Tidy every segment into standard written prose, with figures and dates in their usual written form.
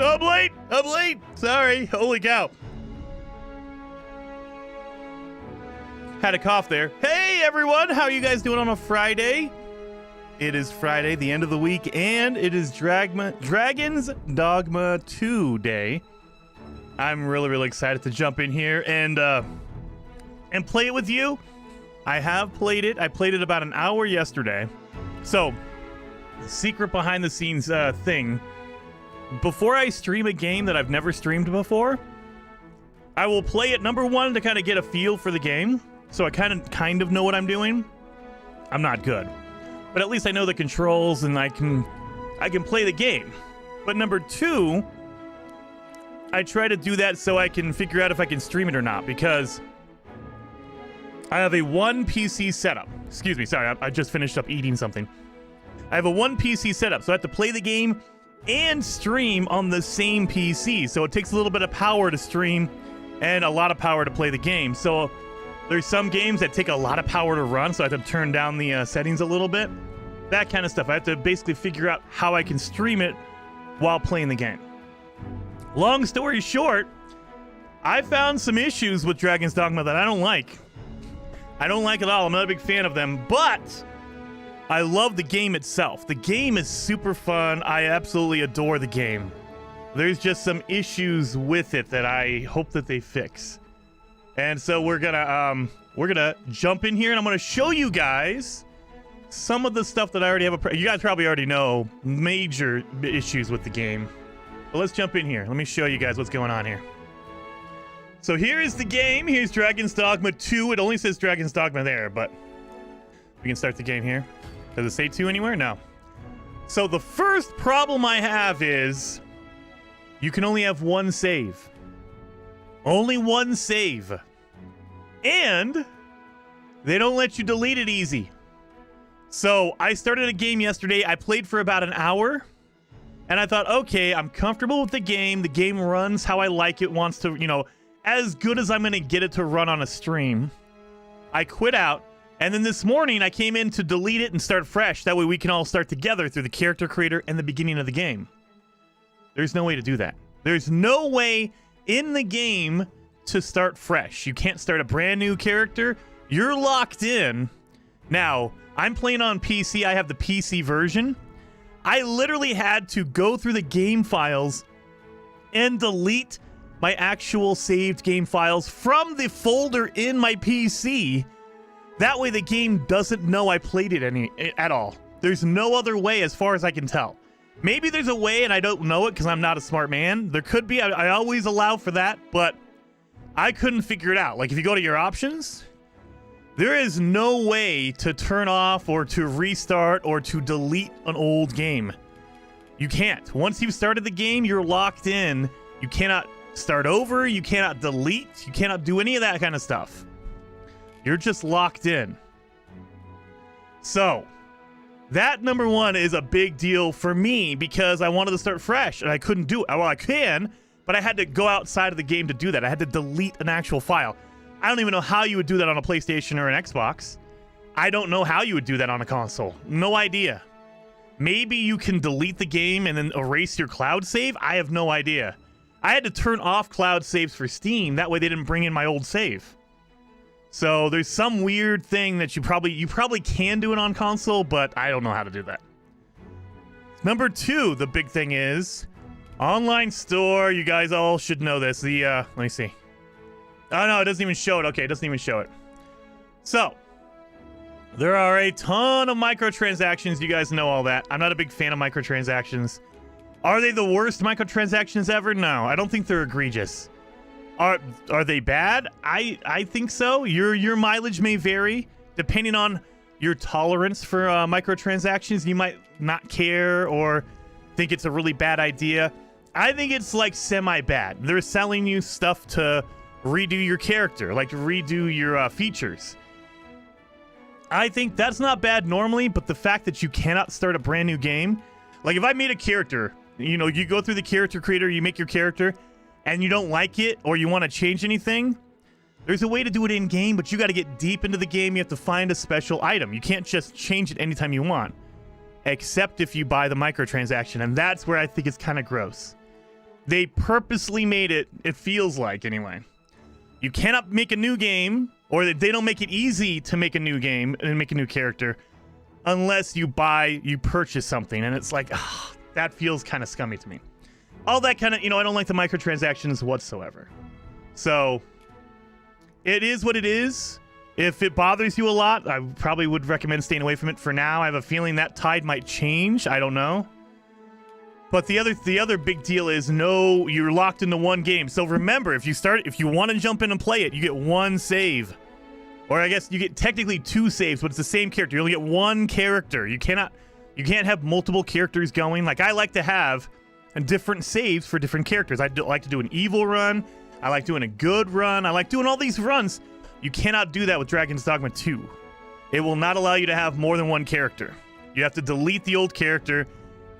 I'm late. I'm late. Sorry. Holy cow. Had a cough there. Hey, everyone. How are you guys doing on a Friday? It is Friday, the end of the week, and it is Dragon's Dogma 2 day. I'm really excited to jump in here and play it with you. I have played it. I played it about an hour yesterday. So, the secret behind the scenes thing. Before I stream a game that I've never streamed before, I will play it, number one, to kind of get a feel for the game. So I kind of know what I'm doing. I'm not good, but at least I know the controls and I can play the game. But number two, I try to do that so I can figure out if I can stream it or not, because I have a one PC setup. Excuse me, sorry, I just finished up eating something. I have a one PC setup, so I have to play the game and stream on the same PC. So it takes a little bit of power to stream and a lot of power to play the game. So there's some games that take a lot of power to run, so I have to turn down the settings a little bit. That kind of stuff. I have to basically figure out how I can stream it while playing the game. Long story short, I found some issues with Dragon's Dogma that I don't like. I don't like at all. I'm not a big fan of them, but I love the game itself. The game is super fun. I absolutely adore the game. There's just some issues with it that I hope that they fix. And so we're gonna jump in here, and I'm gonna show you guys some of the stuff that I already have. You guys probably already know major issues with the game. But let's jump in here. Let me show you guys what's going on here. So here is the game. Here's Dragon's Dogma 2. It only says Dragon's Dogma there, but we can start the game here. Does it say 2 anywhere? No. So the first problem I have is you can only have one save. Only one save. And they don't let you delete it easy. So I started a game yesterday. I played for about an hour. And I thought, okay, I'm comfortable with the game. The game runs how I like it, wants to, as good as I'm going to get it to run on a stream. I quit out. And then this morning, I came in to delete it and start fresh. That way we can all start together through the character creator and the beginning of the game. There's no way to do that. There's no way in the game to start fresh. You can't start a brand new character. You're locked in. Now, I'm playing on PC. I have the PC version. I literally had to go through the game files and delete my actual saved game files from the folder in my PC. That way the game doesn't know I played it at all. There's no other way as far as I can tell. Maybe there's a way and I don't know it because I'm not a smart man. There could be. I always allow for that, but I couldn't figure it out. Like if you go to your options, there is no way to turn off or to restart or to delete an old game. You can't. Once you've started the game, you're locked in. You cannot start over. You cannot delete. You cannot do any of that kind of stuff. You're just locked in. So, that number one is a big deal for me because I wanted to start fresh and I couldn't do it. Well, I can, but I had to go outside of the game to do that. I had to delete an actual file. I don't even know how you would do that on a PlayStation or an Xbox. I don't know how you would do that on a console. No idea. Maybe you can delete the game and then erase your cloud save? I have no idea. I had to turn off cloud saves for Steam. That way they didn't bring in my old save. So there's some weird thing that you probably can do it on console, but I don't know how to do that. Number two, the big thing is online store. You guys all should know this. Let me see. Oh no, it doesn't even show it. Okay, it doesn't even show it. So there are a ton of microtransactions. You guys know all that. I'm not a big fan of microtransactions. Are they the worst microtransactions ever? No, I don't think they're egregious. Are they bad? I think so. Your mileage may vary depending on your tolerance for microtransactions. You might not care or think it's a really bad idea. I think it's like semi-bad. They're selling you stuff to redo your character, like to redo your features. I think that's not bad normally, but the fact that you cannot start a brand new game, like if I made a character, you go through the character creator, you make your character, and you don't like it or you want to change anything, there's a way to do it in game, but you got to get deep into the game. You have to find a special item. You can't just change it anytime you want, except if you buy the microtransaction, and that's where I think it's kind of gross. They purposely made it feels like anyway. You cannot make a new game, or they don't make it easy to make a new game and make a new character unless you purchase something. And it's like, that feels kind of scummy to me. All that kind of, I don't like the microtransactions whatsoever. So it is what it is. If it bothers you a lot, I probably would recommend staying away from it for now. I have a feeling that tide might change. I don't know. But the other big deal is you're locked into one game. So remember, if you want to jump in and play it, you get one save. Or I guess you get technically 2 saves, but it's the same character. You only get one character. You can't have multiple characters going. Like, I like to have different saves for different characters. I like to do an evil run. I like doing a good run. I like doing all these runs. You cannot do that with Dragon's Dogma 2. It will not allow you to have more than one character. You have to delete the old character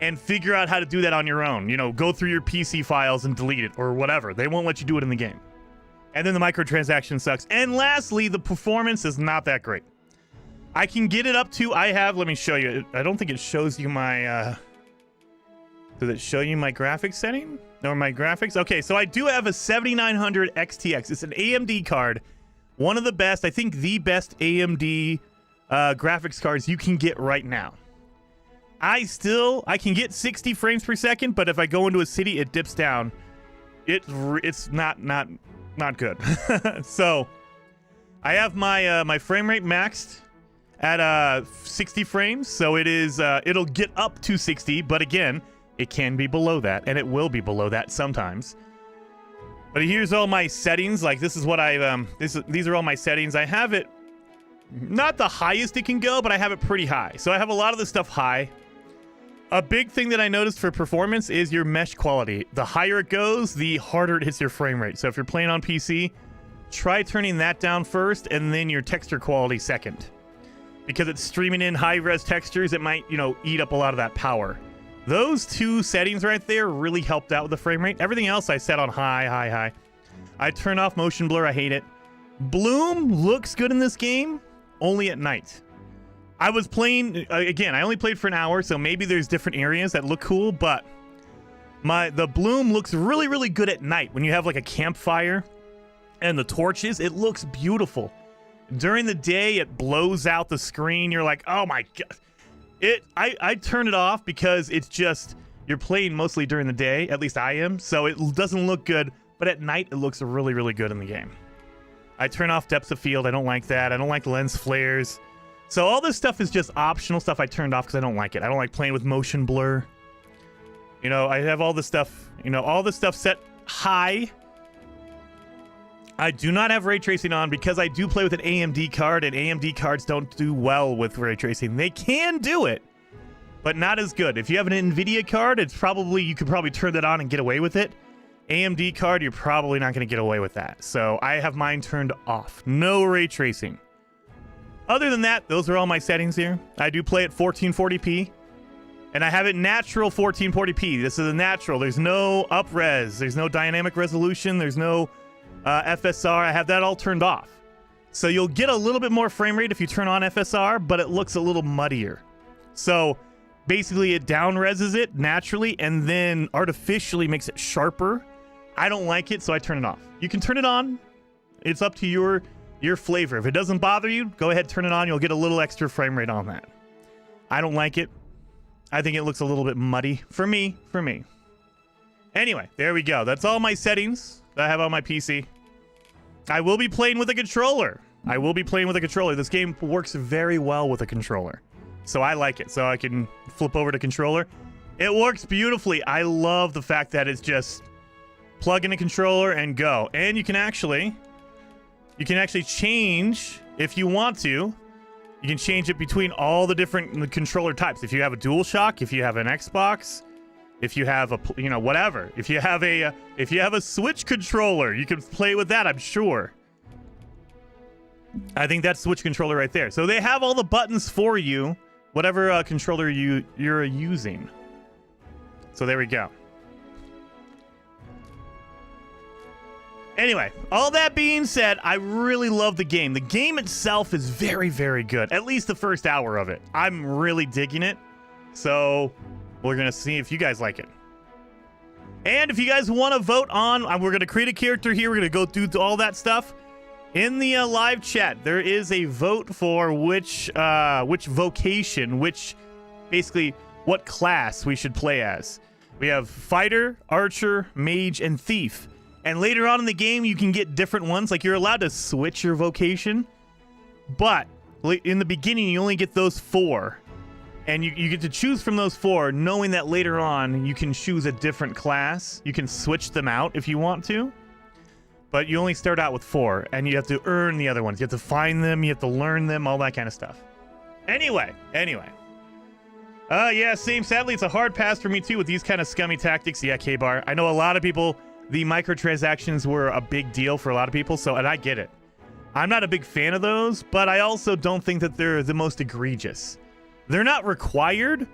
and figure out how to do that on your own. Go through your PC files and delete it or whatever. They won't let you do it in the game. And then the microtransaction sucks. And lastly, the performance is not that great. I can get it up to, let me show you. I don't think it shows you my, does it show you my graphics setting? Or my graphics? Okay, so I do have a 7900 XTX. It's an AMD card. One of the best, I think the best AMD graphics cards you can get right now. I can get 60 frames per second, but if I go into a city, it dips down. It's not good. So I have my frame rate maxed at 60 frames, so it'll get up to 60, but again, it can be below that, and it will be below that sometimes. But here's all my settings. Like, this is what these are all my settings. I have it not the highest it can go, but I have it pretty high. So I have a lot of the stuff high. A big thing that I noticed for performance is your mesh quality. The higher it goes, the harder it hits your frame rate. So if you're playing on PC, try turning that down first and then your texture quality second. Because it's streaming in high-res textures, it might, eat up a lot of that power. Those 2 settings right there really helped out with the frame rate. Everything else I set on high. I turn off motion blur. I hate it. Bloom looks good in this game, only at night. I was playing, again, I only played for an hour, so maybe there's different areas that look cool, but the bloom looks really, really good at night. When you have like a campfire and the torches, it looks beautiful. During the day, it blows out the screen. You're like, oh my God. I turn it off because it's just, you're playing mostly during the day, at least I am, so it doesn't look good, but at night, it looks really, really good in the game. I turn off depth of field. I don't like that. I don't like lens flares. So all this stuff is just optional stuff I turned off because I don't like it. I don't like playing with motion blur. I have all this stuff, all this stuff set high. I do not have ray tracing on because I do play with an AMD card, and AMD cards don't do well with ray tracing. They can do it, but not as good. If you have an NVIDIA card, you could probably turn that on and get away with it. AMD card, you're probably not going to get away with that. So I have mine turned off. No ray tracing. Other than that, those are all my settings here. I do play at 1440p, and I have it natural 1440p. This is a natural. There's no up-res. There's no dynamic resolution. There's no FSR. I have that all turned off. So you'll get a little bit more frame rate if you turn on FSR, but it looks a little muddier. So basically it down-reses it naturally and then artificially makes it sharper. I don't like it, so I turn it off. You can turn it on. It's up to your flavor. If it doesn't bother you, go ahead, turn it on. You'll get a little extra frame rate on that. I don't like it. I think it looks a little bit muddy for me. Anyway, there we go. That's all my settings that I have on my PC. I will be playing with a controller. This game works very well with a controller. So I like it. So I can flip over to controller. It works beautifully. I love the fact that it's just plug in a controller and go. And you can actually change if you want to. You can change it between all the different controller types. If you have a DualShock, if you have an Xbox, if you have a, whatever. If you have a Switch controller, you can play with that, I'm sure. I think that's Switch controller right there. So they have all the buttons for you, whatever controller you're using. So there we go. Anyway, all that being said, I really love the game. The game itself is very, very good. At least the first hour of it. I'm really digging it. So we're going to see if you guys like it. And if you guys want to vote on, we're going to create a character here. We're going to go through all that stuff. In the live chat, there is a vote for which vocation, basically what class we should play as. We have fighter, archer, mage, and thief. And later on in the game, you can get different ones. Like, you're allowed to switch your vocation. But in the beginning, you only get those 4. And you get to choose from those 4, knowing that later on, you can choose a different class. You can switch them out if you want to. But you only start out with 4, and you have to earn the other ones. You have to find them, you have to learn them, all that kind of stuff. Anyway. Yeah, same. Sadly, it's a hard pass for me, too, with these kind of scummy tactics. Yeah, K-Bar. I know a lot of people, the microtransactions were a big deal for a lot of people, and I get it. I'm not a big fan of those, but I also don't think that they're the most egregious. They're not required,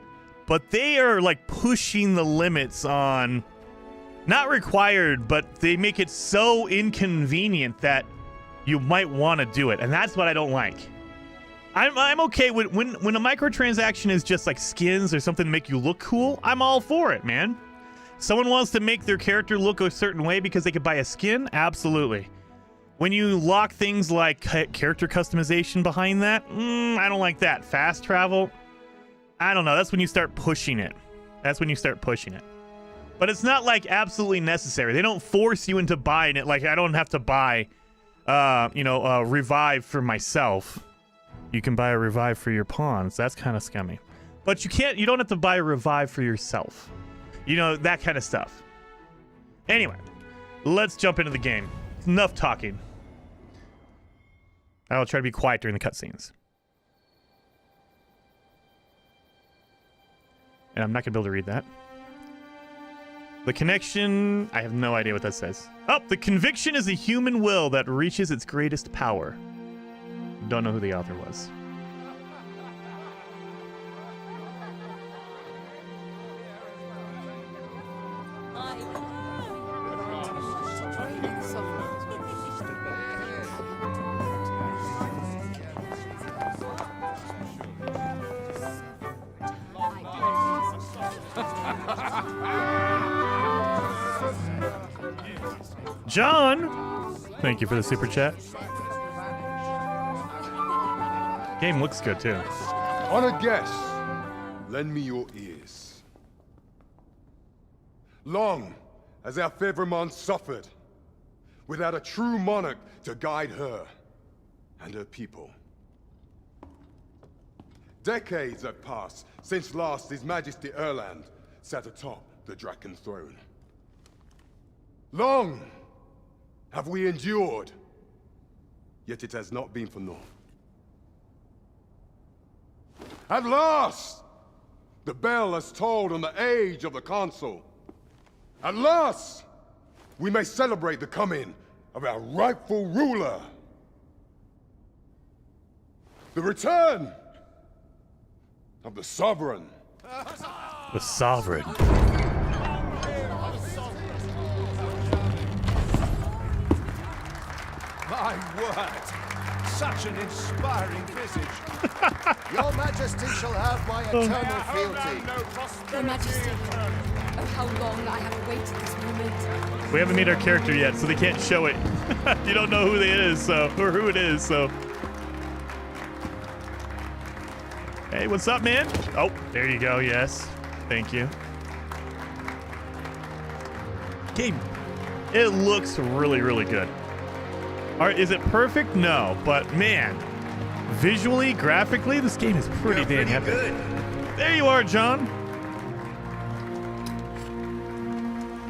but they are, like, pushing the limits on... Not required, but they make it so inconvenient that you might want to do it, and that's what I don't like. I'm okay when a microtransaction is just like skins or something to make you look cool. I'm all for it, man. Someone wants to make their character look a certain way because they could buy a skin? Absolutely. When you lock things like character customization behind that, I don't like that. Fast travel, I don't know. That's when you start pushing it. But it's not like absolutely necessary. They don't force you into buying it. Like, I don't have to buy, revive for myself. You can buy a revive for your pawns. That's kind of scummy. But you don't have to buy a revive for yourself. You know, that kind of stuff. Anyway, let's jump into the game. Enough talking. I'll try to be quiet during the cutscenes. And I'm not going to be able to read that. The connection, I have no idea what that says. Oh, the conviction is a human will that reaches its greatest power. Don't know who the author was. John, thank you for the super chat. Game looks good too. On a guess, lend me your ears. Long has our Fevrimon suffered, without a true monarch to guide her and her people. Decades have passed since last His Majesty Erland sat atop the Draken throne. Long have we endured, yet it has not been for naught. At last, the bell has tolled on the age of the Council. At last, we may celebrate the coming of our rightful ruler. The return of the Sovereign. The Sovereign. My word! Such an inspiring visage. Your Majesty shall have my eternal fealty. Your Majesty, oh how long I have awaited this moment. We haven't made our character yet, so they can't show it. You don't know who it is, or who it is, so. Hey, what's up, man? Oh, there you go, yes. Thank you. Game, it looks really, really good. Is it perfect? No, but man, visually, graphically, this game is pretty damn epic. Good. There you are, John.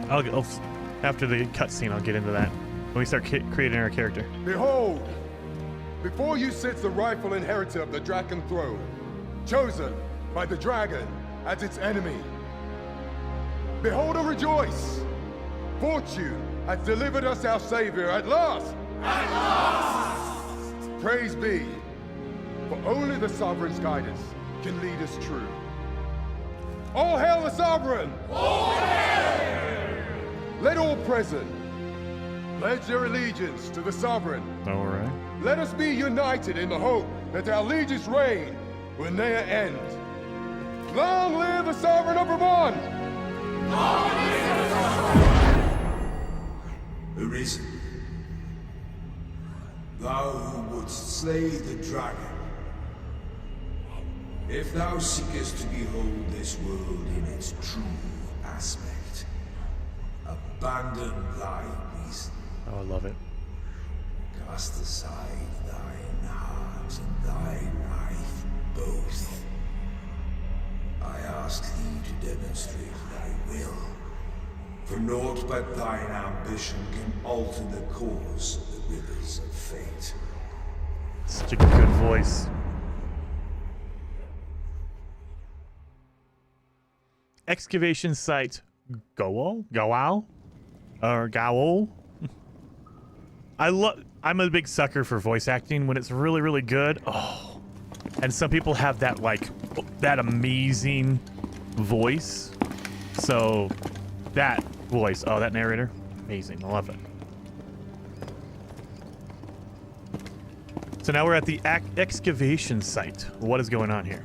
I'll after the cutscene, I'll get into that when we start creating our character. Behold, before you sits the rightful inheritor of the Draken throne, chosen by the dragon as its enemy. Behold and rejoice! Fortune has delivered us our savior at last! At last! Praise be, for only the Sovereign's guidance can lead us true. All hail the Sovereign! All hail! Let all present pledge their allegiance to the Sovereign. All right. Let us be united in the hope that our liege's reign will ne'er end. Long live the Sovereign of Vermont! Long live the Arisen, thou who wouldst slay the dragon, if thou seekest to behold this world in its true aspect, abandon thy reason. Oh, I love it. Cast aside thine heart and thy life both. I ask thee to demonstrate thy will, for naught but thine ambition can alter the course of the rivers of fate. Such a good voice. Excavation site Goal? Or Gowl? I'm a big sucker for voice acting when it's really, really good. Oh. And some people have that, like, that amazing voice. So, that voice. Oh, that narrator. Amazing. I love it. So now we're at the excavation site. What is going on here?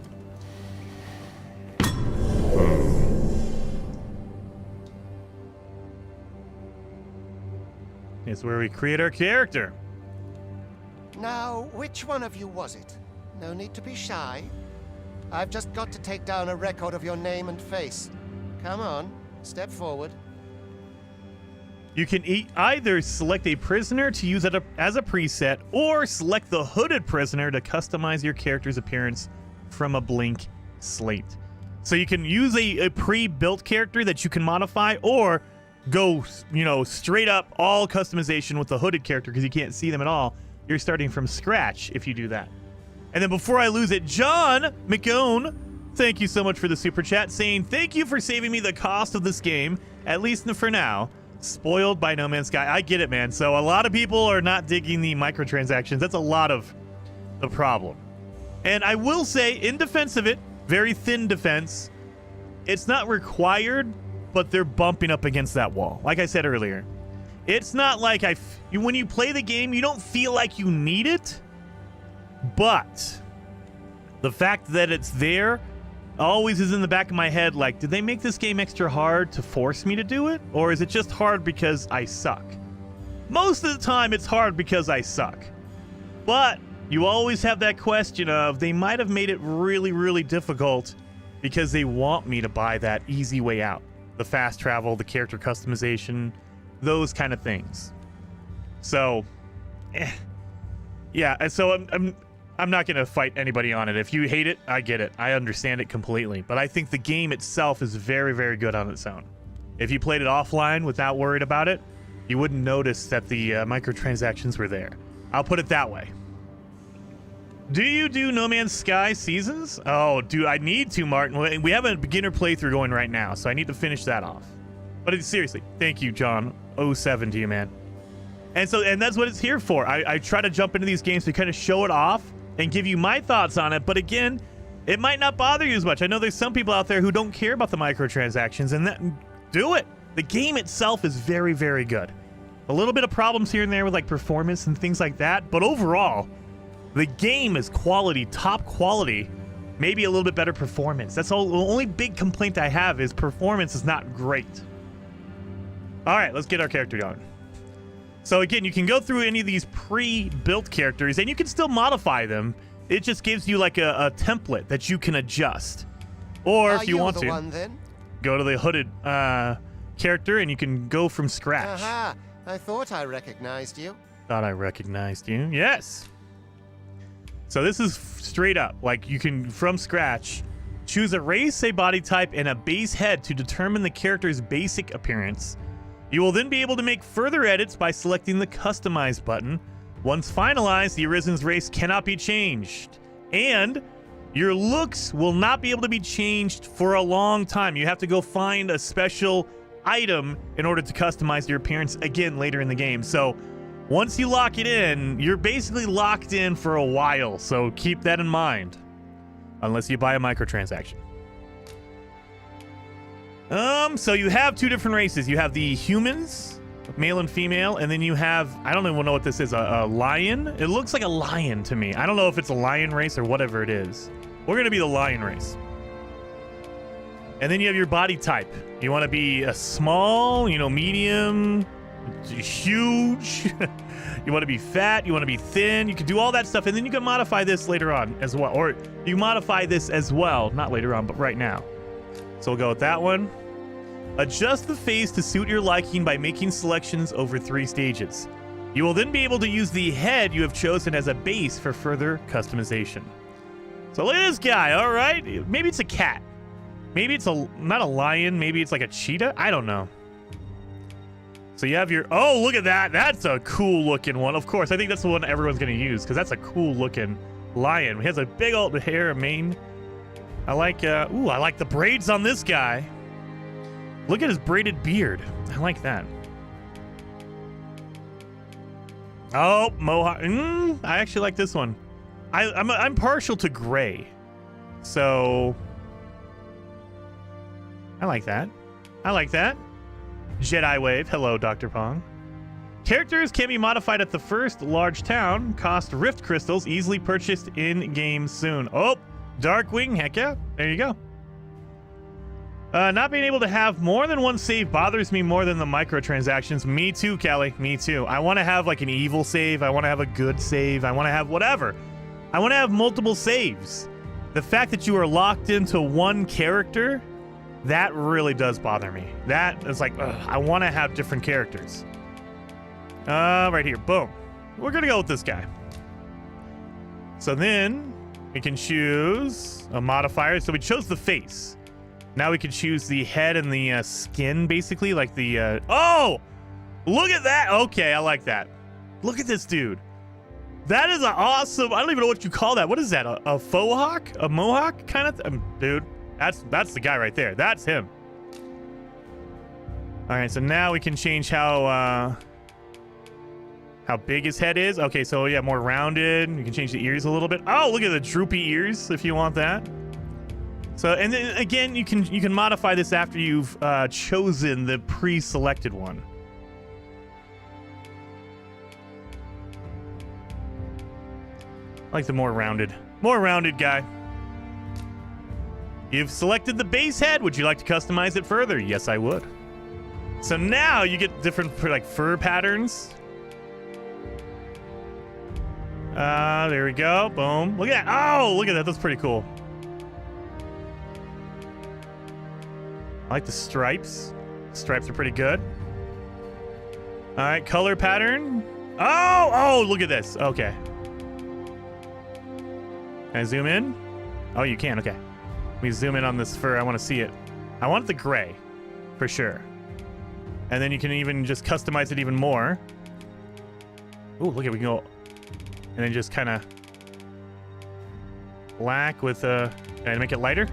It's where we create our character. Now, which one of you was it? No need to be shy. I've just got to take down a record of your name and face. Come on, step forward. You can either select a prisoner to use it as a preset, or select the hooded prisoner to customize your character's appearance from a blank slate. So you can use a pre-built character that you can modify, or go, you know, straight up all customization with the hooded character because you can't see them at all. You're starting from scratch if you do that. And then before I lose it, John McGone, thank you so much for the super chat, saying thank you for saving me the cost of this game, at least for now. Spoiled by No Man's Sky. I get it, man. So a lot of people are not digging the microtransactions. That's a lot of the problem. And I will say, in defense of it, very thin defense, it's not required, but they're bumping up against that wall. Like I said earlier, it's not like when you play the game, you don't feel like you need it, but the fact that it's there always is in the back of my head, like, did they make this game extra hard to force me to do it? Or is it just hard because I suck? Most of the time, it's hard because I suck. But you always have that question of, they might have made it really, really difficult because they want me to buy that easy way out. The fast travel, the character customization, those kind of things. So, yeah, and so I'm not going to fight anybody on it. If you hate it, I get it. I understand it completely. But I think the game itself is very, very good on its own. If you played it offline without worried about it, you wouldn't notice that the microtransactions were there. I'll put it that way. Do you do No Man's Sky seasons? Oh, do I need to, Martin? We have a beginner playthrough going right now, so I need to finish that off. But seriously, thank you, John. 07 to you, man. And that's what it's here for. I try to jump into these games to kind of show it off and give you my thoughts on it. But again, it might not bother you as much. I know there's some people out there who don't care about the microtransactions, and do it. The game itself is very, very good. A little bit of problems here and there with like performance and things like that, but overall, the game is quality, top quality, maybe a little bit better performance. That's all. The only big complaint I have is performance is not great. All right, let's get our character going. So again, you can go through any of these pre-built characters and you can still modify them. It just gives you like a template that you can adjust. Or if you want to, go to the hooded character and you can go from scratch. Aha, I thought I recognized you. Thought I recognized you. Yes. So this is straight up, like you can, from scratch, choose a race, a body type, and a base head to determine the character's basic appearance. You will then be able to make further edits by selecting the Customize button. Once finalized, the Arisen's race cannot be changed. And your looks will not be able to be changed for a long time. You have to go find a special item in order to customize your appearance again later in the game. So once you lock it in, you're basically locked in for a while, so keep that in mind. Unless you buy a microtransaction. So you have two different races. You have the humans, male and female, and then you have, I don't even know what this is, a lion? It looks like a lion to me. I don't know if it's a lion race or whatever it is. We're going to be the lion race. And then you have your body type. You want to be a small, you know, medium, huge. You want to be fat. You want to be thin. You can do all that stuff. And then you can modify this later on as well. Or you modify this as well. Not later on, but right now. So we'll go with that one. Adjust the face to suit your liking by making selections over 3 stages. You will then be able to use the head you have chosen as a base for further customization. So look at this guy. All right. Maybe it's a cat. Maybe it's not a lion. Maybe it's like a cheetah. I don't know. So you have your, oh, look at that. That's a cool looking one. Of course, I think that's the one everyone's going to use because that's a cool looking lion. He has a big old hair, a mane. I like, ooh, I like the braids on this guy. Look at his braided beard. I like that. Oh, mohawk. I actually like this one. I'm partial to gray. So I like that. I like that. Jedi Wave. Hello, Dr. Pong. Characters can be modified at the first large town. Cost Rift Crystals. Easily purchased in-game soon. Oh, Darkwing. Heck yeah. There you go. Not being able to have more than one save bothers me more than the microtransactions. Me too, Kelly. Me too. I want to have like an evil save. I want to have a good save. I want to have whatever. I want to have multiple saves. The fact that you are locked into one character, that really does bother me. That is like, ugh, I want to have different characters. Right here. Boom. We're going to go with this guy. So then we can choose a modifier. So we chose the face. Now we can choose the head and the skin, basically, like the... oh! Look at that! Okay, I like that. Look at this dude. That is an awesome... I don't even know what you call that. What is that? A faux hawk? A mohawk kind of... dude, that's the guy right there. That's him. All right, so now we can change how big his head is. Okay, so yeah, more rounded. You can change the ears a little bit. Oh, look at the droopy ears if you want that. So, and then again, you can modify this after you've chosen the pre-selected one. I like the more rounded guy. You've selected the base head. Would you like to customize it further? Yes, I would. So now you get different like fur patterns. There we go. Boom. Look at that. Oh, look at that. That's pretty cool. I like the stripes. Stripes are pretty good. All right, color pattern. Oh, look at this. Okay. Can I zoom in? Oh, you can. Okay. Let me zoom in on this fur. I want to see it. I want the gray for sure. And then you can even just customize it even more. Oh, look at, we can go and then just kind of black with and make it lighter.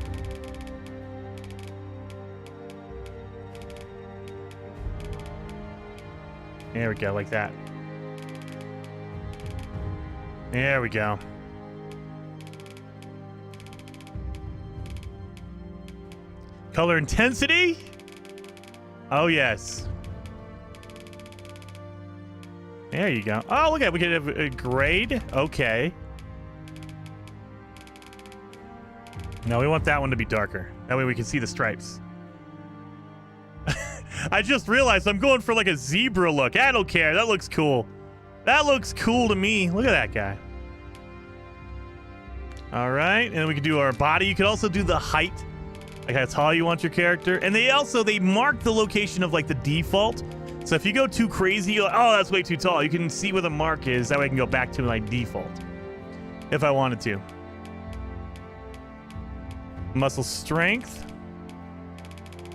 There we go, like that. There we go. Color intensity? Oh, yes. There you go. Oh, look at it. We can have a grade. Okay. No, we want that one to be darker. That way we can see the stripes. I just realized I'm going for like a zebra look. I don't care. That looks cool. That looks cool to me. Look at that guy. All right. And then we can do our body. You can also do the height. Like how tall you want your character. And they mark the location of like the default. So if you go too crazy, you're like, oh, that's way too tall. You can see where the mark is. That way I can go back to my default if I wanted to. Muscle strength.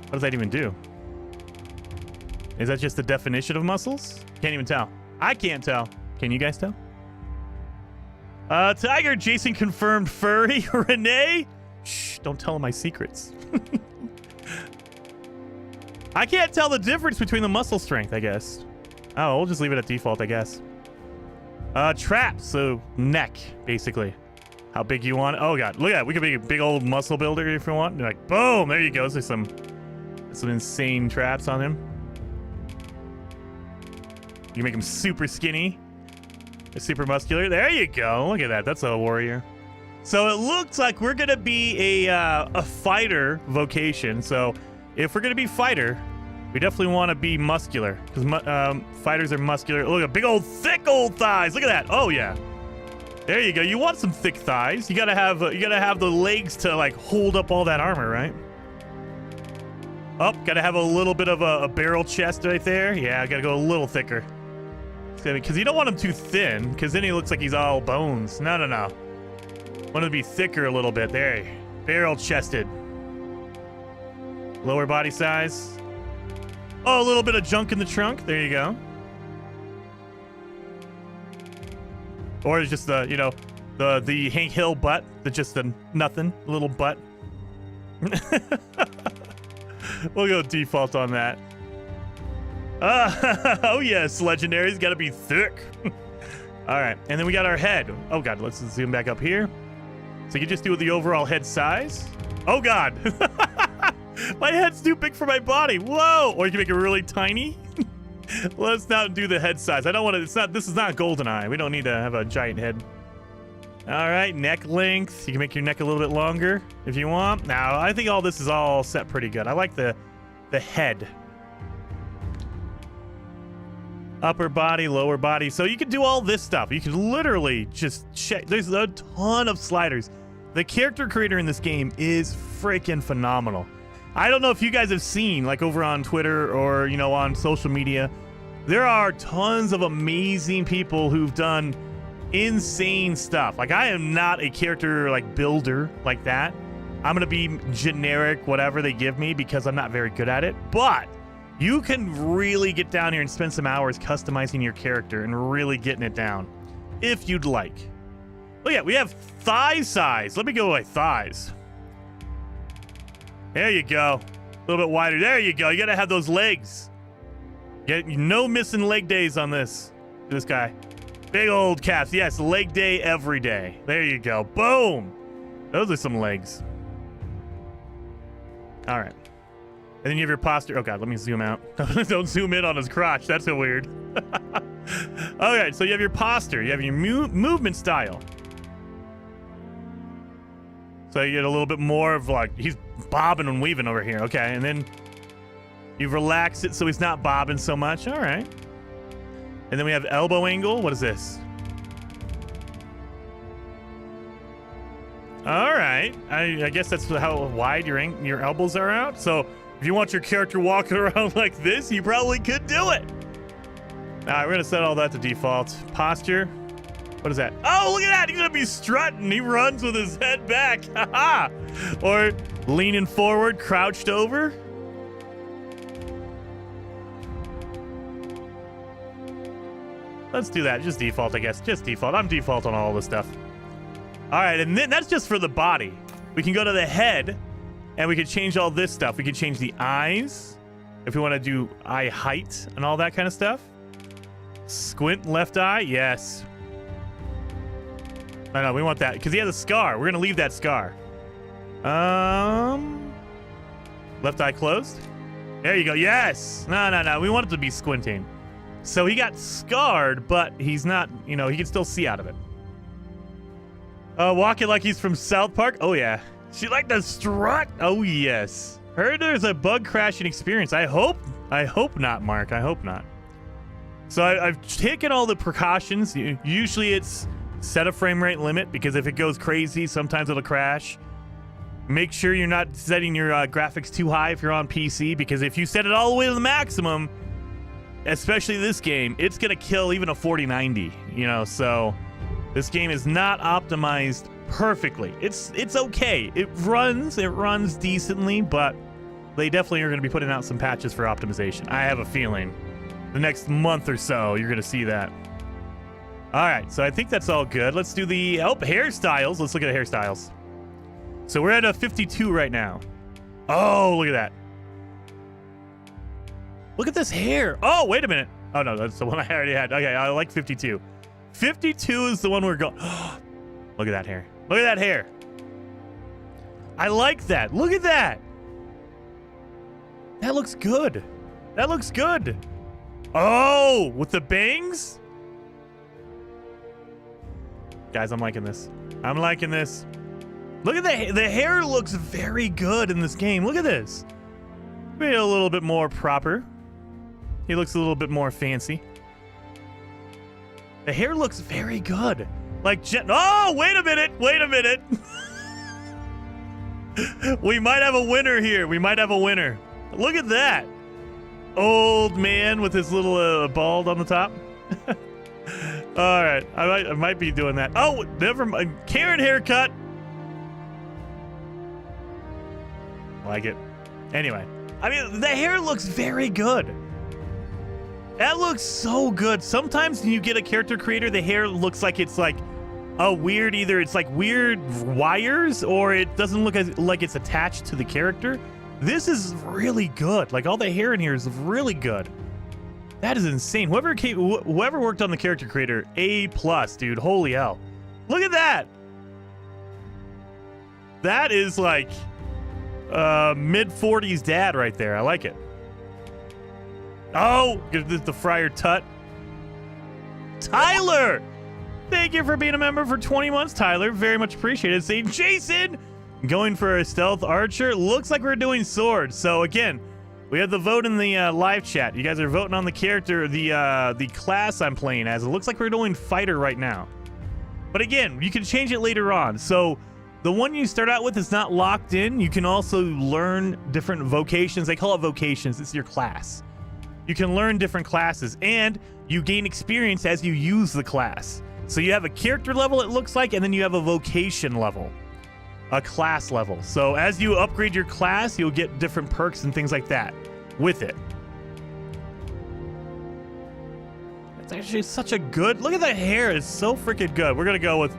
What does that even do? Is that just the definition of muscles? Can't even tell. I can't tell. Can you guys tell? Tiger, Jason confirmed furry. Renee? Shh, don't tell him my secrets. I can't tell the difference between the muscle strength, I guess. Oh, we'll just leave it at default, I guess. Trap, so neck, basically. How big you want it. Oh, God. Look at that. We could be a big old muscle builder if we want. You're like, boom. There you go. There's some insane traps on him. You can make him super skinny. Super muscular. There you go. Look at that. That's a warrior. So it looks like we're gonna be a fighter vocation. So if we're gonna be fighter, we definitely want to be muscular because fighters are muscular. Look at big old thick old thighs. Look at that. Oh yeah. There you go. You want some thick thighs. You gotta have the legs to like hold up all that armor, right? Oh, gotta have a little bit of a barrel chest right there. Yeah, gotta go a little thicker. Because you don't want him too thin, because then he looks like he's all bones. No. Want him to be thicker a little bit. There, barrel chested. Lower body size. Oh, a little bit of junk in the trunk. There you go. Or it's just the, the Hank Hill butt. Just the nothing, little butt. We'll go default on that. Oh yes, legendary's got to be thick. All right, and then we got our head. Oh god, let's zoom back up here. So you can just do the overall head size. Oh god, my head's too big for my body. Whoa! Or you can make it really tiny. Let's not do the head size. I don't want to. This is not GoldenEye. We don't need to have a giant head. All right, neck length. You can make your neck a little bit longer if you want. Now, I think all this is all set pretty good. I like the head. Upper body, lower body. So you can do all this stuff. You can literally just check. There's a ton of sliders. The character creator in this game is freaking phenomenal. I don't know if you guys have seen, like over on Twitter or, on social media, there are tons of amazing people who've done insane stuff. Like, I am not a character, like, builder like that. I'm going to be generic, whatever they give me, because I'm not very good at it. But you can really get down here and spend some hours customizing your character and really getting it down, if you'd like. Oh, yeah, we have thigh size. Let me go with thighs. There you go. A little bit wider. There you go. You got to have those legs. No missing leg days on this guy. Big old calves. Yes, leg day every day. There you go. Boom. Those are some legs. All right. And then you have your posture. Oh, God, let me zoom out. Don't zoom in on his crotch. That's so weird. All right, so you have your posture. You have your movement style. So you get a little bit more of like, he's bobbing and weaving over here. Okay, and then you relax it so he's not bobbing so much. All right. And then we have elbow angle. What is this? All right. I guess that's how wide your elbows are out. So if you want your character walking around like this, you probably could do it. All right, we're going to set all that to default. Posture. What is that? Oh, look at that. He's going to be strutting. He runs with his head back. Or leaning forward, crouched over. Let's do that. Just default, I guess. Just default. I'm default on all this stuff. All right, and then that's just for the body. We can go to the head, and we can change all this stuff. We can change the eyes, if we want to do eye height and all that kind of stuff. Squint left eye, yes. No, we want that, because he has a scar. We're going to leave that scar. Left eye closed. There you go, yes. No. We want it to be squinting. So he got scarred, but he's not, he can still see out of it. Walking like he's from South Park. Oh, yeah. She like the strut. Oh, yes. Heard there's a bug crashing experience. I hope not, Mark. I hope not. So I've taken all the precautions. Usually it's set a frame rate limit, because if it goes crazy, sometimes it'll crash. Make sure you're not setting your graphics too high if you're on PC, because if you set it all the way to the maximum, especially this game, it's going to kill even a 4090, so this game is not optimized perfectly. It's okay. It runs decently, but they definitely are going to be putting out some patches for optimization. I have a feeling the next month or so, you're going to see that. All right, so I think that's all good. Let's do the hairstyles. Let's look at the hairstyles. So we're at a 52 right now. Oh, look at that. Look at this hair. Oh, wait a minute. Oh, no, that's the one I already had. Okay, I like 52. 52 is the one we're going. Look at that hair. Look at that hair. I like that. Look at that. That looks good. That looks good. Oh, with the bangs? Guys, I'm liking this. I'm liking this. Look at the hair looks very good in this game. Look at this. Maybe a little bit more proper. He looks a little bit more fancy. The hair looks very good. Like, oh, wait a minute. Wait a minute. We might have a winner here. We might have a winner. Look at that. Old man with his little bald on the top. All right. I might be doing that. Oh, never mind. Karen haircut. Like it. Anyway. I mean, the hair looks very good. That looks so good. Sometimes when you get a character creator, the hair looks like it's like a weird, either it's like weird wires or it doesn't look like it's attached to the character. This is really good. Like all the hair in here is really good. That is insane. Whoever worked on the character creator, A+, dude. Holy hell. Look at that. That is like mid-40s dad right there. I like it. Oh, the Friar Tut. Tyler! Thank you for being a member for 20 months, Tyler. Very much appreciated. Saying, Jason, going for a stealth archer. Looks like we're doing swords. So again, we have the vote in the live chat. You guys are voting on the character, the class I'm playing as. It looks like we're doing fighter right now. But again, you can change it later on. So the one you start out with is not locked in. You can also learn different vocations. They call it vocations. It's your class. You can learn different classes, and you gain experience as you use the class. So you have a character level, it looks like, and then you have a vocation level, a class level. So as you upgrade your class, you'll get different perks and things like that with it. It's actually such a good... Look at the hair. It's so freaking good. We're going to go with...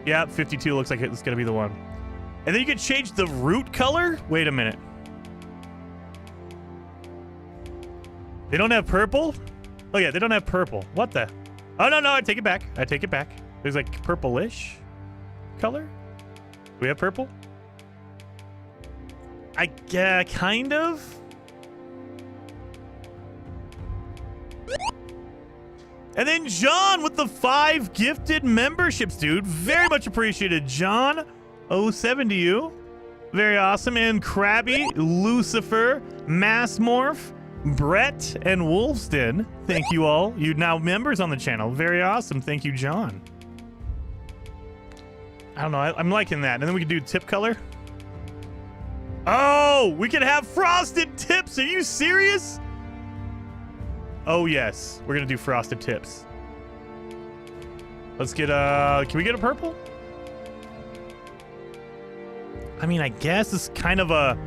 Yeah, 52 looks like it's going to be the one. And then you can change the root color. Wait a minute. They don't have purple? Oh, yeah, they don't have purple. What the? Oh, no, I take it back. I take it back. There's like purplish color. Do we have purple? Kind of. And then John with the 5 gifted memberships, dude. Very much appreciated, John. 07 to you. Very awesome. And Krabby, Lucifer, Massmorph, Brett, and Wolfston, thank you all. You now members on the channel. Very awesome. Thank you, John. I don't know. I'm liking that. And then we can do tip color. Oh, we can have frosted tips. Are you serious? Oh, yes. We're going to do frosted tips. Let's get can we get a purple? I mean, I guess it's kind of a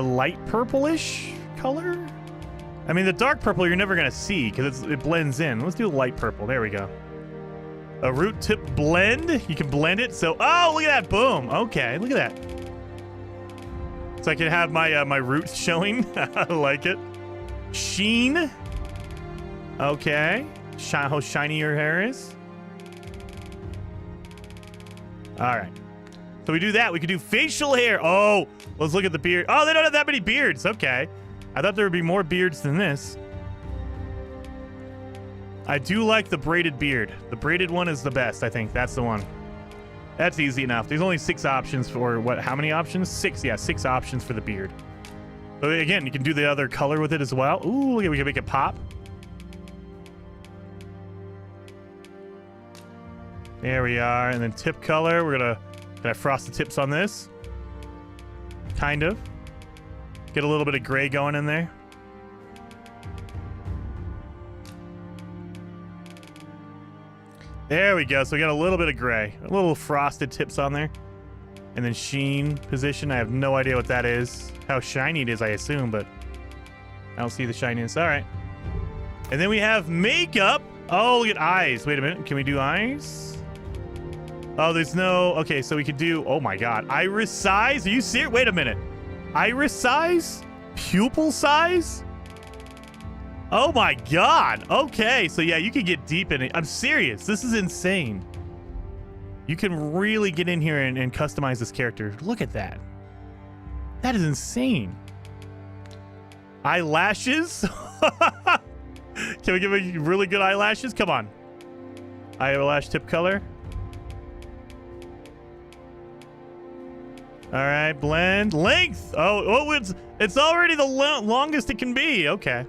light purplish color. I mean, the dark purple you're never going to see because it blends in. Let's do a light purple. There we go. A root tip blend. You can blend it. So, oh, look at that. Boom. Okay, look at that. So I can have my my roots showing. I like it. Sheen. Okay. How shiny your hair is. All right. So we do that. We could do facial hair. Oh, let's look at the beard. Oh, they don't have that many beards. Okay. I thought there would be more beards than this. I do like the braided beard. The braided one is the best, I think. That's the one. That's easy enough. There's only 6 options for what? How many options? 6. Yeah, 6 options for the beard. So again, you can do the other color with it as well. Ooh, look at, we can make it pop. There we are. And then tip color. We're going to frost the tips on this. Kind of. Get a little bit of gray going in there. There we go. So we got a little bit of gray. A little frosted tips on there. And then sheen position. I have no idea what that is. How shiny it is, I assume, but I don't see the shininess. All right. And then we have makeup. Oh, look at eyes. Wait a minute. Can we do eyes? Oh, there's no... Okay, so we could do... Oh, my God. Iris size? Are you serious? Wait a minute. Iris size? Pupil size? Oh my God. Okay, so yeah, you can get deep in it. I'm serious. This is insane. You can really get in here and customize this character. Look at that. That is insane. Eyelashes? Can we give a really good eyelashes? Come on. Eyelash tip color. All right, blend. Length. Oh, it's already the longest it can be. Okay.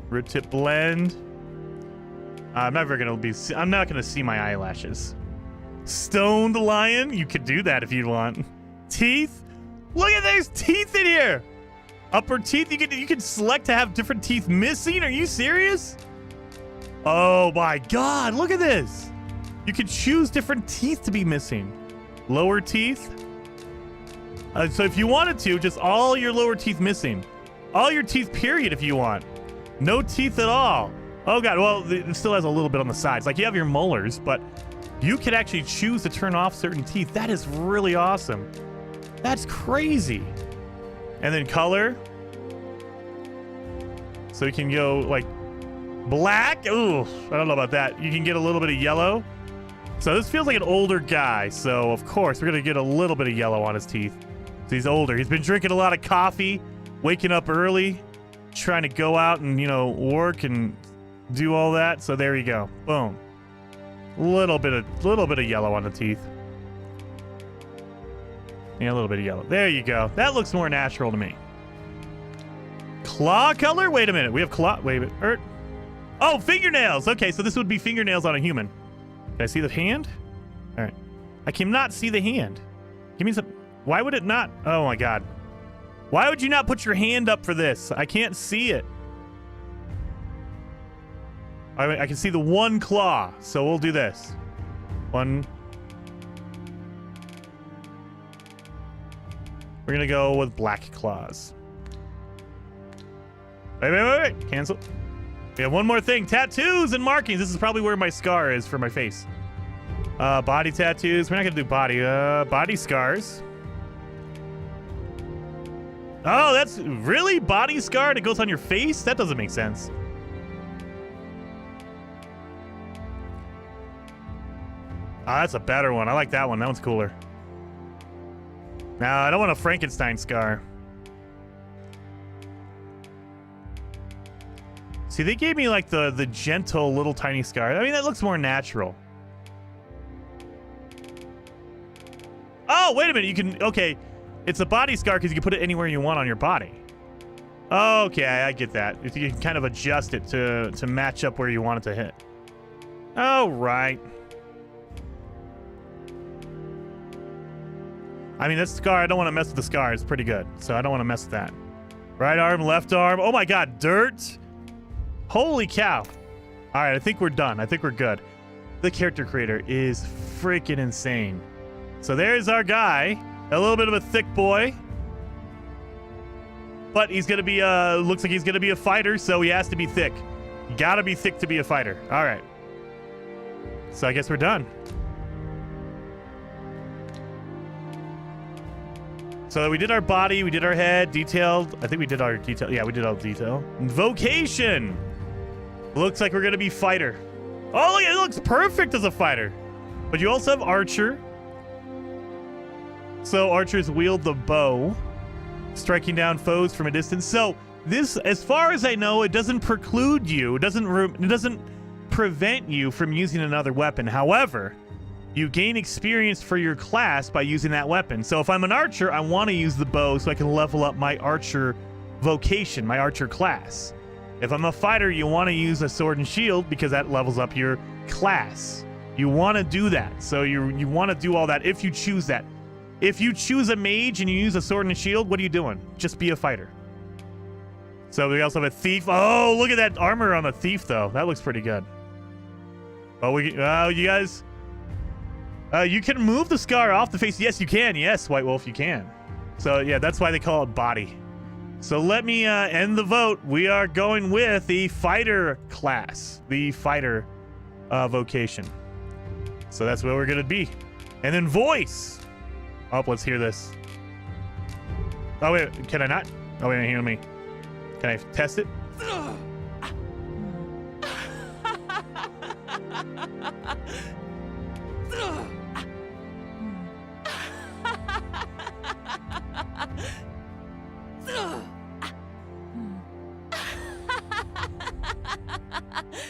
Root tip blend. I'm not gonna see my eyelashes. Stoned lion. You could do that if you want. Teeth. Look at there's teeth in here. Upper teeth. You can select to have different teeth missing. Are you serious? Oh my God! Look at this. You can choose different teeth to be missing. Lower teeth. So if you wanted to, just all your lower teeth missing. All your teeth, period, if you want. No teeth at all. Oh God, well, it still has a little bit on the sides. Like you have your molars, but you can actually choose to turn off certain teeth. That is really awesome. That's crazy. And then color. So you can go like black. Ooh, I don't know about that. You can get a little bit of yellow. So this feels like an older guy. So of course we're gonna get a little bit of yellow on his teeth. So he's older. He's been drinking a lot of coffee, waking up early, trying to go out and, you know, work and do all that. So there you go. Boom. Little bit of yellow on the teeth. Yeah, a little bit of yellow. There you go. That looks more natural to me. Claw color? Wait a minute. We have claw. Wait a minute. Oh, fingernails. Okay, so this would be fingernails on a human. Can I see the hand? All right. I cannot see the hand. Give me some. Why would it not? Oh my God. Why would you not put your hand up for this? I can't see it. I can see the one claw, so we'll do this. One. We're gonna go with black claws. Wait. Cancel. We have one more thing. Tattoos and markings. This is probably where my scar is for my face. Body tattoos. We're not gonna do body. Body scars. Oh, that's really body scar that goes on your face? That doesn't make sense. Oh, that's a better one. I like that one. That one's cooler. No, I don't want a Frankenstein scar. See, they gave me like the gentle little tiny scar. I mean, that looks more natural. Oh, wait a minute. You can, okay. It's a body scar because you can put it anywhere you want on your body. Okay, I get that. You can kind of adjust it to match up where you want it to hit. Oh, right. I mean, this scar, I don't want to mess with the scar. It's pretty good, so I don't want to mess with that. Right arm, left arm. Oh my God, dirt. Holy cow. All right, I think we're done. I think we're good. The character creator is freaking insane. So there's our guy. A little bit of a thick boy. But he's going to be, looks like he's going to be a fighter, so he has to be thick. You got to be thick to be a fighter. All right. So I guess we're done. So we did our body, we did our head, detailed. I think we did our detail. Yeah, we did all detail. Vocation. Looks like we're going to be fighter. Oh, look, it looks perfect as a fighter. But you also have archer. So archers wield the bow, striking down foes from a distance. So this, as far as I know, it doesn't preclude you. It doesn't prevent you from using another weapon. However, you gain experience for your class by using that weapon. So if I'm an archer, I want to use the bow so I can level up my archer vocation, my archer class. If I'm a fighter, you want to use a sword and shield because that levels up your class. You want to do that. So you want to do all that if you choose that. If you choose a mage and you use a sword and a shield, what are you doing? Just be a fighter. So we also have a thief. Oh, look at that armor on the thief, though. That looks pretty good. Oh, you guys... you can move the scar off the face. Yes, you can. Yes, White Wolf, you can. So, yeah, that's why they call it body. So let me end the vote. We are going with the fighter class, the fighter vocation. So that's where we're going to be. And then voice. Oh, let's hear this. Oh, wait, can I not? Oh, wait, hear me. Can I test it?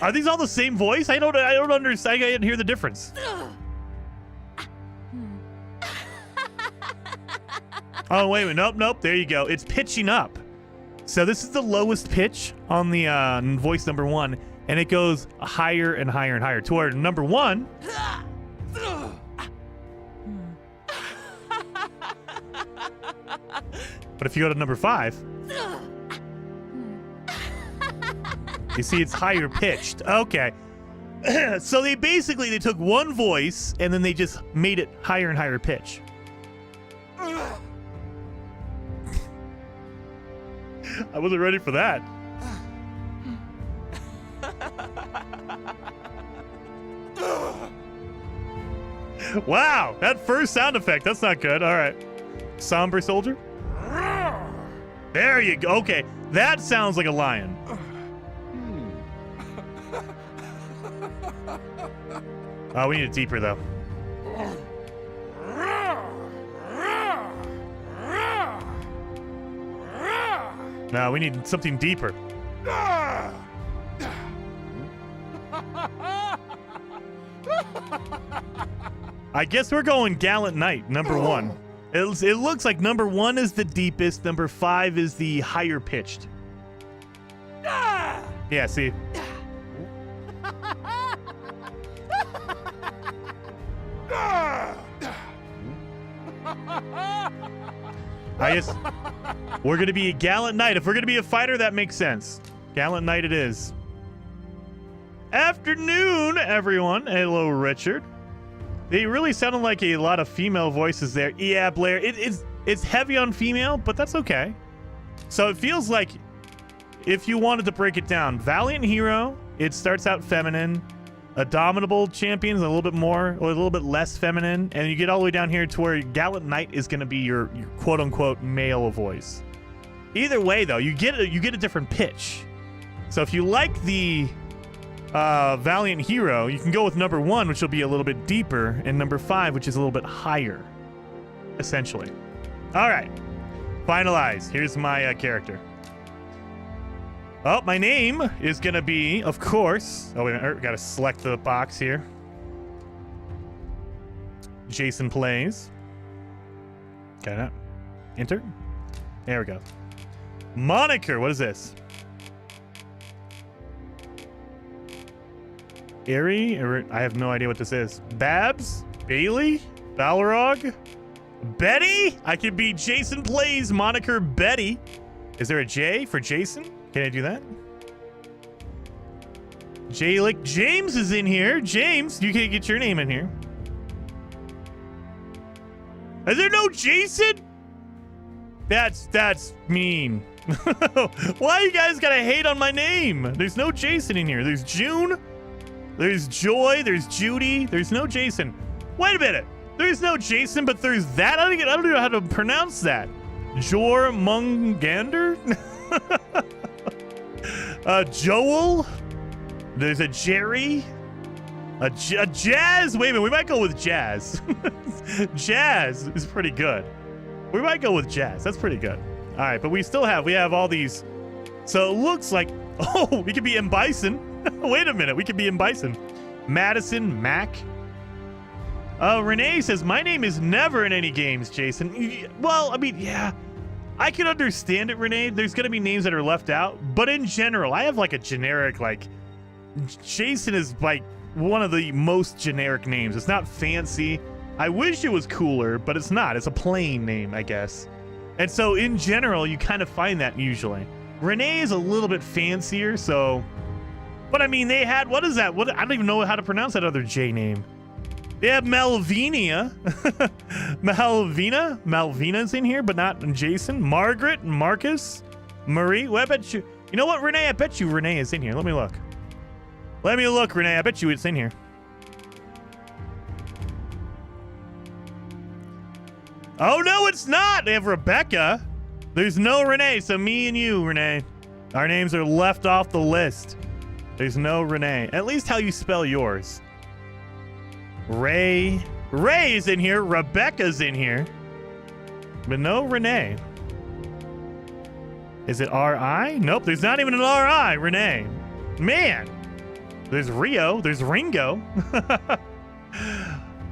Are these all the same voice? I don't understand. I didn't hear the difference. Oh, wait a minute. Nope. There you go. It's pitching up. So this is the lowest pitch on the voice number 1, and it goes higher and higher and higher toward number 1. But if you go to number 5, you see it's higher pitched. Okay. So they took one voice and then they just made it higher and higher pitch. I wasn't ready for that. Wow, that first sound effect, that's not good. All right. Somber soldier. There you go. Okay, that sounds like a lion. Oh, we need it deeper, though. No, we need something deeper. I guess we're going Gallant Knight, number 1. It looks like number 1 is the deepest, number 5 is the higher pitched. Yeah, see? We're going to be a Gallant Knight. If we're going to be a fighter, that makes sense. Gallant Knight it is. Afternoon, everyone. Hello, Richard. They really sounded like a lot of female voices there. Yeah, Blair, it's heavy on female, but that's okay. So it feels like, if you wanted to break it down, Valiant Hero, it starts out feminine. Abominable Champions a little bit more, or a little bit less feminine, and you get all the way down here to where Gallant Knight is going to be your quote-unquote male voice. Either way, though, you get a different pitch. So if you like the Valiant Hero, you can go with number 1, which will be a little bit deeper, and number 5, which is a little bit higher, essentially. All right, finalize. Here's my character. Oh, my name is going to be, of course... Oh, wait a minute. Got to select the box here. Jason Plays. Okay, enter. There we go. Moniker. What is this? Eerie? I have no idea what this is. Babs? Bailey? Balrog? Betty? I could be Jason Plays Moniker Betty. Is there a J for Jason? Can I do that? James is in here. James, you can get your name in here. Is there no Jason? That's mean. Why you guys gotta hate on my name? There's no Jason in here. There's June. There's Joy. There's Judy. There's no Jason. Wait a minute. There's no Jason, but there's that. I don't know how to pronounce that. Jormungandr? Joel. There's a Jerry. A Jazz. Wait a minute. We might go with Jazz. Jazz is pretty good. We might go with Jazz. That's pretty good. All right, but we have all these. So it looks like, oh, we could be M. Bison. Wait a minute. We could be M. Bison. Madison, Mac. Renee says, my name is never in any games, Jason. Well, I mean, yeah. I can understand it, Renee. There's going to be names that are left out. But in general, I have like a generic, like, Jason is like one of the most generic names. It's not fancy. I wish it was cooler, but it's not. It's a plain name, I guess. And so in general, you kind of find that usually. Renee is a little bit fancier, so... But I mean, they had... What is that? I don't even know how to pronounce that other J name. They have Malvinia. Malvina's in here, but not Jason. Margaret, Marcus, Marie. Well, I bet you... You know what, Renee? I bet you Renee is in here. Let me look. Let me look, Renee. I bet you it's in here. Oh, no, it's not. They have Rebecca. There's no Renee, so me and you, Renee. Our names are left off the list. There's no Renee. At least how you spell yours. Ray is in here. Rebecca's in here. But no Renee. Is it R.I.? Nope, there's not even an R.I. Renee. Man. There's Rio. There's Ringo.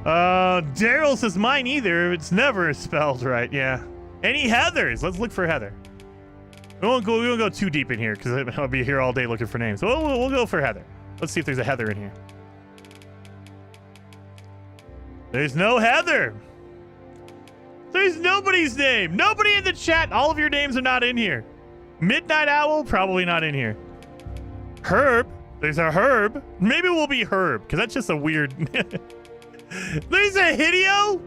Daryl says mine either. It's never spelled right. Yeah. Any Heathers? Let's look for Heather. We won't go too deep in here because I'll be here all day looking for names. So we'll go for Heather. Let's see if there's a Heather in here. There's no Heather. There's nobody's name. Nobody in the chat. All of your names are not in here. Midnight Owl, probably not in here. Herb. There's a Herb. Maybe we'll be Herb because that's just a weird. There's a Hideo.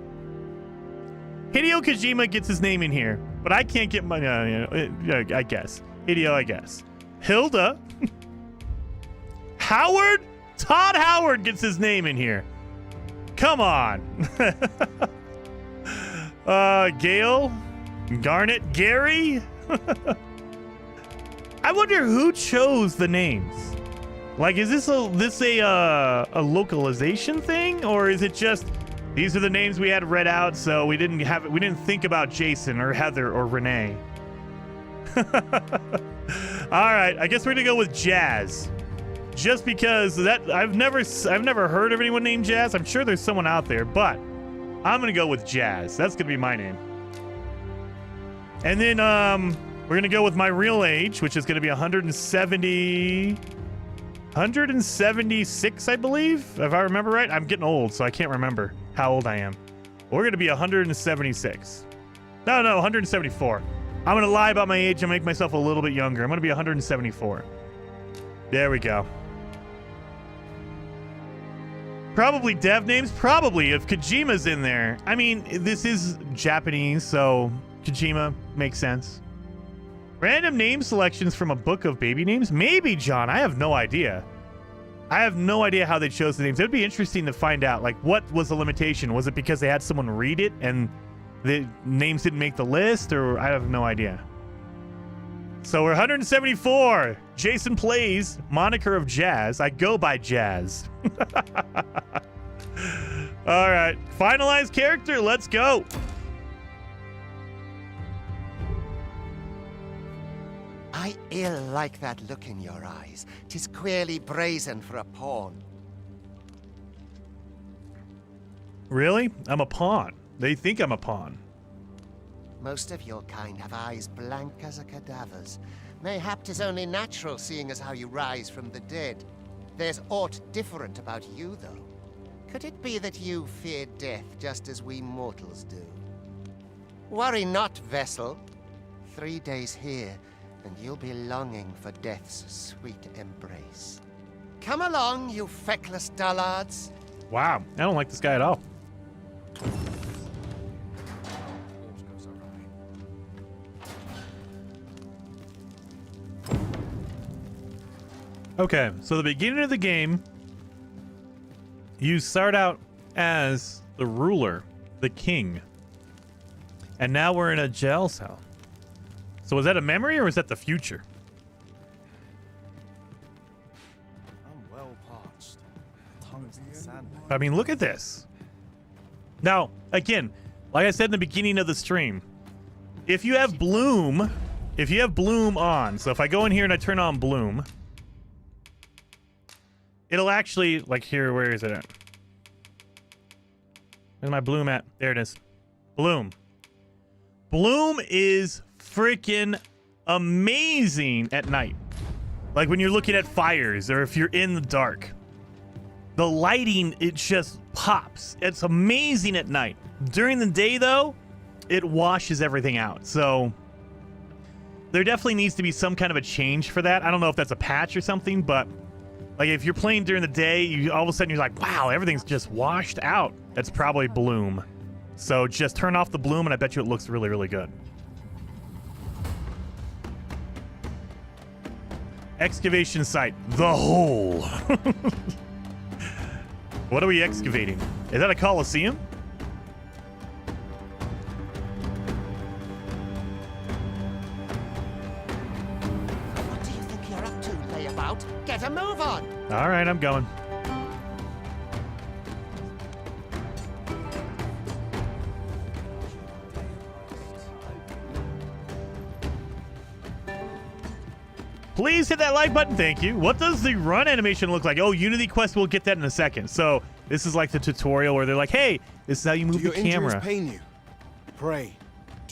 Hideo Kojima gets his name in here, but I can't get my. I guess Hideo. I guess Hilda. Howard. Todd Howard gets his name in here. Come on. Gale. Garnet. Gary. I wonder who chose the names. Like, is this a localization thing, or is it just these are the names we had read out, so we didn't think about Jason or Heather or Renee? All right, I guess we're gonna go with Jazz, just because that I've never heard of anyone named Jazz. I'm sure there's someone out there, but I'm gonna go with Jazz. That's gonna be my name. And then we're gonna go with my real age, which is gonna be 176, I believe, if I remember right. I'm getting old, so I can't remember how old I am. We're going to be 176. No, 174. I'm going to lie about my age and make myself a little bit younger. I'm going to be 174. There we go. Probably dev names. Probably, if Kojima's in there. I mean, this is Japanese, so Kojima makes sense. Random name selections from a book of baby names? Maybe, John. I have no idea. I have no idea how they chose the names. It would be interesting to find out, like, what was the limitation? Was it because they had someone read it and the names didn't make the list? Or I have no idea. So we're 174. Jason plays moniker of Jazz. I go by Jazz. All right. Finalized character. Let's go. I ill like that look in your eyes. 'Tis queerly brazen for a pawn. Really? I'm a pawn. They think I'm a pawn. Most of your kind have eyes blank as a cadaver's. Mayhap 'tis only natural, seeing as how you rise from the dead. There's aught different about you, though. Could it be that you fear death just as we mortals do? Worry not, vessel. 3 days here, and you'll be longing for death's sweet embrace. Come along, you feckless dullards. Wow, I don't like this guy at all. Okay, so the beginning of the game, you start out as the ruler, the king. And now we're in a jail cell. So is that a memory or is that the future? I'm well parched. Tongues in the sand. I mean, look at this. Now, again, like I said in the beginning of the stream, if you have Bloom on, so if I go in here and I turn on Bloom, it'll actually, like here, where is it at? Where's my Bloom at? There it is. Bloom. Bloom is freaking amazing at night. Like when you're looking at fires or if you're in the dark. The lighting, it just pops. It's amazing at night. During the day, though, it washes everything out. So there definitely needs to be some kind of a change for that. I don't know if that's a patch or something, but like if you're playing during the day, you all of a sudden you're like, wow, everything's just washed out. That's probably Bloom. So just turn off the Bloom and I bet you it looks really, really good. Excavation site. The hole. What are we excavating? Is that a Coliseum? What do you think you're up to, layabout? Get a move on! All right, I'm going. Please hit that like button. Thank you. What does the run animation look like? Oh, Unity Quest, we'll get that in a second. So this is like the tutorial where they're like, hey, this is how you move the camera. Pain you? Pray,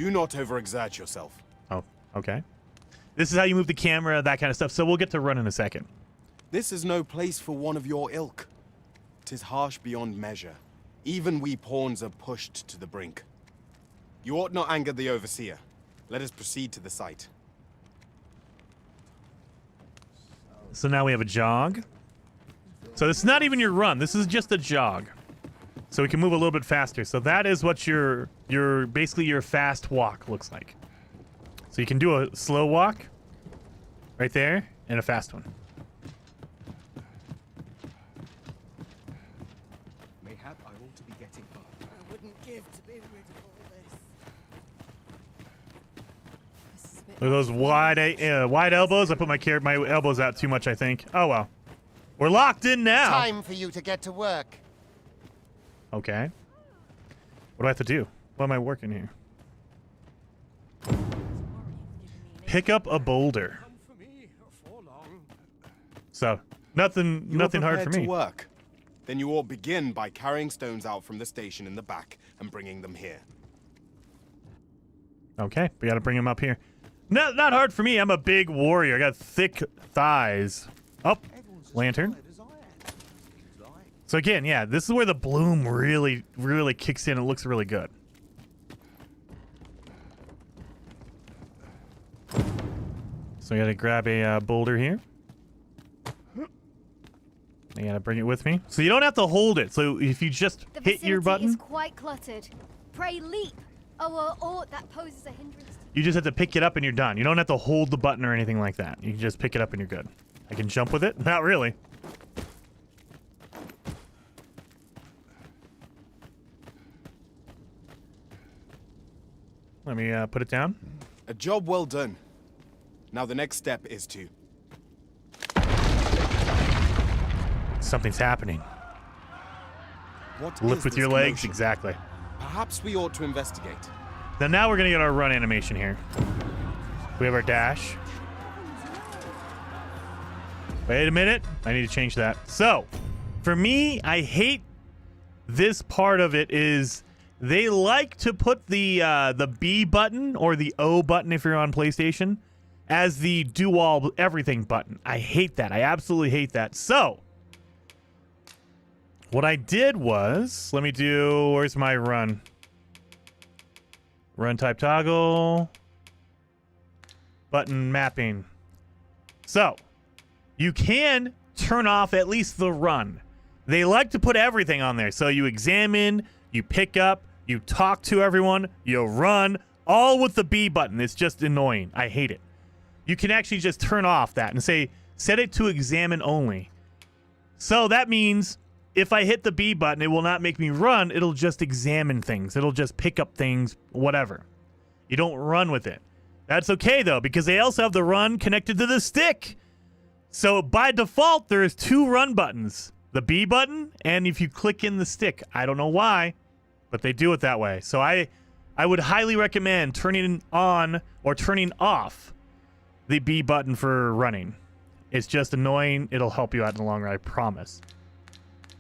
Do not overexert yourself. Oh, okay. This is how you move the camera, that kind of stuff. So we'll get to run in a second. This is no place for one of your ilk. 'Tis harsh beyond measure. Even we pawns are pushed to the brink. You ought not anger the overseer. Let us proceed to the site. So now we have a jog. So this is not even your run. This is just a jog. So we can move a little bit faster. So that is what your basically your fast walk looks like. So you can do a slow walk right there and a fast one. Mayhap I ought to be getting up. I wouldn't give to be rid of all this. This is a bit Look at those wide elbows. I put my elbows out too much, I think. Oh well. We're locked in now. Time for you to get to work. Okay. What do I have to do? What am I working here? Pick up a boulder. So, nothing You are hard for prepared me. to work. Then you ought begin by carrying stones out from the station in the back and bringing them here. Okay, we got to bring him up here. Not hard for me. I'm a big warrior. I got thick thighs. Oh, lantern. So again, yeah, this is where the bloom really kicks in. It looks really good. So I got to grab a boulder here. I got to bring it with me. So you don't have to hold it. So if you just The hit your vicinity button, is quite cluttered. Pray leap. Or aught that poses a hindrance. you just have to pick it up and you're done. You don't have to hold the button or anything like that. You can just pick it up and you're good. I can jump with it? Not really. Let me put it down. A job well done. Now the next step is to... Something's happening. What Lift is with this your legs, commotion? exactly. Perhaps we ought to investigate. Now we're gonna get our run animation here. We have our dash. Wait a minute. I need to change that. So, for me, I hate this part of it is they like to put the B button or the O button if you're on PlayStation as the do all everything button. I hate that. I absolutely hate that. So, what I did was, let me do, where's my run? Run type toggle. Button mapping. So, you can turn off at least the run. They like to put everything on there. So you examine, you pick up, you talk to everyone, you run, all with the B button. It's just annoying. I hate it. You can actually just turn off that and say, set it to examine only. So that means if I hit the B button, it will not make me run. It'll just examine things. It'll just pick up things, whatever. You don't run with it. That's okay, though, because they also have the run connected to the stick. So by default, there's two run buttons. The B button, and if you click in the stick. I don't know why, but they do it that way. So I would highly recommend turning on or turning off the B button for running. It's just annoying. It'll help you out in the long run, I promise.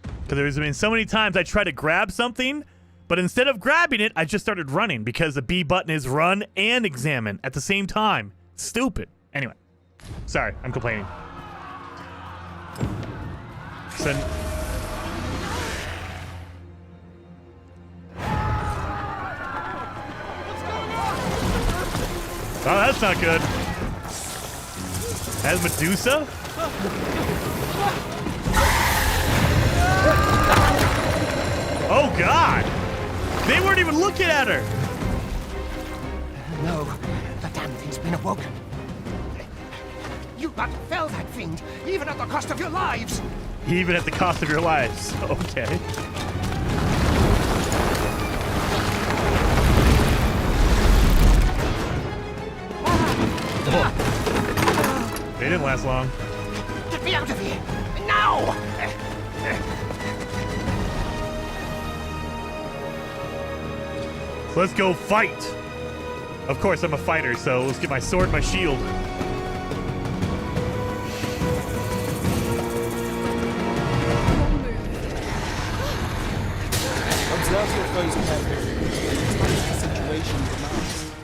Because there's been so many times I try to grab something, but instead of grabbing it, I just started running because the B button is run and examine at the same time. Stupid. Anyway, sorry, I'm complaining. So, oh, that's not good. As Medusa? Oh, God! They weren't even looking at her! No, the damn thing's been awoken. You but fell that fiend, even at the cost of your lives. Even at the cost of your lives. Okay. Oh. They didn't last long. Get me out of here! Now! Let's go fight! Of course, I'm a fighter, so let's get my sword and my shield. Observe your foes carefully. Sometimes the situation demands.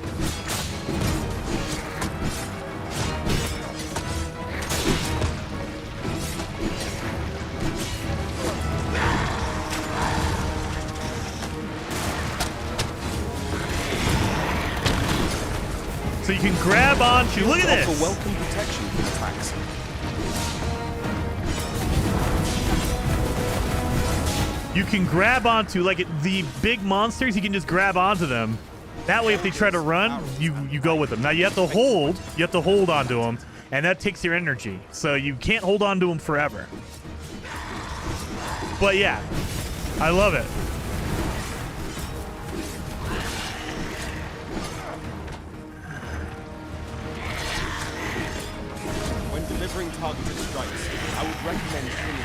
So you can grab onto. Look at Offer this. welcome protection from attacks. You can grab onto like the big monsters. You can just grab onto them. That way, if they try to run, you go with them. Now you have to hold. You have to hold onto them, and that takes your energy. So you can't hold onto them forever. But yeah, I love it. When delivering targeted strikes, I would recommend killing.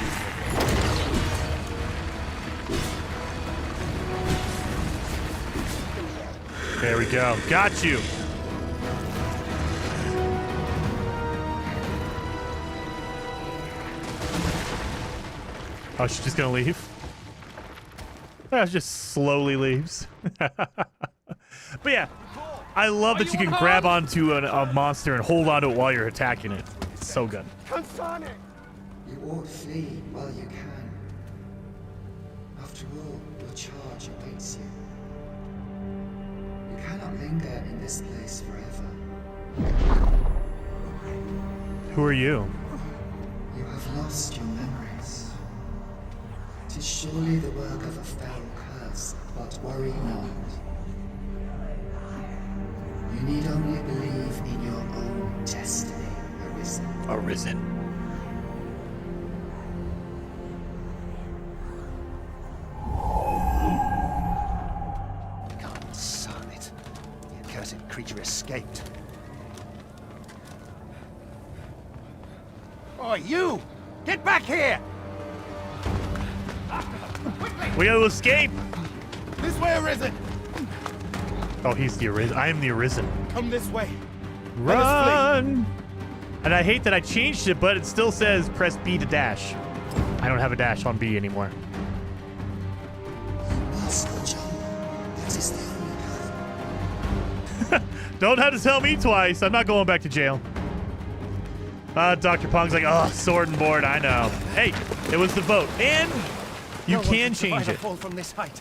There we go. Got you. Oh, she's just gonna leave? Oh, she just slowly leaves. But yeah, I love that you can grab onto a monster and hold onto it while you're attacking it. It's so good. You ought flee while you can. After all, your charge awaits you. You cannot linger in this place forever. Who are you? You have lost your memories. It is surely the work of a fell curse, but worry not. You need only believe in your own destiny, Arisen. Arisen. God, son it. The accursed creature escaped. Oh, you! Get back here! We gotta escape. This way, Arisen! Oh, he's the Arisen. I am the Arisen. Come this way. Let us Run! And I hate that I changed it, but it still says press B to dash. I don't have a dash on B anymore. Must jump. That is the only path. Don't have to tell me twice. I'm not going back to jail. Dr. Pong's like, oh, sword and board. I know. Hey, it was the vote. And you can change it. Fall from this height.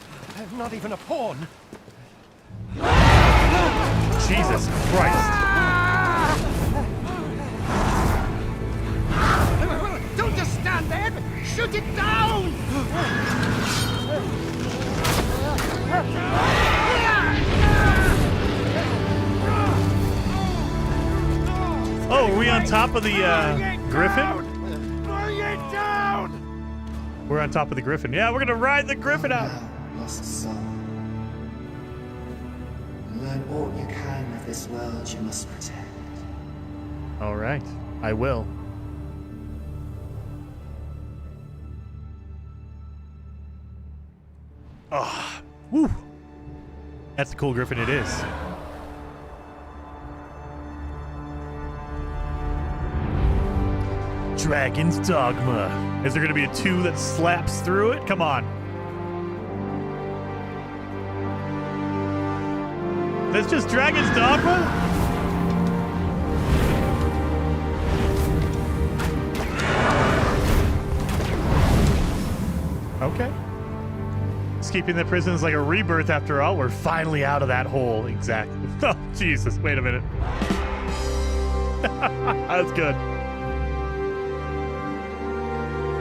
Not even a pawn. Jesus Christ. Don't just stand there! Shoot it down! Oh, are we on top of the Griffin? Bring it down! We're on top of the Griffin. Yeah, we're gonna ride the Griffin out. Now, lost soul. Learn all you can of this world you must protect. All right, I will. Oh, woo. That's the cool Griffin it is. Dragon's Dogma. Is there going to be a 2 that slaps through it? Come on. That's just Dragon's Dogma? Okay. Escaping the prison is like a rebirth after all. We're finally out of that hole. Exactly. Oh, Jesus. Wait a minute. That's good.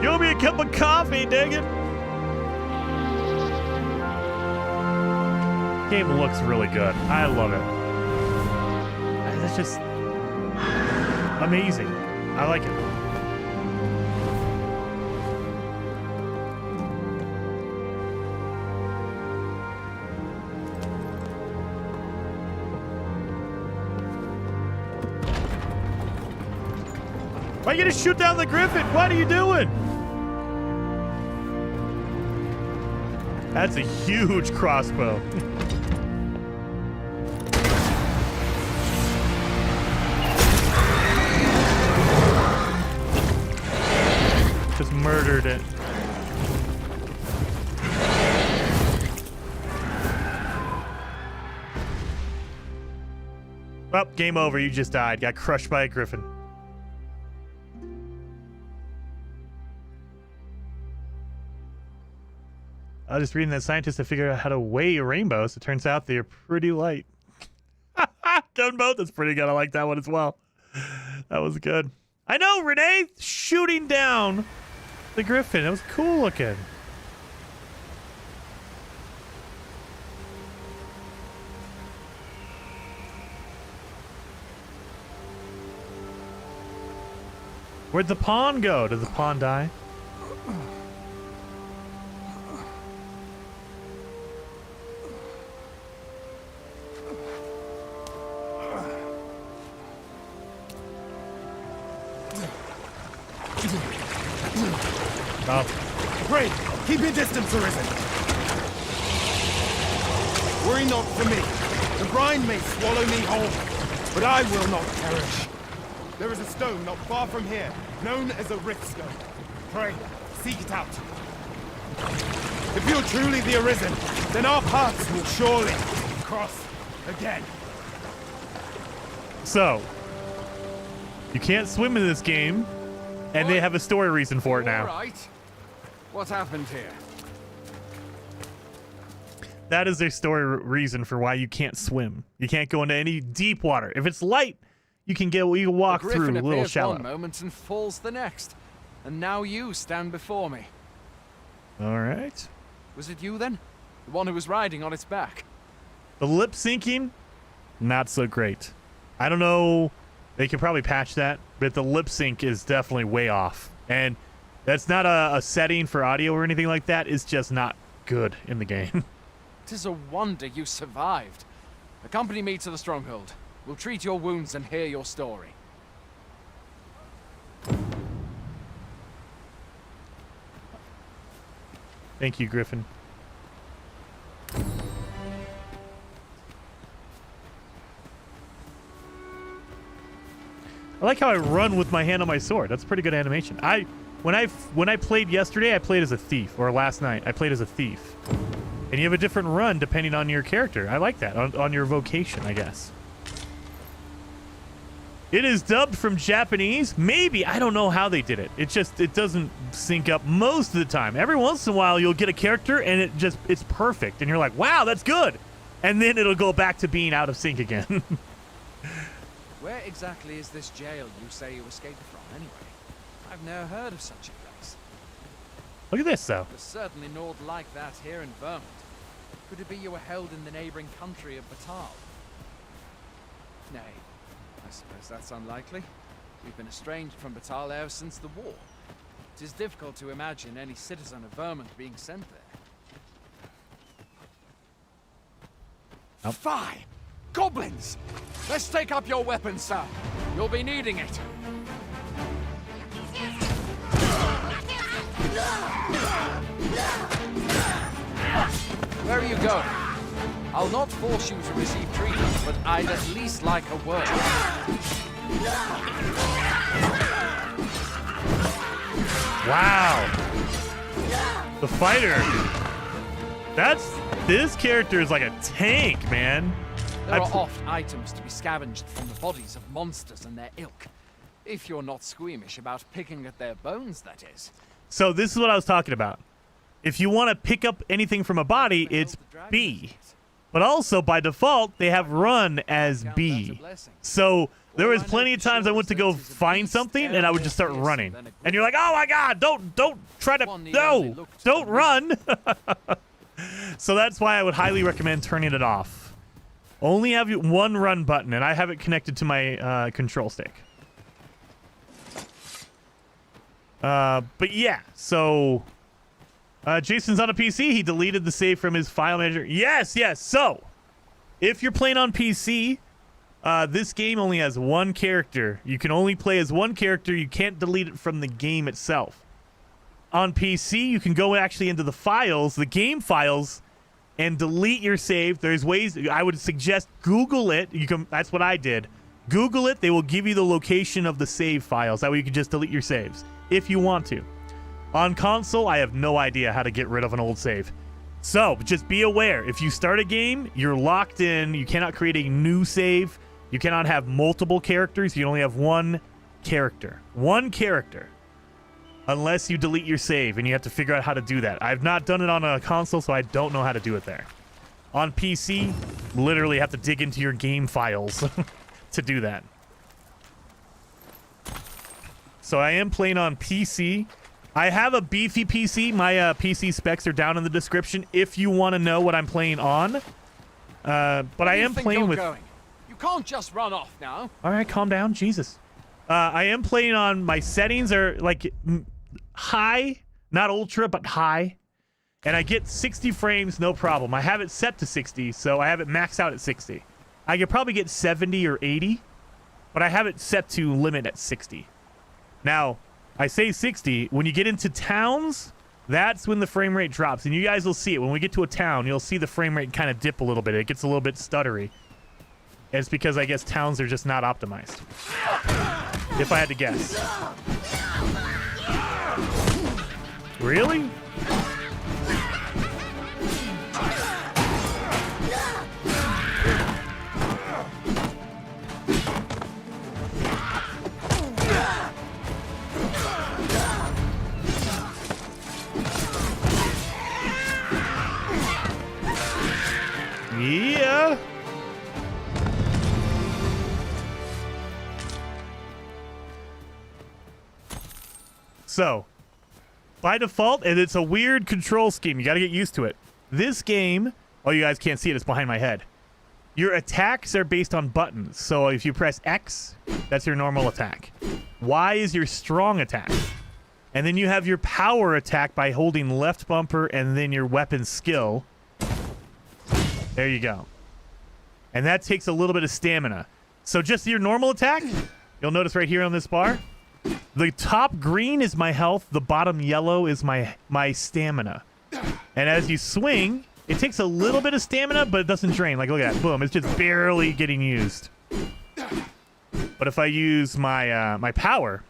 You owe me a cup of coffee, dang it. Game looks really good. I love it. That's just amazing. I like it. Why are you gonna shoot down the Griffin? What are you doing? That's a huge crossbow. Just murdered it. Well, game over. You just died. Got crushed by a Griffin. I was just reading that scientists have figured out how to weigh rainbows. It turns out they're pretty light. Gunboat, that's pretty good. I like that one as well. That was good. I know, Renee shooting down the Griffin. That was cool looking. Where'd the pawn go? Did the pawn die? Oh. Pray, keep your distance, Arisen. Worry not for me. The brine may swallow me whole, but I will not perish. There is a stone not far from here, known as a rift stone. Pray, seek it out. If you're truly the Arisen, then our paths will surely cross again. So, you can't swim in this game, and they have a story reason for it now. All right. What happened here? That is their story reason for why you can't swim. You can't go into any deep water. If it's light, you can walk through a little shallow. One moment and falls the next, and now you stand before me. All right. Was it you then? The one who was riding on its back? The lip syncing, not so great. I don't know. They could probably patch that, but the lip sync is definitely way off. And that's not a setting for audio or anything like that. It's just not good in the game. 'Tis a wonder you survived. Accompany me to the stronghold. We'll treat your wounds and hear your story. Thank you, Griffin. I like how I run with my hand on my sword. That's pretty good animation. When I played yesterday, I played as a thief, or last night, I played as a thief. And you have a different run depending on your character. I like that, on your vocation, I guess. It is dubbed from Japanese. Maybe. I don't know how they did it. It doesn't sync up most of the time. Every once in a while, you'll get a character, and it's perfect. And you're like, wow, that's good. And then it'll go back to being out of sync again. Where exactly is this jail you say you escaped from, anyway? I've never heard of such a place. Look at this, though. There's certainly naught like that here in Vermont. Could it be you were held in the neighboring country of Batal? Nay, I suppose that's unlikely. We've been estranged from Batal ever since the war. It is difficult to imagine any citizen of Vermont being sent there. Nope. Fie! Goblins! Let's take up your weapons, sir. You'll be needing it. Where are you going? I'll not force you to receive treatment, but I'd at least like a word. Wow. The fighter. This character is like a tank, man. There are oft items to be scavenged from the bodies of monsters and their ilk. If you're not squeamish about picking at their bones, that is. So this is what I was talking about. If you want to pick up anything from a body, it's B. But also, by default, they have run as B. So there was plenty of times I went to go find something, and I would just start running. And you're like, oh my god, don't try to, no, don't run. So that's why I would highly recommend turning it off. Only have one run button, and I have it connected to my control stick. But yeah, so Jason's on a PC. He deleted the save from his file manager. Yes. So if you're playing on PC, this game only has one character. You can only play as one character. You can't delete it from the game itself. On PC, you can go actually into the files, the game files, and delete your save. There's ways. I would suggest Google it. That's what I did. Google it. They will give you the location of the save files. That way you can just delete your saves if you want to. On console, I have no idea how to get rid of an old save. So just be aware. If you start a game, you're locked in. You cannot create a new save. You cannot have multiple characters. You only have one character. One character. Unless you delete your save, and you have to figure out how to do that. I've not done it on a console, so I don't know how to do it there. On PC, literally have to dig into your game files to do that. So I am playing on PC. I have a beefy PC. My PC specs are down in the description if you want to know what I'm playing on. But I am playing with... You can't just run off now. All right, calm down. Jesus. I am playing on... My settings are like high. Not ultra, but high. And I get 60 frames, no problem. I have it set to 60, so I have it maxed out at 60. I could probably get 70 or 80, but I have it set to limit at 60. Now, I say 60. When you get into towns, that's when the frame rate drops. And you guys will see it. When we get to a town, you'll see the frame rate kind of dip a little bit. It gets a little bit stuttery. And it's because I guess towns are just not optimized. If I had to guess. Really? Yeah. So, by default, and it's a weird control scheme. You got to get used to it. This game, oh, you guys can't see it. It's behind my head. Your attacks are based on buttons. So if you press X, that's your normal attack. Y is your strong attack. And then you have your power attack by holding left bumper and then your weapon skill. There you go. And that takes a little bit of stamina. So just your normal attack, you'll notice right here on this bar, the top green is my health, the bottom yellow is my stamina. And as you swing, it takes a little bit of stamina, but it doesn't drain. Like, look at that. Boom. It's just barely getting used. But if I use my my power,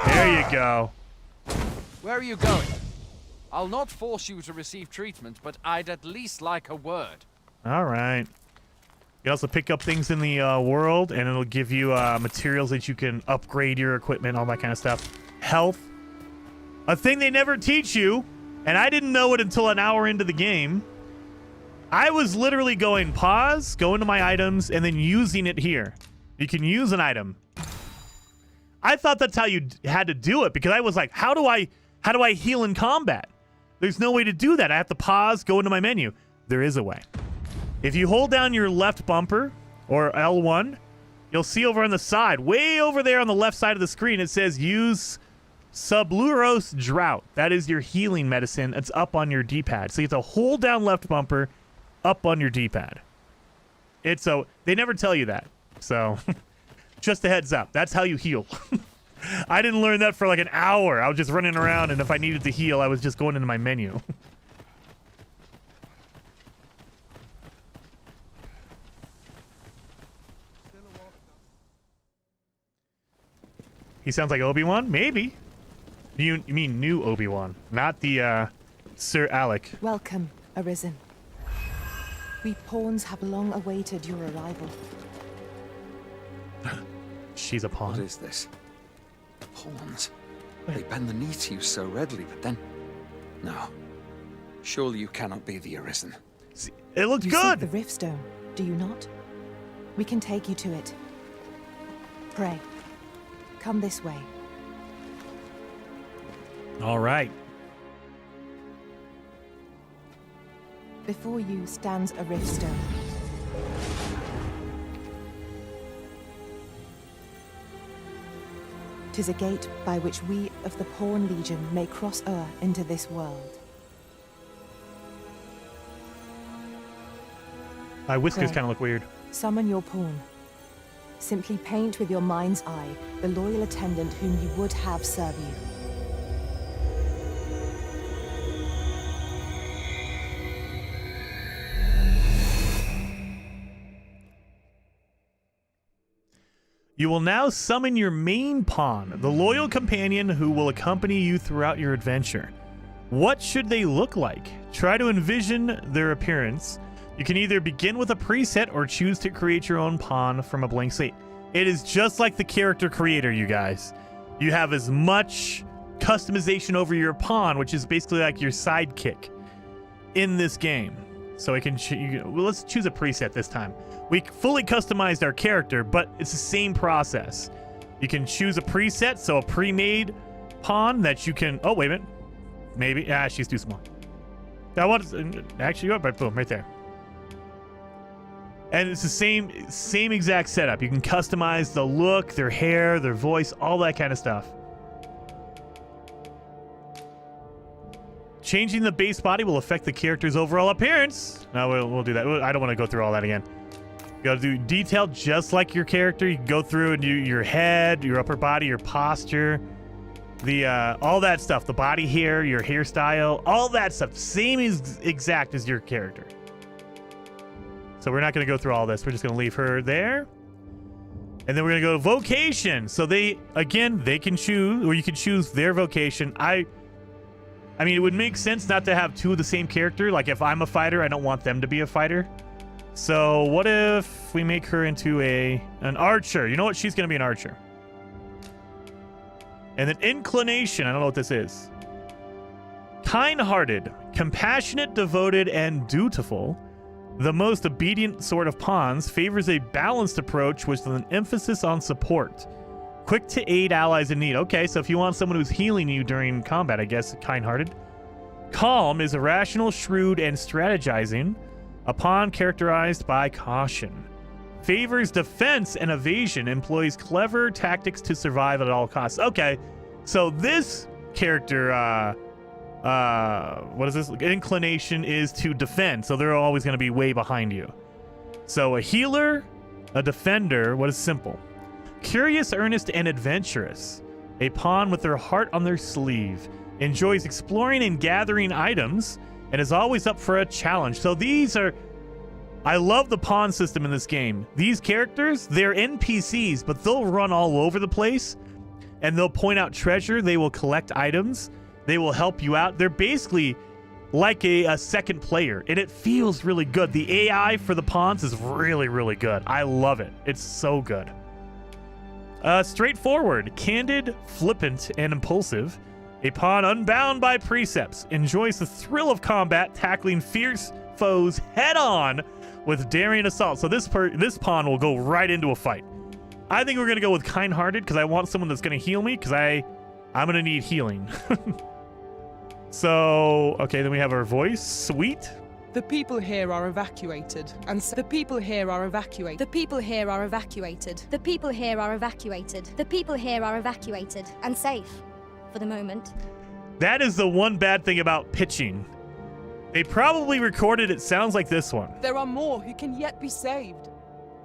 there you go. Where are you going? I'll not force you to receive treatment, but I'd at least like a word. All right. You also pick up things in the world, and it'll give you materials that you can upgrade your equipment, all that kind of stuff. Health. A thing they never teach you, and I didn't know it until an hour into the game. I was literally going pause, go into my items, and then using it here. You can use an item. I thought that's how you had to do it, because I was like, how do I heal in combat? There's no way to do that. I have to pause, go into my menu. There is a way. If you hold down your left bumper, or L1, you'll see over on the side, way over there on the left side of the screen, it says use Subluros Drought. That is your healing medicine. It's up on your D-pad. So you have to hold down left bumper, up on your D-pad. They never tell you that. So, just a heads up. That's how you heal. I didn't learn that for like an hour. I was just running around, and if I needed to heal, I was just going into my menu. He sounds like Obi-Wan? Maybe. You mean new Obi-Wan, not the, Sir Alec. Welcome, Arisen. We pawns have long awaited your arrival. She's a pawn. What is this? Pawns. They bend the knee to you so readily, but then... No. Surely you cannot be the Arisen. See, it looks you good! seek the Riftstone, do you not? We can take you to it. Pray. Come this way. All right. Before you stands a Riftstone. Tis a gate by which we of the Pawn Legion may cross o'er into this world. My whiskers Pray. kind of look weird. Summon your pawn. Simply paint with your mind's eye the loyal attendant whom you would have serve you. You will now summon your main pawn, the loyal companion who will accompany you throughout your adventure. What should they look like? Try to envision their appearance. You can either begin with a preset or choose to create your own pawn from a blank slate. It is just like the character creator, you guys. You have as much customization over your pawn, which is basically like your sidekick in this game. So we can, well, let's choose a preset this time. We fully customized our character, but it's the same process. You can choose a preset, so a pre-made pawn that you can, oh, wait a minute. Maybe, she's too small. That one, actually, oh, boom, right there. And it's the same exact setup. You can customize the look, their hair, their voice, all that kind of stuff. Changing the base body will affect the character's overall appearance. No, we'll do that. I don't want to go through all that again. You gotta do detail just like your character. You can go through and do your head, your upper body, your posture, the all that stuff. The body hair, your hairstyle, all that stuff. Same exact as your character. So we're not going to go through all this. We're just going to leave her there. And then we're going to go to vocation. So they can choose, or you can choose their vocation. I mean, it would make sense not to have two of the same character. Like if I'm a fighter, I don't want them to be a fighter. So what if we make her into an archer? You know what? She's going to be an archer. And then inclination. I don't know what this is. Kind-hearted, compassionate, devoted, and dutiful. The most obedient sort of pawns favors a balanced approach with an emphasis on support. Quick to aid allies in need. Okay, so if you want someone who's healing you during combat, I guess kind-hearted. Calm is irrational, shrewd, and strategizing. A pawn characterized by caution. Favors defense and evasion. Employs clever tactics to survive at all costs. Okay, so this character, what is this? Inclination is to defend, so they're always going to be way behind you. So a healer, a defender, what is simple? Curious, earnest, and adventurous. A pawn with their heart on their sleeve. Enjoys exploring and gathering items, and is always up for a challenge. So these are... I love the pawn system in this game. These characters, they're NPCs, but they'll run all over the place, and they'll point out treasure, they will collect items, they will help you out. They're basically like a second player, and it feels really good. The AI for the pawns is really, really good. I love it. It's so good. Straightforward, candid, flippant, and impulsive. A pawn unbound by precepts. Enjoys the thrill of combat, tackling fierce foes head-on with daring assault. So this pawn will go right into a fight. I think we're going to go with kind-hearted because I want someone that's going to heal me because I'm going to need healing. So, okay, then we have our voice. Sweet. The people here are evacuated, and the people here are evacuated. The people here are evacuated. The people here are evacuated. The people here are evacuated and safe for the moment. That is the one bad thing about pitching. They probably recorded it sounds like this one. There are more who can yet be saved.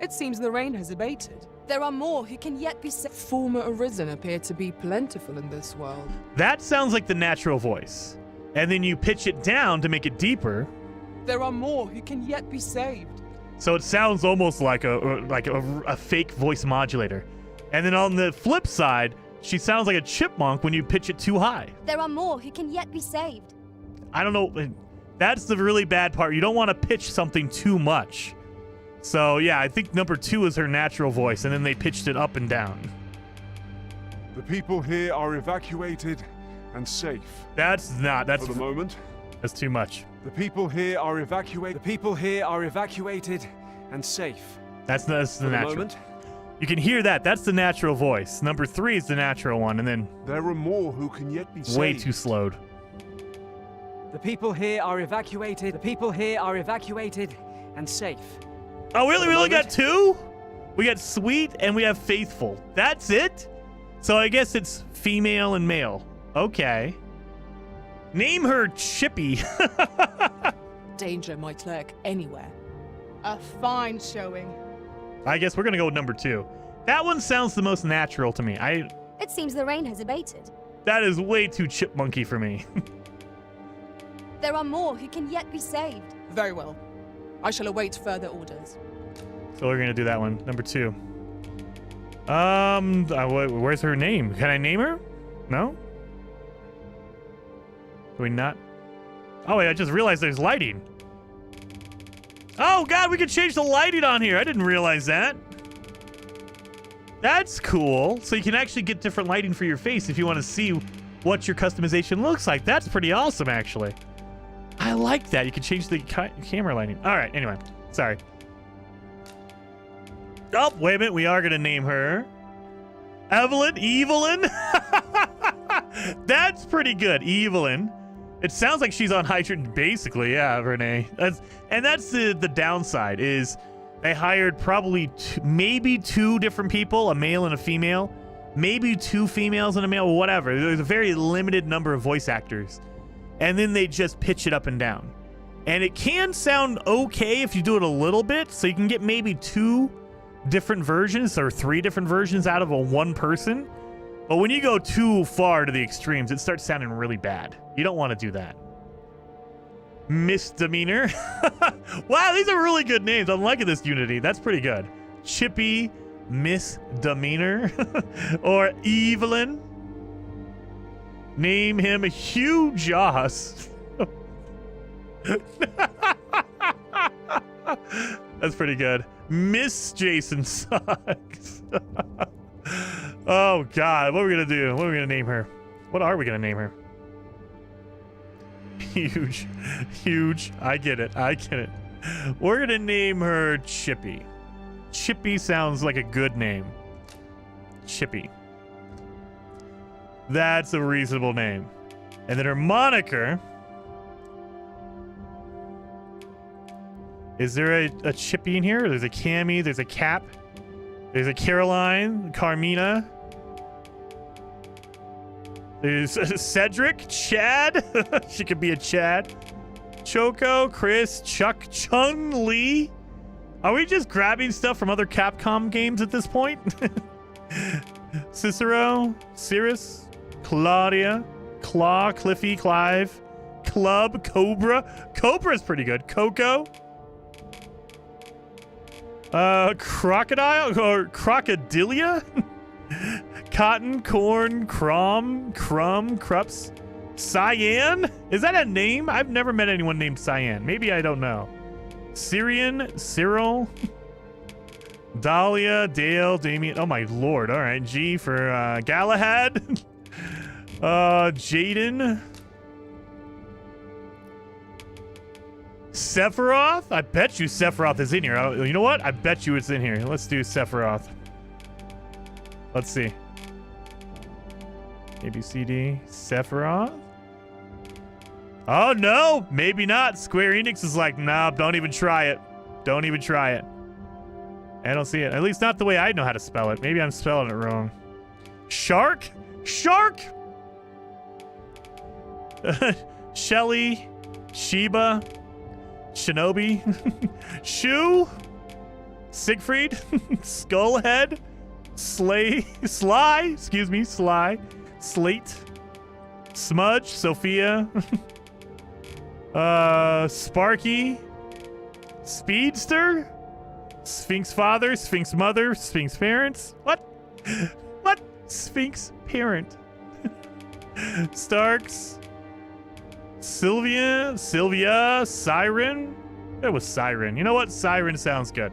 It seems the rain has abated. There are more who can yet be saved. Former arisen appear to be plentiful in this world. That sounds like the natural voice. And then you pitch it down to make it deeper. There are more who can yet be saved. So it sounds almost like a fake voice modulator. And then on the flip side, she sounds like a chipmunk when you pitch it too high. There are more who can yet be saved. I don't know. That's the really bad part. You don't want to pitch something too much. So yeah, I think number 2 is her natural voice, and then they pitched it up and down. The people here are evacuated and safe. That's for the moment. That's too much. The people here are evacuated. The people here are evacuated and safe. That's the natural. Moment. You can hear that. That's the natural voice. Number 3 is the natural one, and then there are more who can yet be saved. Way too slowed. The people here are evacuated. The people here are evacuated and safe. Oh, really? We only got 2? We got sweet and we have faithful. That's it? So I guess it's female and male. Okay. Name her Chippy. Danger might lurk anywhere. A fine showing. I guess we're going to go with number 2. That one sounds the most natural to me. It seems the rain has abated. That is way too chipmunky for me. There are more who can yet be saved. Very well. I shall await further orders. So we're going to do that one. Number 2. Where's her name? Can I name her? No? Can we not? Oh, wait, I just realized there's lighting. Oh, God, we can change the lighting on here. I didn't realize that. That's cool. So you can actually get different lighting for your face if you want to see what your customization looks like. That's pretty awesome, actually. I like that. You can change the camera lighting. All right, anyway. Sorry. Oh, wait a minute. We are going to name her Evelyn. That's pretty good. Evelyn. It sounds like she's on hydrogen, basically. Yeah, Renee. That's the downside is they hired probably maybe two different people, a male and a female. Maybe two females and a male, whatever. There's a very limited number of voice actors. And then they just pitch it up and down. And it can sound okay if you do it a little bit. So you can get maybe two different versions or three different versions out of one person. But when you go too far to the extremes, it starts sounding really bad. You don't want to do that. Misdemeanor. Wow, these are really good names. I'm liking this Unity. That's pretty good. Chippy, Misdemeanor, or Evelyn. Name him Hugh Joss. That's pretty good. Miss Jason sucks. Oh God, what are we gonna do? What are we gonna name her? What are we gonna name her? Huge. I get it. We're gonna name her Chippy. Chippy sounds like a good name. Chippy. That's a reasonable name. And then her moniker. Is there a Chippy in here? There's a Cammy, there's a Cap, there's a Caroline, Carmina. There's Cedric, Chad. She could be a Chad. Choco, Chris, Chuck, Chung Lee. Are we just grabbing stuff from other Capcom games at this point? Cicero, Cirrus, Claudia, Claw, Cliffy, Clive, Club, Cobra. Cobra's pretty good. Coco. Crocodile or Crocodilia? Cotton, Corn, Crumb, Crups. Cyan? Is that a name? I've never met anyone named Cyan. Maybe I don't know. Syrian, Cyril, Dahlia, Dale, Damien. Oh my lord. All right. G for Galahad. Jaden. Sephiroth? I bet you Sephiroth is in here. You know what? I bet you it's in here. Let's do Sephiroth. Let's see. ABCD. Sephiroth? Oh, no. Maybe not. Square Enix is like, nah, don't even try it. Don't even try it. I don't see it. At least not the way I know how to spell it. Maybe I'm spelling it wrong. Shark? Shark? Shelly. Sheba. Shinobi. Shu. Siegfried. Skullhead. Sly. Slate. Smudge. Sophia. Sparky. Speedster. Sphinx father, Sphinx mother, Sphinx parents. What? Sphinx parent. Starks. Sylvia, Siren. That was Siren. You know what? Siren sounds good.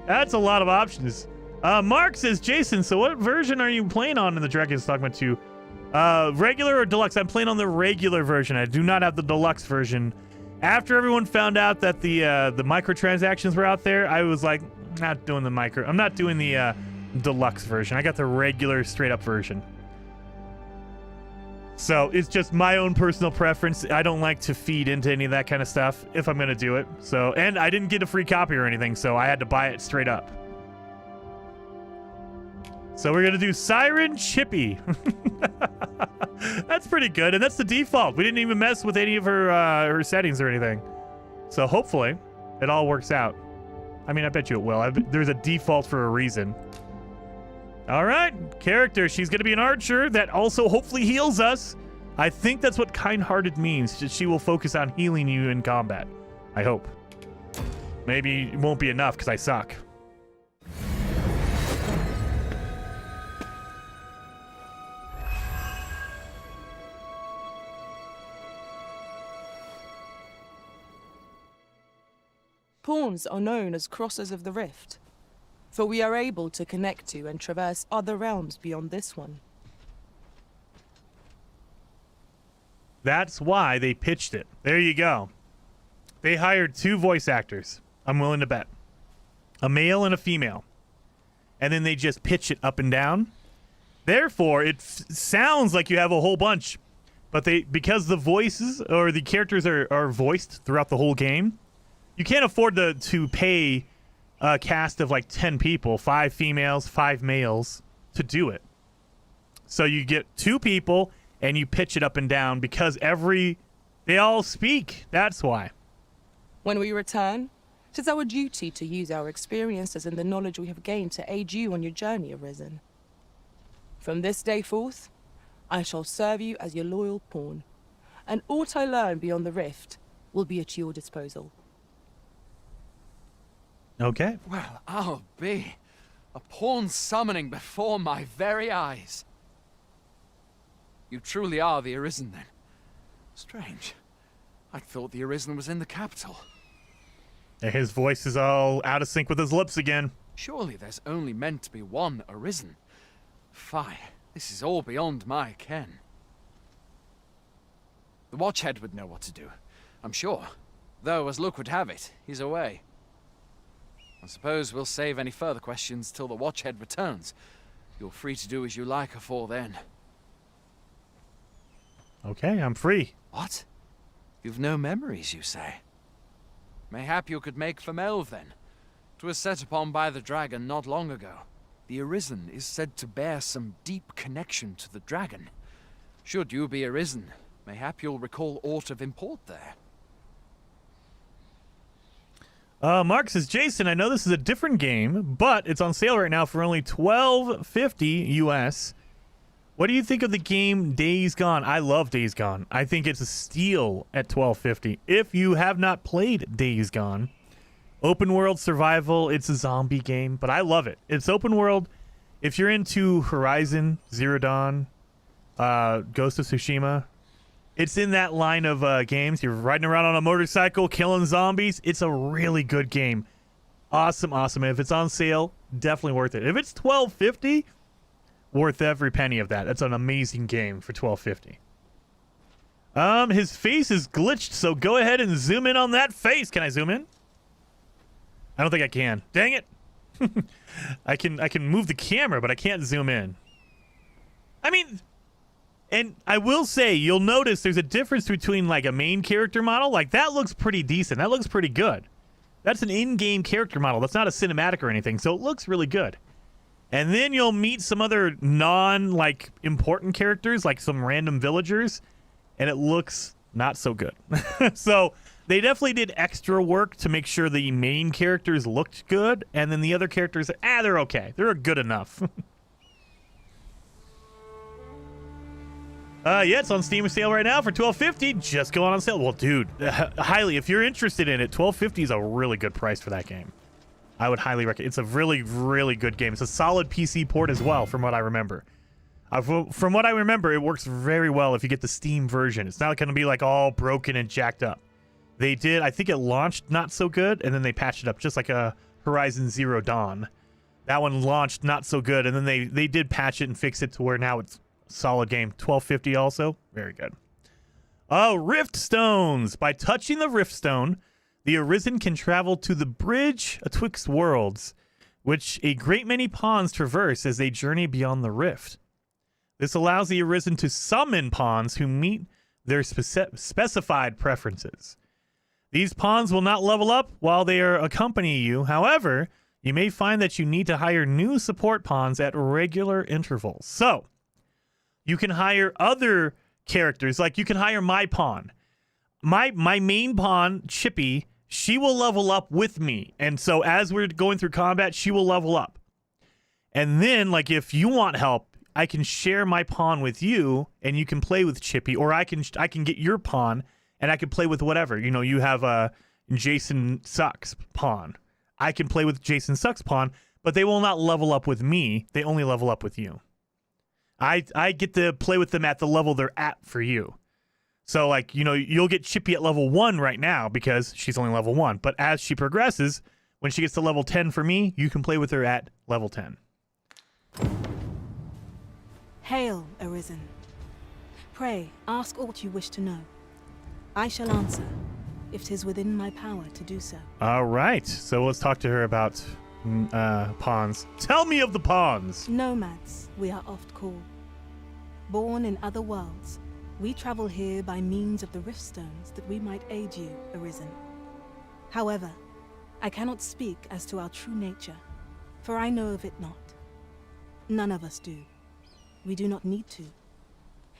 That's a lot of options. Mark says, Jason, so what version are you playing on in the Dragon's Dogma 2? Regular or deluxe? I'm playing on the regular version. I do not have the deluxe version. After everyone found out that the microtransactions were out there, I was like, I'm not doing the deluxe version. I got the regular straight up version. So it's just my own personal preference. I don't like to feed into any of that kind of stuff if I'm going to do it. So, and I didn't get a free copy or anything, so I had to buy it straight up. So we're going to do Siren Chippy. That's pretty good, and that's the default. We didn't even mess with any of her settings or anything. So hopefully it all works out. I mean, I bet you it will. There's a default for a reason. All right, character. She's going to be an archer that also hopefully heals us. I think that's what kind-hearted means. She will focus on healing you in combat. I hope. Maybe it won't be enough because I suck. Pawns are known as crossers of the rift, for we are able to connect to and traverse other realms beyond this one. That's why they pitched it. There you go. They hired 2 voice actors. I'm willing to bet. A male and a female. And then they just pitch it up and down. Therefore, it sounds like you have a whole bunch. But because the voices or the characters are voiced throughout the whole game, you can't afford to pay a cast of like 10 people, 5 females, 5 males, to do it. So you get 2 people and you pitch it up and down because they all speak. That's why. When we return, it is our duty to use our experiences and the knowledge we have gained to aid you on your journey, Arisen. From this day forth, I shall serve you as your loyal pawn, and aught I learn beyond the rift will be at your disposal. Okay. Well, I'll be. A pawn summoning before my very eyes. You truly are the Arisen, then. Strange. I'd thought the Arisen was in the capital. His voice is all out of sync with his lips again. Surely there's only meant to be one Arisen. Fie, this is all beyond my ken. The Watchhead would know what to do, I'm sure. Though, as luck would have it, he's away. I suppose we'll save any further questions till the Watchhead returns. You're free to do as you like afore then. Okay, I'm free. What? You've no memories, you say? Mayhap you could make for Melve, then. 'Twas set upon by the dragon not long ago. The Arisen is said to bear some deep connection to the dragon. Should you be Arisen, mayhap you'll recall aught of import there. Mark says, Jason, I know this is a different game, but it's on sale right now for only $12.50 US. What do you think of the game Days Gone? I love Days Gone. I think it's a steal at $12.50. If you have not played Days Gone, open world survival, it's a zombie game, but I love it. It's open world. If you're into Horizon, Zero Dawn, Ghost of Tsushima, it's in that line of games. You're riding around on a motorcycle, killing zombies. It's a really good game. Awesome, awesome. And if it's on sale, definitely worth it. If it's $12.50, worth every penny of that. That's an amazing game for $12.50. His face is glitched, so go ahead and zoom in on that face. Can I zoom in? I don't think I can. Dang it. I can move the camera, but I can't zoom in. I mean, and I will say, you'll notice there's a difference between like a main character model. Like that looks pretty decent. That looks pretty good. That's an in-game character model. That's not a cinematic or anything, so it looks really good. And then you'll meet some other non-like important characters, like some random villagers, and it looks not so good. So they definitely did extra work to make sure the main characters looked good, and then the other characters, they're okay. They're good enough. Yeah, it's on Steam sale right now for $12.50. Just going on sale. Well, dude, highly, if you're interested in it, $12.50 is a really good price for that game. I would highly recommend. It's a really, really good game. It's a solid PC port as well, from what I remember. From what I remember, it works very well if you get the Steam version. It's not going to be like all broken and jacked up. They did, I think it launched not so good, and then they patched it up, just like a Horizon Zero Dawn. That one launched not so good, and then they did patch it and fix it to where now it's a solid game. $12.50 also. Very good. Oh, Rift Stones. By touching the Rift Stone, the Arisen can travel to the bridge atwixt worlds, which a great many pawns traverse as they journey beyond the rift. This allows the Arisen to summon pawns who meet their specified preferences. These pawns will not level up while they are accompanying you. However, you may find that you need to hire new support pawns at regular intervals. So, you can hire other characters, like you can hire my pawn. My main pawn, Chippy, she will level up with me. And so as we're going through combat, she will level up. And then, like, if you want help, I can share my pawn with you, and you can play with Chippy, or I can get your pawn, and I can play with whatever. You know, you have a Jason Sucks pawn. I can play with Jason Sucks pawn, but they will not level up with me. They only level up with you. I get to play with them at the level they're at for you. So, like, you know, you'll get Chippy at level 1 right now because she's only level 1. But as she progresses, when she gets to level 10 for me, you can play with her at level 10. Hail, Arisen. Pray, ask aught you wish to know. I shall answer, if 'tis within my power to do so. All right, so let's talk to her about pawns. Tell me of the pawns. Nomads, we are oft called. Born in other worlds, we travel here by means of the rift stones that we might aid you, Arisen. However, I cannot speak as to our true nature, for I know of it not. None of us do. We do not need to.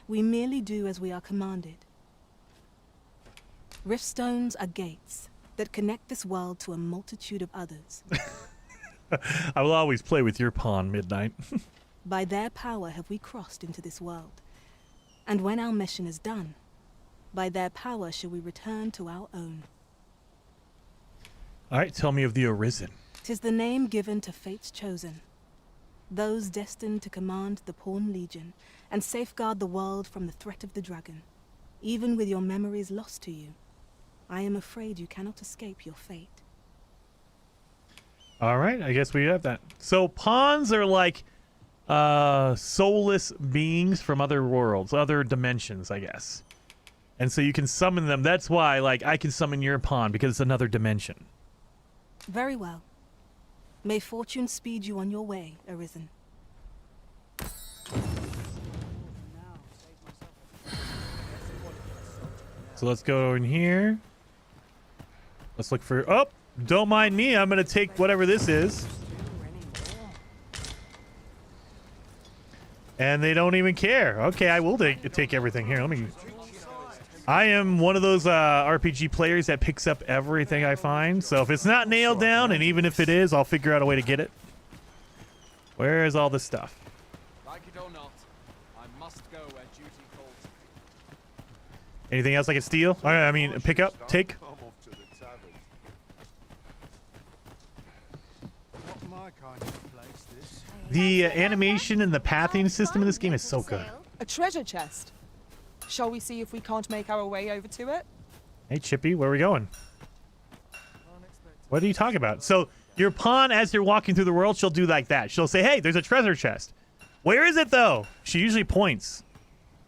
We merely do as we are commanded. Rift stones are gates that connect this world to a multitude of others. I will always play with your pawn, Midnight. By their power have we crossed into this world. And when our mission is done, by their power shall we return to our own. All right, tell me of the Arisen. 'Tis the name given to fate's chosen. Those destined to command the Pawn Legion and safeguard the world from the threat of the dragon. Even with your memories lost to you, I am afraid you cannot escape your fate. All right, I guess we have that. So pawns are like soulless beings from other worlds, other dimensions, I guess. And so you can summon them. That's why, like, I can summon your pawn because it's another dimension. Very well. May fortune speed you on your way, Arisen. So let's go in here. Let's look for... Oh, don't mind me. I'm going to take whatever this is. And they don't even care. Okay, I will take everything. Here, let me... I am one of those RPG players that picks up everything I find. So if it's not nailed down, and even if it is, I'll figure out a way to get it. Where is all this stuff? Like it or not, I must go where duty calls. Anything else I can steal? I mean, pick up, take. The animation and the pathing system in this game is so good. A treasure chest. Shall we see if we can't make our way over to it? Hey, Chippy, where are we going? What are you talking about? So your pawn, as you're walking through the world, she'll do like that. She'll say, hey, there's a treasure chest. Where is it, though? She usually points.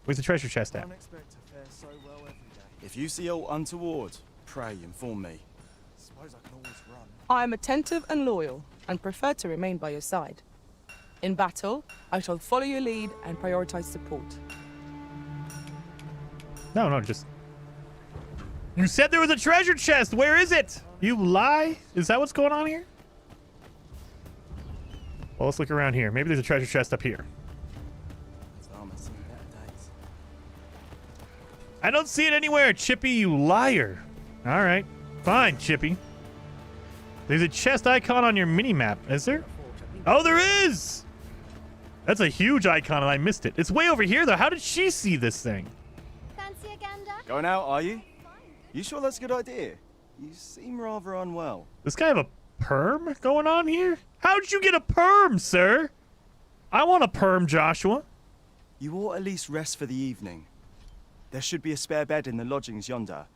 Where's the treasure chest at? If you see aught untoward, pray inform me. I am attentive and loyal, and prefer to remain by your side. In battle, I shall follow your lead and prioritize support. No, just... You said there was a treasure chest! Where is it? You lie? Is that what's going on here? Well, let's look around here. Maybe there's a treasure chest up here. I don't see it anywhere, Chippy, you liar. All right. Fine, Chippy. There's a chest icon on your mini-map, is there? Oh, there is! That's a huge icon and I missed it. It's way over here, though. How did she see this thing? Fancy a gander? Going out, are you? You sure that's a good idea? You seem rather unwell. Does this guy have a perm going on here? How'd you get a perm, sir? I want a perm, Joshua. You ought at least rest for the evening. There should be a spare bed in the lodgings yonder.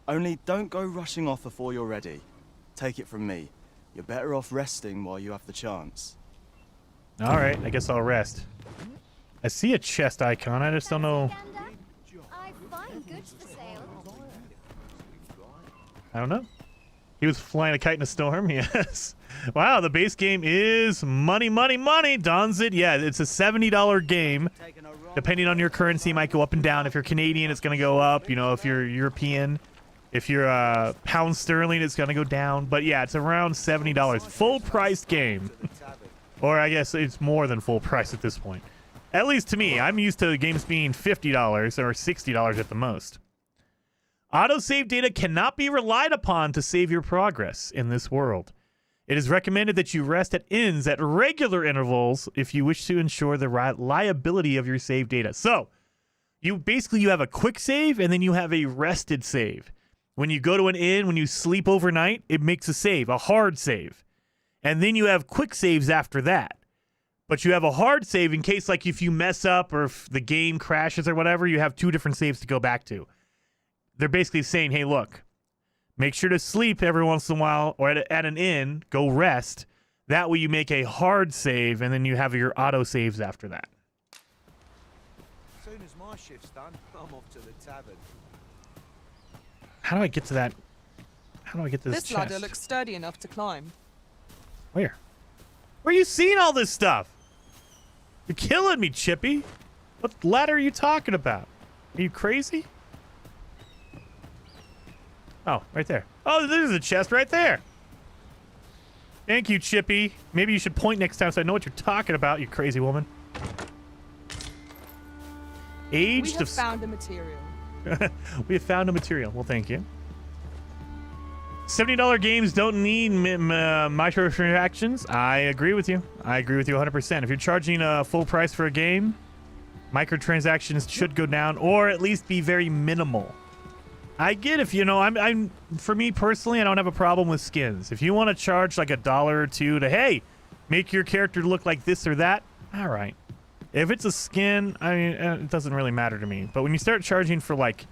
Only don't go rushing off before you're ready. Take it from me. You're better off resting while you have the chance. All right, I guess I'll rest. I see a chest icon. I just don't know. I find goods for sale. I don't know. He was flying a kite in a storm. Yes. Wow, the base game is money, money, money. Dons it. Yeah, it's a $70 game. Depending on your currency, it might go up and down. If you're Canadian, it's going to go up. You know, if you're European, if you're pound sterling, it's going to go down. But yeah, it's around $70. Full price game. Or I guess it's more than full price at this point. At least to me. I'm used to games being $50 or $60 at the most. Autosave data cannot be relied upon to save your progress in this world. It is recommended that you rest at inns at regular intervals if you wish to ensure the reliability of your save data. So, you have a quick save and then you have a rested save. When you go to an inn, when you sleep overnight, it makes a save, a hard save. And then you have quick saves after that. But you have a hard save in case, like, if you mess up or if the game crashes or whatever, you have two different saves to go back to. They're basically saying, hey, look, make sure to sleep every once in a while or at an inn, go rest. That way you make a hard save and then you have your auto saves after that. My shift's done. I'm off to the tavern. How do I get to that? How do I get to this This chest? ladder looks sturdy enough to climb. Where? Where are you seeing all this stuff? You're killing me, Chippy. What ladder are you talking about? Are you crazy? Oh, right there. Oh, there's a chest right there. Thank you, Chippy. Maybe you should point next time so I know what you're talking about, you crazy woman. We Aged have of... found a material. We have found a material. Well, thank you. $70 games don't need microtransactions. I agree with you. I agree with you 100%. If you're charging a full price for a game, microtransactions should go down or at least be very minimal. I get if, you know, I'm for me personally, I don't have a problem with skins. If you want to charge like $1 or $2 to, hey, make your character look like this or that, all right. If it's a skin, I mean, it doesn't really matter to me. But when you start charging for like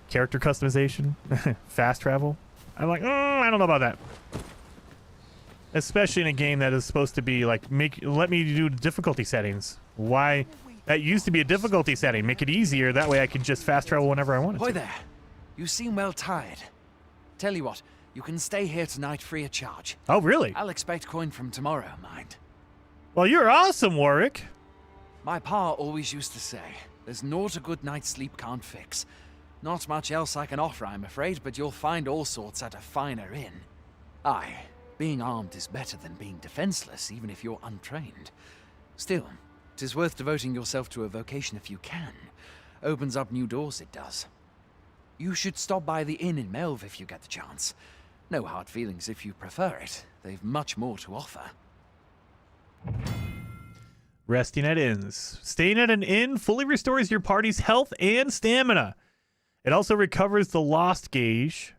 character customization, fast travel, I'm like, I don't know about that. Especially in a game that is supposed to be like, let me do difficulty settings. Why? That used to be a difficulty setting. Make it easier. That way I can just fast travel whenever I want to. Boy there. You seem well tired. Tell you what, you can stay here tonight free of charge. Oh, really? I'll expect coin from tomorrow, mind. Well, you're awesome, Warwick. My pa always used to say, there's naught a good night's sleep can't fix. Not much else I can offer, I'm afraid, but you'll find all sorts at a finer inn. Aye, being armed is better than being defenseless, even if you're untrained. Still, 'tis worth devoting yourself to a vocation if you can. Opens up new doors, it does. You should stop by the inn in Melve if you get the chance. No hard feelings if you prefer it. They've much more to offer. Resting at inns. Staying at an inn fully restores your party's health and stamina. It also recovers the lost gauge,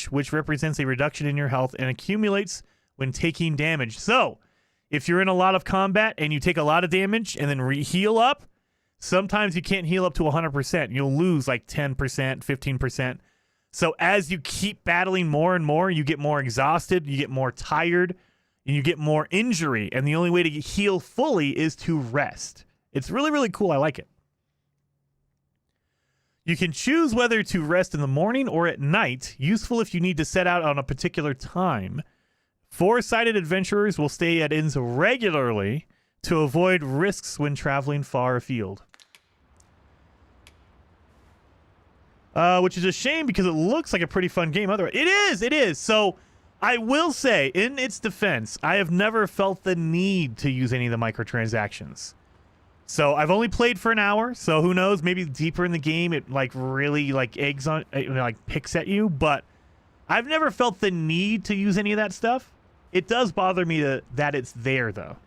which represents a reduction in your health and accumulates when taking damage. So, if you're in a lot of combat and you take a lot of damage and then heal up, sometimes you can't heal up to 100%. You'll lose like 10%, 15%. So as you keep battling more and more, you get more exhausted, you get more tired, and you get more injury. And the only way to heal fully is to rest. It's really, really cool. I like it. You can choose whether to rest in the morning or at night, useful if you need to set out on a particular time. Foresighted adventurers will stay at inns regularly to avoid risks when traveling far afield. Which is a shame because it looks like a pretty fun game. Otherwise, it is. So I will say, in its defense, I have never felt the need to use any of the microtransactions. So I've only played for an hour, so who knows? Maybe deeper in the game, it like really like eggs on, like picks at you. But I've never felt the need to use any of that stuff. It does bother me that it's there though,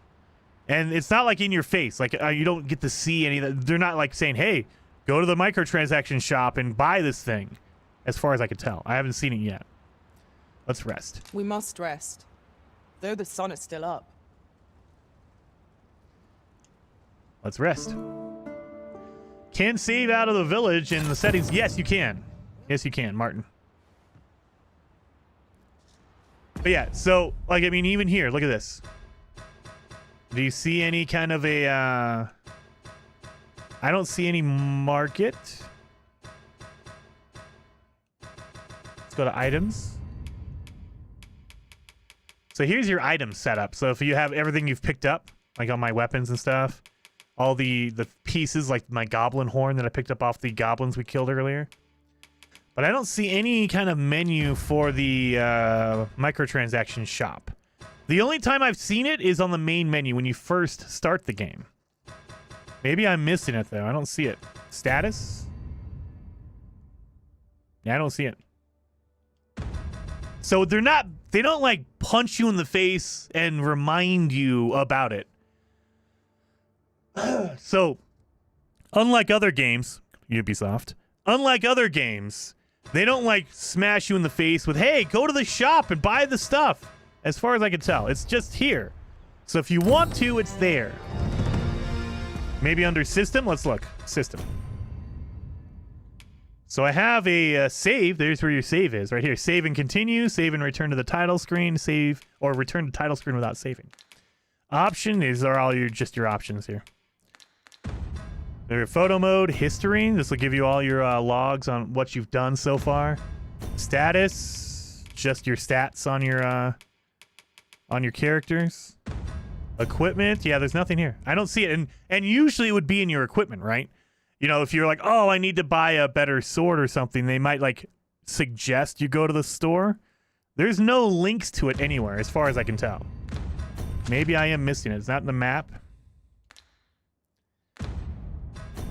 and it's not like in your face. Like you don't get to see any of that. They're not like saying, "Hey, go to the microtransaction shop and buy this thing." As far as I can tell, I haven't seen it yet. Let's rest. We must rest, though the sun is still up. Let's rest. Can save out of the village in the settings. Yes, you can. Yes, you can, Martin. But yeah, so, like, I mean, even here, look at this. Do you see any kind of a, I don't see any market. Let's go to items. So here's your item setup. So if you have everything you've picked up, like on my weapons and stuff, all the pieces, like my goblin horn that I picked up off the goblins we killed earlier. But I don't see any kind of menu for the microtransaction shop. The only time I've seen it is on the main menu when you first start the game. Maybe I'm missing it, though. I don't see it. Status? Yeah, I don't see it. So they don't like punch you in the face and remind you about it. So, unlike other games, Ubisoft, they don't like smash you in the face with, hey, go to the shop and buy the stuff. As far as I can tell, it's just here. So if you want to, it's there. Maybe under system, let's look. System. So I have a save. There's where your save is, right here. Save and continue, save and return to the title screen, save, or return to title screen without saving. Option, these are all just your options here. Photo mode, history. This will give you all your logs on what you've done so far. Status, just your stats on your characters. Equipment, yeah, there's nothing here. I don't see it, and usually it would be in your equipment, right? You know, if you're like, oh, I need to buy a better sword or something, they might like suggest you go to the store. There's no links to it anywhere, as far as I can tell. Maybe I am missing it. It's not in the map.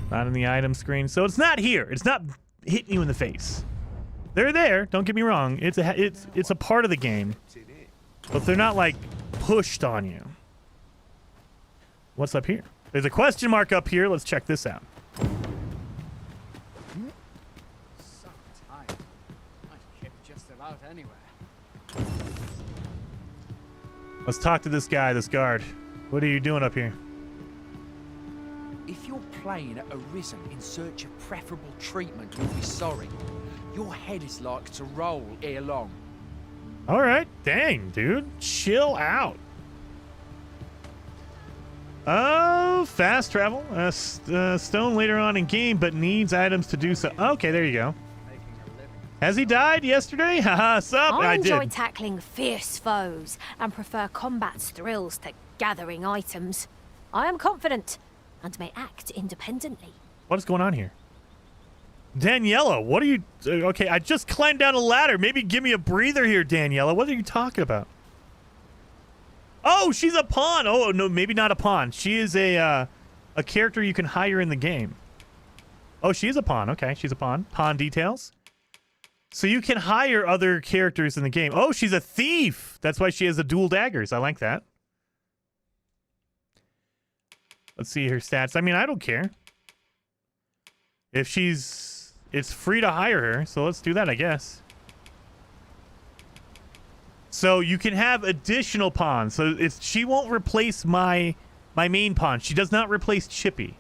Not in the item screen. So it's not here. It's not hitting you in the face. They're there. Don't get me wrong. It's a part of the game. But they're not like pushed on you. What's up here? There's a question mark up here. Let's check this out. So tired. I'd kick just about anywhere. Let's talk to this guy, this guard. What are you doing up here? If you're playing a Risen in search of preferable treatment, you'll be sorry. Your head is like to roll ere long. All right. Dang, dude. Chill out. Oh, fast travel. Stone later on in game, but needs items to do so. Okay, there you go. Has he died yesterday? Haha, sup? I enjoy did. tackling fierce foes and prefer combat's thrills to gathering items. I am confident and may act independently. What is going on here? Daniela, what are you... Okay, I just climbed down a ladder. Maybe give me a breather here, Daniela. What are you talking about? Oh, she's a pawn. Oh, no, maybe not a pawn. She is a character you can hire in the game. Oh, she is a pawn. Okay, she's a pawn. Pawn details. So you can hire other characters in the game. Oh, she's a thief. That's why she has the dual daggers. I like that. Let's see her stats. I mean, I don't care. If she's... It's free to hire her, so let's do that, I guess. So you can have additional pawns. So she won't replace my main pawn. She does not replace Chippy.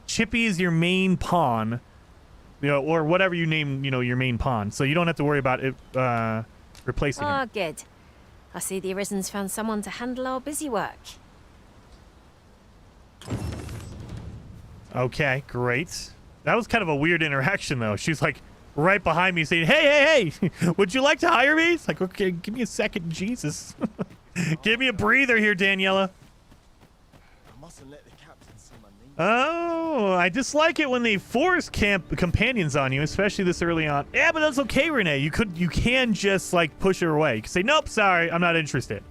Chippy is your main pawn, you know, or whatever you name, you know, your main pawn. So you don't have to worry about it replacing her. Ah, good. I see the Arisen's found someone to handle our busy work. Okay, great. That was kind of a weird interaction, though. She's like right behind me saying, hey, would you like to hire me? It's like, okay, give me a second, Jesus. Give me a breather here, Daniela. I mustn't let the captain see my name. Oh, I dislike it when they force companions on you, especially this early on. Yeah, but that's okay, Renee. You can just like push her away. You can say, nope, sorry, I'm not interested.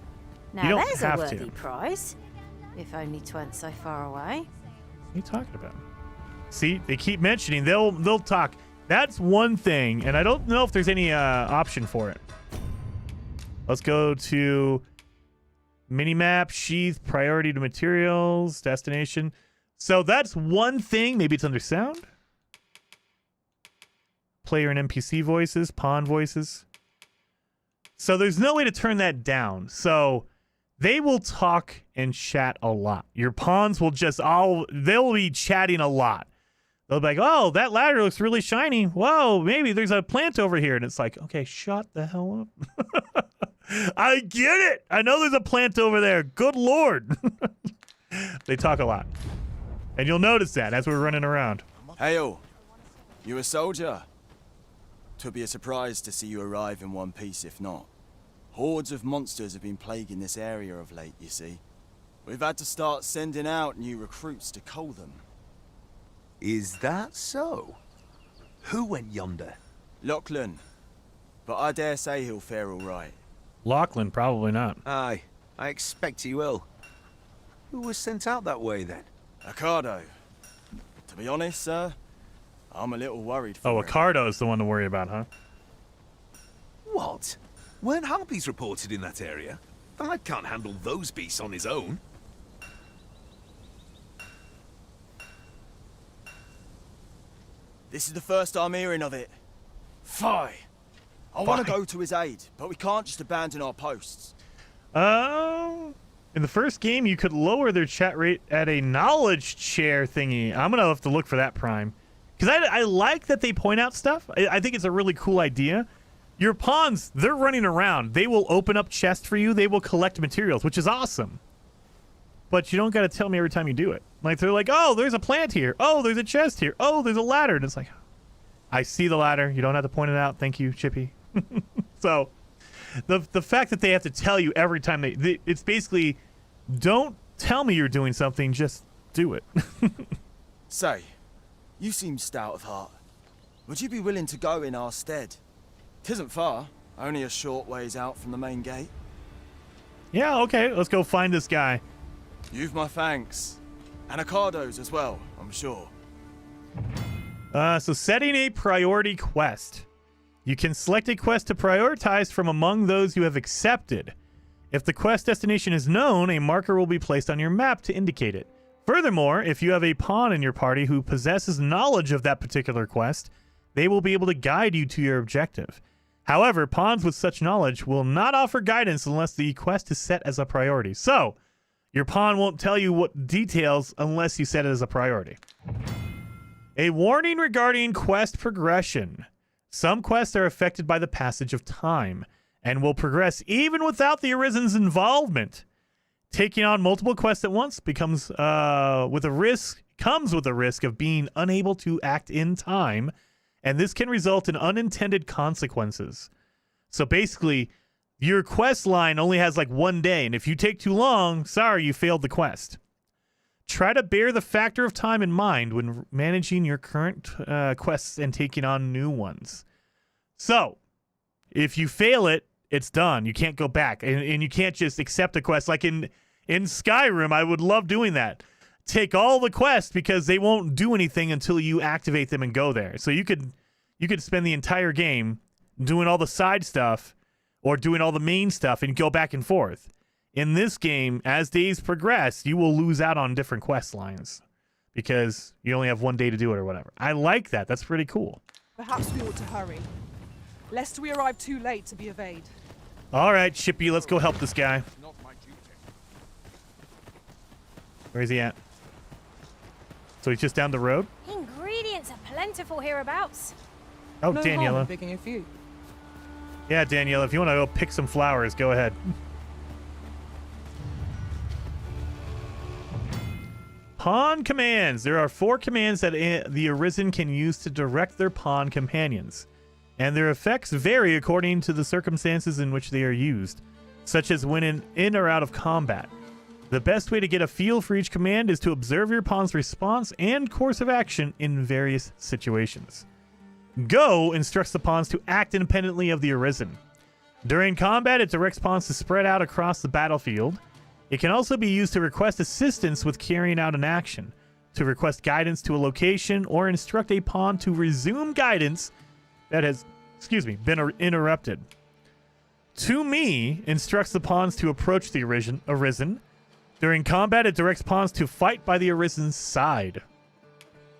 Now you don't there's have a worthy to. prize. If only 'tweren't so far away. What are you talking about? See, they keep mentioning they'll talk. That's one thing, and I don't know if there's any option for it. Let's go to minimap, sheath, priority to materials, destination. So that's one thing. Maybe it's under sound. Player and NPC voices, pawn voices. So there's no way to turn that down. So they will talk and chat a lot. Your pawns will they'll be chatting a lot. They'll be like, oh, that ladder looks really shiny. Whoa, maybe there's a plant over here. And it's like, okay, shut the hell up. I get it. I know there's a plant over there. Good Lord. They talk a lot. And you'll notice that as we're running around. Hail. You a soldier? 'Twould be a surprise to see you arrive in one piece if not. Hordes of monsters have been plaguing this area of late, you see. We've had to start sending out new recruits to cull them. Is that so? Who went yonder? Lachlan. But I dare say he'll fare all right. Lachlan, probably not. Aye, I expect he will. Who was sent out that way, then? Accardo. To be honest, sir, I'm a little worried for him. Accardo's the one to worry about, huh? What? Weren't harpies reported in that area? The lad can't handle those beasts on his own. This is the first I'm hearing of it. Fie! I want to go to his aid, but we can't just abandon our posts. In the first game, you could lower their chat rate at a knowledge share thingy. I'm going to have to look for that, Prime. Because I like that they point out stuff. I think it's a really cool idea. Your pawns, they're running around. They will open up chests for you. They will collect materials, which is awesome. but you don't got to tell me every time you do it. Like, they're like, oh, there's a plant here. Oh, there's a chest here. Oh, there's a ladder. And it's like, I see the ladder. You don't have to point it out. Thank you, Chippy. So the fact that they have to tell you every time it's basically, don't tell me you're doing something, just do it. Say, you seem stout of heart. Would you be willing to go in our stead? 'Tisn't far, only a short ways out from the main gate. Yeah, okay, let's go find this guy. You've my thanks. And Ricardo's as well, I'm sure. So setting a priority quest. You can select a quest to prioritize from among those you have accepted. If the quest destination is known, a marker will be placed on your map to indicate it. Furthermore, if you have a pawn in your party who possesses knowledge of that particular quest, they will be able to guide you to your objective. However, pawns with such knowledge will not offer guidance unless the quest is set as a priority. So, your pawn won't tell you what details unless you set it as a priority. A warning regarding quest progression. Some quests are affected by the passage of time and will progress even without the Arisen's involvement. Taking on multiple quests at once comes with a risk of being unable to act in time, and this can result in unintended consequences. So basically, your quest line only has like 1 day, and if you take too long, sorry, you failed the quest. Try to bear the factor of time in mind when managing your current quests and taking on new ones. So, if you fail it, it's done. You can't go back, and you can't just accept a quest. Like in Skyrim, I would love doing that. Take all the quests because they won't do anything until you activate them and go there. So you could spend the entire game doing all the side stuff or doing all the main stuff and go back and forth. In this game, as days progress, you will lose out on different quest lines because you only have 1 day to do it or whatever. I like that. That's pretty cool. Perhaps we ought to hurry, lest we arrive too late to be evade. All right, Chippy, let's go help this guy. Where is he at? So he's just down the road? Ingredients are plentiful hereabouts. Oh, No Daniela. harm in picking a few. Yeah, Daniela, if you want to go pick some flowers, go ahead. Pawn commands. There are 4 commands that the Arisen can use to direct their pawn companions, and their effects vary according to the circumstances in which they are used, such as when in or out of combat. The best way to get a feel for each command is to observe your pawn's response and course of action in various situations. Go instructs the pawns to act independently of the Arisen. During combat, it directs pawns to spread out across the battlefield. It can also be used to request assistance with carrying out an action, to request guidance to a location, or instruct a pawn to resume guidance that has, been interrupted. To me instructs the pawns to approach the Arisen. During combat, it directs pawns to fight by the Arisen's side.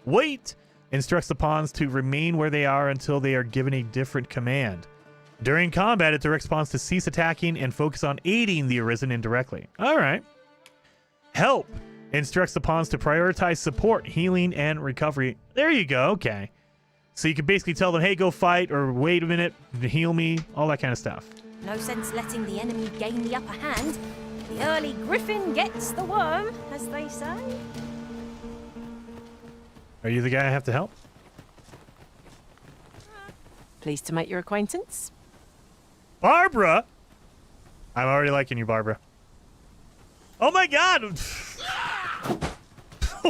Wait instructs the pawns to remain where they are until they are given a different command. During combat, it directs pawns to cease attacking and focus on aiding the Arisen indirectly. All right. Help instructs the pawns to prioritize support, healing, and recovery. There you go. Okay. So you can basically tell them, hey, go fight, or wait a minute, heal me, all that kind of stuff. No sense letting the enemy gain the upper hand. The early griffin gets the worm, as they say. Are you the guy I have to help? Pleased to make your acquaintance. Barbara? I'm already liking you, Barbara. Oh my god!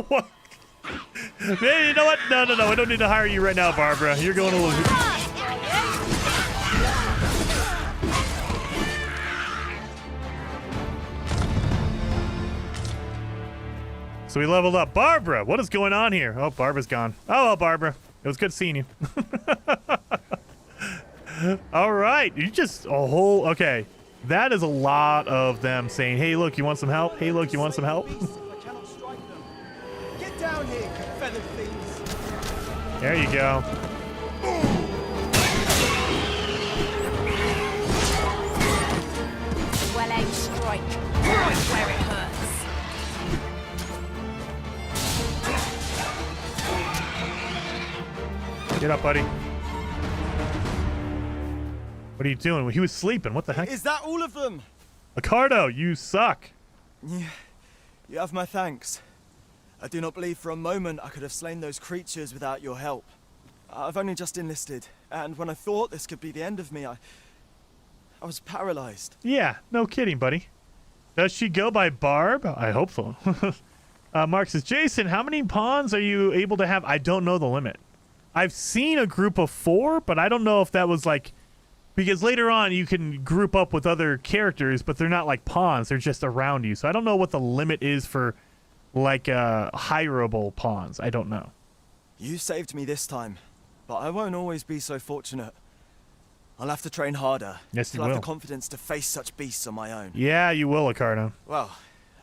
What? Man, you know what? No. I don't need to hire you right now, Barbara. You're going a little... So we leveled up. Barbara, what is going on here? Oh, Barbara's gone. Oh, well, Barbara. It was good seeing you. All right. You just a whole... Okay. That is a lot of them saying, hey, look, you want some help? Hey, look, you want some help? Get down here, you feathered things. There you go. Well-aimed strike. Right where it hurts. Get up, buddy. What are you doing? He was sleeping. What the heck? Is that all of them? Ricardo, you suck. You have my thanks. I do not believe for a moment I could have slain those creatures without your help. I've only just enlisted, and when I thought this could be the end of me, I was paralyzed. Yeah, no kidding, buddy. Does she go by Barb? I hope so. Mark says, Jason, how many pawns are you able to have? I don't know the limit. I've seen a group of 4, but I don't know if that was like... Because later on, you can group up with other characters, but they're not like pawns. They're just around you. So I don't know what the limit is for, like, hireable pawns. I don't know. You saved me this time, but I won't always be so fortunate. I'll have to train harder. Yes, you to have will. the confidence to face such beasts on my own. Yeah, you will, Acarno. Well,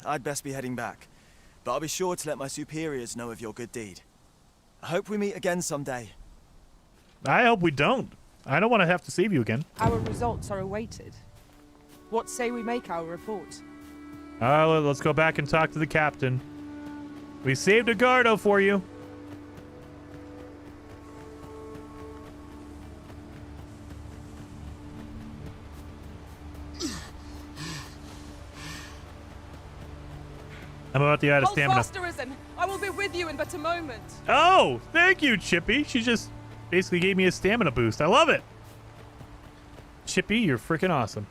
I'd best be heading back. But I'll be sure to let my superiors know of your good deed. I hope we meet again someday. I hope we don't. I don't want to have to save you again. Our results are awaited. What say we make our report? Let's go back and talk to the captain. We saved Agardo for you. I'm about to out of stamina. Hold fast, Arisen. I will be with you in but a moment. Oh, thank you, Chippy. She just basically gave me a stamina boost. I love it. Chippy, you're freaking awesome.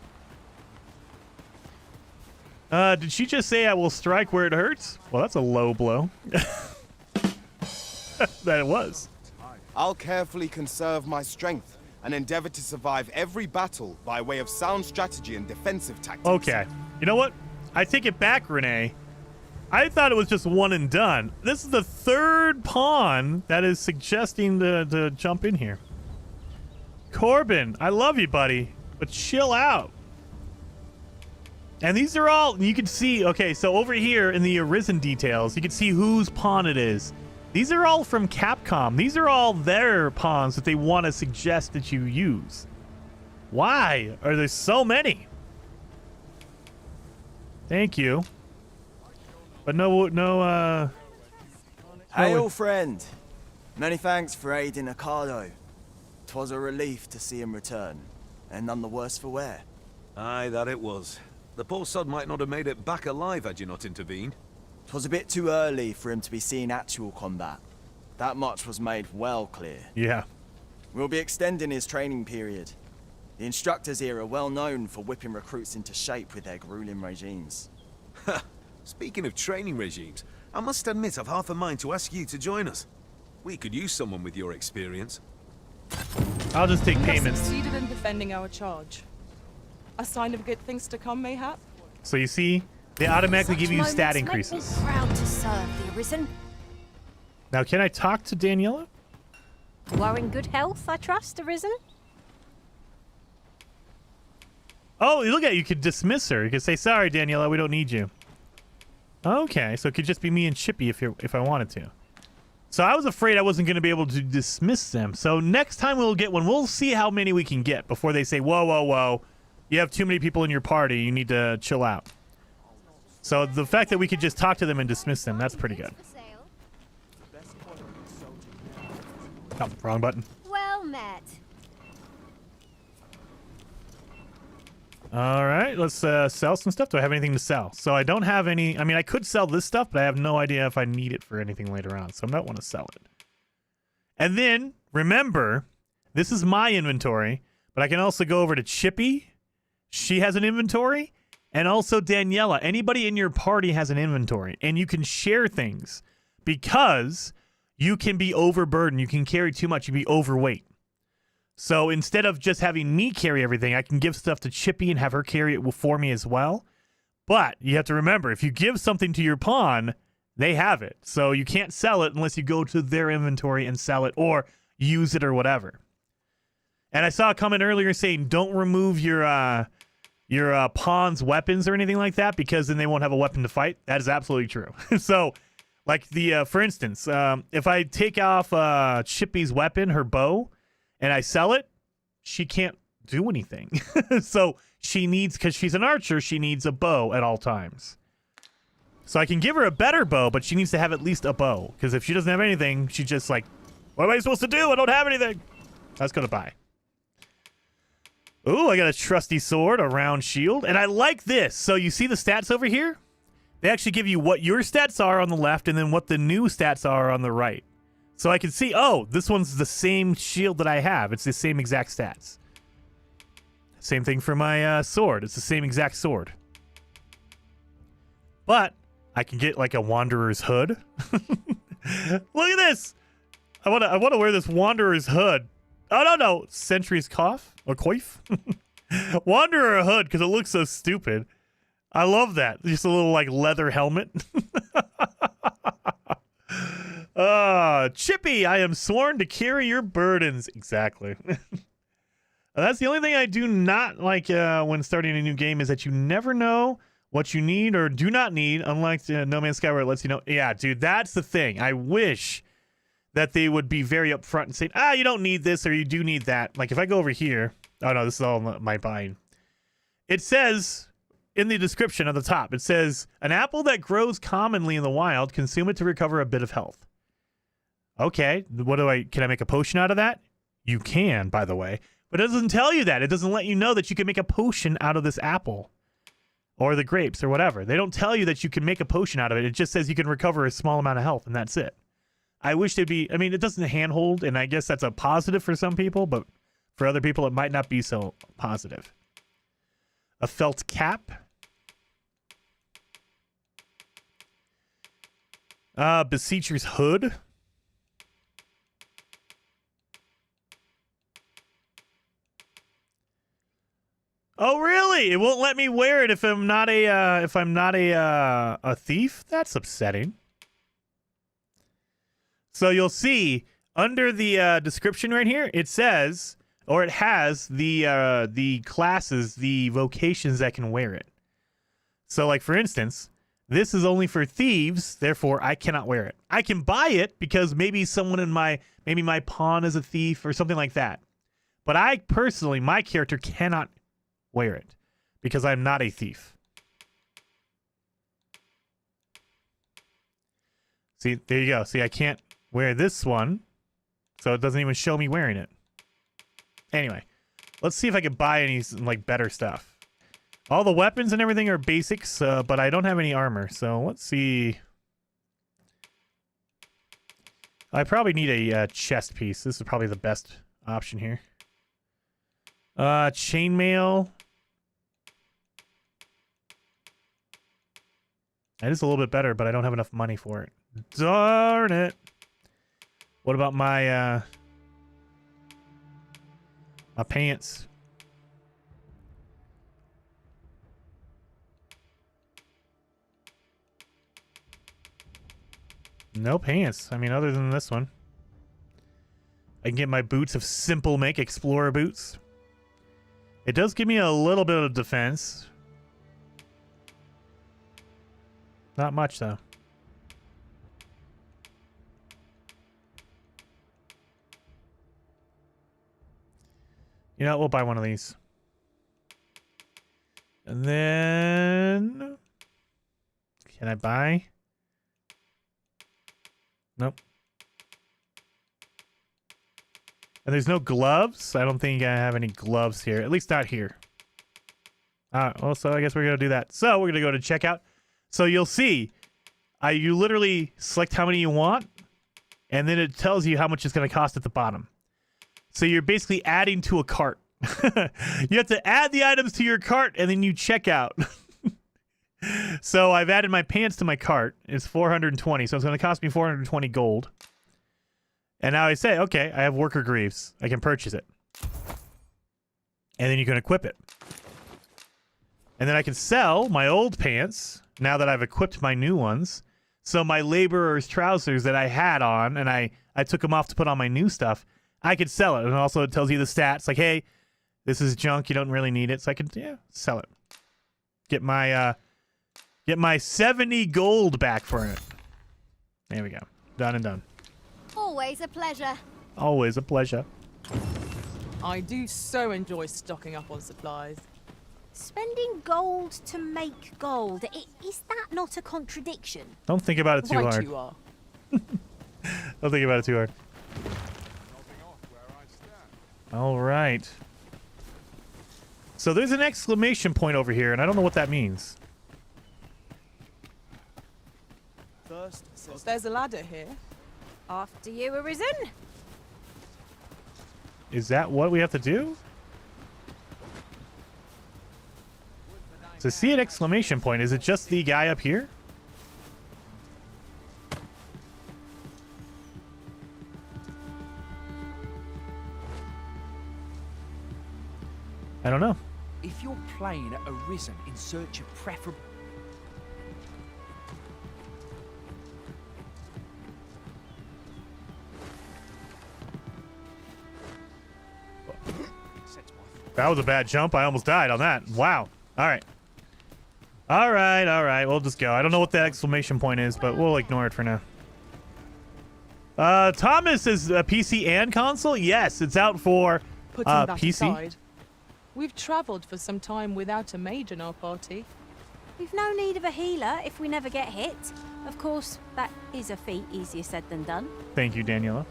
Did she just say I will strike where it hurts? Well, that's a low blow. That it was. I'll carefully conserve my strength and endeavor to survive every battle by way of sound strategy and defensive tactics. Okay. You know what? I take it back, Renee. I thought it was just one and done. This is the 3rd pawn that is suggesting to jump in here. Corbin, I love you, buddy, but chill out. And these are all, you can see, okay, so over here in the Arisen details, you can see whose pawn it is. These are all from Capcom. These are all their pawns that they want to suggest that you use. Why are there so many? Thank you. But no, Hail, friend. Many thanks for aiding Acardo. 'Twas a relief to see him return, and none the worse for wear. Aye, that it was. The poor sod might not have made it back alive had you not intervened. 'Twas a bit too early for him to be seeing actual combat. That much was made well clear. Yeah. We'll be extending his training period. The instructors here are well known for whipping recruits into shape with their grueling regimes. Speaking of training regimes, I must admit I've half a mind to ask you to join us. We could use someone with your experience. I'll just take We payment. have succeeded in defending our charge. A sign of good things to come, mayhap? So you see, they automatically give you Such stat moments increases. Make me proud to serve the Arisen. Now, can I talk to Daniela? You are in good health, I trust, Arisen. Oh, look at it. You could dismiss her. You could say, sorry, Daniela, we don't need you. Okay, so it could just be me and Chippy if I wanted to. So I was afraid I wasn't going to be able to dismiss them. So next time we'll get one. We'll see how many we can get before they say, whoa, whoa, whoa. You have too many people in your party. You need to chill out. So the fact that we could just talk to them and dismiss them, that's pretty good. Oh, wrong button. Well met. All right, let's sell some stuff. Do I have anything to sell? So I don't have any. I mean, I could sell this stuff, but I have no idea if I need it for anything later on. So I don't want to sell it. And then, remember, this is my inventory, but I can also go over to Chippy. She has an inventory. And also Daniela. Anybody in your party has an inventory. And you can share things because you can be overburdened. You can carry too much. You can be overweight. So instead of just having me carry everything, I can give stuff to Chippy and have her carry it for me as well. But you have to remember, if you give something to your pawn, they have it. So you can't sell it unless you go to their inventory and sell it or use it or whatever. And I saw a comment earlier saying don't remove your pawn's weapons or anything like that because then they won't have a weapon to fight. That is absolutely true. So like for instance, if I take off Chippy's weapon, her bow, and I sell it, she can't do anything. So she needs, because she's an archer, she needs a bow at all times. So I can give her a better bow, but she needs to have at least a bow. Because if she doesn't have anything, she's just like, what am I supposed to do? I don't have anything. Let's go to buy. Ooh, I got a trusty sword, a round shield. And I like this. So you see the stats over here? They actually give you what your stats are on the left and then what the new stats are on the right. So I can see, oh, this one's the same shield that I have. It's the same exact stats. Same thing for my sword. It's the same exact sword. But I can get like a Wanderer's hood. Look at this. I want to wear this Wanderer's hood. Oh, no. Sentry's coif or coif. Wanderer hood because it looks so stupid. I love that. Just a little like leather helmet. Chippy, I am sworn to carry your burdens. Exactly. That's the only thing I do not like when starting a new game is that you never know what you need or do not need, unlike No Man's Sky where it lets you know. Yeah, dude, that's the thing. I wish that they would be very upfront and say, you don't need this or you do need that. Like if I go over here. Oh, no, this is all my buying. It says in the description at the top, it says, an apple that grows commonly in the wild, consume it to recover a bit of health. Okay, can I make a potion out of that? You can, by the way. But it doesn't tell you that. It doesn't let you know that you can make a potion out of this apple. Or the grapes, or whatever. They don't tell you that you can make a potion out of it. It just says you can recover a small amount of health, and that's it. I wish there'd be... I mean, it doesn't handhold, and I guess that's a positive for some people, but for other people, it might not be so positive. A felt cap. Beseecher's hood. Oh, really? It won't let me wear it if I'm not a thief? That's upsetting. So you'll see under the description right here, it says, or it has the classes, the vocations that can wear it. So like for instance, this is only for thieves, therefore I cannot wear it. I can buy it because maybe someone in maybe my pawn is a thief or something like that. But I personally, my character cannot wear it because I'm not a thief. See, there you go. See, I can't wear this one, so it doesn't even show me wearing it. Anyway, let's see if I can buy any like better stuff. All the weapons and everything are basics, but I don't have any armor, so let's see. I probably need a chest piece. This is probably the best option here. Chainmail. That is a little bit better, but I don't have enough money for it. Darn it. What about my my pants? No pants. I mean, other than this one. I can get my boots of simple make, explorer boots. It does give me a little bit of defense. Not much, though. You know what? We'll buy one of these. And then... Can I buy? Nope. And there's no gloves? I don't think I have any gloves here. At least not here. Well, so I guess we're going to do that. So we're going to go to checkout. So you'll see, you literally select how many you want, and then it tells you how much it's going to cost at the bottom. So you're basically adding to a cart. You have to add the items to your cart, and then you check out. So I've added my pants to my cart. It's 420, so it's going to cost me 420 gold. And now I say, okay, I have worker greaves. I can purchase it. And then you can equip it. And then I can sell my old pants now that I've equipped my new ones. So my laborer's trousers that I had on, and I took them off to put on my new stuff, I could sell it. And also it tells you the stats, like, hey, this is junk, you don't really need it. So I can, sell it. Get my 70 gold back for it. There we go. Done and done. Always a pleasure. Always a pleasure. I do so enjoy stocking up on supplies. Spending gold to make gold. Is that not a contradiction? Don't think about it too hard. You are. Don't think about it too hard. All right. So there's an exclamation point over here, and I don't know what that means. Jesus, there's a ladder here. After you, Arisen. Is that what we have to do? To see an exclamation point, is it just the guy up here? I don't know. If you're playing at Arisen in search of preferable... That was a bad jump. I almost died on that. Wow. All right. All right, all right. We'll just go. I don't know what that exclamation point is, but we'll ignore it for now. Thomas is a PC and console? Yes, it's out for Putting that PC. aside, we've traveled for some time without a mage in our party. We've no need of a healer if we never get hit. Of course, that is a feat easier said than done. Thank you, Daniela.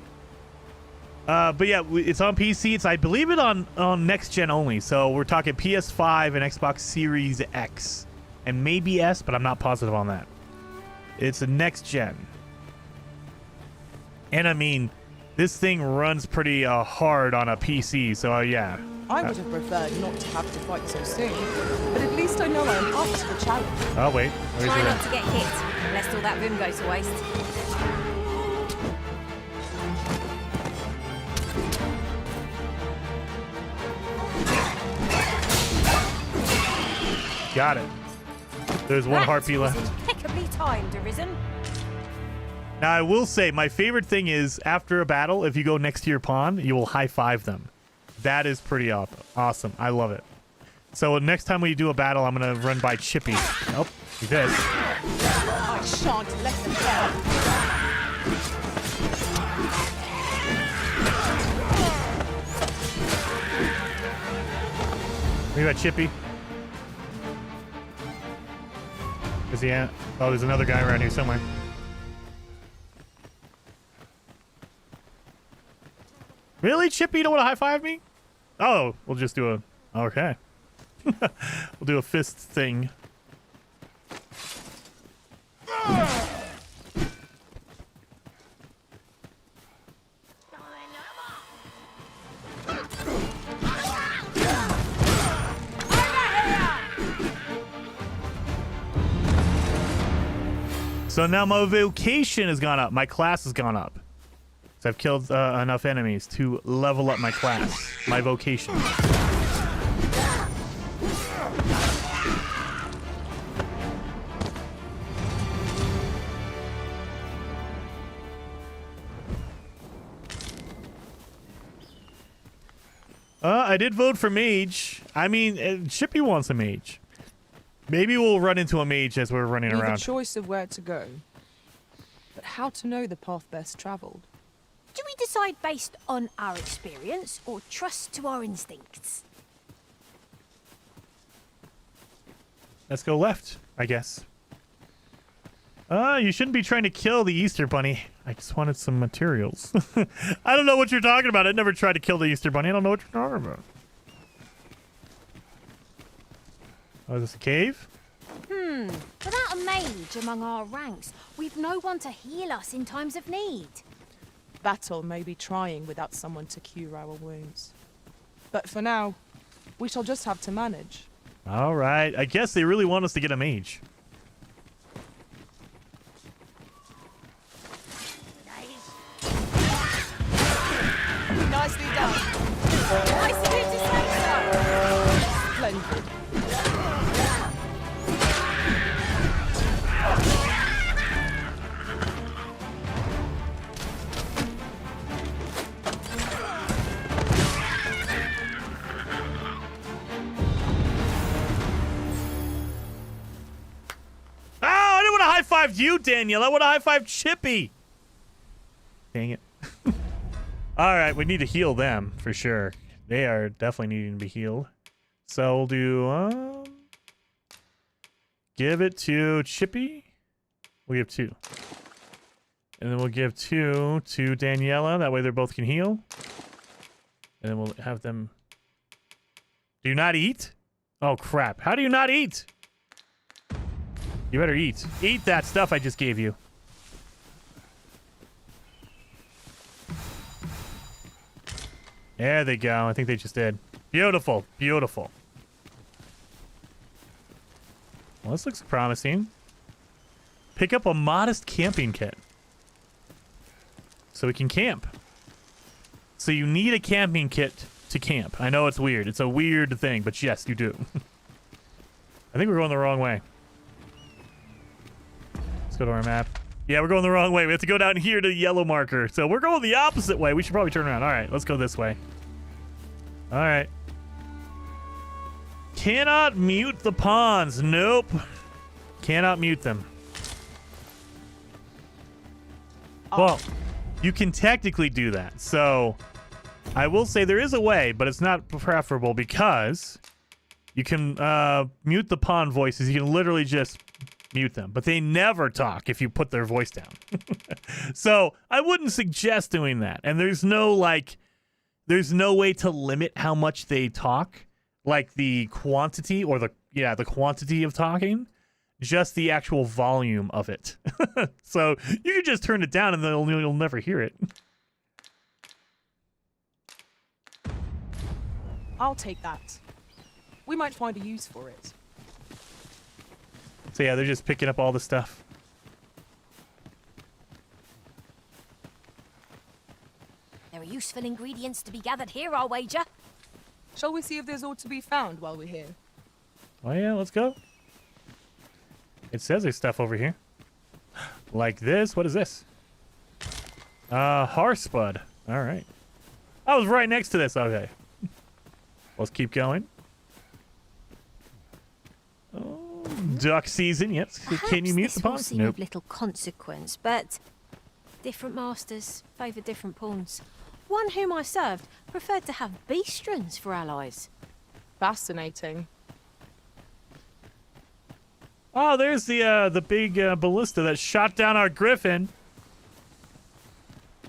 But yeah, it's on PC. It's, I believe, it on next gen only. So we're talking PS5 and Xbox Series X, and maybe S, but I'm not positive on that. It's a next gen, and I mean, this thing runs pretty hard on a PC. So yeah. I would have preferred not to have to fight so soon, but at least I know I'm up to the challenge. Oh wait, Try not to get hit, lest all that room go to waste. Got it. There's one heartbeat left. Impeccably timed, Arisen. Now, I will say, my favorite thing is, after a battle, if you go next to your pawn, you will high-five them. That is pretty awesome. I love it. So next time we do a battle, I'm going to run by Chippy. Nope. Like this. I shan't let them down. What about Chippy? Is he at? Oh, there's another guy around here somewhere. Really, Chippy? You don't want to high-five me? Oh, we'll just do a... Okay. We'll do a fist thing. So now my vocation has gone up. My class has gone up. So I've killed enough enemies to level up my class, my vocation. I did vote for mage. I mean, Chippy wants a mage. Maybe we'll run into a mage as we're running We've around. a choice of where to go, but how to know the path best traveled? Do we decide based on our experience or trust to our instincts? Let's go left, I guess. You shouldn't be trying to kill the Easter Bunny. I just wanted some materials. I don't know what you're talking about. I never tried to kill the Easter Bunny. I don't know what you're talking about. Oh, is this a cave? Without a mage among our ranks, we've no one to heal us in times of need. Battle may be trying without someone to cure our wounds. But for now, we shall just have to manage. All right. I guess they really want us to get a mage. Nicely done. Nice of you to say so. Splendid. High-fived you, Daniel. I would have high-fived Chippy. Dang it. All right, we need to heal them for sure. They are definitely needing to be healed. So we'll do give it to Chippy. We'll give 2. And then we'll give 2 to Daniela. That way they both can heal. And then we'll have them... Do you not eat? Oh, crap. How do you not eat? You better eat. Eat that stuff I just gave you. There they go. I think they just did. Beautiful. Beautiful. Well, this looks promising. Pick up a modest camping kit. So we can camp. So you need a camping kit to camp. I know it's weird. It's a weird thing, but yes, you do. I think we're going the wrong way. Let's go to our map. Yeah, we're going the wrong way. We have to go down here to the yellow marker. So we're going the opposite way. We should probably turn around. All right, let's go this way. All right. Cannot mute the pawns. Nope. Cannot mute them. Well, you can technically do that. So I will say there is a way, but it's not preferable because you can mute the pawn voices. You can literally just mute them, but they never talk if you put their voice down. So I wouldn't suggest doing that. And there's no way to limit how much they talk, like the quantity or the quantity of talking, just the actual volume of it. So you can just turn it down and you'll never hear it. I'll take that. We might find a use for it. So yeah, they're just picking up all the stuff. There are useful ingredients to be gathered here, I'll wager. Shall we see if there's aught to be found while we're here? Oh yeah, let's go. It says there's stuff over here. Like this. What is this? Harspud. All right. I was right next to this. Okay. Let's keep going. Oh, duck season. Yep. Can you mute the pawns? Nope. Of little consequence, but different masters favour different pawns. One whom I served preferred to have beastrons for allies. Fascinating. Oh, there's the big ballista that shot down our griffin.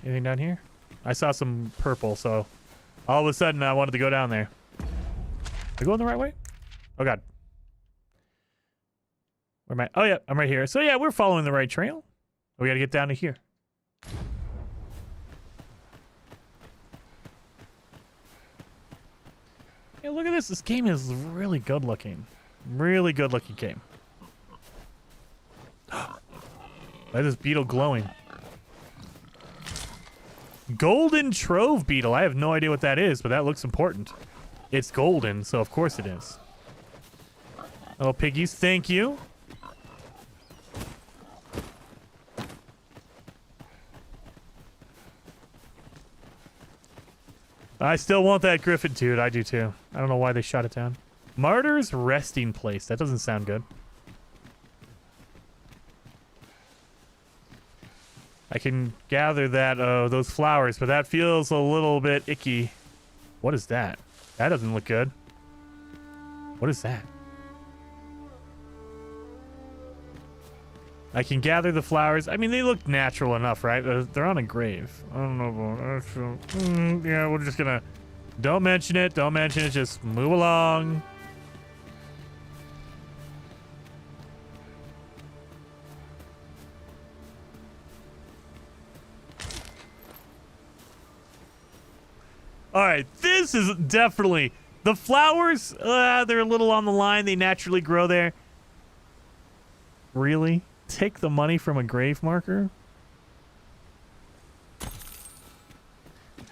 Anything down here? I saw some purple, so all of a sudden I wanted to go down there. Am I going the right way? Oh god. Where am I? Oh yeah, I'm right here. So yeah, we're following the right trail. We gotta get down to here. Hey, look at this. This game is really good looking. Really good looking game. Why is this beetle glowing? Golden Trove Beetle. I have no idea what that is, but that looks important. It's golden, so of course it is. Oh, piggies, thank you. I still want that griffin, dude. I do too. I don't know why they shot it down. Martyr's Resting Place. That doesn't sound good. I can gather that those flowers, but that feels a little bit icky. What is that? That doesn't look good. What is that? I can gather the flowers. I mean, they look natural enough, right? They're on a grave. I don't know about that. Yeah, we're just gonna... Don't mention it. Don't mention it. Just move along. All right, this is definitely... The flowers, they're a little on the line. They naturally grow there. Really? Take the money from a grave marker?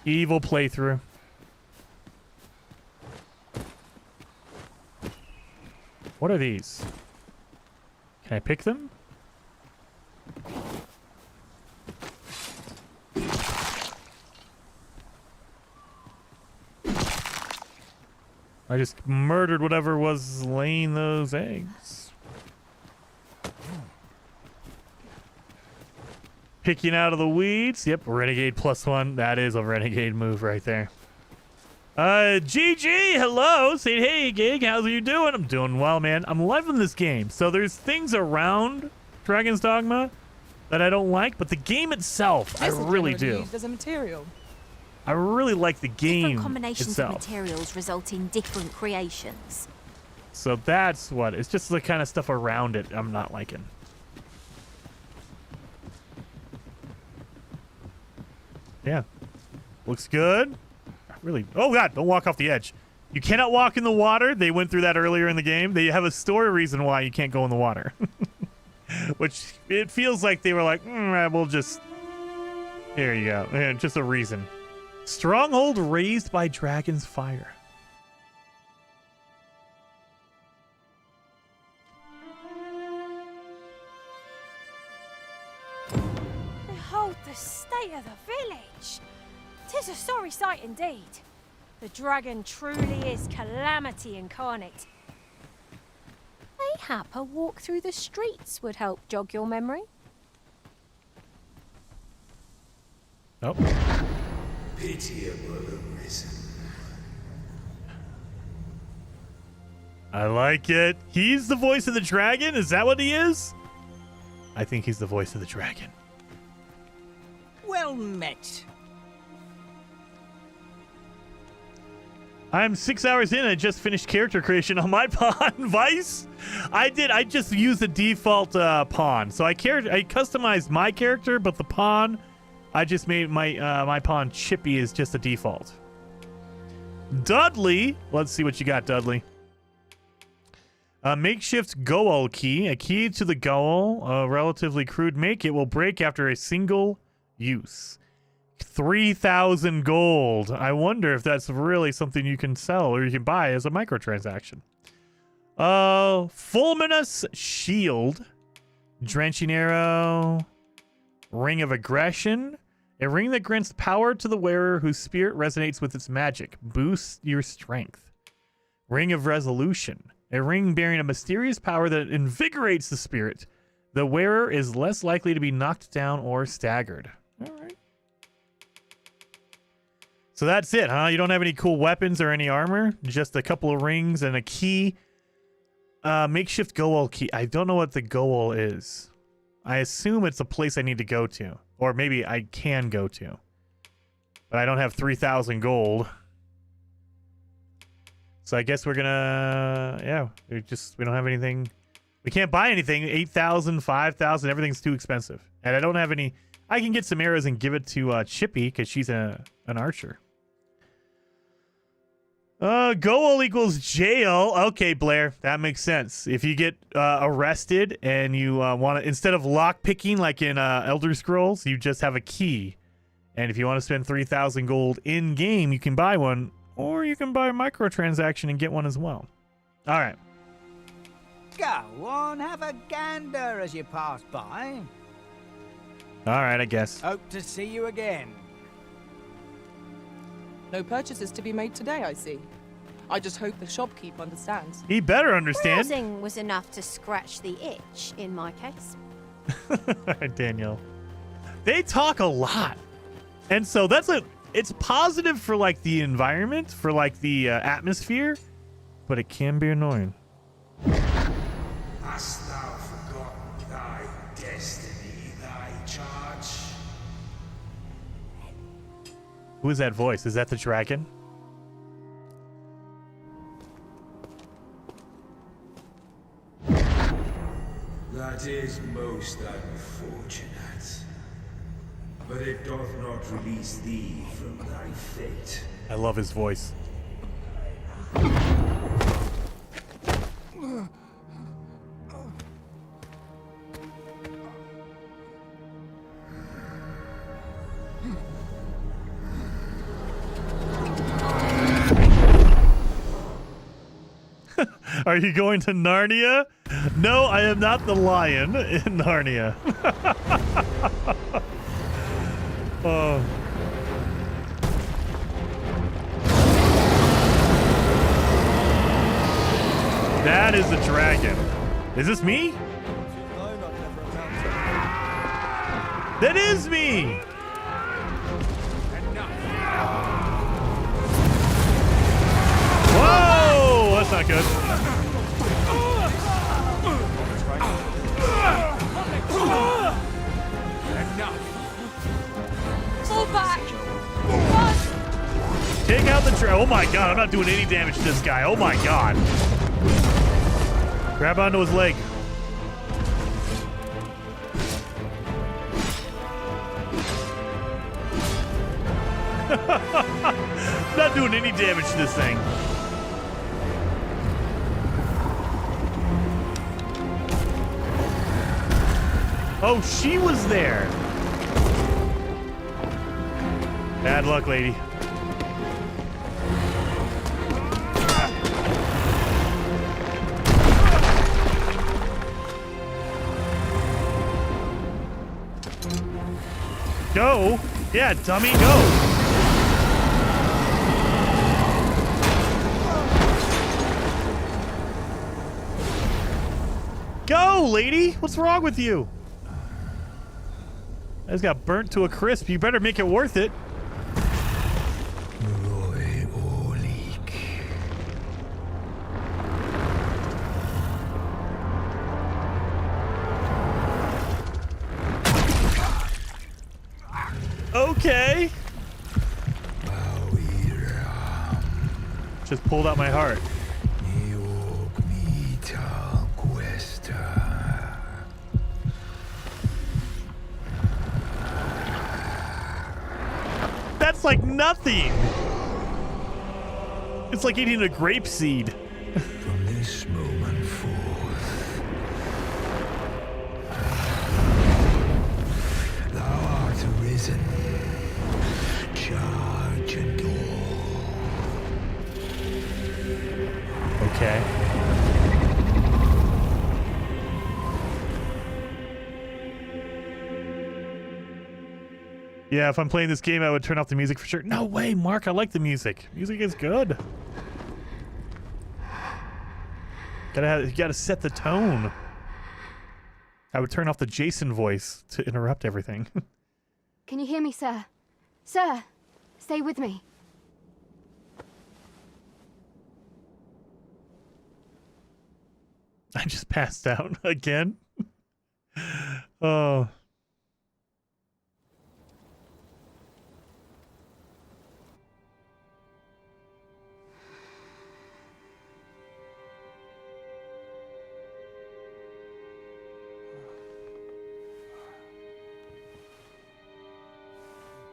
Evil playthrough. What are these? Can I pick them? I just murdered whatever was laying those eggs. Picking out of the weeds. Yep, Renegade +1. That is a Renegade move right there. GG, hello. Say, hey, Gig, how's you doing? I'm doing well, man. I'm loving this game. So there's things around Dragon's Dogma that I don't like, but the game itself, I really do. Used as a material. I really like the game Different combinations itself. of materials result in different creations. So that's what. It's just the kind of stuff around it I'm not liking. Yeah. Looks good. really... Oh, God, don't walk off the edge. You cannot walk in the water. They went through that earlier in the game. They have a story reason why you can't go in the water. Which, it feels like they were like, we'll just... Here you go. Yeah, just a reason. Stronghold raised by dragon's fire. Behold the state of the village. 'Tis a sorry sight indeed. The dragon truly is calamity incarnate. Mayhap a walk through the streets would help jog your memory. Oh. Pitiable arisen. I like it. He's the voice of the dragon? Is that what he is? I think he's the voice of the dragon. Well met. I'm 6 hours in. I just finished character creation on my pawn, Vice. I did. I just used the default pawn. So I customized my character, but the pawn, I just made my pawn Chippy is just a default. Dudley. Let's see what you got, Dudley. Makeshift goal key. A key to the goal. A relatively crude make. It will break after a single use. 3,000 gold. I wonder if that's really something you can sell or you can buy as a microtransaction. Fulminous Shield. Drenching Arrow. Ring of Aggression. A ring that grants power to the wearer whose spirit resonates with its magic. Boosts your strength. Ring of Resolution. A ring bearing a mysterious power that invigorates the spirit. The wearer is less likely to be knocked down or staggered. All right. So that's it, huh? You don't have any cool weapons or any armor? Just a couple of rings and a key. Makeshift goal key. I don't know what the goal is. I assume it's a place I need to go to. Or maybe I can go to. But I don't have 3,000 gold. So I guess we're gonna... Yeah, we don't have anything... We can't buy anything. 8,000, 5,000, everything's too expensive. And I don't have any... I can get some arrows and give it to Chippy, because she's an archer. Goal equals jail. Okay, Blair, that makes sense. If you get arrested and you want to, instead of lock picking like in Elder Scrolls, you just have a key. And if you want to spend 3,000 gold in game, you can buy one, or you can buy a microtransaction and get one as well. All right. Go on, have a gander as you pass by. All right, I guess. Hope to see you again. No purchases to be made today, I see. I just hope the shopkeep understands. He better understand. Browsing was enough to scratch the itch in my case. Daniel. They talk a lot. And so it's positive for like the environment, for like the atmosphere, but it can be annoying. Hast thou forgotten thy destiny, thy charge? Who is that voice? Is that the dragon? That is most unfortunate. But it doth not release thee from thy fate. I love his voice. Are you going to Narnia? No, I am not the lion in Narnia. Oh. That is a dragon. Is this me? That is me! Whoa! That's not good. Fall back! Take out the oh my god, I'm not doing any damage to this guy. Oh my god. Grab onto his leg. That doing any damage to this thing. Oh, she was there. Bad luck, lady. Go. Yeah, dummy, go. Go, lady! What's wrong with you? I just got burnt to a crisp. You better make it worth it. Okay. Just pulled out my heart. That's like nothing. It's like eating a grape seed. From this moment forth, thou art arisen. Charge and all. Okay. Yeah, if I'm playing this game, I would turn off the music for sure. No way, Mark. I like the music. Music is good. You gotta set the tone. I would turn off the Jason voice to interrupt everything. Can you hear me, sir? Sir, stay with me. I just passed out again. Oh.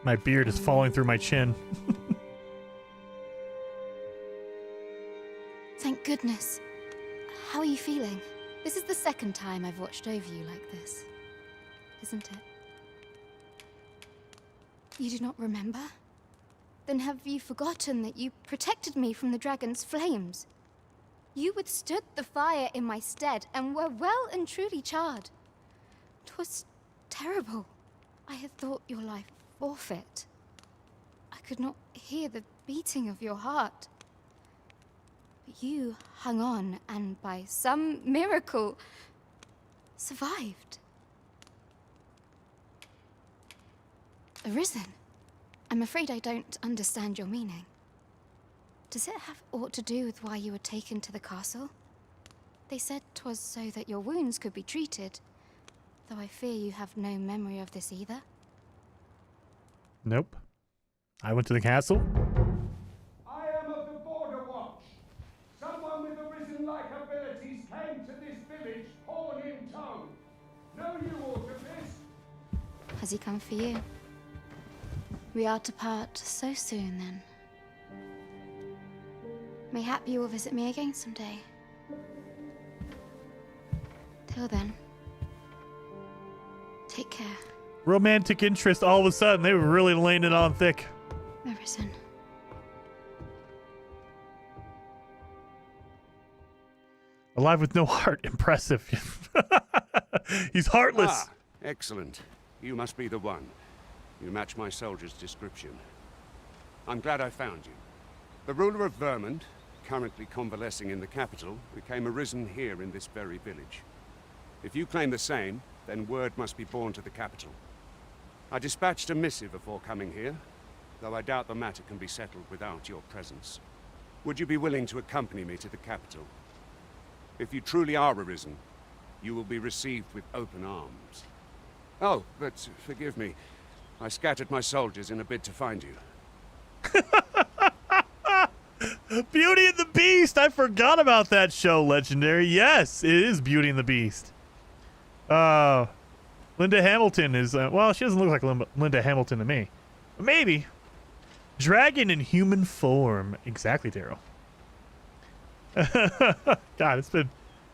My beard is falling through my chin. Thank goodness. How are you feeling? This is the second time I've watched over you like this, isn't it? You do not remember? Then have you forgotten that you protected me from the dragon's flames? You withstood the fire in my stead and were well and truly charred. 'Twas terrible. I had thought your life forfeit. I could not hear the beating of your heart. But you hung on and by some miracle survived. Arisen? I'm afraid I don't understand your meaning. Does it have aught to do with why you were taken to the castle? They said 'twas so that your wounds could be treated, though I fear you have no memory of this either. Nope. I went to the castle. I am of the Border Watch. Someone with arisen-like abilities came to this village, horn in tow. Know you aught of this? Has he come for you? We are to part so soon, then. Mayhap you will visit me again someday. Till then, take care. Romantic interest all of a sudden. They were really laying it on thick. Arisen. Alive with no heart. Impressive. He's heartless. Ah, excellent. You must be the one. You match my soldier's description. I'm glad I found you. The ruler of Vermont, currently convalescing in the capital, became arisen here in this very village. If you claim the same, then word must be borne to the capital. I dispatched a missive before coming here, though I doubt the matter can be settled without your presence. Would you be willing to accompany me to the capital? If you truly are arisen, you will be received with open arms. Oh, but forgive me. I scattered my soldiers in a bid to find you. Beauty and the Beast! I forgot about that show, Legendary. Yes, it is Beauty and the Beast. Linda Hamilton is, well, she doesn't look like Linda Hamilton to me. But maybe. Dragon in human form. Exactly, Daryl. God, it's been...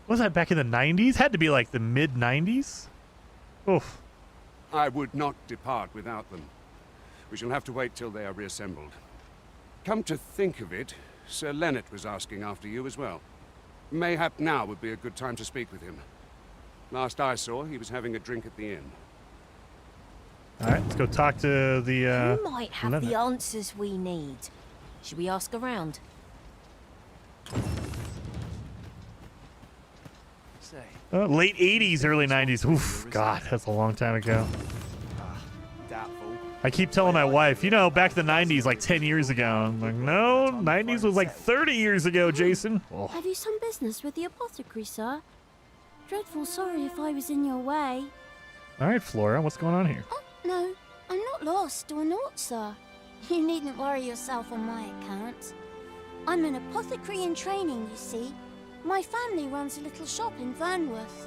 Was that back in the 90s? Had to be like the mid-90s? Oof. I would not depart without them. We shall have to wait till they are reassembled. Come to think of it, Sir Leonard was asking after you as well. Mayhap now would be a good time to speak with him. Last I saw, he was having a drink at the inn. All right, let's go talk to the, Who might have the answers we need? Should we ask around? late 80s, early 90s. Oof, God, that's a long time ago. Doubtful. I keep telling my wife, you know, back in the 90s, like 10 years ago. I'm like, no, 90s was like 30 years ago, Jason. Oh. Have you some business with the apothecary, sir? Dreadful sorry if I was in your way. All right, Flora, what's going on here? Oh, no, I'm not lost or naught, sir. You needn't worry yourself on my account. I'm an apothecary in training, you see. My family runs a little shop in Vernworth.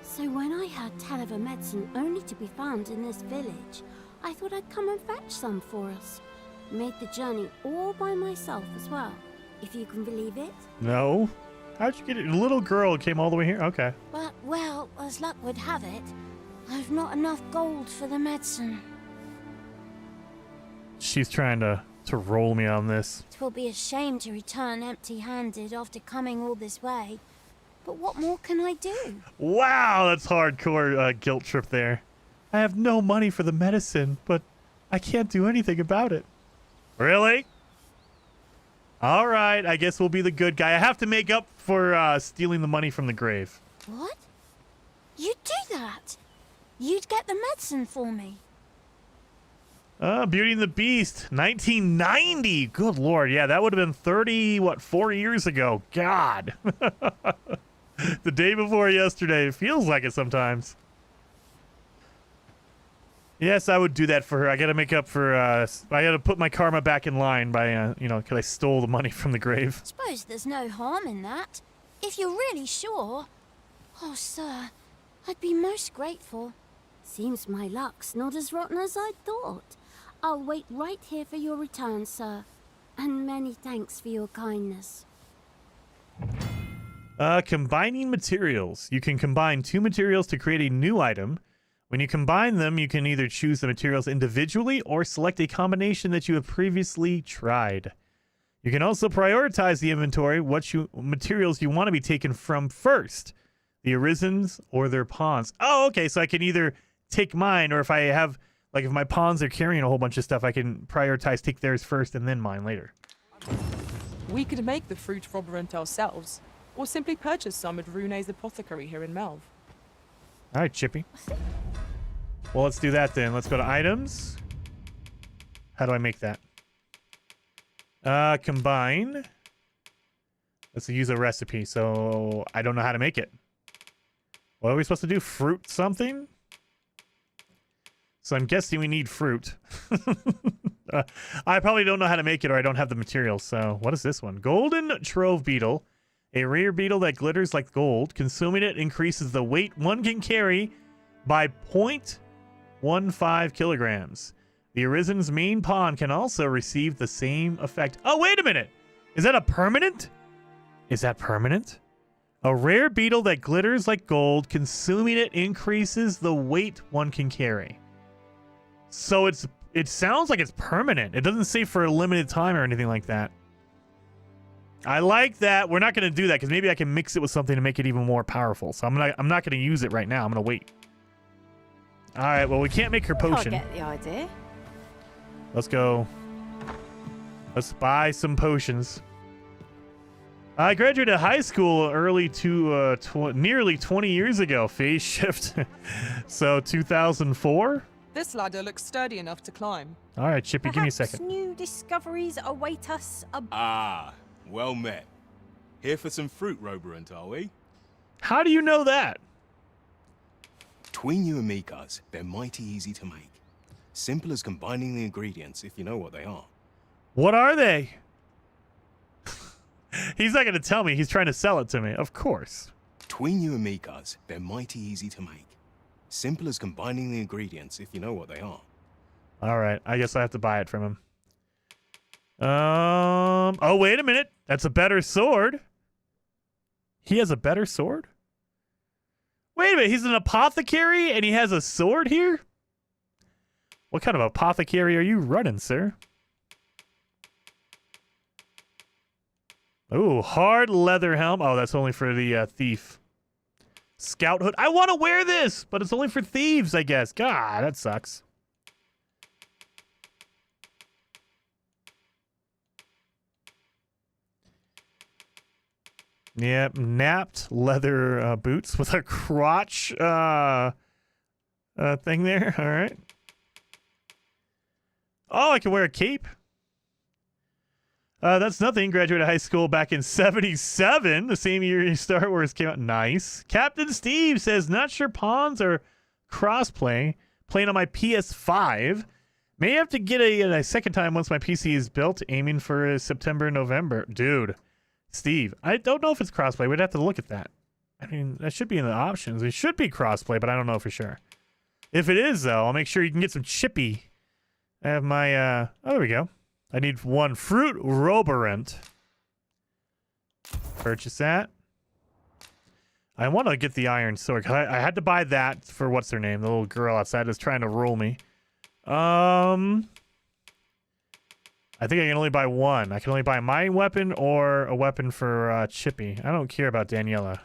So when I heard tell of a medicine only to be found in this village, I thought I'd come and fetch some for us. Made the journey all by myself as well, if you can believe it. No. How'd you get it? A little girl came all the way here? Okay. But, well, as luck would have it, I've not enough gold for the medicine. She's trying to roll me on this. 'Twill be a shame to return empty-handed after coming all this way. But what more can I do? Wow, that's hardcore guilt trip there. I have no money for the medicine, but I can't do anything about it. Really? All right, I guess we'll be the good guy. I have to make up for stealing the money from the grave. What? You'd do that? You'd get the medicine for me? Beauty and the Beast, 1990. Good Lord, yeah, that would have been 4 years ago. God. The day before yesterday. It feels like it sometimes. Yes, I would do that for her. I gotta make up for, I gotta put my karma back in line by, you know, because I stole the money from the grave. Suppose there's no harm in that. If you're really sure. Oh, sir, I'd be most grateful. Seems my luck's not as rotten as I'd thought. I'll wait right here for your return, sir. And many thanks for your kindness. Combining materials. You can combine two materials to create a new item. When you combine them, you can either choose the materials individually or select a combination that you have previously tried. You can also prioritize the inventory, materials you want to be taken from first. The Arisens or their pawns. Oh, okay, so I can either take mine, or if I have, like if my pawns are carrying a whole bunch of stuff, I can prioritize, take theirs first and then mine later. We could make the fruit roborant ourselves, or simply purchase some at Rune's apothecary here in Melv. All right, Chippy. Well, let's do that then. Let's go to items. How do I make that? Combine. Let's use a recipe. So I don't know how to make it. What are we supposed to do? Fruit something? So I'm guessing we need fruit. I probably don't know how to make it, or I don't have the materials. So what is this one? Golden Trove Beetle. A rare beetle that glitters like gold. Consuming it increases the weight one can carry by 0.15 kilograms. The Arisen's main pawn can also receive the same effect. Oh, wait a minute. Is that a permanent? Is that permanent? A rare beetle that glitters like gold. Consuming it increases the weight one can carry. So it sounds like it's permanent. It doesn't say for a limited time or anything like that. I like that. We're not going to do that because maybe I can mix it with something to make it even more powerful. So I'm not going to use it right now. I'm going to wait. All right. Well, we can't make her potion. I get the idea. Let's go. Let's buy some potions. I graduated high school nearly 20 years ago. Phase shift. So 2004. This ladder looks sturdy enough to climb. All right, Chippy, give me a second. New discoveries await us. Well met. Here for some fruit roborant, are we? How do you know that? Between you and me, cuz, they're mighty easy to make. Simple as combining the ingredients, if you know what they are. What are they? He's not going to tell me. He's trying to sell it to me. Of course. Between you and me, cuz, they're mighty easy to make. Simple as combining the ingredients, if you know what they are. All right. I guess I have to buy it from him. Oh, wait a minute. That's a better sword. He has a better sword? Wait a minute. He's an apothecary and he has a sword here? What kind of apothecary are you running, sir? Ooh, hard leather helm. Oh, that's only for the thief. Scout hood. I want to wear this, but it's only for thieves, I guess. God, that sucks. Yep, napped leather boots with a crotch thing there. All right. Oh, I can wear a cape. That's nothing. Graduated high school back in 77, the same year Star Wars came out. Nice. Captain Steve says, not sure pawns or crossplay. Playing on my PS5. May have to get a second time once my PC is built. Aiming for September, November. Dude. Steve, I don't know if it's crossplay. We'd have to look at that. I mean, that should be in the options. It should be crossplay, but I don't know for sure. If it is, though, I'll make sure you can get some chippy. I have my, oh, there we go. I need one fruit roborant. Purchase that. I want to get the iron sword, because I had to buy that for what's her name? The little girl outside is trying to roll me. I think I can only buy one. I can only buy my weapon or a weapon for Chippy. I don't care about Daniela.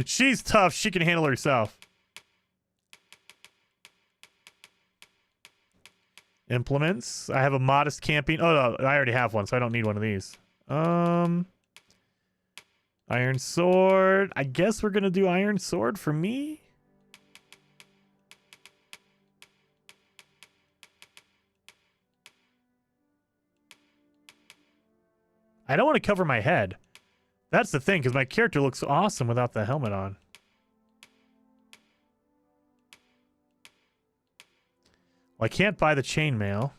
She's tough. She can handle herself. Implements. I have a modest camping. Oh, no, I already have one, so I don't need one of these. Iron sword. I guess we're going to do iron sword for me. I don't want to cover my head. That's the thing, because my character looks awesome without the helmet on. Well, I can't buy the chainmail.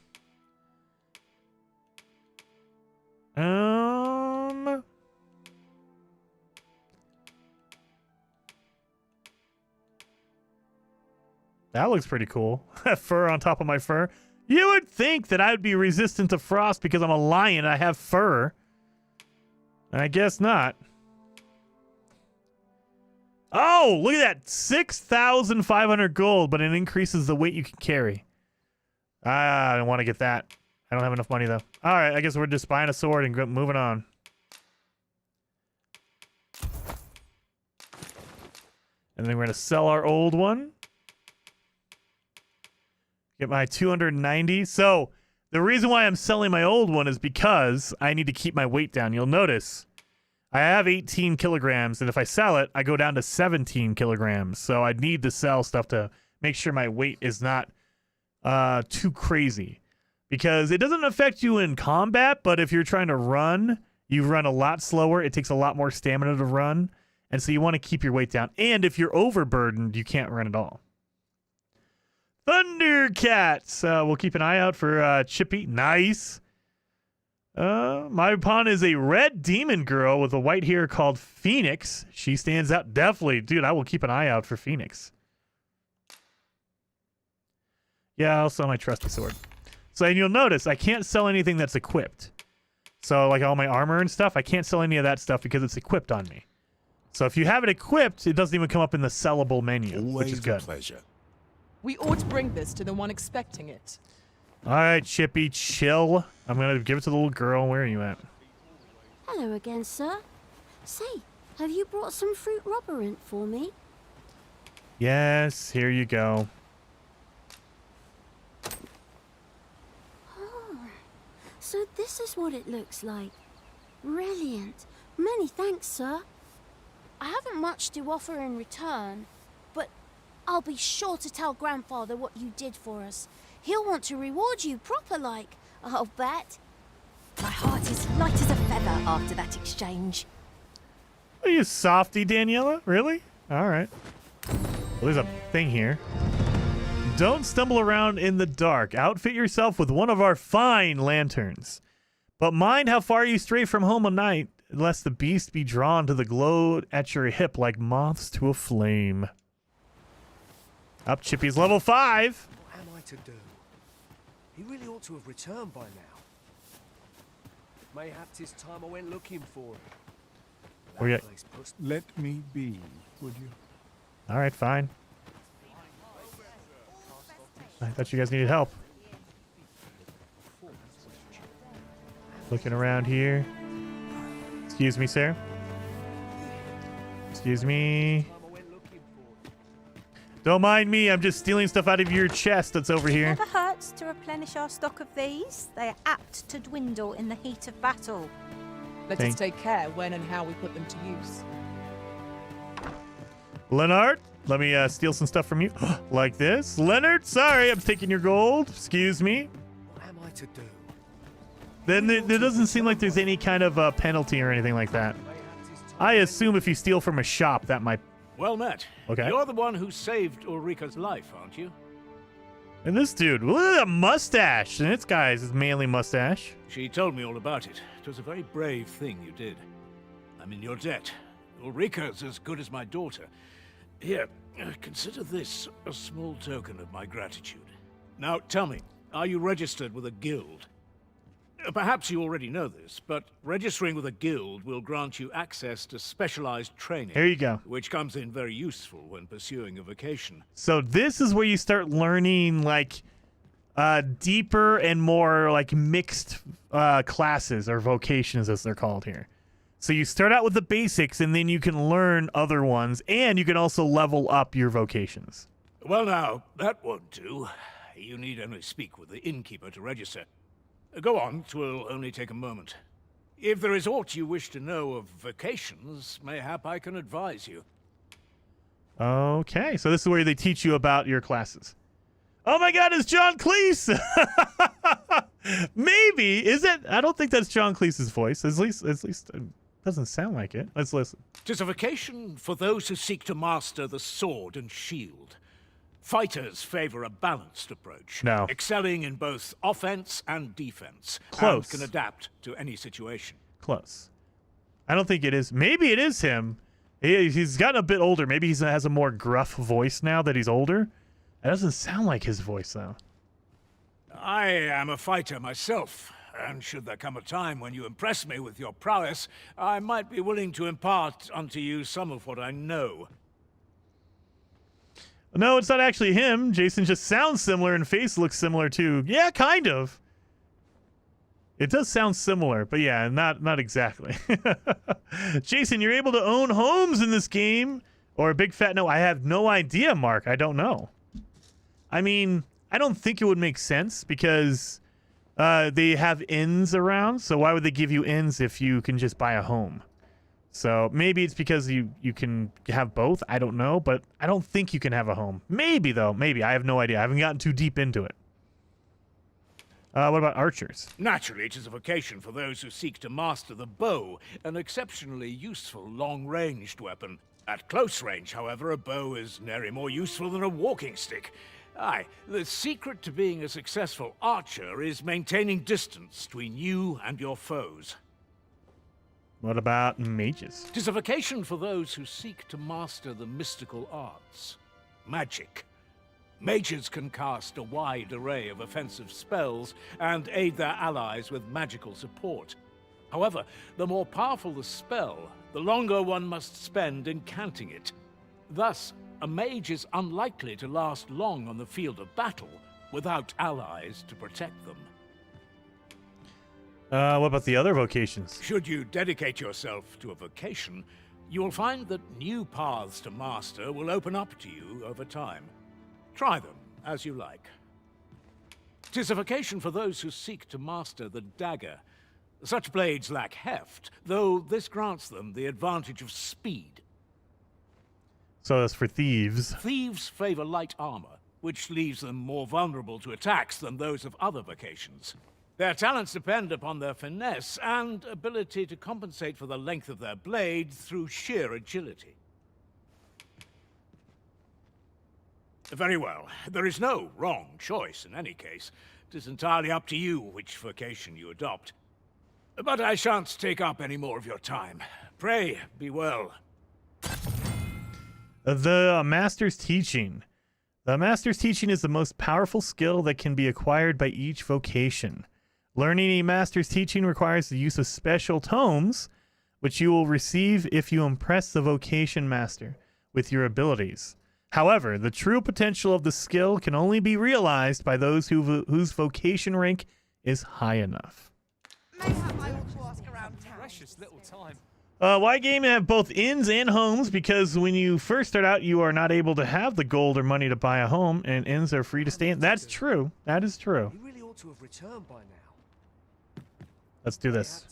That looks pretty cool. Fur on top of my fur. You would think that I would be resistant to frost because I'm a lion and I have fur. I guess not. Oh, look at that. 6,500 gold, but it increases the weight you can carry. I don't want to get that. I don't have enough money, though. All right, I guess we're just buying a sword and moving on. And then we're going to sell our old one. Get my 290. So the reason why I'm selling my old one is because I need to keep my weight down. You'll notice I have 18 kilograms, and if I sell it, I go down to 17 kilograms. So I need to sell stuff to make sure my weight is not too crazy. Because it doesn't affect you in combat, but if you're trying to run, you run a lot slower. It takes a lot more stamina to run. And so you want to keep your weight down. And if you're overburdened, you can't run at all. Thundercats. We'll keep an eye out for Chippy. Nice. My pawn is a red demon girl with a white hair called Phoenix. She stands out. Definitely. Dude, I will keep an eye out for Phoenix. Yeah, I'll sell my trusty sword. So, and you'll notice I can't sell anything that's equipped. So, like all my armor and stuff, I can't sell any of that stuff because it's equipped on me. So if you have it equipped, it doesn't even come up in the sellable menu, which is good. A pleasure. We ought to bring this to the one expecting it. All right, Chippy, chill. I'm going to give it to the little girl. Where are you at? Hello again, sir. Say, have you brought some fruit roborant for me? Yes, here you go. Oh, so this is what it looks like. Brilliant. Many thanks, sir. I haven't much to offer in return, but I'll be sure to tell Grandfather what you did for us. He'll want to reward you proper-like, I'll bet. My heart is light as a feather after that exchange. Are you softy, Daniela? Really? All right. Well, there's a thing here. Don't stumble around in the dark. Outfit yourself with one of our fine lanterns. But mind how far you stray from home at night, lest the beast be drawn to the glow at your hip like moths to a flame. Up, Chippy's level 5. What am I to do? He really ought to have returned by now. Mayhap 'tis time I went looking for it. Where you at? Let me be, would you? All right, fine. I thought you guys needed help. Looking around here. Excuse me, sir. Excuse me. Don't mind me. I'm just stealing stuff out of your chest that's over here. Never hurts to replenish our stock of these. They are apt to dwindle in the heat of battle. Let us take care when and how we put them to use. Leonard, let me steal some stuff from you. Like this. Leonard, sorry, I'm taking your gold. Excuse me. What am I to do? Then there doesn't seem like there's any kind of penalty or anything like that. I assume if you steal from a shop, that might... Well met. Okay. You're the one who saved Ulrika's life, aren't you? And this dude, look at that mustache. And this guy's his manly mustache. She told me all about it. It was a very brave thing you did. I'm in your debt. Ulrika's as good as my daughter. Here, consider this a small token of my gratitude. Now, tell me, are you registered with a guild? Perhaps you already know this, but registering with a guild will grant you access to specialized training. Here you go. Which comes in very useful when pursuing a vocation. So this is where you start learning like deeper and more like mixed classes or vocations as they're called here. So you start out with the basics and then you can learn other ones and you can also level up your vocations. Well now, that won't do. You need only speak with the innkeeper to register. Go on, 'twill only take a moment. If there is aught you wish to know of vocations, mayhap I can advise you. Okay, so this is where they teach you about your classes. Oh my god, it's John Cleese! Maybe, is it? I don't think that's John Cleese's voice. At least it doesn't sound like it. Let's listen. 'Tis a vocation for those who seek to master the sword and shield. Fighters favor a balanced approach, No. excelling in both offense and defense, Close. and can adapt to any situation. Close. I don't think it is. Maybe it is him. He's gotten a bit older. Maybe he has a more gruff voice now that he's older. That doesn't sound like his voice, though. I am a fighter myself, and should there come a time when you impress me with your prowess, I might be willing to impart unto you some of what I know. No, it's not actually him. Jason just sounds similar and face looks similar too. Yeah, kind of. It does sound similar, but yeah, not exactly. Jason, you're able to own homes in this game? Or a big fat no? I have no idea, Mark. I don't know. I mean, I don't think it would make sense because they have inns around. So why would they give you inns if you can just buy a home? So maybe it's because you can have both. I don't know, but I don't think you can have a home. Maybe, though. Maybe. I have no idea. I haven't gotten too deep into it. What about archers? Naturally, it is a vocation for those who seek to master the bow, an exceptionally useful long-ranged weapon. At close range, however, a bow is nary more useful than a walking stick. Aye, the secret to being a successful archer is maintaining distance between you and your foes. What about mages? 'Tis a vocation for those who seek to master the mystical arts. Magic. Mages can cast a wide array of offensive spells and aid their allies with magical support. However, the more powerful the spell, the longer one must spend incanting it. Thus, a mage is unlikely to last long on the field of battle without allies to protect them. What about the other vocations? Should you dedicate yourself to a vocation, you will find that new paths to master will open up to you over time. Try them as you like. 'Tis a vocation for those who seek to master the dagger. Such blades lack heft, though this grants them the advantage of speed. So that's for thieves. Thieves favor light armor, which leaves them more vulnerable to attacks than those of other vocations. Their talents depend upon their finesse and ability to compensate for the length of their blade through sheer agility. Very well. There is no wrong choice in any case. It is entirely up to you which vocation you adopt. But I shan't take up any more of your time. Pray, be well. The Master's Teaching. The Master's Teaching is the most powerful skill that can be acquired by each vocation. Learning a master's teaching requires the use of special tomes, which you will receive if you impress the vocation master with your abilities. However, the true potential of the skill can only be realized by those whose vocation rank is high enough. Precious little time. Why game have both inns and homes? Because when you first start out, you are not able to have the gold or money to buy a home, and inns are free to stay in. That's true. That is true. You really ought to have returned by now. Let's do this.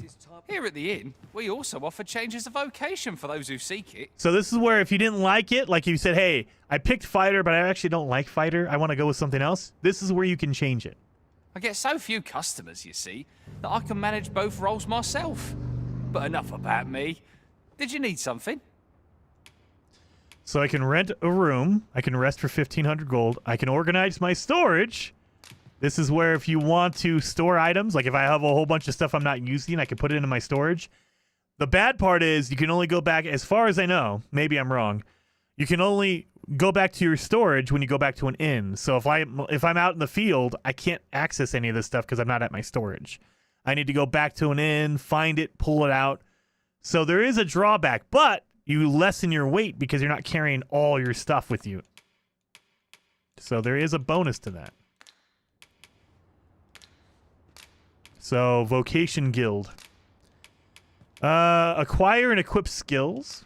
Here at the inn, we also offer changes of vocation for those who seek it. So this is where if you didn't like it, like you said, hey, I picked fighter, but I actually don't like fighter. I want to go with something else. This is where you can change it. I get so few customers, you see, that I can manage both roles myself. But enough about me. Did you need something? So I can rent a room. I can rest for 1,500 gold. I can organize my storage. This is where if you want to store items, like if I have a whole bunch of stuff I'm not using, I can put it into my storage. The bad part is you can only go back, as far as I know, maybe I'm wrong, you can only go back to your storage when you go back to an inn. So if I'm out in the field, I can't access any of this stuff because I'm not at my storage. I need to go back to an inn, find it, pull it out. So there is a drawback, but you lessen your weight because you're not carrying all your stuff with you. So there is a bonus to that. So, Vocation Guild. Acquire and equip skills.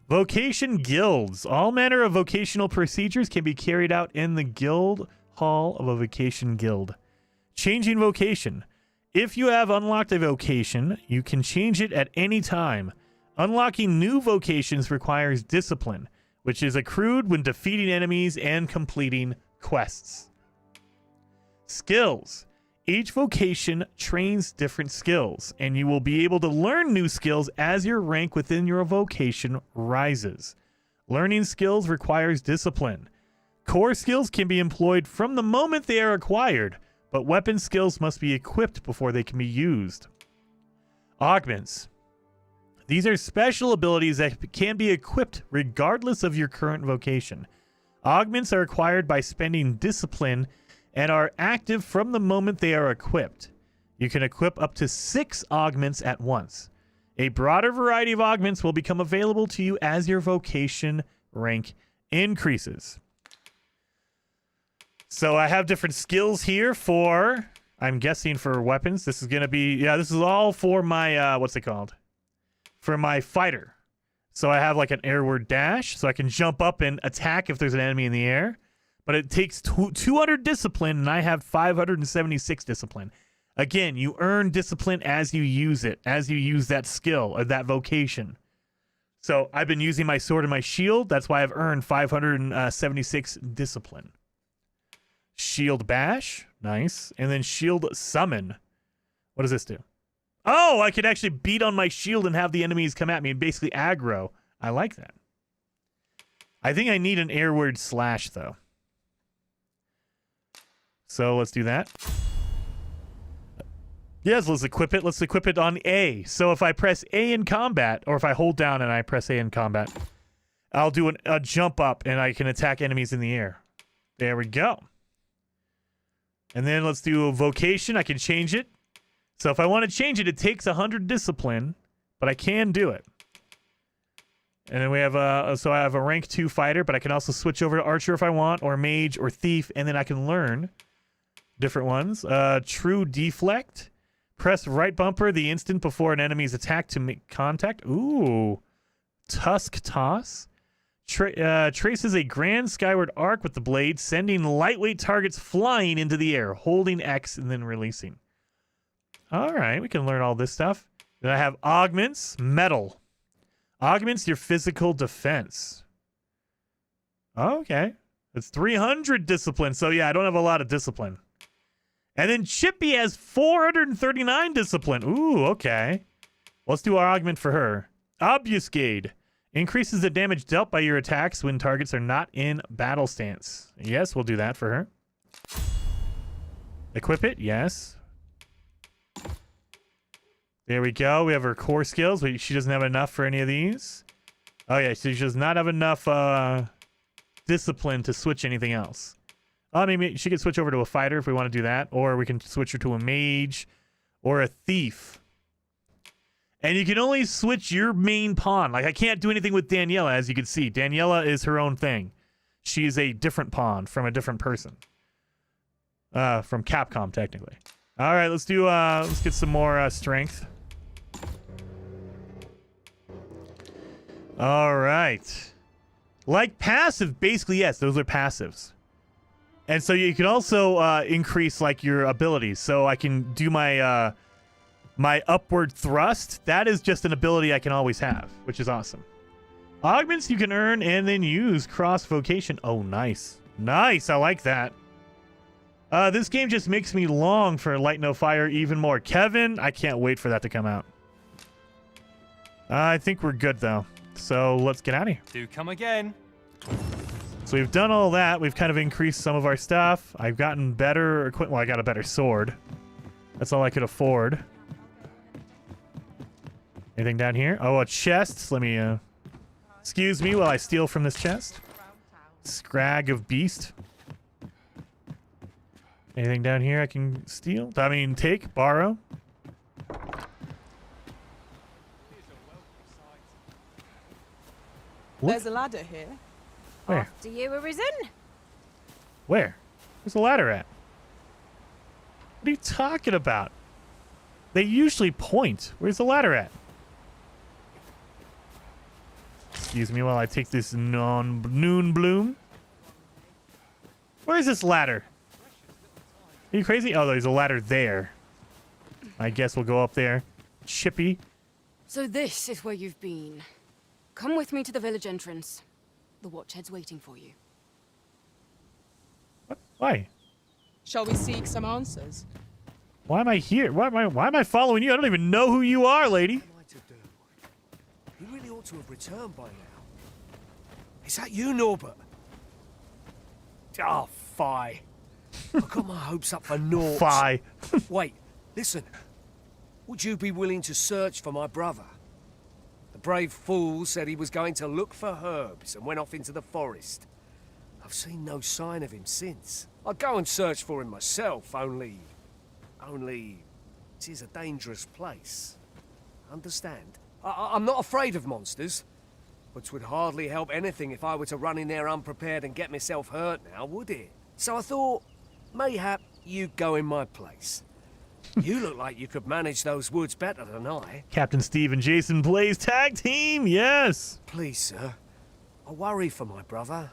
Vocation guilds. All manner of vocational procedures can be carried out in the guild hall of a vocation guild. Changing vocation. If you have unlocked a vocation, you can change it at any time. Unlocking new vocations requires discipline, which is accrued when defeating enemies and completing quests. Skills. Each vocation trains different skills, and you will be able to learn new skills as your rank within your vocation rises. Learning skills requires discipline. Core skills can be employed from the moment they are acquired, but weapon skills must be equipped before they can be used. Augments. These are special abilities that can be equipped regardless of your current vocation. Augments are acquired by spending discipline and are active from the moment they are equipped. You can equip up to 6 augments at once. A broader variety of augments will become available to you as your vocation rank increases. So I have different skills here for, I'm guessing for weapons. This is going to be, yeah, this is all for my, what's it called? For my fighter. So I have like an airward dash, so I can jump up and attack if there's an enemy in the air. But it takes 200 discipline, and I have 576 discipline. Again, you earn discipline as you use it, as you use that skill or that vocation. So I've been using my sword and my shield. That's why I've earned 576 discipline. Shield bash, nice. And then shield summon. What does this do? Oh, I could actually beat on my shield and have the enemies come at me and basically aggro. I like that. I think I need an airward slash, though. So let's do that. Yes, let's equip it. Let's equip it on A. So if I press A in combat, or if I hold down and I press A in combat, I'll do a jump up and I can attack enemies in the air. There we go. And then let's do a vocation. I can change it. So if I want to change it, it takes 100 discipline, but I can do it. And then we have so I have a rank 2 fighter, but I can also switch over to archer if I want, or mage, or thief, and then I can learn different ones. True deflect. Press right bumper the instant before an enemy's attack to make contact. Ooh. Tusk toss. Traces a grand skyward arc with the blade, sending lightweight targets flying into the air, holding X and then releasing. All right, we can learn all this stuff. Then I have augments. Metal. Augments your physical defense. Okay. It's 300 discipline. So yeah, I don't have a lot of discipline. And then Chippy has 439 discipline. Ooh, okay. Let's do our augment for her. Obfuscate. Increases the damage dealt by your attacks when targets are not in battle stance. Yes, we'll do that for her. Equip it. Yes. There we go. We have her core skills. She doesn't have enough for any of these. Oh, yeah. So she does not have enough discipline to switch anything else. I mean, she could switch over to a fighter if we want to do that, or we can switch her to a mage or a thief. And you can only switch your main pawn. Like, I can't do anything with Daniela, as you can see. Daniela is her own thing. She is a different pawn from a different person. From Capcom, technically. All right, let's do. Let's get some more strength. All right. Like passive, basically, yes, those are passives. And so you can also increase like your abilities. So I can do my my upward thrust. That is just an ability I can always have, which is awesome. Augments you can earn and then use cross vocation. Oh, nice. Nice. I like that. This game just makes me long for Light No Fire even more. Kevin, I can't wait for that to come out. I think we're good though. So let's get out of here. Do come again. So we've done all that. We've kind of increased some of our stuff. I've gotten better equipment. Well, I got a better sword. That's all I could afford. Anything down here? Oh, a chest. Let me, excuse me while I steal from this chest. Scrag of beast. Anything down here I can steal? I mean, take, borrow. There's a ladder here. Where? After you, Arisen. Where? Where's the ladder at? What are you talking about? They usually point. Where's the ladder at? Excuse me while I take this noon bloom. Where is this ladder? Are you crazy? Oh, there's a ladder there. I guess we'll go up there. Chippy. So this is where you've been. Come with me to the village entrance. The Watchhead's waiting for you. What? Why? Shall we seek some answers? Why am I here? Why am I following you? I don't even know who you are, lady. He really ought to have returned by now. Is that you, Norbert? Oh, fie. I got my hopes up for naught. Fie. Wait, listen. Would you be willing to search for my brother? The brave fool said he was going to look for herbs and went off into the forest. I've seen no sign of him since. I'd go and search for him myself, only it is a dangerous place. Understand? I'm not afraid of monsters, but 'twould hardly help anything if I were to run in there unprepared and get myself hurt now, would it? So I thought, mayhap you'd go in my place. You look like you could manage those woods better than I. Captain Steve and Jason plays tag team. Yes. Please, sir. I worry for my brother.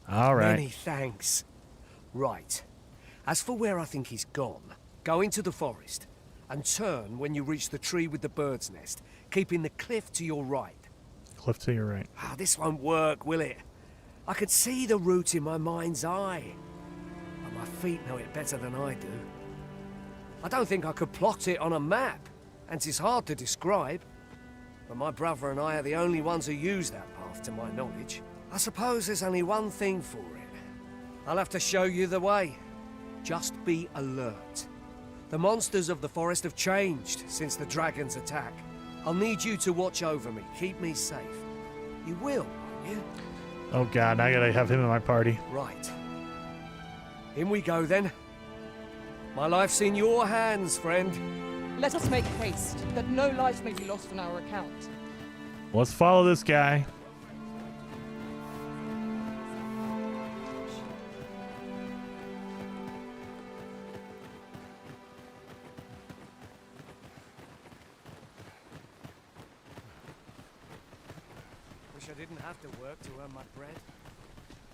All right. Many thanks. Right. As for where I think he's gone, go into the forest and turn when you reach the tree with the bird's nest, keeping the cliff to your right. Cliff to your right. Ah, this won't work, will it? I could see the route in my mind's eye. But my feet know it better than I do. I don't think I could plot it on a map, and it's hard to describe. But my brother and I are the only ones who use that path, to my knowledge. I suppose there's only one thing for it. I'll have to show you the way. Just be alert. The monsters of the forest have changed since the dragon's attack. I'll need you to watch over me, keep me safe. You will, won't you? Oh God, I gotta have him in my party. Right. In we go then. My life's in your hands, friend. Let us make haste, that no life may be lost on our account. Let's follow this guy. Wish I didn't have to work to earn my bread.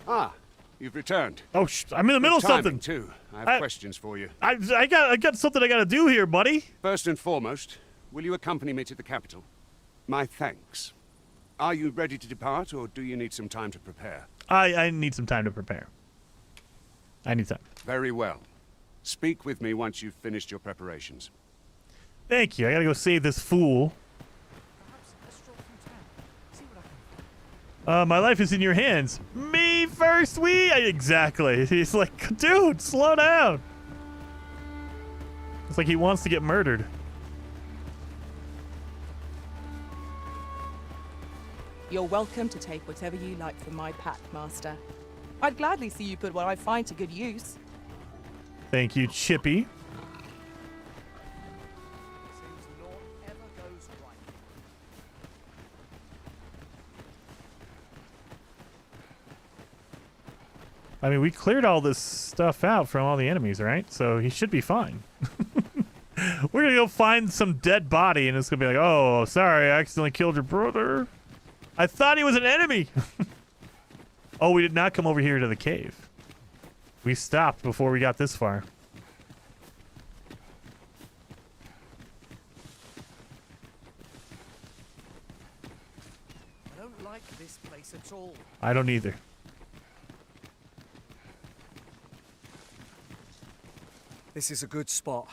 Ah, you've returned. Oh, I'm in the middle of Good timing, something. too. I have questions for you. I got something I gotta do here, buddy. First and foremost, will you accompany me to the capital? My thanks. Are you ready to depart, or do you need some time to prepare? I need some time to prepare. I need time. Very well. Speak with me once you've finished your preparations. Thank you. I gotta go save this fool. My life is in your hands. Me first, exactly. He's like, dude, slow down. It's like he wants to get murdered. You're welcome to take whatever you like from my pack, Master. I'd gladly see you put what I find to good use. Thank you, Chippy. I mean, we cleared all this stuff out from all the enemies, right? So he should be fine. We're gonna go find some dead body, and it's gonna be like, oh, sorry, I accidentally killed your brother. I thought he was an enemy. Oh, we did not come over here to the cave. We stopped before we got this far. I don't like this place at all. I don't either. This is a good spot.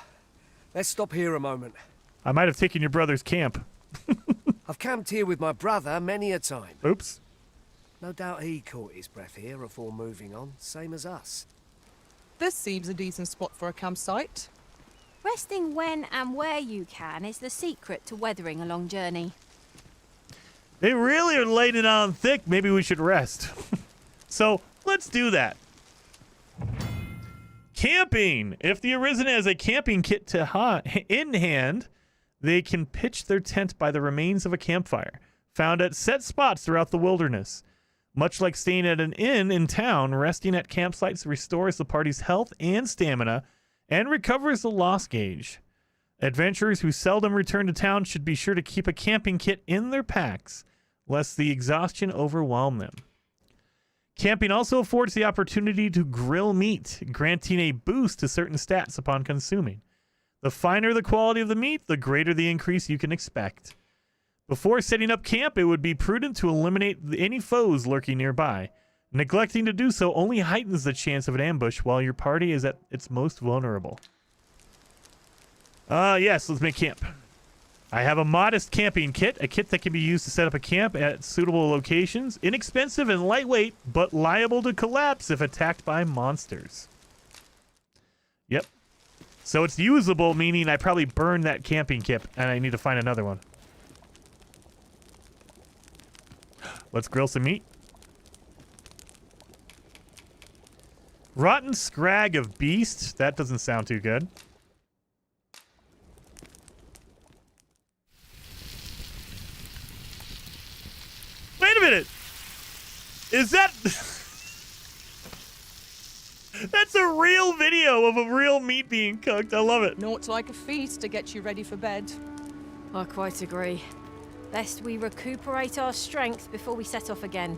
Let's stop here a moment. I might have taken your brother's camp. I've camped here with my brother many a time. Oops. No doubt he caught his breath here before moving on, same as us. This seems a decent spot for a campsite. Resting when and where you can is the secret to weathering a long journey. They really are laying it on thick. Maybe we should rest. So let's do that. Camping. If the Arisen has a camping kit in hand, they can pitch their tent by the remains of a campfire, found at set spots throughout the wilderness. Much like staying at an inn in town, resting at campsites restores the party's health and stamina and recovers the loss gauge. Adventurers who seldom return to town should be sure to keep a camping kit in their packs, lest the exhaustion overwhelm them. Camping also affords the opportunity to grill meat, granting a boost to certain stats upon consuming. The finer the quality of the meat, the greater the increase you can expect. Before setting up camp, it would be prudent to eliminate any foes lurking nearby. Neglecting to do so only heightens the chance of an ambush while your party is at its most vulnerable. Yes, let's make camp. I have a modest camping kit, a kit that can be used to set up a camp at suitable locations. Inexpensive and lightweight, but liable to collapse if attacked by monsters. Yep. So it's usable, meaning I probably burned that camping kit and I need to find another one. Let's grill some meat. Rotten scrag of beast. That doesn't sound too good. Wait a minute. Is that... That's a real video of a real meat being cooked. I love it. Naught like a feast to get you ready for bed. I quite agree. Best we recuperate our strength before we set off again.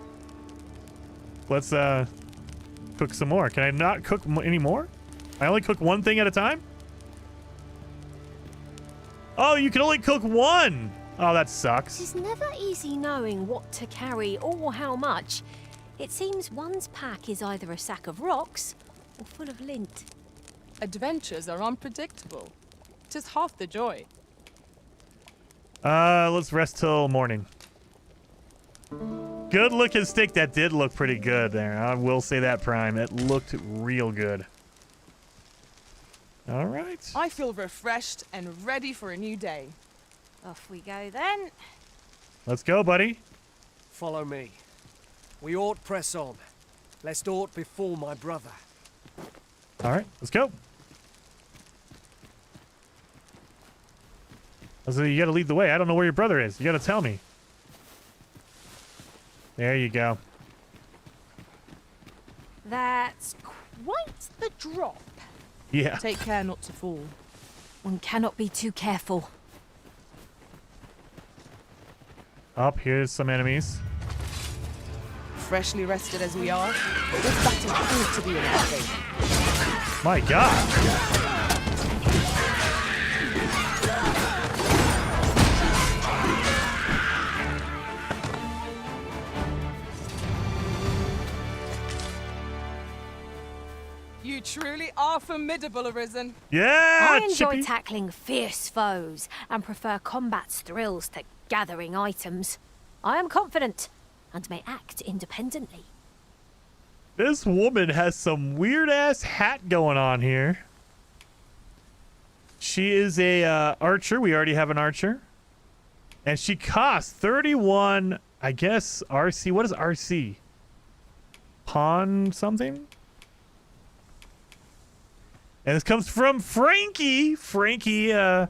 Let's cook some more. Can I not cook any more? I only cook one thing at a time? Oh, you can only cook one. Oh, that sucks. It's never easy knowing what to carry or how much. It seems one's pack is either a sack of rocks or full of lint. Adventures are unpredictable. 'Tis half the joy. Let's rest till morning. Good looking stick. That did look pretty good there. I will say that, Prime. It looked real good. All right. I feel refreshed and ready for a new day. Off we go then. Let's go, buddy. Follow me. We ought press on, lest aught befall my brother. All right, let's go. So you gotta lead the way. I don't know where your brother is. You gotta tell me. There you go. That's quite the drop. Yeah. Take care not to fall. One cannot be too careful. Up here's some enemies. Freshly rested as we are, this battle proved to be an epic. My God. You truly are formidable, Arisen. Yeah, I enjoy Chippy. tackling fierce foes and prefer combat's thrills to gathering items. I am confident and may act independently. This woman has some weird ass hat going on here. She is a archer. We already have an archer. And she costs 31, I guess, RC. What is RC? pawn something. And this comes from Frankie. Frankie, I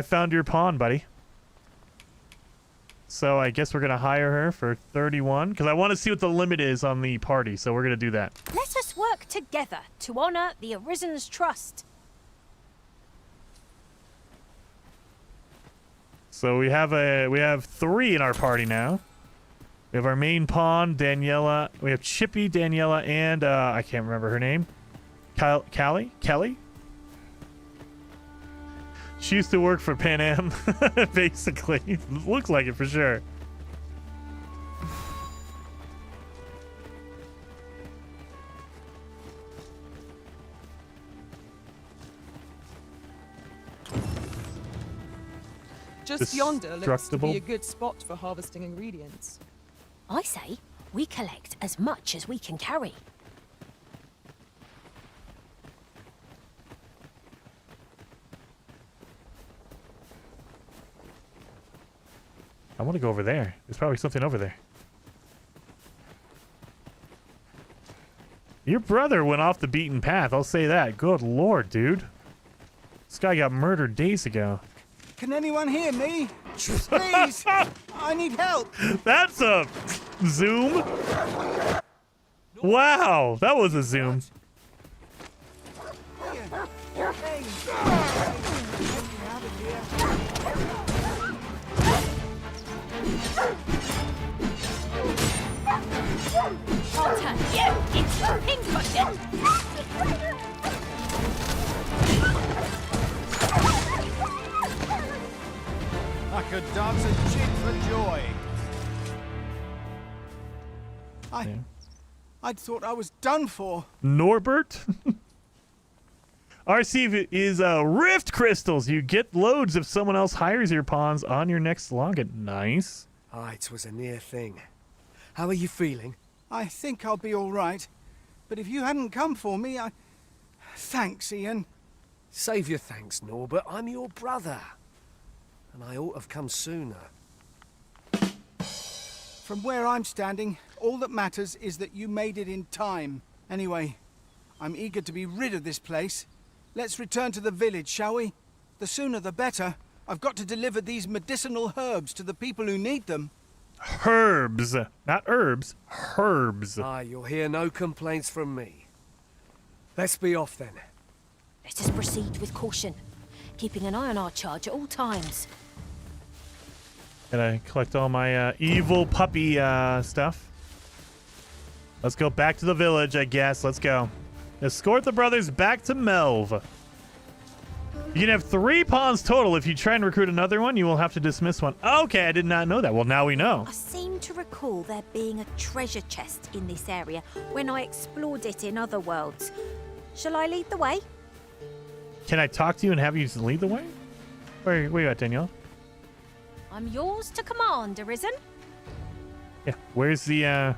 found your pawn, buddy. So I guess we're going to hire her for 31 because I want to see what the limit is on the party. So we're going to do that. Let us work together to honor the Arisen's trust. So we have 3 in our party now. We have our main pawn, Daniela. We have Chippy, Daniela, and I can't remember her name. Kelly? She used to work for Pan Am, basically. Looks like it for sure. Just yonder looks to be a good spot for harvesting ingredients. I say we collect as much as we can carry. I want to go over there. There's probably something over there. Your brother went off the beaten path, I'll say that. Good lord, dude. This guy got murdered days ago. Can anyone hear me? Please! I need help! That's a zoom. Wow, that was a zoom. I'll turn you into a pincushion. I could dance a jig for joy. I'd thought I was done for. Norbert? RC is Rift Crystals. You get loads if someone else hires your pawns on your next login. Nice. It was a near thing. How are you feeling? I think I'll be all right. But if you hadn't come for me, Thanks, Ian. Save your thanks, Norbert. I'm your brother. And I ought to have come sooner. From where I'm standing, all that matters is that you made it in time. Anyway, I'm eager to be rid of this place. Let's return to the village, shall we? The sooner the better. I've got to deliver these medicinal herbs to the people who need them. Herbs, not herbs, herbs. You'll hear no complaints from me. Let's be off then. Let us proceed with caution, keeping an eye on our charge at all times. Gotta collect all my evil puppy stuff. Let's go back to the village, I guess. Let's go. Escort the brothers back to Melv. You can have 3 pawns total. If you try and recruit another one, you will have to dismiss one. Okay, I did not know that. Well, now we know. I seem to recall there being a treasure chest in this area when I explored it in other worlds. Shall I lead the way? Can I talk to you and have you lead the way? Where you at, Danielle? I'm yours to command, Arisen. Yeah, where's the,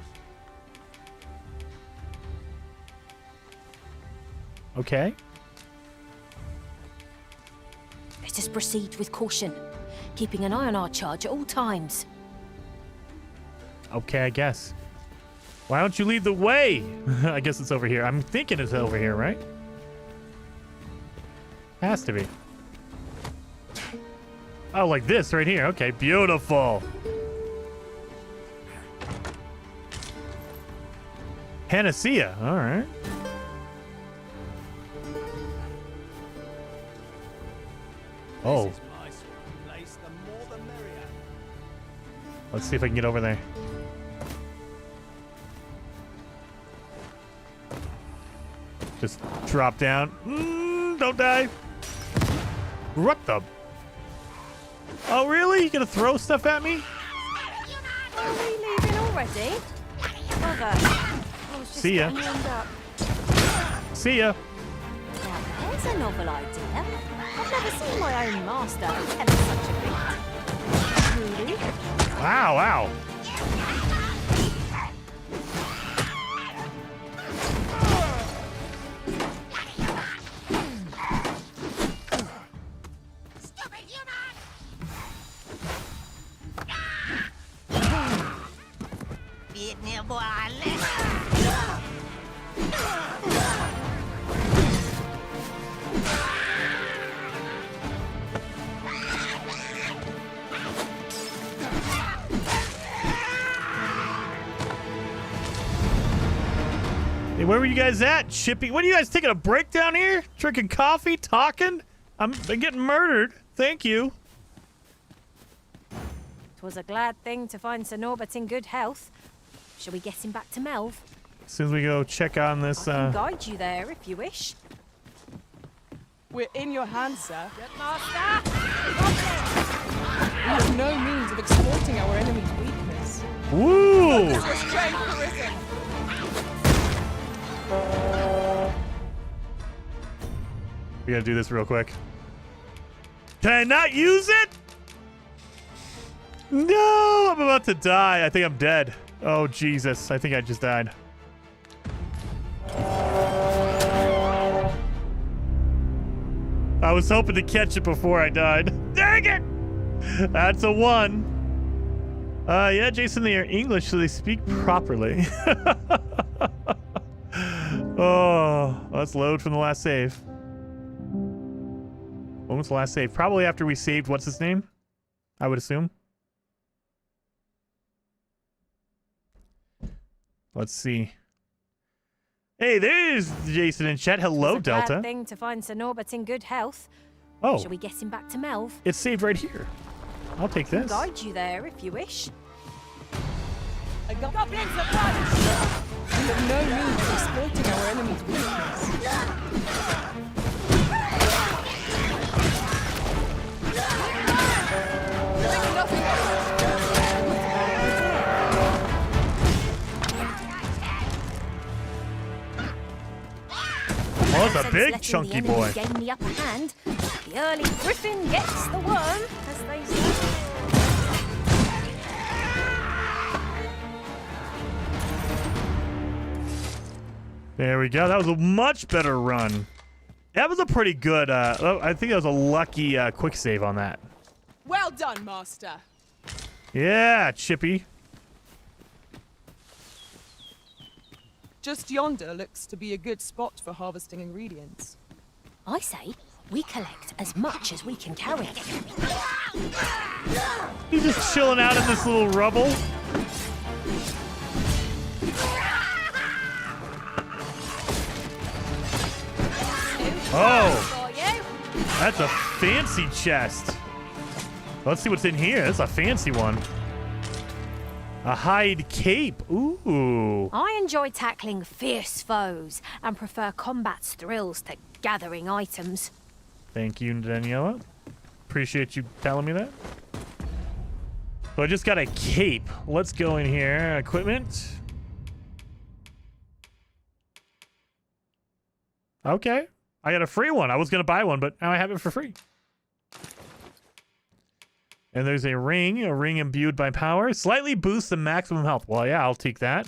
Okay. Let us proceed with caution, keeping an eye on our charge at all times. Okay, I guess. Why don't you lead the way? I guess it's over here. I'm thinking it's over here, right? Has to be. Oh, like this right here. Okay, beautiful. Panacea. All right. Oh. Let's see if I can get over there. Just drop down. Don't die. What the? Oh, really? You gonna throw stuff at me? Are we leaving already? Mother, I was just See ya. getting warmed up. See ya. Now, there's a novel idea. I've never seen my own master attempt such a feat. Truly. Wow, wow. Hey, where were you guys at, Chippy? What are you guys taking a break down here? Drinking coffee? Talking? I'm getting murdered. Thank you. 'Twas a glad thing to find Sir Norbert in good health. Shall we get him back to Melv? As soon as we go check on this, I can guide you there if you wish. We're in your hands, sir. Good master! We have no means of exploiting our enemy's weakness. Woo! Focus your strength, Arisen. We gotta do this real quick. Can I not use it? No, I'm about to die. I think I'm dead. Oh, Jesus. I think I just died. I was hoping to catch it before I died. Dang it! That's a 1. Yeah, Jason, they are English, so they speak properly. Oh, let's load from the last save. When was the last save? Probably after we saved what's his name? I would assume. Let's see. Hey, there's Jason in chat. Hello, It's a glad Delta. thing to find Sir Norbert in good health. Oh. Shall we get him back to Melv? It's saved right here. I'll take I can this. guide you there if you wish. Goblins of blood! We have no means of exploiting our enemy's weakness. Oh, it's a big, Letting chunky the enemy boy. gain the upper hand. The early griffin gets the worm, as they say. There we go. That was a much better run. That was a pretty good, I think that was a lucky quick save on that. Well done, Master. Yeah, Chippy. Just yonder looks to be a good spot for harvesting ingredients. I say we collect as much as we can carry. He's just chilling out in this little rubble. Oh, that's a fancy chest. Let's see what's in here. That's a fancy one. A hide cape. Ooh. I enjoy tackling fierce foes and prefer combat's thrills to gathering items. Thank you, Daniela. Appreciate you telling me that. So I just got a cape. Let's go in here. Equipment. Okay. I got a free one. I was going to buy one, but now I have it for free. And there's a ring imbued by power. Slightly boosts the maximum health. Well, yeah, I'll take that.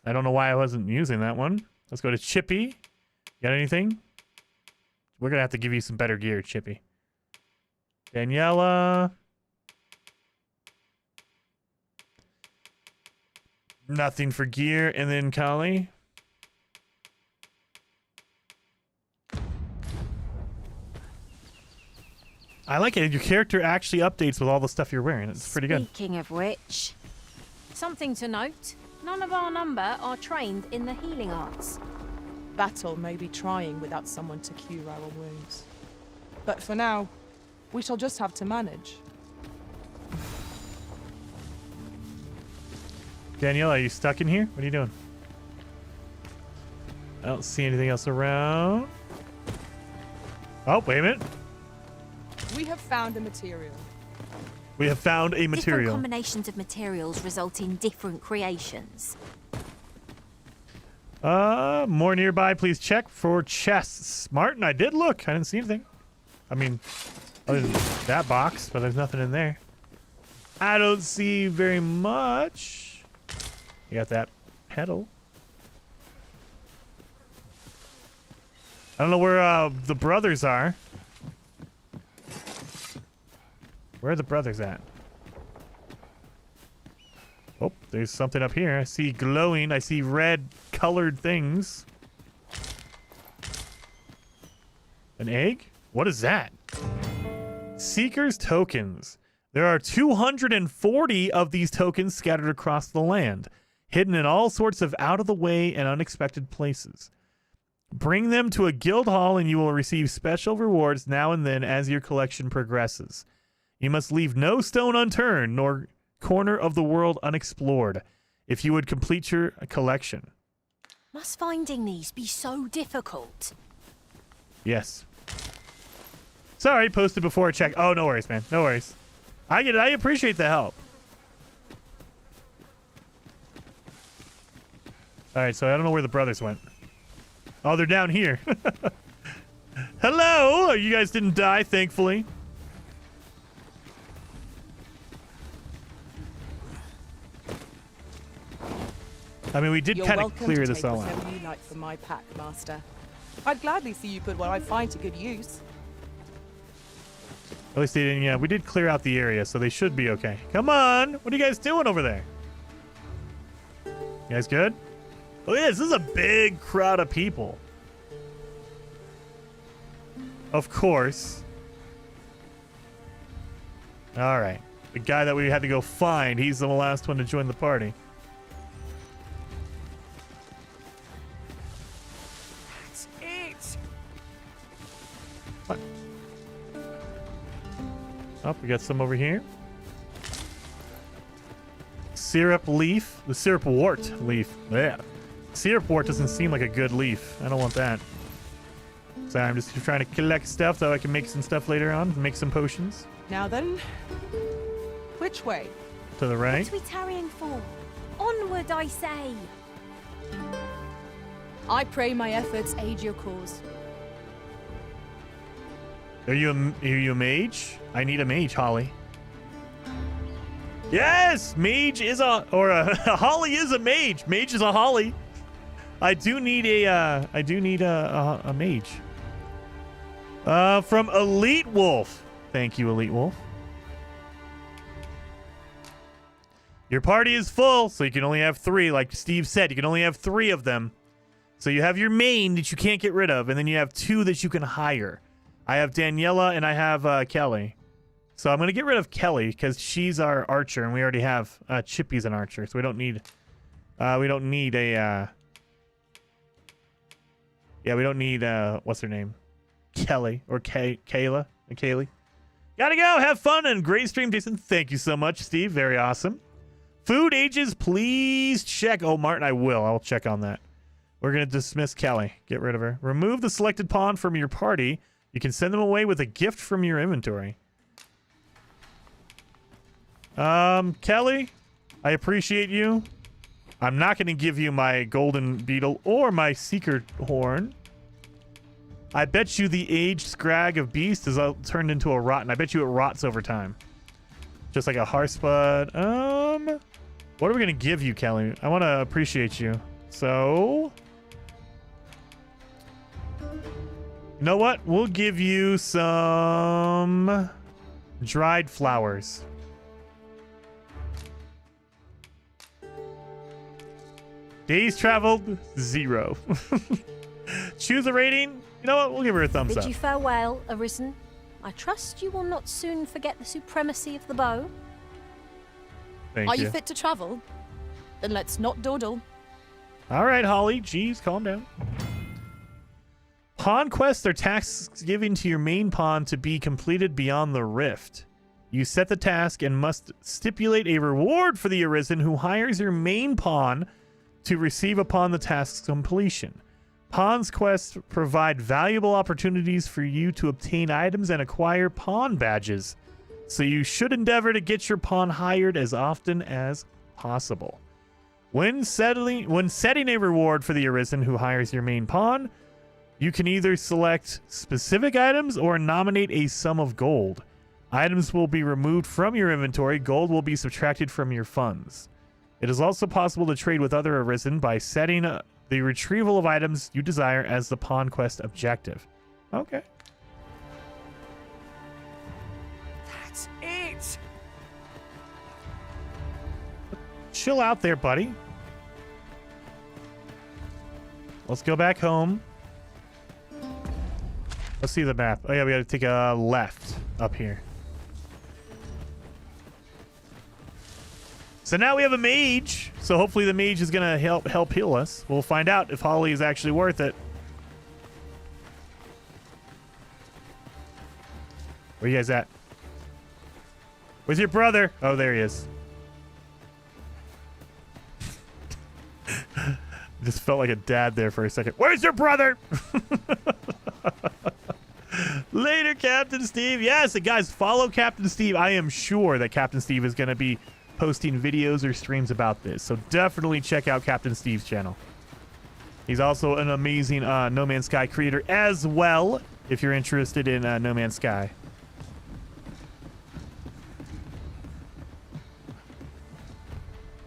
I don't know why I wasn't using that one. Let's go to Chippy. Got anything? We're going to have to give you some better gear, Chippy. Daniela. Nothing for gear. And then Kali. I like it. Your character actually updates with all the stuff you're wearing. It's pretty good. Speaking of which, something to note. None of our number are trained in the healing arts. Battle may be trying without someone to cure our wounds. But for now, we shall just have to manage. Danielle, are you stuck in here? What are you doing? I don't see anything else around. Oh, wait a minute. We have found a material. We have found a Different material. combinations of materials result in different creations. More nearby, please check for chests. Martin, I did look. I didn't see anything. I mean, other than that box, but there's nothing in there. I don't see very much. You got that pedal. I don't know where the brothers are. Where are the brothers at? Oh, there's something up here. I see glowing. I see red colored things. An egg? What is that? Seeker's tokens. There are 240 of these tokens scattered across the land, hidden in all sorts of out-of-the-way and unexpected places. Bring them to a guild hall and you will receive special rewards now and then as your collection progresses. You must leave no stone unturned, nor corner of the world unexplored, if you would complete your collection. Must finding these be so difficult? Yes. Sorry, posted before I check. Oh, no worries, man. No worries. I get it. I appreciate the help. All right, so I don't know where the brothers went. Oh, they're down here. Hello! You guys didn't die, thankfully. I mean, we did kind of clear this all out. You like from my pack, Master. I'd gladly see you put what I find to good use. At least they didn't, yeah, we did clear out the area, so they should be okay. Come on! What are you guys doing over there? You guys good? Look at this. This is a big crowd of people. Of course. All right. The guy that we had to go find, he's the last one to join the party. That's it. What? Oh, we got some over here. Syrup leaf. The syrup wart leaf. Yeah. Syrup wart doesn't seem like a good leaf. I don't want that. So I'm just trying to collect stuff so I can make some stuff later on. Make some potions. Now then, which way? To the right. What are we tarrying for? Onward, I say. I pray my efforts aid your cause. Are you a mage? I need a mage, Holly. Yes! Mage is a Holly is a mage. Mage is a Holly. I do need a mage. From Elite Wolf. Thank you, Elite Wolf. Your party is full, so you can only have 3. Like Steve said, you can only have 3 of them. So you have your main that you can't get rid of, and then you have 2 that you can hire. I have Daniela and I have Kelly. So I'm going to get rid of Kelly because she's our archer, and we already have Chippy's an archer, so we don't need a yeah, we don't need what's her name? Kelly or Kayla. Kaylee. Gotta go. Have fun and great stream, Jason. Thank you so much, Steve. Very awesome. Food ages, please check. Oh, Martin, I will. I'll check on that. We're going to dismiss Kelly. Get rid of her. Remove the selected pawn from your party. You can send them away with a gift from your inventory. Kelly, I appreciate you. I'm not going to give you my golden beetle or my seeker horn. I bet you the aged scrag of beast is turned into a rotten. I bet you it rots over time. Just like a hearthspud. What are we going to give you, Kelly? I want to appreciate you. So, you know what? We'll give you some dried flowers. Days traveled, 0. Choose a rating. You know what? We'll give her a thumbs up. Bid you farewell, Arisen. I trust you will not soon forget the supremacy of the bow. Thank Are you. you fit to travel? Then let's not dawdle. All right, Holly. Jeez, calm down. Pawn quests are tasks given to your main pawn to be completed beyond the rift. You set the task and must stipulate a reward for the Arisen who hires your main pawn to receive upon the task's completion. Pawn's quests provide valuable opportunities for you to obtain items and acquire pawn badges, so you should endeavor to get your pawn hired as often as possible. When setting a reward for the Arisen who hires your main pawn, you can either select specific items or nominate a sum of gold. Items will be removed from your inventory. Gold will be subtracted from your funds. It is also possible to trade with other Arisen by setting the retrieval of items you desire as the pawn quest objective. Okay. That's it. Chill out there, buddy. Let's go back home. Let's see the map. Oh yeah, we gotta take a left up here. So now we have a mage. So hopefully the mage is gonna help heal us. We'll find out if Holly is actually worth it. Where you guys at? Where's your brother? Oh, there he is. Just felt like a dad there for a second. Where's your brother? Later, Captain Steve. Yes, and guys, follow Captain Steve. I am sure that Captain Steve is going to be posting videos or streams about this. So definitely check out Captain Steve's channel. He's also an amazing No Man's Sky creator as well, if you're interested in No Man's Sky.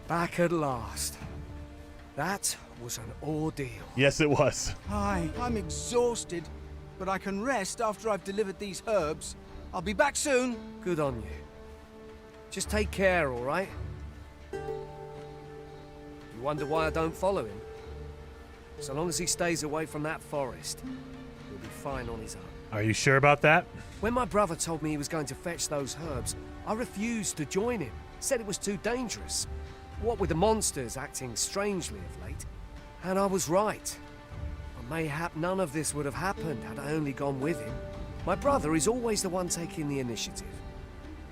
Back at last. That was an ordeal. Yes, it was. Hi, I'm exhausted, but I can rest after I've delivered these herbs. I'll be back soon. Good on you. Just take care, all right? You wonder why I don't follow him? So long as he stays away from that forest, he'll be fine on his own. Are you sure about that? When my brother told me he was going to fetch those herbs, I refused to join him. Said it was too dangerous. What with the monsters acting strangely of late. And I was right. But mayhap none of this would have happened had I only gone with him. My brother is always the one taking the initiative,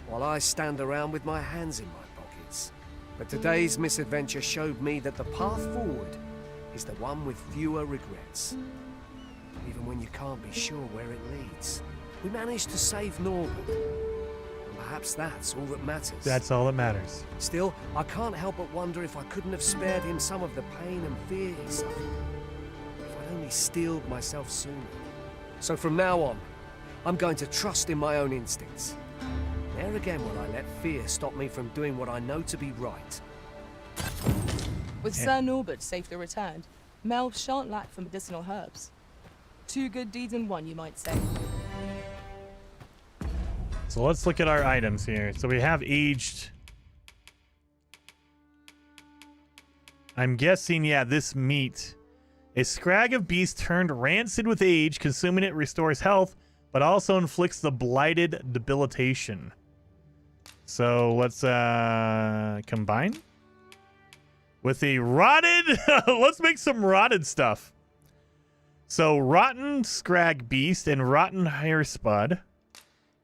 while I stand around with my hands in my pockets. But today's misadventure showed me that the path forward is the one with fewer regrets. Even when you can't be sure where it leads. We managed to save Norbert. And perhaps that's all that matters. That's all that matters. Still, I can't help but wonder if I couldn't have spared him some of the pain and fear he suffered. If I'd only steeled myself sooner. So from now on, I'm going to trust in my own instincts. Never again will I let fear stop me from doing what I know to be right. With Sir Norbert safely returned, Mel shan't lack for medicinal herbs. 2 good deeds in one, you might say. So let's look at our items here. So we have aged. I'm guessing, yeah, this meat. A scrag of beast turned rancid with age. Consuming it restores health, but also inflicts the blighted debilitation. So let's combine with a rotted. Let's make some rotted stuff. So rotten scrag beast and rotten hair spud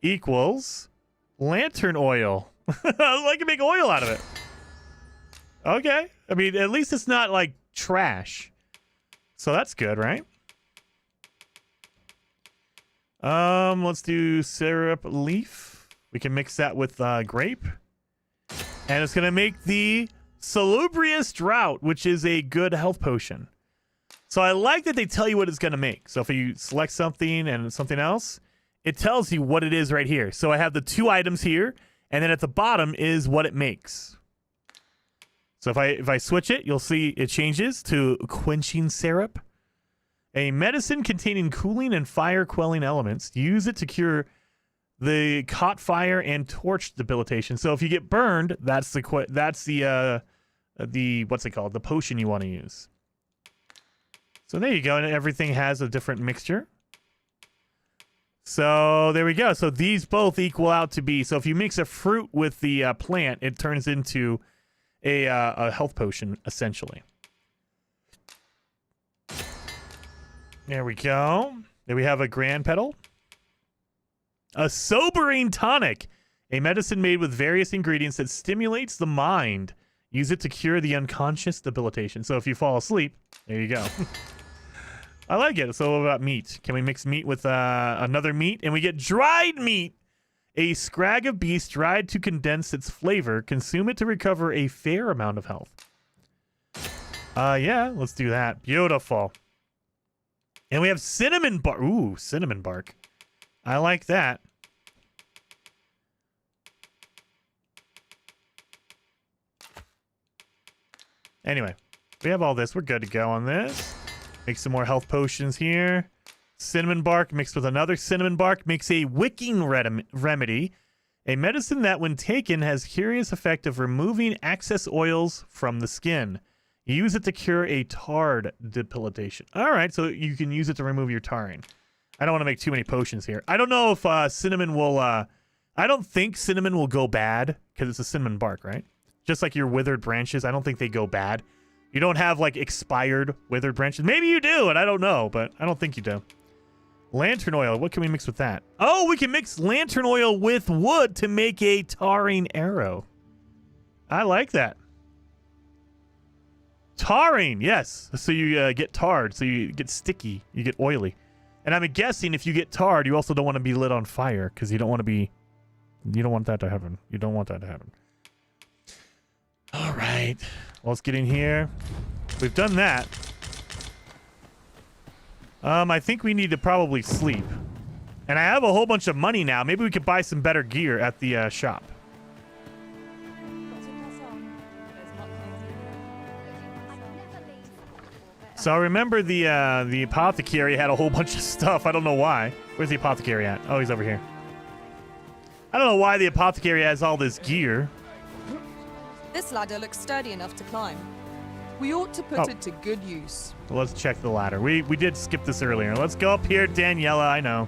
equals lantern oil. I can make oil out of it. Okay. I mean, at least it's not like trash. So that's good, right? Let's do syrup leaf. We can mix that with grape. And it's going to make the salubrious drought, which is a good health potion. So I like that they tell you what it's going to make. So if you select something and something else, it tells you what it is right here. So I have the 2 items here, and then at the bottom is what it makes. So if I switch it, you'll see it changes to quenching syrup. A medicine containing cooling and fire quelling elements. Use it to cure the caught fire and torch debilitation. So if you get burned, that's the what's it called? The potion you want to use. So there you go, and everything has a different mixture. So there we go. So these both equal out to be. So if you mix a fruit with the plant, it turns into a health potion essentially. There we go. Then we have a grand petal. A sobering tonic. A medicine made with various ingredients that stimulates the mind. Use it to cure the unconscious debilitation. So if you fall asleep, there you go. I like it. It's all about meat. Can we mix meat with another meat? And we get dried meat. A scrag of beast dried to condense its flavor. Consume it to recover a fair amount of health. Yeah, let's do that. Beautiful. And we have cinnamon bark. Ooh, cinnamon bark. I like that. Anyway, we have all this. We're good to go on this. Make some more health potions here. Cinnamon bark mixed with another cinnamon bark makes a wicking remedy. A medicine that, when taken, has curious effect of removing excess oils from the skin. Use it to cure a tarred debilitation. All right, so you can use it to remove your tarring. I don't want to make too many potions here. I don't know if cinnamon will... I don't think cinnamon will go bad, because it's a cinnamon bark, right? Just like your withered branches, I don't think they go bad. You don't have, like, expired withered branches. Maybe you do, and I don't know, but I don't think you do. Lantern oil, what can we mix with that? Oh, we can mix lantern oil with wood to make a tarring arrow. I like that. Tarring, yes. So you get tarred, so you get sticky, you get oily. And I'm guessing if you get tarred, you also don't want to be lit on fire, because you don't want to be... You don't want that to happen. You don't want that to happen. All right. Well, let's get in here. We've done that. I think we need to probably sleep. And I have a whole bunch of money now. Maybe we could buy some better gear at the shop. So I remember the apothecary had a whole bunch of stuff. I don't know why. Where's the apothecary at? Oh, he's over here. I don't know why the apothecary has all this gear. This ladder looks sturdy enough to climb. We ought to put it to good use. Well, let's check the ladder. We did skip this earlier. Let's go up here, Daniela. I know.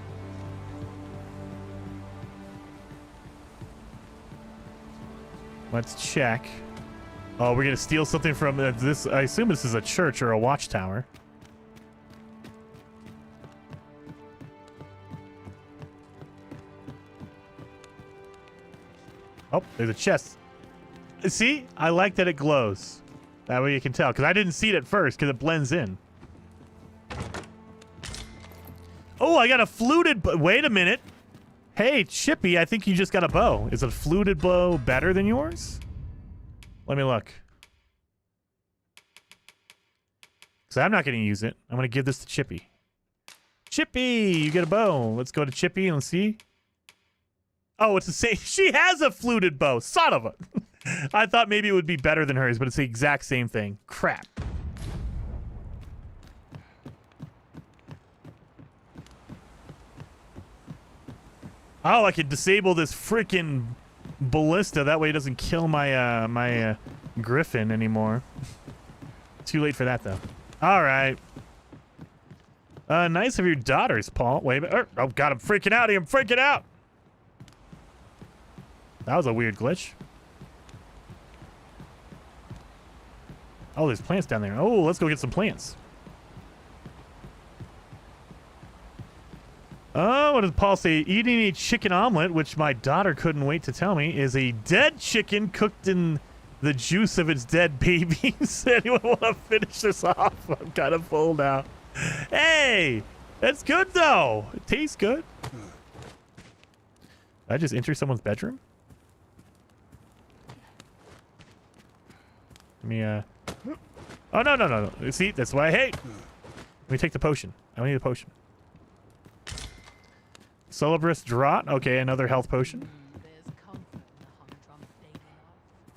Let's check. Oh, we're gonna steal something from this. I assume this is a church or a watchtower. Oh, there's a chest. See? I like that it glows. That way you can tell. Because I didn't see it at first because it blends in. Oh, I got a fluted... Wait a minute. Hey, Chippy, I think you just got a bow. Is a fluted bow better than yours? Let me look. So I'm not going to use it. I'm going to give this to Chippy. Chippy, you get a bow. Let's go to Chippy and see. Oh, it's the same. She has a fluted bow. Son of a... I thought maybe it would be better than hers, but it's the exact same thing. Crap. Oh, I could disable this freaking ballista. That way it doesn't kill my my griffin anymore. Too late for that, though. All right. Nice of your daughters, Paul. Wait a minute. Oh, God, I'm freaking out here. I'm freaking out. That was a weird glitch. Oh, there's plants down there. Oh, let's go get some plants. Oh, what does Paul say? Eating a chicken omelet, which my daughter couldn't wait to tell me, is a dead chicken cooked in the juice of its dead babies. Anyone want to finish this off? I'm kind of full now. Hey, that's good, though. It tastes good. Did I just enter someone's bedroom? Let me, Oh, no. See, that's what I hate. Let me take the potion. I need a potion. Celebrus Draught. Okay, another health potion.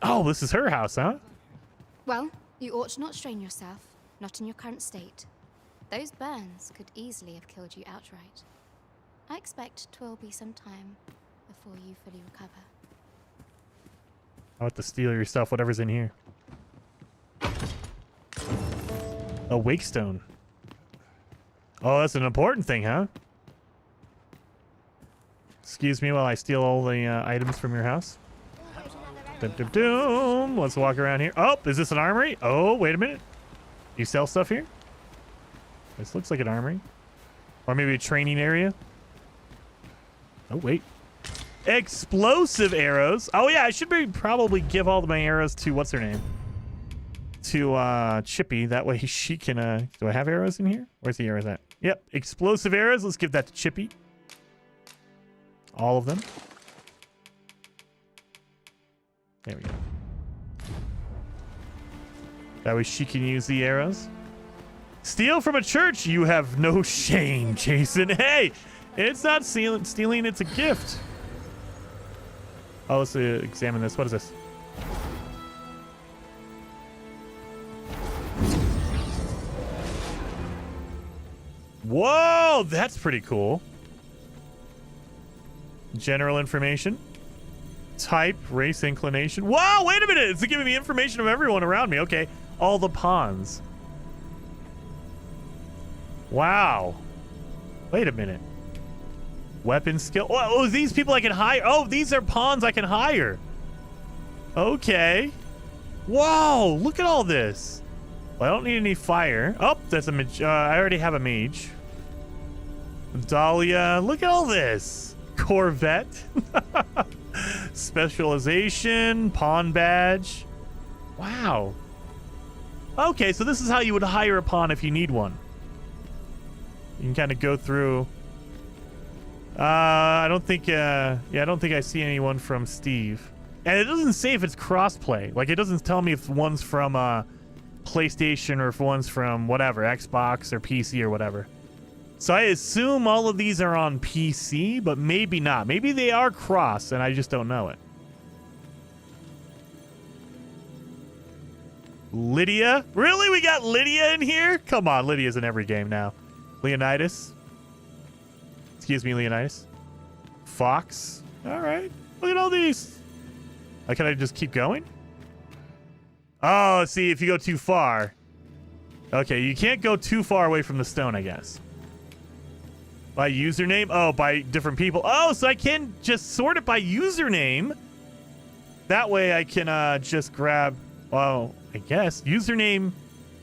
Oh, this is her house, huh? Well, you ought not strain yourself, not in your current state. Those burns could easily have killed you outright. I expect 'twill be some time before you fully recover. I'll have to steal your stuff, whatever's in here. A wake stone. Oh, that's an important thing, huh? Excuse me while I steal all the items from your house. Dum. Let's walk around here. Oh, is this an armory? Oh, wait a minute. You sell stuff here? This looks like an armory. Or maybe a training area. Oh, wait. Explosive arrows. Oh, yeah, I should probably give all of my arrows to, what's her name? To Chippy. That way she can... do I have arrows in here? Where's the arrows at? Yep, explosive arrows. Let's give that to Chippy. All of them. There we go. That way she can use the arrows. Steal from a church? You have no shame, Jason. Hey, it's not stealing, it's a gift. Oh, let's examine this. What is this? Whoa, that's pretty cool. General information. Type, race, inclination. Wow, wait a minute. It's giving me information of everyone around me. Okay. All the pawns. Wow. Wait a minute. Weapon skill. Oh, these people I can hire. Oh, these are pawns I can hire. Okay. Whoa, look at all this. Well, I don't need any fire. Oh, that's a mage. I already have a mage. Dahlia, look at all this. Corvette. Specialization, pawn badge. Wow. Okay, so this is how you would hire a pawn if you need one. You can kind of go through. I don't think I see anyone from Steve. And it doesn't say if it's crossplay. Like, it doesn't tell me if one's from PlayStation or if one's from whatever, Xbox or PC or whatever. So I assume all of these are on PC, but maybe not. Maybe they are cross and I just don't know it. Lydia? Really? We got Lydia in here? Come on, Lydia's in every game now. Leonidas? Excuse me, Leonidas. Fox? All right. Look at all these. Can I just keep going? Oh, see, if you go too far. Okay, you can't go too far away from the stone, I guess. By username? Oh, by different people. Oh, so I can just sort it by username. That way I can just grab, well, I guess, username,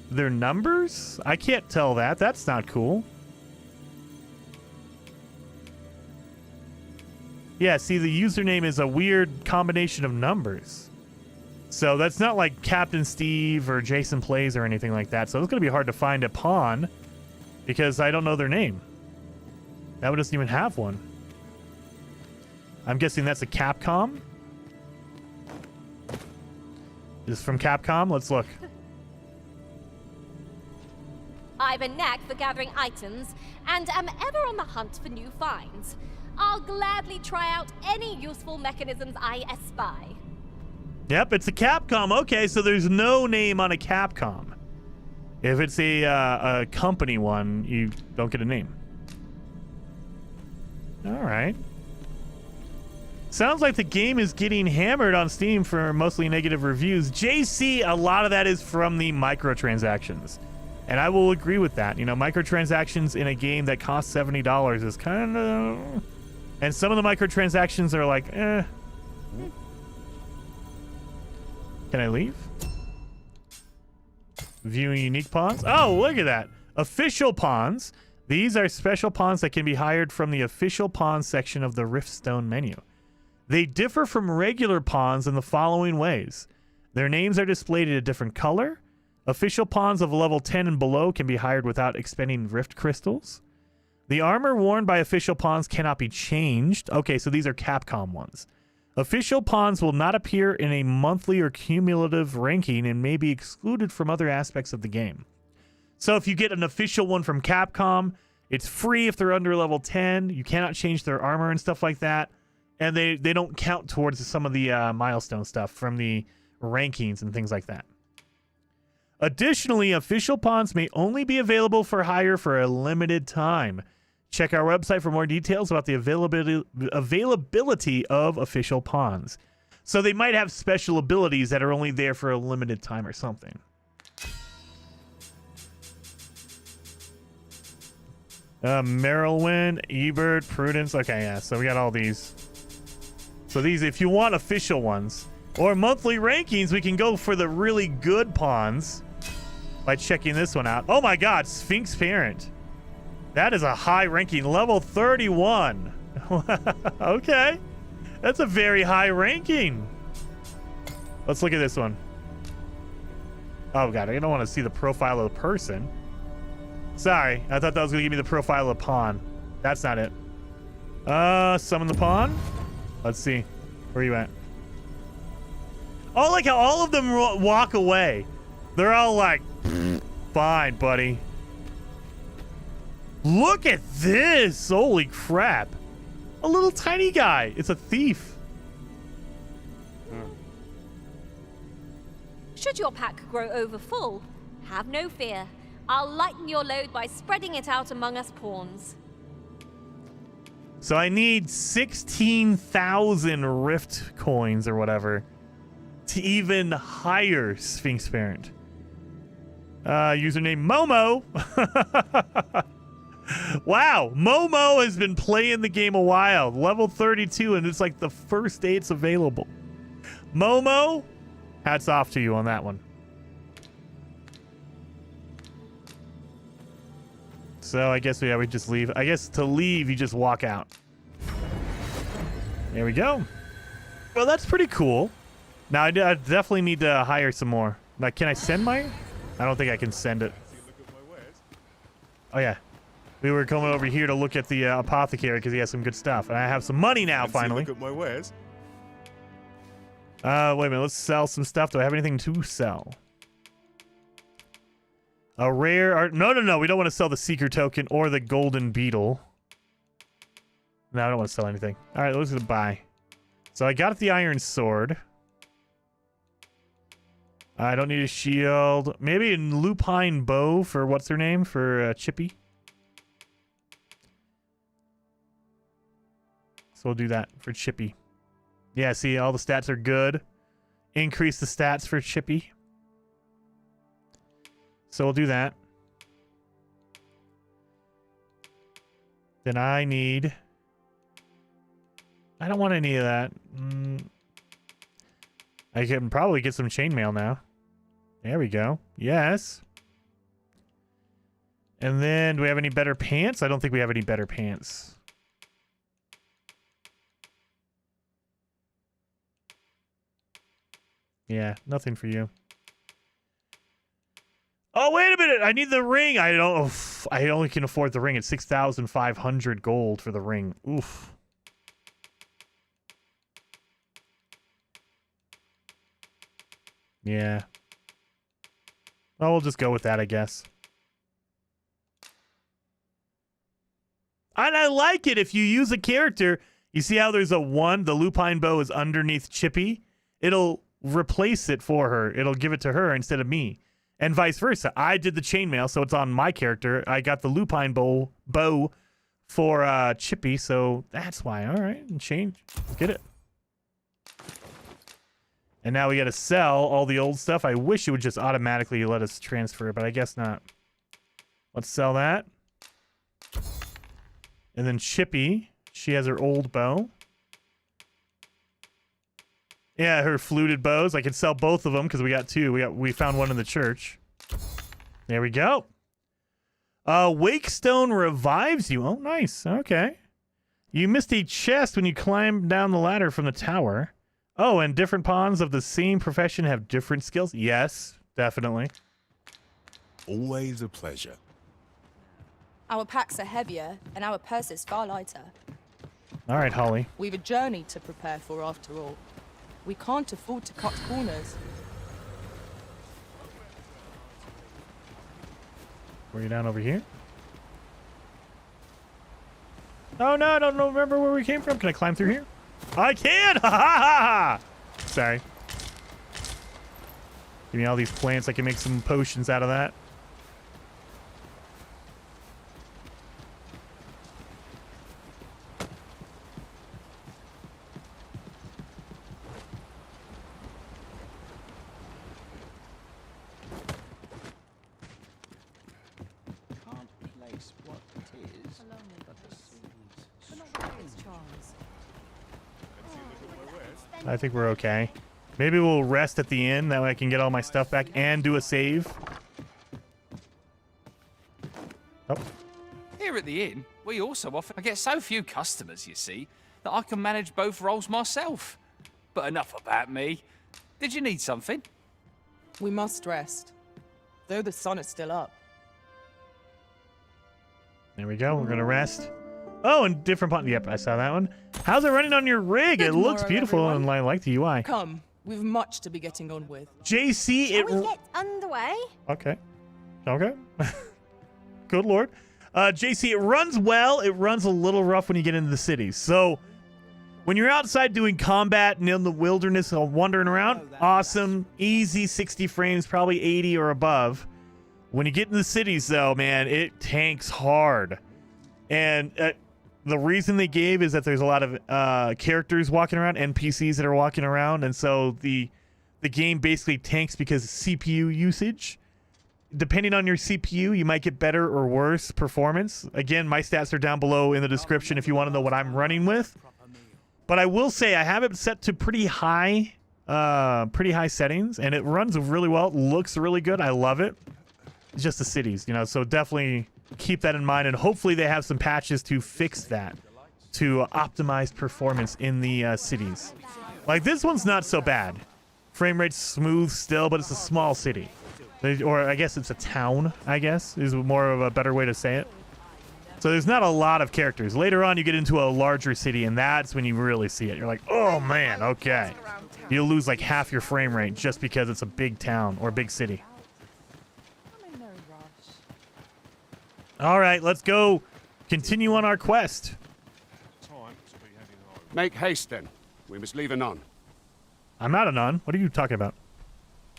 their numbers? I can't tell that. That's not cool. Yeah, see, the username is a weird combination of numbers. So that's not like Captain Steve or Jason Plays or anything like that. So it's going to be hard to find a pawn because I don't know their name. That one doesn't even have one. I'm guessing that's a Capcom. This is from Capcom. Let's look. I've a knack for gathering items and am ever on the hunt for new finds. I'll gladly try out any useful mechanisms I espy. Yep, it's a Capcom. Okay, so there's no name on a Capcom. If it's a company one, you don't get a name. All right. Sounds like the game is getting hammered on Steam for mostly negative reviews. JC, a lot of that is from the microtransactions. And I will agree with that. You know, microtransactions in a game that costs $70 is kind of... And some of the microtransactions are like, eh. Can I leave? Viewing unique pawns. Oh, look at that. Official pawns. These are special pawns that can be hired from the official pawns section of the Riftstone menu. They differ from regular pawns in the following ways. Their names are displayed in a different color. Official pawns of level 10 and below can be hired without expending rift crystals. The armor worn by official pawns cannot be changed. Okay, so these are Capcom ones. Official pawns will not appear in a monthly or cumulative ranking and may be excluded from other aspects of the game. So if you get an official one from Capcom, it's free if they're under level 10. You cannot change their armor and stuff like that. And they don't count towards some of the milestone stuff from the rankings and things like that. Additionally, official pawns may only be available for hire for a limited time. Check our website for more details about the availability of official pawns. So they might have special abilities that are only there for a limited time or something. Merylwyn, Ebert, Prudence. Okay, yeah, so we got all these. So these, if you want official ones or monthly rankings, we can go for the really good pawns by checking this one out. Oh my God, Sphinx Parent. That is a high ranking, level 31. Okay, that's a very high ranking. Let's look at this one. Oh God, I don't want to see the profile of the person. Sorry, I thought that was going to give me the profile of the pawn. That's not it. Summon the pawn. Let's see. Where are you at? Oh, like how all of them walk away. They're all like, fine, buddy. Look at this. Holy crap. A little tiny guy. It's a thief. Should your pack grow over full, have no fear. I'll lighten your load by spreading it out among us pawns. So I need 16,000 Rift coins or whatever to even hire Sphinx Parent. Username Momo. Wow, Momo has been playing the game a while. Level 32, and it's like the first day it's available. Momo, hats off to you on that one. So I guess, yeah, we just leave. I guess to leave, you just walk out. There we go. Well, that's pretty cool. Now, I definitely need to hire some more. Like, can I send my... I don't think I can send it. Oh, yeah. We were coming over here to look at the apothecary because he has some good stuff. And I have some money now, finally. Look at my wares. Wait a minute. Let's sell some stuff. Do I have anything to sell? A rare art. No. We don't want to sell the seeker token or the golden beetle. No, I don't want to sell anything. All right, let's buy. So I got the iron sword. I don't need a shield. Maybe a lupine bow for what's her name? For Chippy. So we'll do that for Chippy. Yeah, see, all the stats are good. Increase the stats for Chippy. So we'll do that. Then I need... I don't want any of that. I can probably get some chainmail now. There we go. Yes. And then, do we have any better pants? I don't think we have any better pants. Yeah, nothing for you. Oh, wait a minute. I need the ring. I only can afford the ring. It's 6,500 gold for the ring. Oof. Yeah. Well, we'll just go with that, I guess. And I like it if you use a character. You see how there's a 1? The lupine bow is underneath Chippy. It'll replace it for her. It'll give it to her instead of me. And vice versa. I did the chainmail, so it's on my character. I got the lupine bow for Chippy, so that's why. All right, and change. Get it. And now we got to sell all the old stuff. I wish it would just automatically let us transfer, but I guess not. Let's sell that. And then Chippy, she has her old bow. Yeah, her fluted bows. I can sell both of them because we got 2. We found one in the church. There we go. Wakestone revives you. Oh, nice. Okay. You missed a chest when you climbed down the ladder from the tower. Oh, and different pawns of the same profession have different skills? Yes, definitely. Always a pleasure. Our packs are heavier, and our purses far lighter. All right, Holly. We've a journey to prepare for after all. We can't afford to cut corners. Were you down over here? Oh, no, I don't remember where we came from. Can I climb through here? I can! Ha ha ha! Sorry. Give me all these plants. I can make some potions out of that. I think we're okay. Maybe we'll rest at the inn. That way I can get all my stuff back and do a save. Oh. Here at the inn, we also offer... I get so few customers, you see, that I can manage both roles myself. But enough about me. Did you need something? We must rest, though the sun is still up. There we go. We're going to rest. Oh, and different pond. Yep, I saw that one. How's it running on your rig? It looks beautiful, everyone. And I like the UI. Come, we've much to be getting on with. JC, Shall we get underway? Okay. Okay. Good Lord. JC, it runs well. It runs a little rough when you get into the cities. So when you're outside doing combat and in the wilderness wandering around, awesome. Easy 60 frames, probably 80 or above. When you get in the cities, though, man, it tanks hard. And the reason they gave is that there's a lot of characters walking around, NPCs that are walking around, and so the game basically tanks because of CPU usage. depending on your CPU, you might get better or worse performance. Again, my stats are down below in the description if you want to know what I'm running with. But I will say I have it set to pretty high settings, and it runs really well. It looks really good. I love it. It's just the cities, you know, so definitely keep that in mind, and hopefully they have some patches to fix that, to optimize performance in the cities. Like, this one's not so bad. Frame rate's smooth still, but it's a small city. Or I guess it's a town, I guess, is more of a better way to say it. So there's not a lot of characters. Later on, you get into a larger city, and that's when you really see it. You're like, oh, man, okay. You'll lose like half your frame rate just because it's a big town or a big city. All right, let's go continue on our quest. Make haste, then. We must leave anon. I'm not anon. What are you talking about?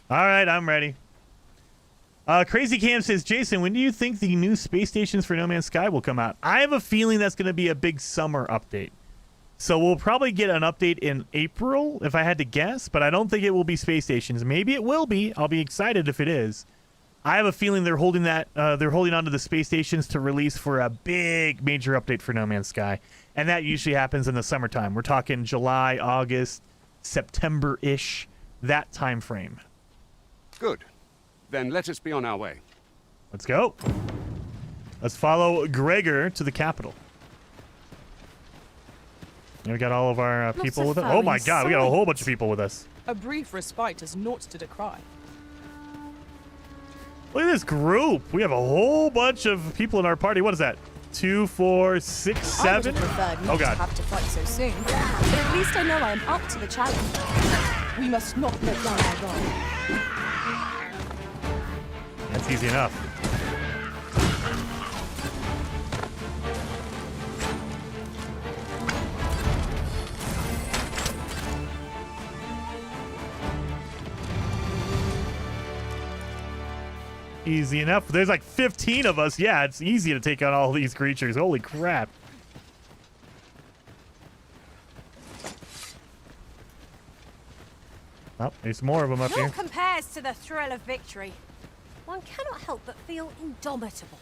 All right, I'm ready. Crazy Cam says, Jason, when do you think the new space stations for No Man's Sky will come out? I have a feeling that's going to be a big summer update. So we'll probably get an update in April, if I had to guess, but I don't think it will be space stations. Maybe it will be. I'll be excited if it is. I have a feeling they're holding that. They're holding on to the space stations to release for a big major update for No Man's Sky, and that usually happens in the summertime. We're talking July, August, September-ish, that time frame. Good. Then let us be on our way. Let's go. Let's follow Gregor to the capital. And we got all of our people with us. Oh my God, we got a whole bunch of people with us. A brief respite is naught to decry. Look at this group. We have a whole bunch of people in our party. What is that? 2, 4, 6, 7? Oh God. Have to fight so soon, but at least I know I am up to the challenge. We must not let down our guard. That's easy enough. Easy enough. There's like 15 of us. Yeah, it's easy to take on all these creatures. Holy crap. Oh, there's more of them up here. What compares to the thrill of victory? One cannot help but feel indomitable.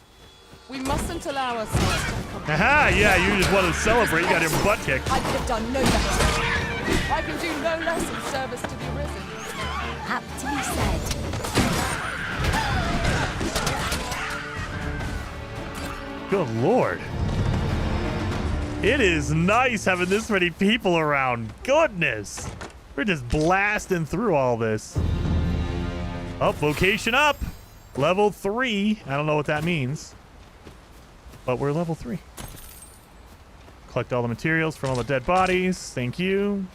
We mustn't allow ourselves to come. Aha! Yeah, you just want to celebrate. You got your butt kicked. I could have done no better. I can do no less in service to the Arisen. Aptly said. Good Lord. It is nice having this many people around. Goodness. We're just blasting through all this. Oh, vocation up. Level 3. I don't know what that means. But we're level 3. Collect all the materials from all the dead bodies. Thank you.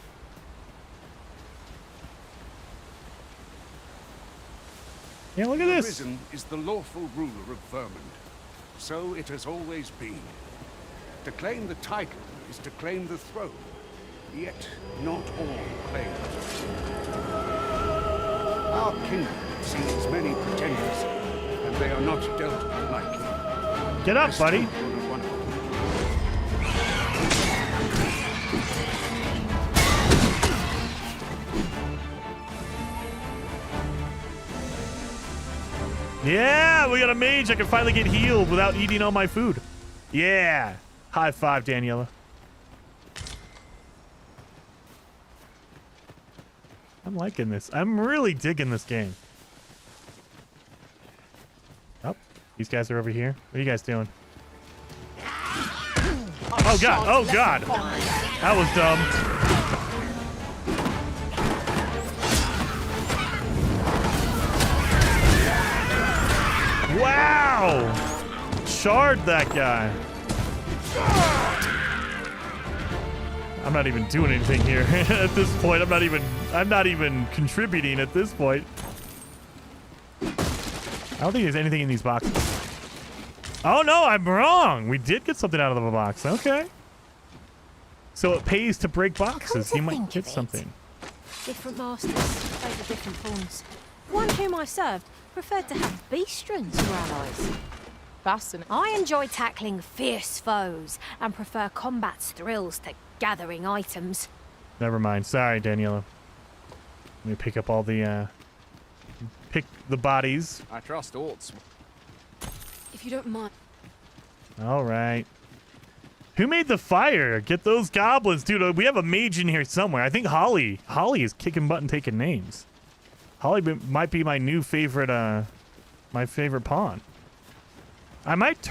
Yeah, look at this. The Arisen is the lawful ruler of Vermund. So it has always been. To claim the title is to claim the throne. Yet not all claim it. Our kingdom sees many pretenders, and they are not dealt with lightly. Get up, buddy. Yeah, we got a mage. I can finally get healed without eating all my food. Yeah. High five, Daniela. I'm liking this. I'm really digging this game. Oh, these guys are over here. What are you guys doing? Oh, God. Oh, God. That was dumb. Wow! Charred that guy. I'm not even doing anything here at this point. I'm not even contributing at this point. I don't think there's anything in these boxes. Oh no, I'm wrong. We did get something out of the box. Okay. So it pays to break boxes. You might get something. Different masters favor different forms. One whom I served preferred to have beastrons for allies. Fascinating. I enjoy tackling fierce foes and prefer combat's thrills to gathering items. Never mind. Sorry, Daniela. Let me pick up all the pick the bodies. I trust Orts. If you don't mind. All right. Who made the fire? Get those goblins, dude. We have a mage in here somewhere. I think Holly. Holly is kicking butt and taking names. Holly might be my new favorite, my favorite pawn. I might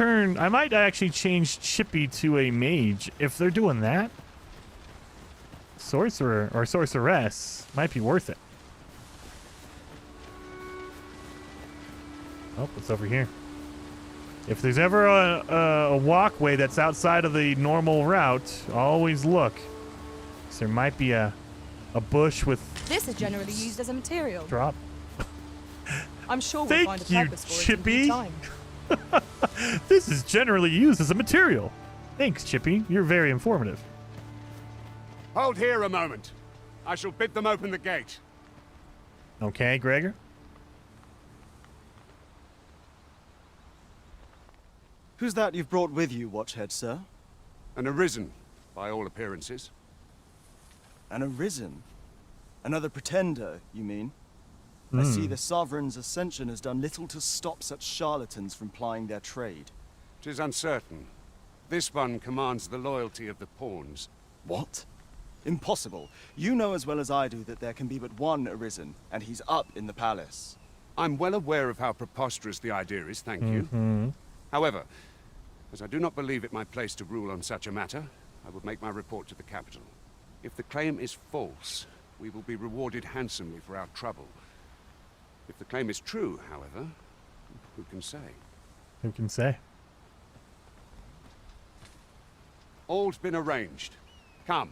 actually change Chippy to a mage if they're doing that. Sorcerer or sorceress might be worth it. Oh, it's over here. If there's ever a walkway that's outside of the normal route, always look. So there might be a bush with This is generally used as a material. drop. I'm sure we'll Thank find a you, purpose for it in Chippy. due time. This is generally used as a material. Thanks, Chippy. You're very informative. Hold here a moment. I shall bid them open the gate. Okay, Gregor. Who's that you've brought with you, Watchhead, sir? An arisen, by all appearances. An arisen? Another pretender, you mean? I see Hmm. the Sovereign's ascension has done little to stop such charlatans from plying their trade. 'Tis uncertain. This one commands the loyalty of the pawns. What? Impossible. You know as well as I do that there can be but one arisen, and he's up in the palace. I'm well aware of how preposterous the idea is, thank you. Mm-hmm. However, as I do not believe it my place to rule on such a matter, I will make my report to the capital. If the claim is false, we will be rewarded handsomely for our trouble. If the claim is true, however, who can say? Who can say? All's been arranged. Come,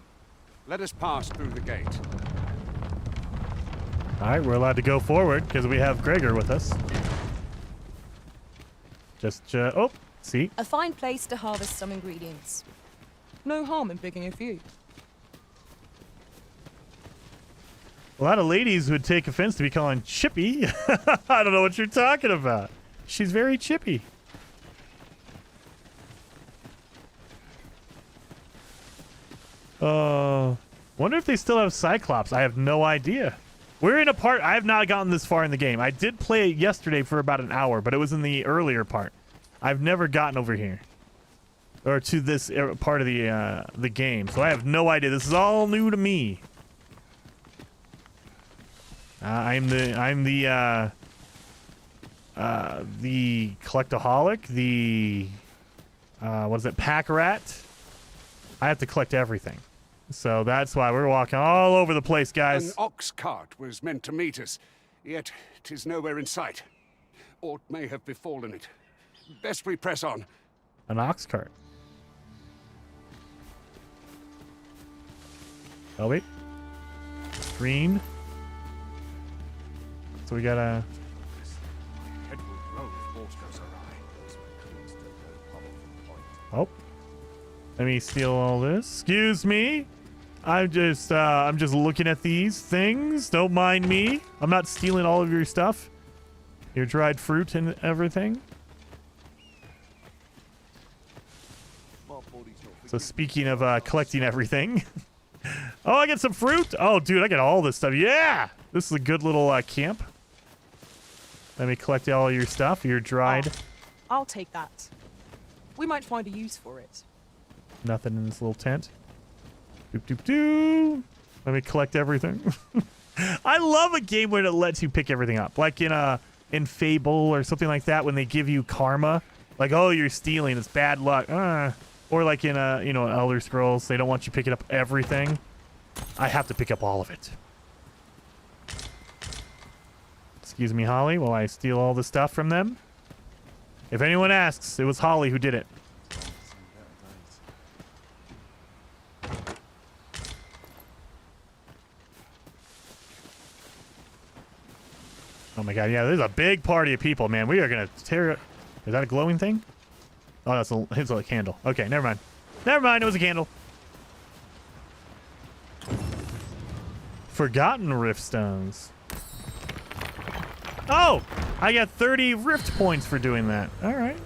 let us pass through the gate. All right, we're allowed to go forward because we have Gregor with us. Oh, see? A fine place to harvest some ingredients. No harm in picking a few. A lot of ladies would take offense to be calling Chippy. I don't know what you're talking about. She's very chippy. Wonder if they still have Cyclops. I have no idea. We're in a part. I have not gotten this far in the game. I did play it yesterday for about an hour, but it was in the earlier part. I've never gotten over here or to this part of the game, so I have no idea. This is all new to me. I'm the collectaholic, the what is it, pack rat? I have to collect everything. So that's why we're walking all over the place, guys. An ox cart was meant to meet us, yet 'tis nowhere in sight. Aught may have befallen it. Best we press on. An ox cart. Oh wait. Green. So we gotta. Oh. Let me steal all this. Excuse me. I'm just looking at these things. Don't mind me. I'm not stealing all of your stuff. Your dried fruit and everything. So speaking of collecting everything. Oh, I get some fruit. Oh, dude, I get all this stuff. Yeah. This is a good little camp. Let me collect all your stuff. Your dried. I'll take that. We might find a use for it. Nothing in this little tent. Doop, doop, doop. Let me collect everything. I love a game where it lets you pick everything up. Like in Fable or something like that, when they give you karma. Like, oh, you're stealing. It's bad luck. Or like in Elder Scrolls, they don't want you picking up everything. I have to pick up all of it. Excuse me, Holly, while I steal all the stuff from them. If anyone asks, it was Holly who did it. Oh my god, yeah, there's a big party of people, man. We are gonna tear it. Is that a glowing thing? Oh, it's a candle. Okay, never mind. Never mind, it was a candle. Forgotten Rift Stones. Oh! I got 30 Rift points for doing that. Alright.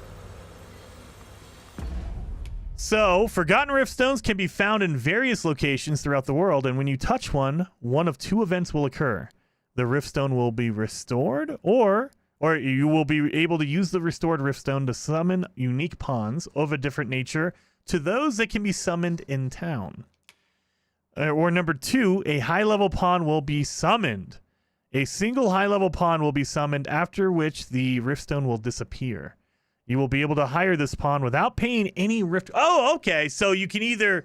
So, Forgotten Rift Stones can be found in various locations throughout the world, and when you touch one, one of two events will occur. the Riftstone will be restored, or you will be able to use the restored Riftstone to summon unique pawns of a different nature to those that can be summoned in town. Or number 2, a high-level pawn will be summoned. A single high-level pawn will be summoned, after which the Riftstone will disappear. You will be able to hire this pawn without paying any Rift... Oh, okay. So you can either...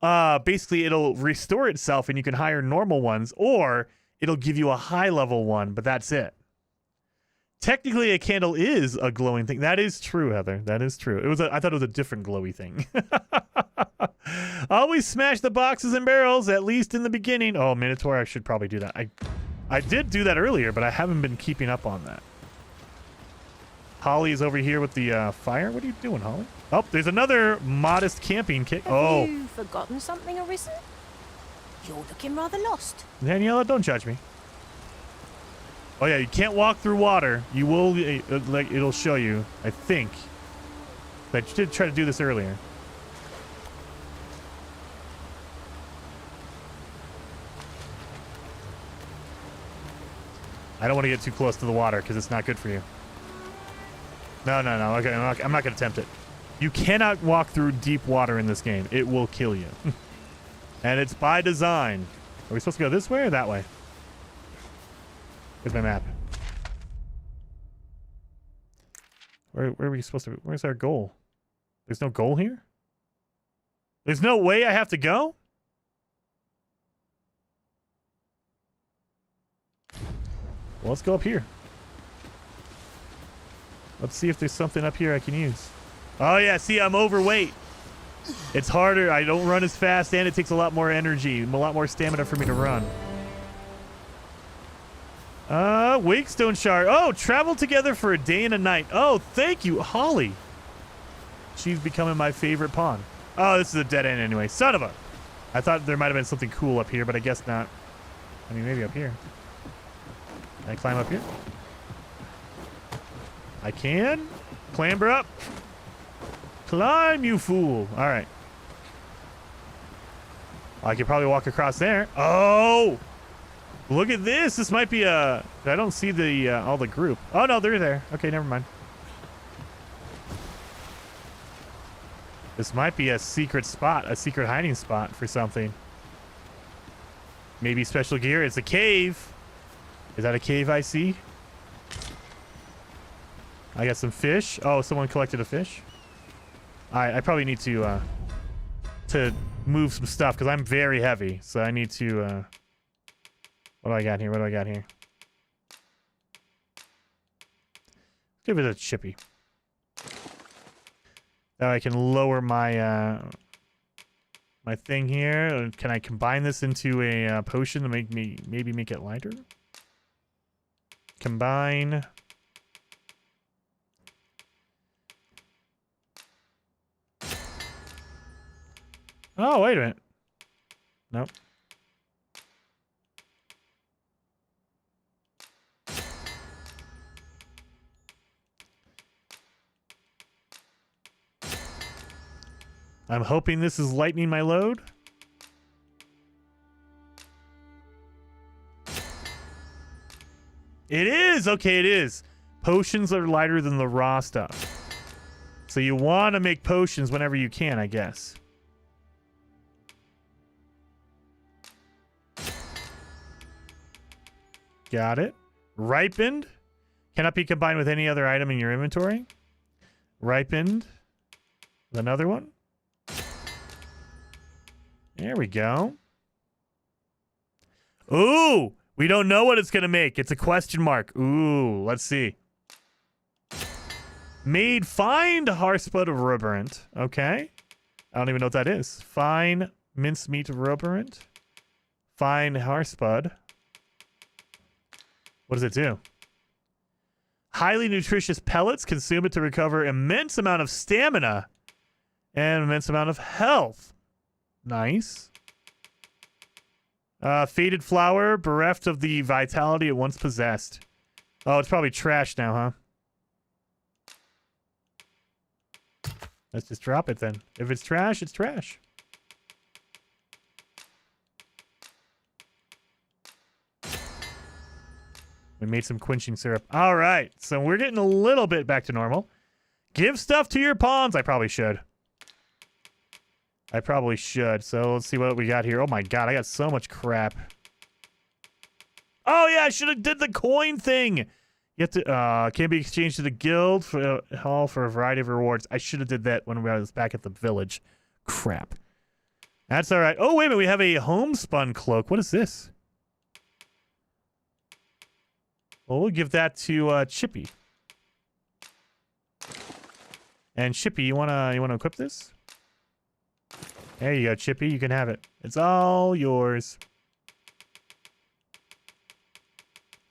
basically, it'll restore itself and you can hire normal ones, or it'll give you a high-level one, but that's it. Technically, a candle is a glowing thing. That is true, Heather. That is true. I thought it was a different glowy thing. Always smash the boxes and barrels, at least in the beginning. Oh, Minotaur, I should probably do that. I did do that earlier, but I haven't been keeping up on that. Holly is over here with the fire. What are you doing, Holly? Oh, there's another modest camping kit. Have you forgotten something, Arisen? You're looking rather lost. Daniela, don't judge me. Oh yeah, you can't walk through water. You will, like, it'll show you, I think. But you did try to do this earlier. I don't want to get too close to the water because it's not good for you. No. Okay, I'm not going to attempt it. You cannot walk through deep water in this game. It will kill you. And it's by design. Are we supposed to go this way or that way? Here's my map. Where are we supposed to... Where's our goal? There's no goal here? There's no way I have to go? Well, let's go up here. Let's see if there's something up here I can use. Oh, yeah. See, I'm overweight. It's harder. I don't run as fast, and it takes a lot more energy, a lot more stamina for me to run. Wakestone Shard. Oh, travel together for a day and a night. Oh, thank you, Holly. She's becoming my favorite pawn. Oh, this is a dead end anyway. Son of a... I thought there might have been something cool up here, but I guess not. I mean, maybe up here. Can I climb up here? I can. Clamber up. Climb, you fool. All right. I could probably walk across there. Oh! Look at this. This might be a... I don't see the all the group. Oh, no, they're there. Okay, never mind. This might be a secret spot, a secret hiding spot for something. Maybe special gear. It's a cave. Is that a cave I see? I got some fish. Oh, someone collected a fish. I probably need to move some stuff because I'm very heavy. So I need to... what do I got here? What do I got here? Give it a chippy. Now I can lower my my thing here. Can I combine this into a potion to maybe make it lighter? Combine. Oh, wait a minute. Nope. I'm hoping this is lightening my load. It is! Okay, it is. Potions are lighter than the raw stuff. So you want to make potions whenever you can, I guess. Got it. Ripened. Cannot be combined with any other item in your inventory. Ripened. Another one. There we go. Ooh! We don't know what it's going to make. It's a question mark. Ooh, let's see. Made fine Harspud of Ruberant. Okay. I don't even know what that is. Fine mincemeat Ruberant. Fine Harspud. What does it do? Highly nutritious pellets. Consume it to recover immense amount of stamina and immense amount of health. Nice. Faded flower, bereft of the vitality it once possessed. Oh, it's probably trash now, huh? Let's just drop it then. If it's trash, it's trash. We made some quenching syrup. All right, so we're getting a little bit back to normal. Give stuff to your pawns. I probably should. So let's see what we got here. Oh my god, I got so much crap. Oh yeah, I should have did the coin thing. You have to can be exchanged to the guild for hall for a variety of rewards. I should have did that when I was back at the village. Crap. That's all right. Oh wait a minute, we have a homespun cloak. What is this? Well, we'll give that to Chippy. And Chippy, you wanna equip this? There you go, Chippy. You can have it. It's all yours.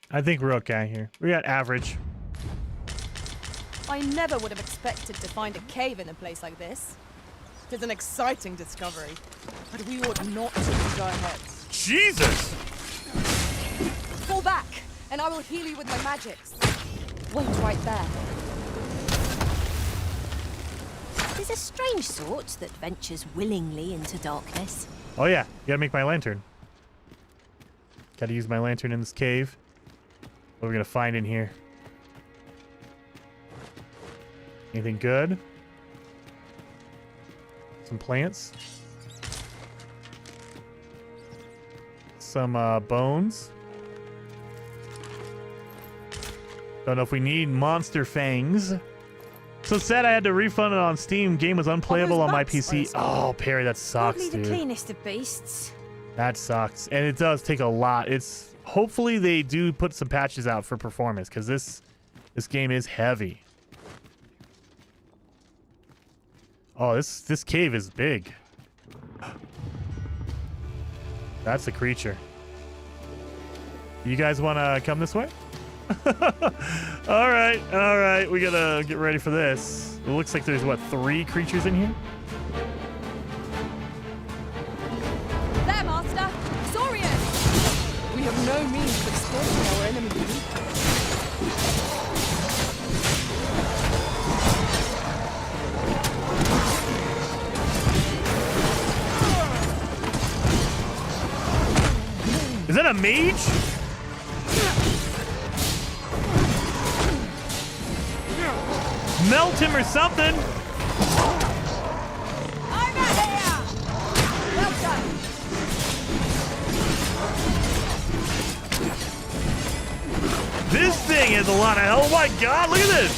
I think we're okay here. We got average. I never would have expected to find a cave in a place like this. It is an exciting discovery, but we ought not to lose our heads. Jesus! Fall back, and I will heal you with my magics. Wait right there. Is a strange sort that ventures willingly into darkness. Oh yeah, you gotta make my lantern. Gotta use my lantern in this cave. What are we gonna find in here? Anything good? Some plants. Some bones. Don't know if we need monster fangs. So sad I had to refund it on Steam. Game was unplayable on my PC. Oh, Perry, that sucks, Hardly dude. the cleanest of beasts. That sucks. And it does take a lot. It's hopefully they do put some patches out for performance, because this game is heavy. Oh, this cave is big. That's a creature. You guys want to come this way? all right. We gotta get ready for this. It looks like there's, what, 3 creatures in here? There, Master! Saurian! We have no means of exploiting our enemy weakness. Is that a mage? Melt him or something. I'm out here! Well done. This thing has a lot of hell. Oh my god, look at this.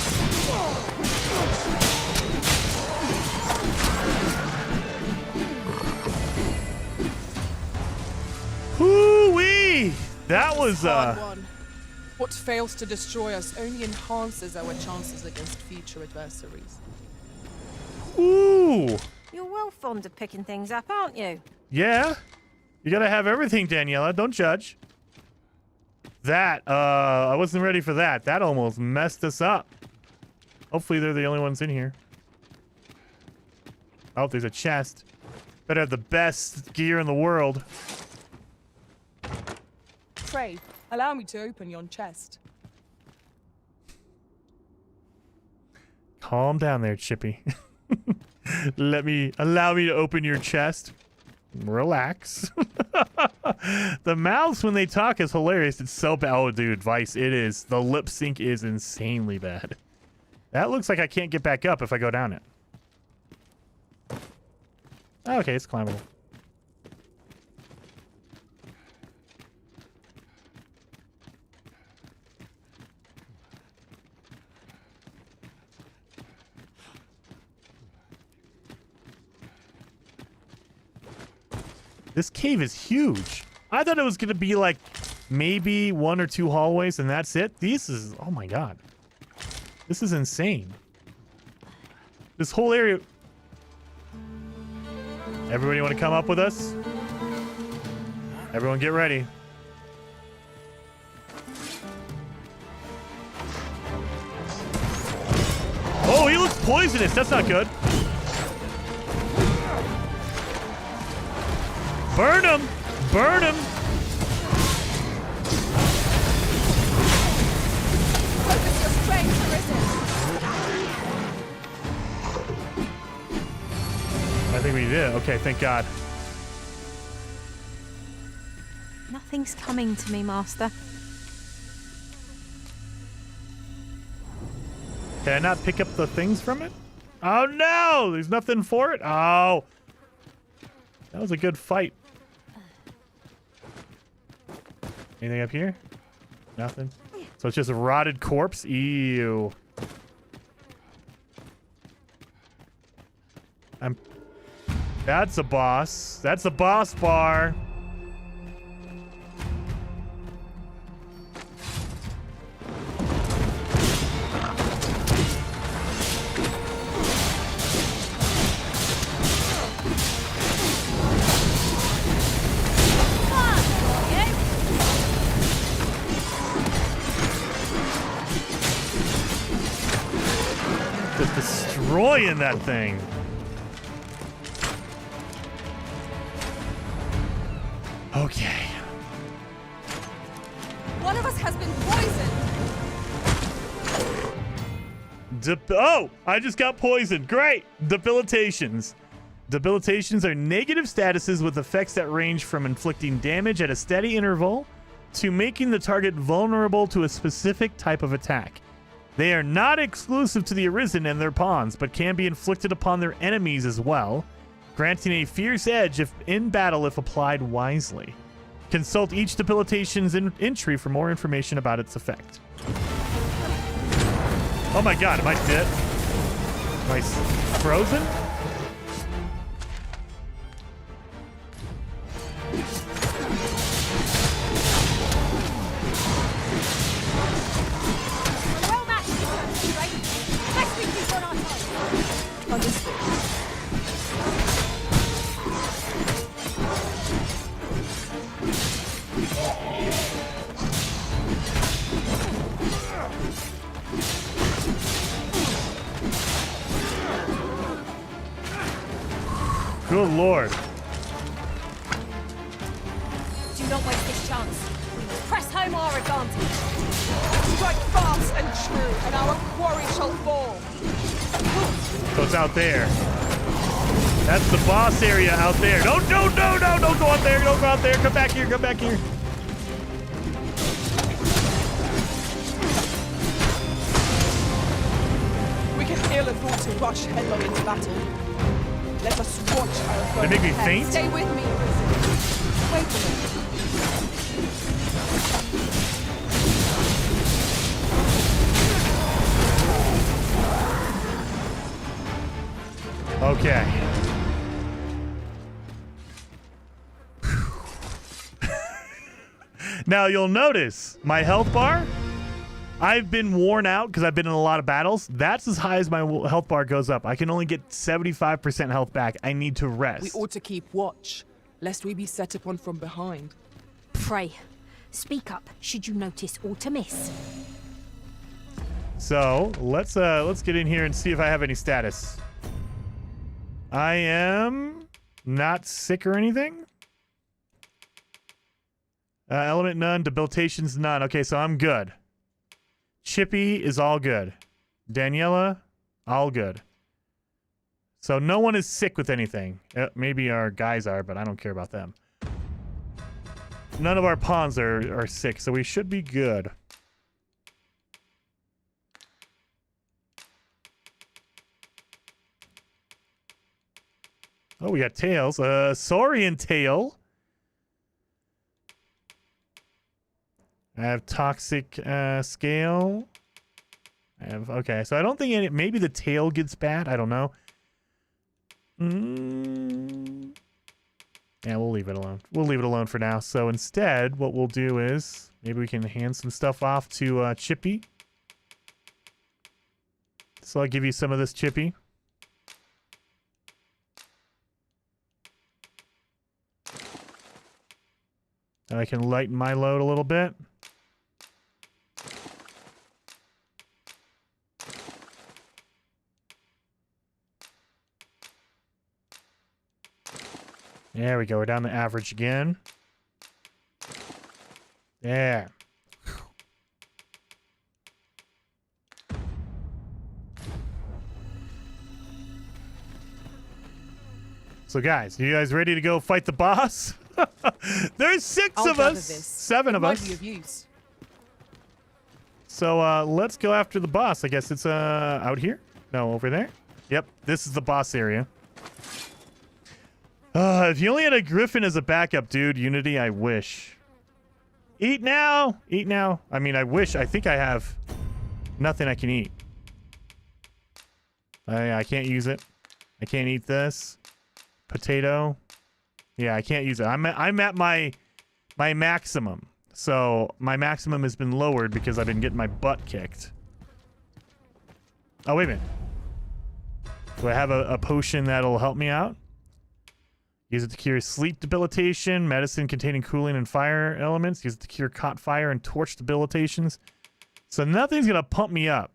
Hoo-wee! That was Hard one. What fails to destroy us only enhances our chances against future adversaries. Ooh. You're well fond of picking things up, aren't you? Yeah. You gotta have everything, Daniela. Don't judge. That, I wasn't ready for that. That almost messed us up. Hopefully they're the only ones in here. Oh, there's a chest. Better have the best gear in the world. Pray, allow me to open yon chest. Calm down there, Chippy. Allow me to open your chest. Relax. The mouths when they talk is hilarious. It's so bad. Oh, dude, Vice, it is. The lip sync is insanely bad. That looks like I can't get back up if I go down it. Okay, it's climbable. This cave is huge. I thought it was going to be like maybe 1 or 2 hallways and that's it. This is, oh my god. This is insane. This whole area. Everybody want to come up with us? Everyone get ready. Oh, he looks poisonous. That's not good. Burn him! Burn him! Focus your strength, Arisen. I think we did. Okay, thank God. Nothing's coming to me, Master. Can I not pick up the things from it? Oh no! There's nothing for it? Oh. That was a good fight. Anything up here? Nothing. So it's just a rotted corpse? Ew. That's a boss. That's a boss bar. Just destroying that thing. Okay. One of us has been poisoned. Oh, I just got poisoned. Great. Debilitations. Debilitations are negative statuses with effects that range from inflicting damage at a steady interval to making the target vulnerable to a specific type of attack. They are not exclusive to the Arisen and their pawns, but can be inflicted upon their enemies as well, granting a fierce edge if in battle if applied wisely. Consult each debilitation's entry for more information about its effect. Oh my god, am I dead? Am I frozen? Good lord. Do not waste this chance. We must press home our advantage. Strike fast and true, and our quarry shall fall. So it's out there. That's the boss area out there. No, no, no, no, don't go out there. Don't go out there. Come back here. Come back here. We can ill afford to rush headlong into battle. Let us watch our They make me faint? Stay with me, Arisen. Wait a minute. Okay. Now you'll notice my health bar. I've been worn out because I've been in a lot of battles. That's as high as my health bar goes up. I can only get 75% health back. I need to rest. We ought to keep watch, lest we be set upon from behind. Pray, speak up should you notice aught amiss. So let's get in here and see if I have any status. I am not sick or anything. Element none, debilitations none. Okay, so I'm good. Chippy is all good. Daniela, all good. So no one is sick with anything. Maybe our guys are, but I don't care about them. None of our pawns are sick, so we should be good. Oh, we got tails. Saurian tail. I have toxic scale. I have, okay, so I don't think any, maybe the tail gets bad. I don't know. Yeah, we'll leave it alone. We'll leave it alone for now. So instead, what we'll do is maybe we can hand some stuff off to Chippy. So I'll give you some of this, Chippy. I can lighten my load a little bit. There we go. We're down to average again. There. So guys, you guys ready to go fight the boss? There's 6 of us. 7 of us. So let's go after the boss. I guess it's out here. No, over there. Yep, this is the boss area. If you only had a griffin as a backup, dude, Unity, I wish. Eat now! Eat now. I mean, I wish. I think I have nothing I can eat. I can't use it. I can't eat this. Potato. Yeah, I can't use it. I'm at my maximum. So my maximum has been lowered because I've been getting my butt kicked. Oh, wait a minute. Do I have a potion that'll help me out? Use it to cure sleep debilitation, medicine containing cooling and fire elements. Use it to cure caught fire and torch debilitations. So nothing's going to pump me up.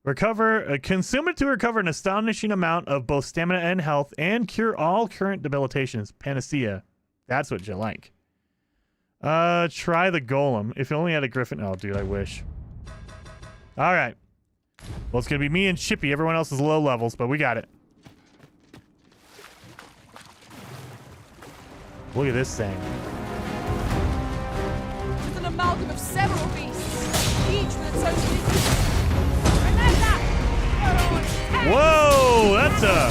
Consume it to recover an astonishing amount of both stamina and health and cure all current debilitations. Panacea. That's what you like. Try the golem. If you only had a griffin. Oh, dude, I wish. All right. Well, it's going to be me and Chippy. Everyone else is low levels, but we got it. Look at this thing. It's an amalgam of several beasts, each with its own unique. Whoa, that's a...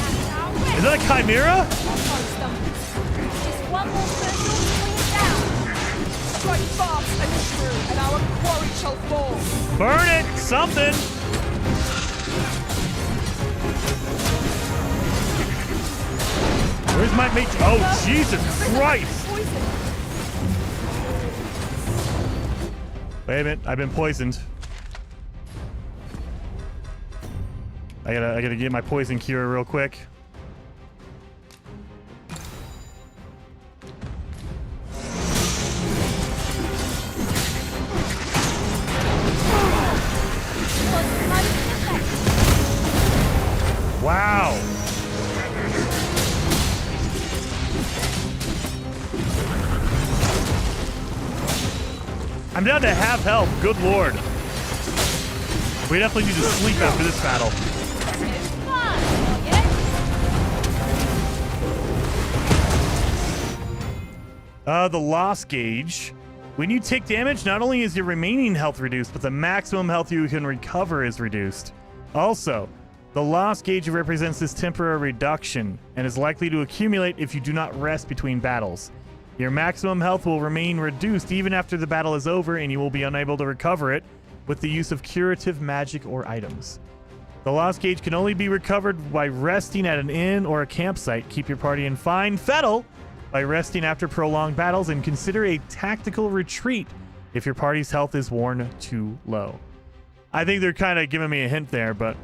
Is that a chimera? One more person to bring it down. Strike fast and true, and our quarry shall fall. Burn it! Something! Where's my mate? Oh, Jesus Christ! Wait a minute, I've been poisoned. I gotta get my poison cure real quick. Wow. I'm down to half health. Good lord. We definitely need to sleep after this battle. The loss gauge. When you take damage, not only is your remaining health reduced, but the maximum health you can recover is reduced. Also, the loss gauge represents this temporary reduction and is likely to accumulate if you do not rest between battles. Your maximum health will remain reduced even after the battle is over, and you will be unable to recover it with the use of curative magic or items. The loss gauge can only be recovered by resting at an inn or a campsite. Keep your party in fine fettle by resting after prolonged battles, and consider a tactical retreat if your party's health is worn too low. I think they're kind of giving me a hint there, but...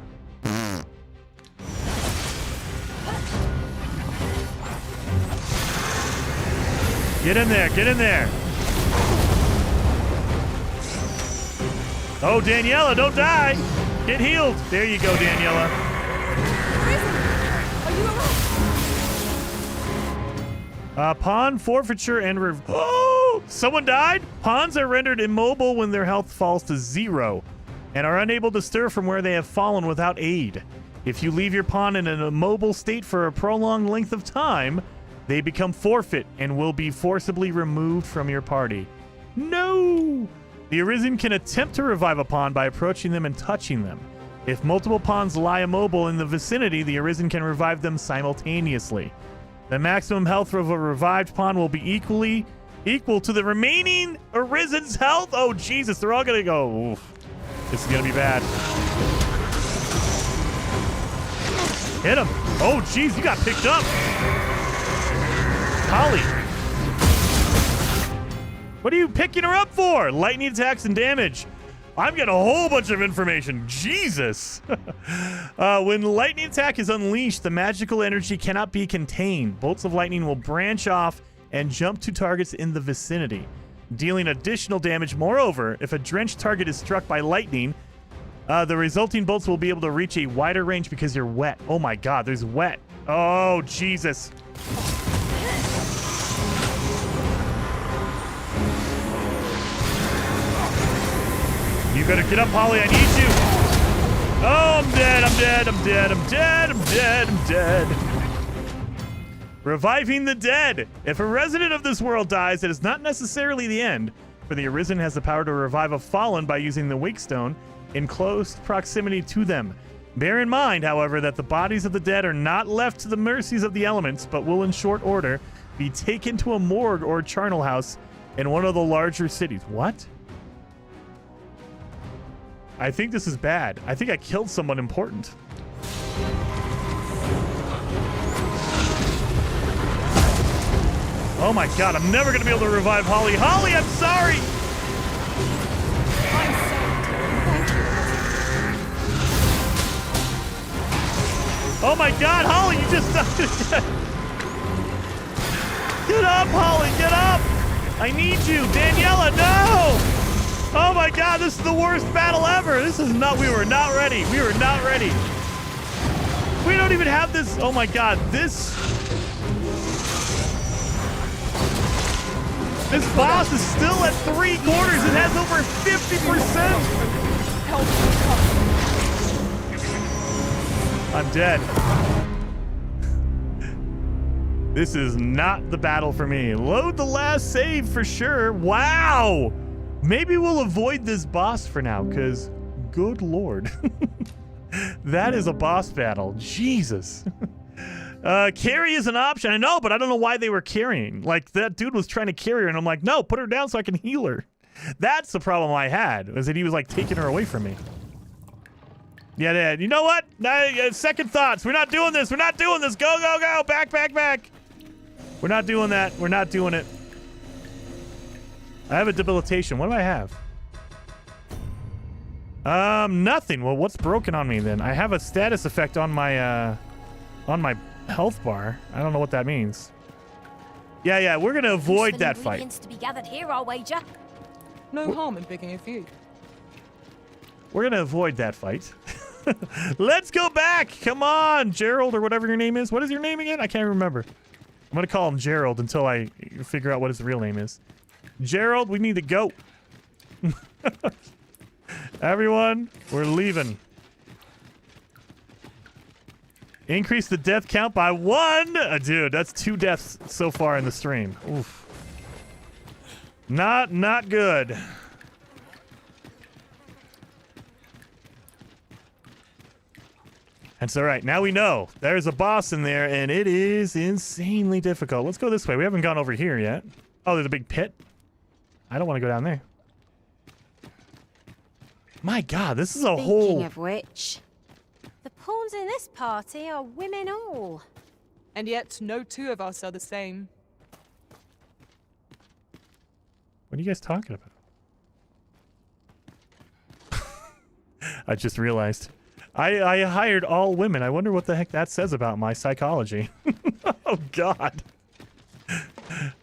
Get in there, get in there! Oh, Daniela, don't die! Get healed! There you go, Daniela. Are you alright? Pawn forfeiture and oh! Someone died? Pawns are rendered immobile when their health falls to 0 and are unable to stir from where they have fallen without aid. If you leave your pawn in an immobile state for a prolonged length of time, they become forfeit and will be forcibly removed from your party. No! The Arisen can attempt to revive a pawn by approaching them and touching them. If multiple pawns lie immobile in the vicinity, the Arisen can revive them simultaneously. The maximum health of a revived pawn will be equal to the remaining Arisen's health. Oh, Jesus, they're all gonna go. Oof. This is gonna be bad. Hit him. Oh, jeez, you got picked up. Holly. What are you picking her up for? Lightning attacks and damage. I'm getting a whole bunch of information. Jesus. When lightning attack is unleashed, the magical energy cannot be contained. Bolts of lightning will branch off and jump to targets in the vicinity, dealing additional damage. Moreover, if a drenched target is struck by lightning, the resulting bolts will be able to reach a wider range because you're wet. Oh my God, there's wet. Oh, Jesus. You better get up, Holly. I need you. Oh, I'm dead. I'm dead. I'm dead. I'm dead. I'm dead. I'm dead. Reviving the dead. If a resident of this world dies, it is not necessarily the end, for the Arisen has the power to revive a fallen by using the Wake Stone in close proximity to them. Bear in mind, however, that the bodies of the dead are not left to the mercies of the elements, but will in short order be taken to a morgue or charnel house in one of the larger cities. What? I think this is bad. I think I killed someone important. Oh my god, I'm never gonna be able to revive Holly. Holly, I'm sorry! Oh my god, Holly, you just died again. Get up, Holly, get up! I need you. Daniela, no! Oh my god, this is the worst battle ever. This is not, we were not ready. We were not ready. We don't even have this. Oh my god, this boss is still at 3/4. It has over 50%. I'm dead. This is not the battle for me. Load the last save for sure. Wow. Maybe we'll avoid this boss for now, because good lord. That is a boss battle. Jesus. Carry is an option. I know, but I don't know why they were carrying. Like, that dude was trying to carry her, and I'm like, no, put her down so I can heal her. That's the problem I had, was that he was, like, taking her away from me. Yeah, you know what? Second thoughts. We're not doing this. We're not doing this. Go, go, go. Back, back, back. We're not doing that. We're not doing it. I have a debilitation. What do I have? Nothing. Well, what's broken on me then? I have a status effect on my health bar. I don't know what that means. Yeah, we're gonna avoid that fight. To be gathered here, I'll wager. No harm in picking a few. We're gonna avoid that fight. Let's go back. Come on, Gerald, or whatever your name is. What is your name again? I can't remember. I'm gonna call him Gerald until I figure out what his real name is. Gerald, we need to go. Everyone, we're leaving. Increase the death count by 1. Dude, that's 2 deaths so far in the stream. Oof. Not good. That's all right. Now we know there's a boss in there, and it is insanely difficult. Let's go this way. We haven't gone over here yet. Oh, there's a big pit. I don't want to go down there. My God, this is a whole... Speaking of which, the pawns in this party are women all. And yet, no two of us are the same. What are you guys talking about? I just realized. I hired all women. I wonder what the heck that says about my psychology. Oh, God.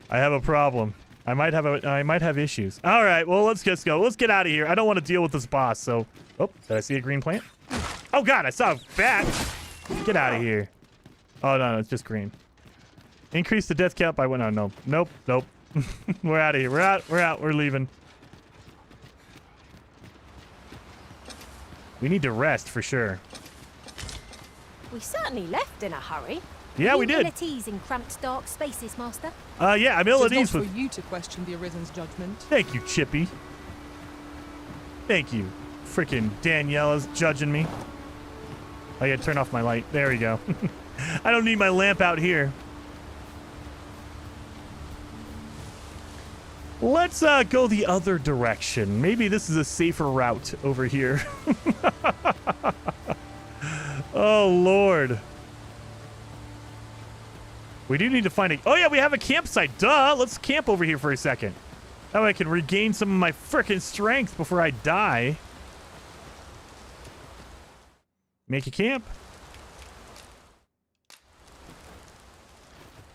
I have a problem. I might have issues. All right, well, let's just go. Let's get out of here. I don't want to deal with this boss, so... Oh, did I see a green plant? Oh, God, I saw a bat. Get out of here. Oh, no, it's just green. Increase the death count by 1. Oh, no. Nope. We're out of here. We're out. We're leaving. We need to rest for sure. We certainly left in a hurry. Yeah, we did. Ill at ease in cramped, dark spaces, Master. Yeah, I'm ill at ease with... It's not for you to question the Arisen's judgment. Thank you, Chippy. Thank you. Freaking Daniela's judging me. I gotta turn off my light. There we go. I don't need my lamp out here. Let's go the other direction. Maybe this is a safer route over here. Oh, Lord. We do need to find a... Oh, yeah, we have a campsite. Duh. Let's camp over here for a second. That way I can regain some of my frickin' strength before I die. Make a camp.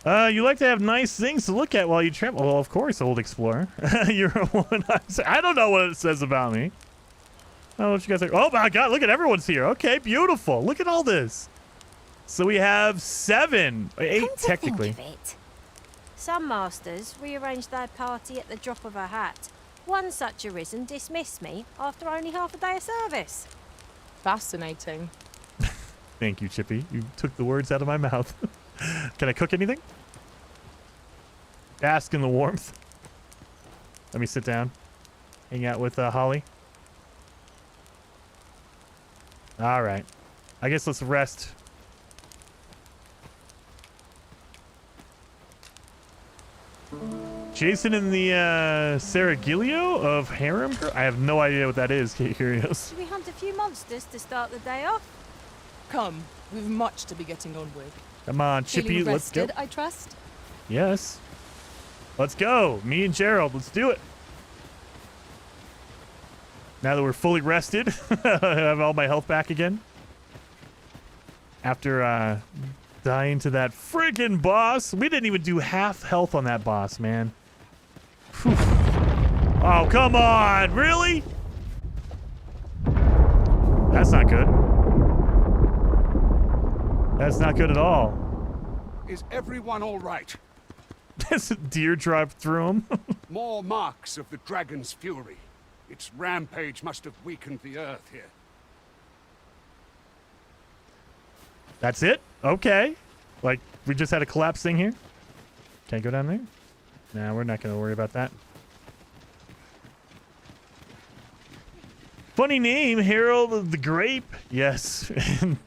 You like to have nice things to look at while you travel. Well, of course, old explorer. You're a woman. I don't know what it says about me. I don't know what you guys are. Oh, my God. Look at everyone's here. Okay, beautiful. Look at all this. So we have 7, 8 technically. Think of it. Some masters rearrange their party at the drop of a hat. One such Arisen dismissed me after only half a day of service. Fascinating. Thank you, Chippy. You took the words out of my mouth. Can I cook anything? Bask in the warmth. Let me sit down. Hang out with Holly. All right. I guess let's rest. Jason and the Saragilio of Harem Girl? I have no idea what that is. Curious. Should we hunt a few monsters to start the day off? Come, we've much to be getting on with. Come on, Chippy, Feeling let's go. rested, I trust? Yes. Let's go. Me and Gerald, let's do it. Now that we're fully rested, I have all my health back again. After dying to that friggin' boss. We didn't even do half health on that boss, man. Whew. Oh, come on. Really? That's not good. That's not good at all. Is everyone all right? This deer drive through him. More marks of the dragon's fury. Its rampage must have weakened the earth here. That's it? Okay. Like, we just had a collapse thing here? Can I go down there? Nah, we're not going to worry about that. Funny name, Harold of the Grape. Yes.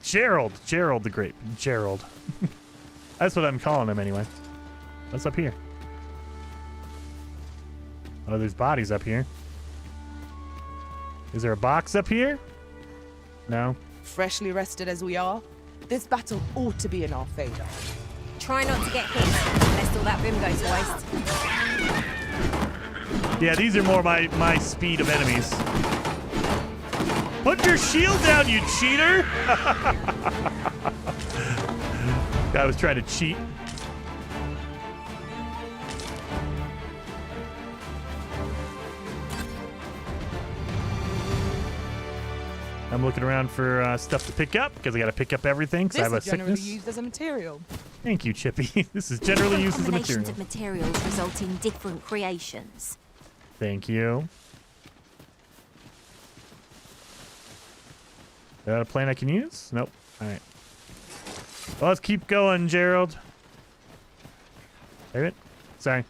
Gerald. Gerald the Grape. Gerald. That's what I'm calling him anyway. What's up here? Oh, there's bodies up here. Is there a box up here? No. Freshly rested as we are, this battle ought to be in our favor. Try not to get hit, lest all that vim goes to waste. Yeah, these are more my speed of enemies. Put your shield down, you cheater! Guy was trying to cheat. I'm looking around for stuff to pick up because I got to pick up everything because I have a This is generally sickness. used as a material. Thank you, Chippy. This is generally used as a Combinations material. of materials result in different creations. Thank you. Is that a plan I can use? Nope. All right. Well, let's keep going, Gerald. Wait a minute. Sorry.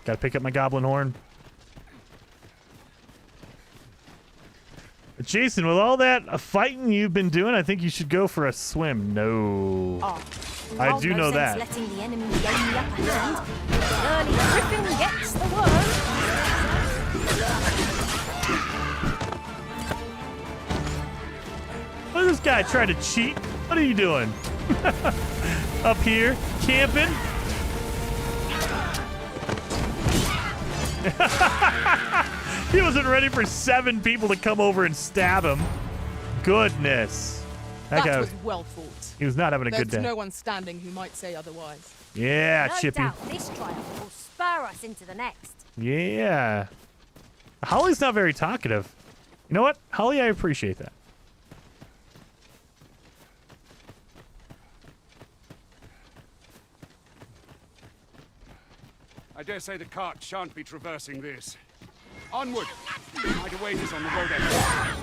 Got to pick up my goblin horn. Jason, with all that fighting you've been doing, I think you should go for a swim. No. Oh. I do know that. Letting the enemy gain the upper hand. Early Griffin gets the worm. Look at this guy trying to cheat. What are you doing? Up here, camping? He wasn't ready for 7 people to come over and stab him. Goodness. That guy was well fought. He was not having a good There's day. no one standing who might say otherwise. Yeah, No Chippy. doubt this triumph will spur us into the next. Yeah. Holly's not very talkative. You know what? Holly, I appreciate that. I dare say the cart shan't be traversing this. Onward! Might await us on the road ahead.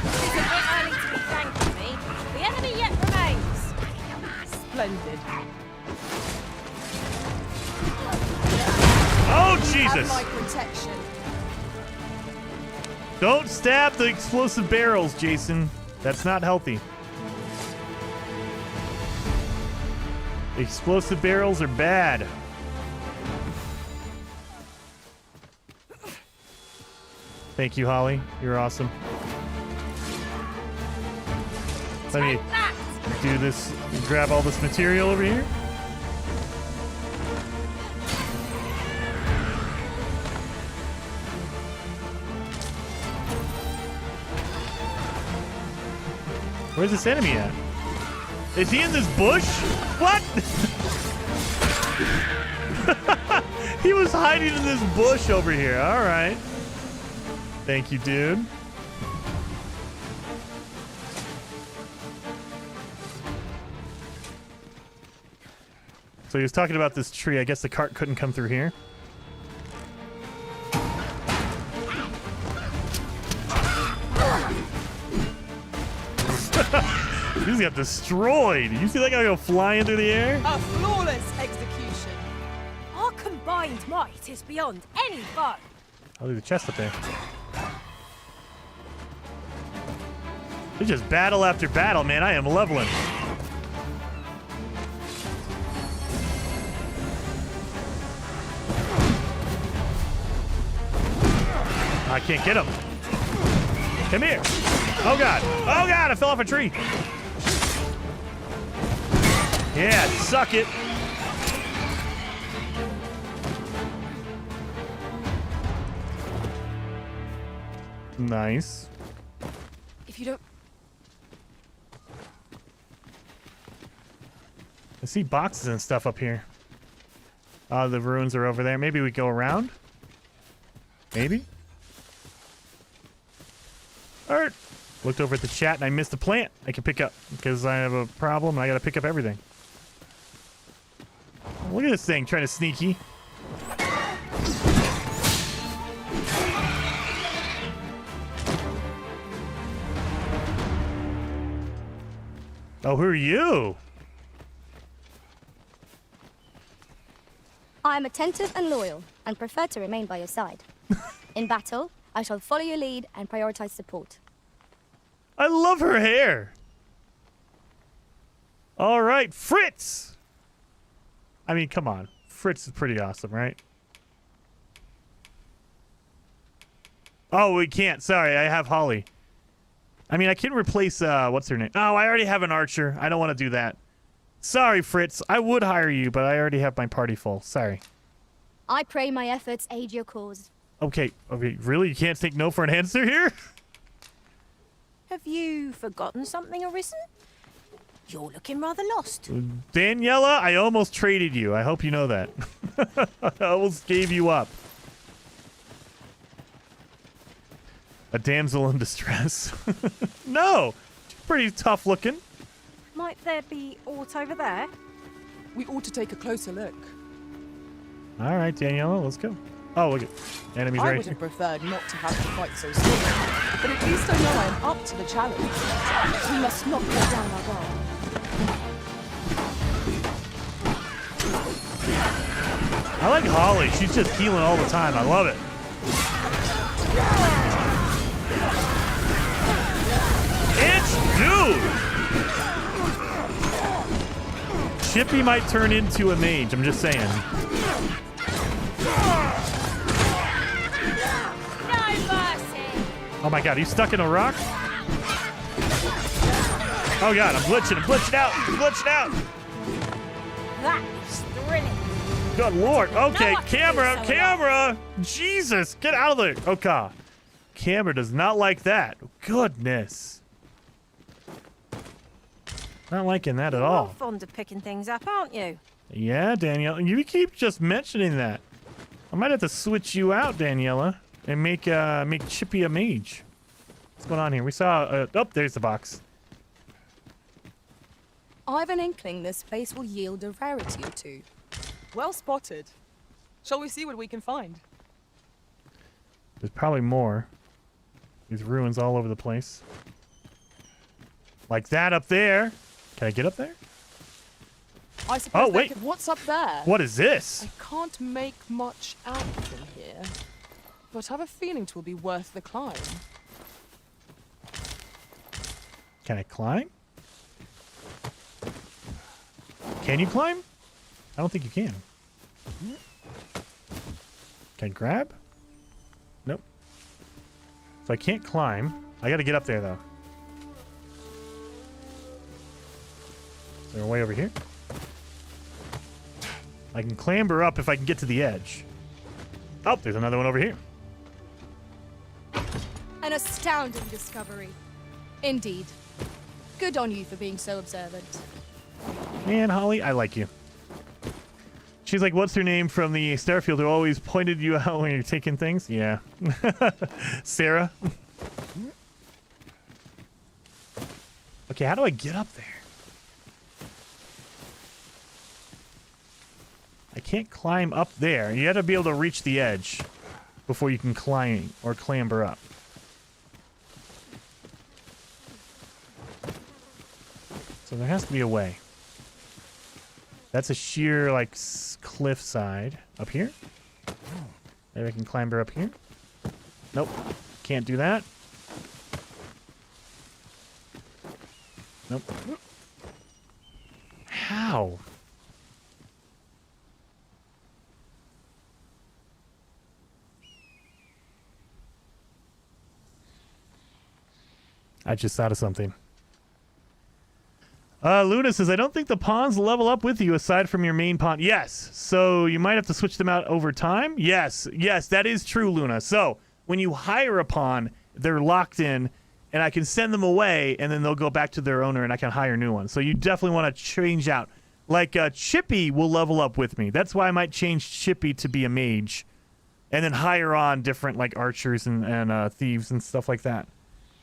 It's a bit early to be thanking me. The enemy yet remains. Splendid. Oh, You Jesus! have my protection. Don't stab the explosive barrels, Jason. That's not healthy. Explosive barrels are bad. Thank you, Holly. You're awesome. Let me do this, grab all this material over here. Where's this enemy at? Is he in this bush? What? He was hiding in this bush over here. All right. Thank you, dude. So he was talking about this tree. I guess the cart couldn't come through here. He just got destroyed. You see that guy go flying through the air? A flawless execution. Our combined might is beyond any foe. I'll leave the chest up there. It's just battle after battle, man. I am leveling. I can't get him. Come here. Oh, God. Oh, God. I fell off a tree. Yeah, suck it. Nice. If you don't... I see boxes and stuff up here. Oh, the ruins are over there. Maybe we go around? Maybe? Alright. Looked over at the chat and I missed a plant I can pick up because I have a problem and I gotta pick up everything. Look at this thing trying to sneaky. Oh, who are you? I am attentive and loyal, and prefer to remain by your side. In battle, I shall follow your lead and prioritize support. I love her hair. All right, Fritz. I mean, come on. Fritz is pretty awesome, right? Oh, we can't. Sorry, I have Holly. I mean, I can replace, what's her name? Oh, I already have an archer. I don't want to do that. Sorry, Fritz. I would hire you, but I already have my party full. Sorry. I pray my efforts aid your cause. Okay, really? You can't take no for an answer here? Have you forgotten something, Arisen? You're looking rather lost. Daniela, I almost traded you. I hope you know that. I almost gave you up. A damsel in distress. No! She's pretty tough looking. Might there be aught over there? We ought to take a closer look. All right, Daniela, let's go. Oh, look at enemies I right would here. have preferred not to have to fight so soon, but at least I know I'm up to the challenge. We must not let down our guard. I like Holly. She's just healing all the time. I love it. It's dude. Chippy might turn into a mage. I'm just saying. Oh my god, he's stuck in a rock? Oh god, I'm glitching out! That is thrilling. Good lord. Okay, No, camera! Jesus, get out of there. Okay. Camera does not like that. Goodness. Not liking that at You're all. fond of picking things up, aren't you? Yeah, Danielle. You keep just mentioning that. I might have to switch you out, Daniela, and make Chippy a mage. What's going on here? We saw... oh, there's the box. I've an inkling this place will yield a rarity or two. Well spotted. Shall we see what we can find? There's probably more. These ruins all over the place. Like that up there. Can I get up there? I suppose wait. What's up there? What is this? I can't make much out from here, but I have a feeling it will be worth the climb. Can I climb? Can you climb? I don't think you can. Can I grab? Nope. So I can't climb. I gotta get up there though. Is there a way over here? I can clamber up if I can get to the edge. Oh, there's another one over here. An astounding discovery. Indeed. Good on you for being so observant. Man, Holly, I like you. She's like, what's her name from the Starfield who always pointed you out when you're taking things? Yeah. Sarah. Okay, how do I get up there? I can't climb up there. You have to be able to reach the edge before you can climb or clamber up. So there has to be a way. That's a sheer, like, cliff side. Up here? Maybe I can climb her up here? Nope. Can't do that. Nope. How? I just thought of something. Luna says, I don't think the pawns level up with you aside from your main pawn. Yes. So you might have to switch them out over time. Yes. Yes, that is true, Luna. So when you hire a pawn, they're locked in, and I can send them away, and then they'll go back to their owner, and I can hire new ones. So you definitely want to change out. Like, Chippy will level up with me. That's why I might change Chippy to be a mage, and then hire on different, like, archers and thieves and stuff like that.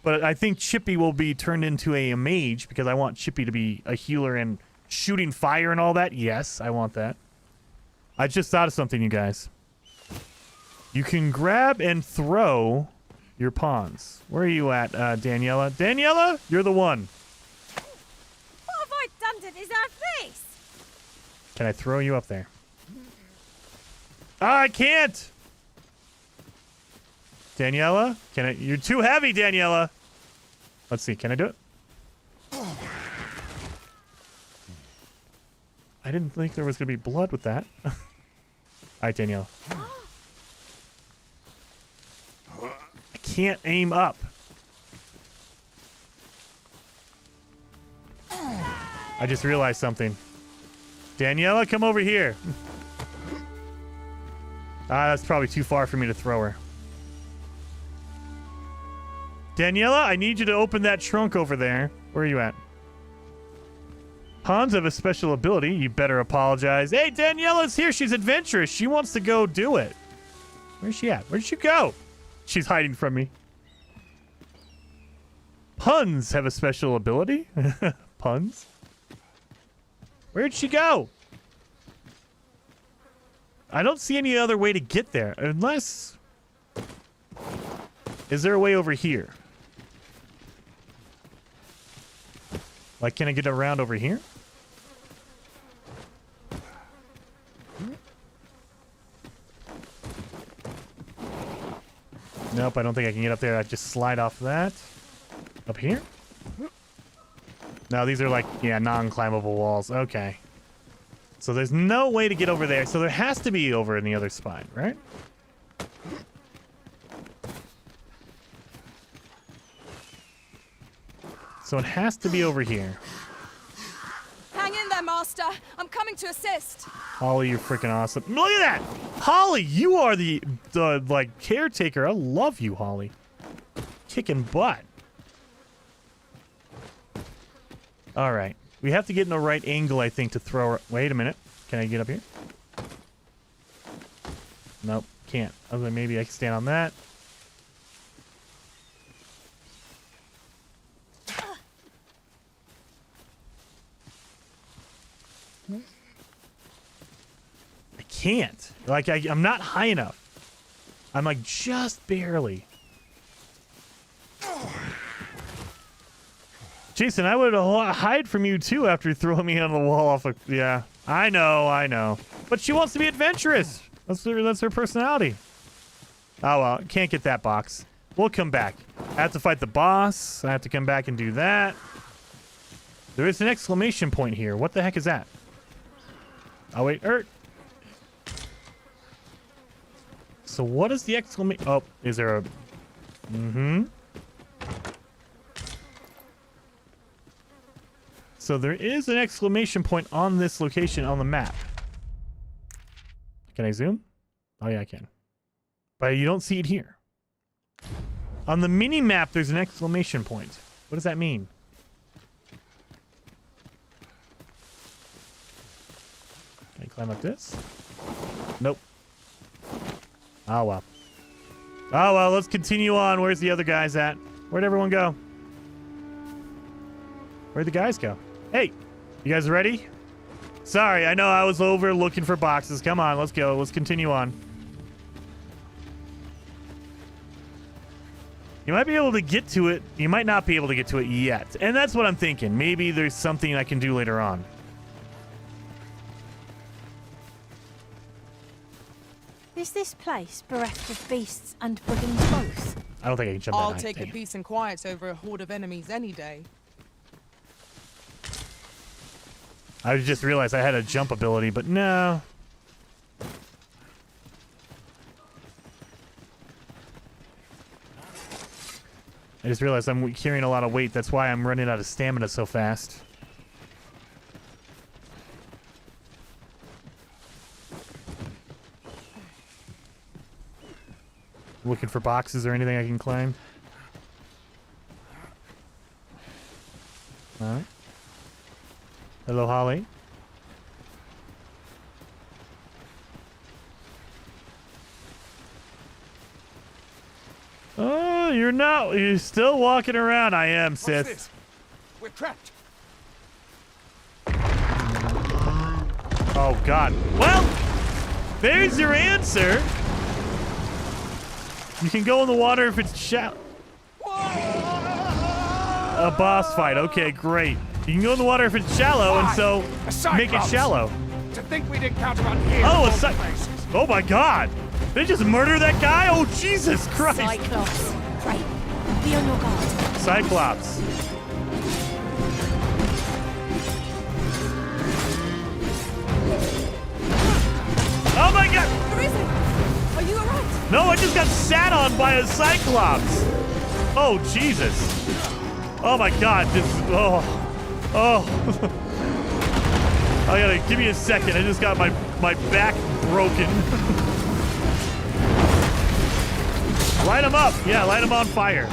But I think Chippy will be turned into a mage because I want Chippy to be a healer and shooting fire and all that. Yes, I want that. I just thought of something, you guys. You can grab and throw your pawns. Where are you at, Daniela? Daniela, you're the one. What have I done to deserve this? Can I throw you up there? I can't! Daniela, can I? You're too heavy, Daniela. Let's see. Can I do it? I didn't think there was going to be blood with that. All right, Daniela. I can't aim up. I just realized something. Daniela, come over here. That's probably too far for me to throw her. Daniela, I need you to open that trunk over there. Where are you at? Pawns have a special ability. You better apologize. Hey, Daniela's here. She's adventurous. She wants to go do it. Where's she at? Where'd she go? She's hiding from me. Puns have a special ability. Puns? Where'd she go? I don't see any other way to get there. Unless... Is there a way over here? Like, can I get around over here? Nope, I don't think I can get up there. I just slide off that. Up here? No, these are like, yeah, non-climbable walls. Okay. So there's no way to get over there. So there has to be over in the other spine, right? So it has to be over here. Hang in there, Master. I'm coming to assist. Holly, you're freaking awesome. Look at that! Holly, you are the like, caretaker. I love you, Holly. Kicking butt. All right. We have to get in the right angle, I think, to throw her. Wait a minute. Can I get up here? Nope, can't. Other than maybe I can stand on that. I can't. Like, I'm not high enough. I'm like just barely. Jason, I would hide from you too after throwing me on the wall off of... Yeah, I know. But she wants to be adventurous. That's her personality. Oh, well, can't get that box. We'll come back. I have to fight the boss. I have to come back and do that. There is an exclamation point here. What the heck is that? Oh, wait. So what is the exclamation... Oh, is there a... Mm-hmm. So there is an exclamation point on this location on the map. Can I zoom? Oh, yeah, I can. But you don't see it here. On the mini-map, there's an exclamation point. What does that mean? Can I climb up this? Nope. Oh, well. Oh, well, let's continue on. Where's the other guys at? Where'd everyone go? Where'd the guys go? Hey, you guys ready? Sorry, I know I was over looking for boxes. Come on, let's go. Let's continue on. You might be able to get to it. You might not be able to get to it yet. And that's what I'm thinking. Maybe there's something I can do later on. Is this place bereft of beasts and brigands both? I don't think I can jump that I'll high. take a peace and quiet over a horde of enemies any day. I just realized I had a jump ability, but no. I just realized I'm carrying a lot of weight. That's why I'm running out of stamina so fast. Looking for boxes or anything I can climb. All right. Hello, Holly. Oh, you're still walking around. I am, sis. What's this? We're trapped. Oh, God. Well, there's your answer. You can go in the water if it's shallow. A boss fight. Okay, great. You can go in the water if it's shallow, and so make it shallow. To think we'd encounter on here. Oh, oh my God! They just murdered that guy? Oh, Jesus Christ! Cyclops. Right. Be on your guard. Cyclops. Oh my God! Where is it? Are you alright? No, I just got sat on by a Cyclops. Oh, Jesus. Oh my God, this, oh. I gotta, give me a second. I just got my back broken. Light him up. Yeah, light him on fire.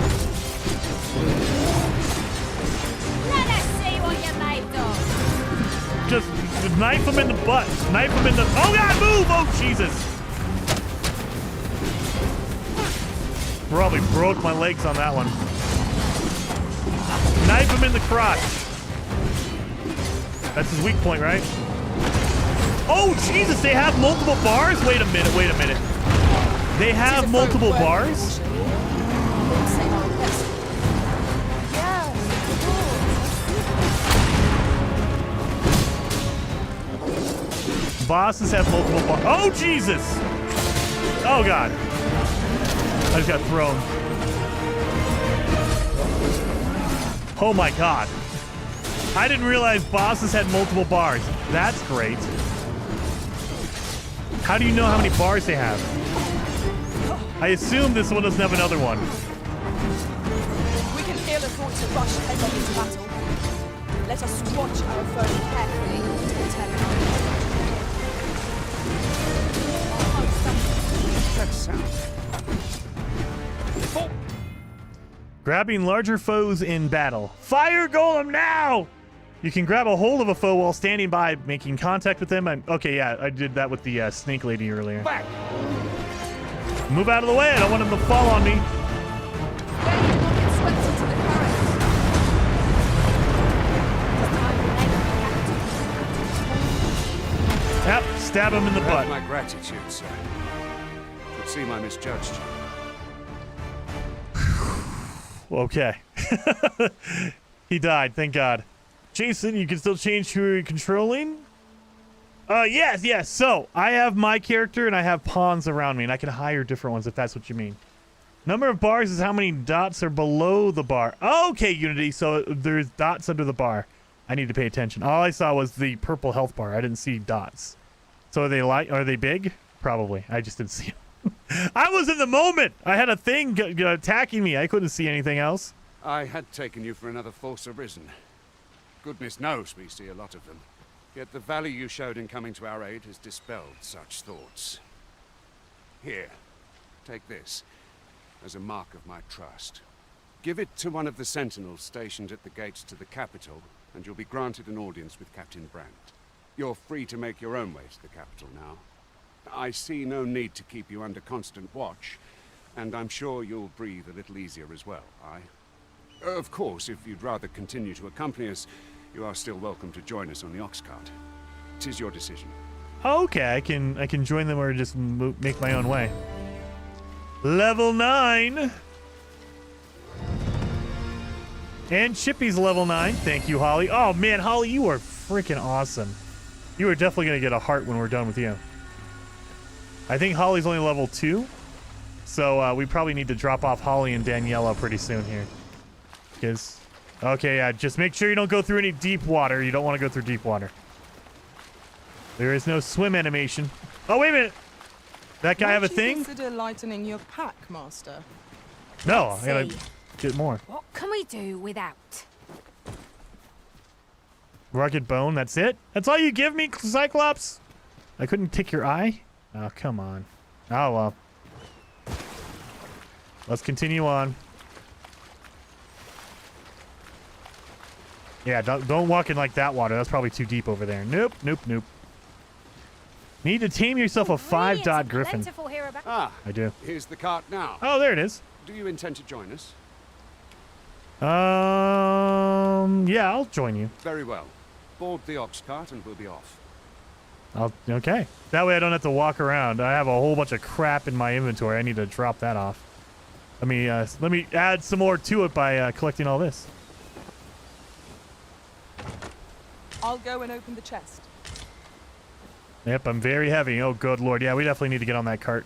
Let us see what you're made of. Just knife him in the butt. Knife him in the, oh God, move! Oh, Jesus. Probably broke my legs on that one. Knife him in the crotch. That's his weak point, right? Oh, Jesus, they have multiple bars? Wait a minute, wait a minute. They have multiple bars? Bosses have multiple bars. Oh, Jesus! Oh, God. I just got thrown. Oh, my God. I didn't realize bosses had multiple bars. That's great. How do you know how many bars they have? I assume this one doesn't have another one. We can hear the thoughts of rush headlong into battle. Let us watch our foe carefully until That sound. Grabbing larger foes in battle. Fire golem now! You can grab a hold of a foe while standing by, making contact with them. Okay, yeah, I did that with the snake lady earlier. Back. Move out of the way. I don't want him to fall on me. Yep, stab him in the butt. My gratitude, sir. Could seem I misjudged you. Okay. He died, thank God. Jason, you can still change who you're controlling? Yes. So, I have my character and I have pawns around me, and I can hire different ones if that's what you mean. Number of bars is how many dots are below the bar. Okay, Unity, so there's dots under the bar. I need to pay attention. All I saw was the purple health bar. I didn't see dots. So are they big? Probably. I just didn't see them. I was in the moment. I had a thing attacking me. I couldn't see anything else. I had taken you for another Force Arisen. Goodness knows we see a lot of them. Yet the value you showed in coming to our aid has dispelled such thoughts. Here, take this as a mark of my trust. Give it to one of the sentinels stationed at the gates to the capital, and you'll be granted an audience with Captain Brandt. You're free to make your own way to the capital now. I see no need to keep you under constant watch, and I'm sure you'll breathe a little easier as well, aye? Of course, if you'd rather continue to accompany us, you are still welcome to join us on the ox cart. 'Tis your decision. Okay, I can join them or just make my own way. Level 9. And Chippy's level 9. Thank you, Holly. Oh, man, Holly, you are freaking awesome. You are definitely going to get a heart when we're done with you. I think Holly's only level 2. So we probably need to drop off Holly and Daniela pretty soon here. Because, okay, yeah, just make sure you don't go through any deep water. You don't want to go through deep water. There is no swim animation. Oh, wait a minute. That guy have a thing? Consider lightening your pack, Master. No, I gotta get more. What can we do without? Rugged bone, that's it? That's all you give me, Cyclops? I couldn't take your eye? Oh, come on. Oh, well. Let's continue on. Yeah, don't walk in like that water. That's probably too deep over there. Nope, nope, nope. Need to tame yourself a 5-dot griffin. Ah, I do. Here's the cart now. Oh, there it is. Do you intend to join us? Yeah, I'll join you. Very well. Board the ox cart and we'll be off. Okay. That way I don't have to walk around. I have a whole bunch of crap in my inventory. I need to drop that off. Let me add some more to it by collecting all this. I'll go and open the chest. Yep, I'm very heavy. Oh, good lord. Yeah, we definitely need to get on that cart.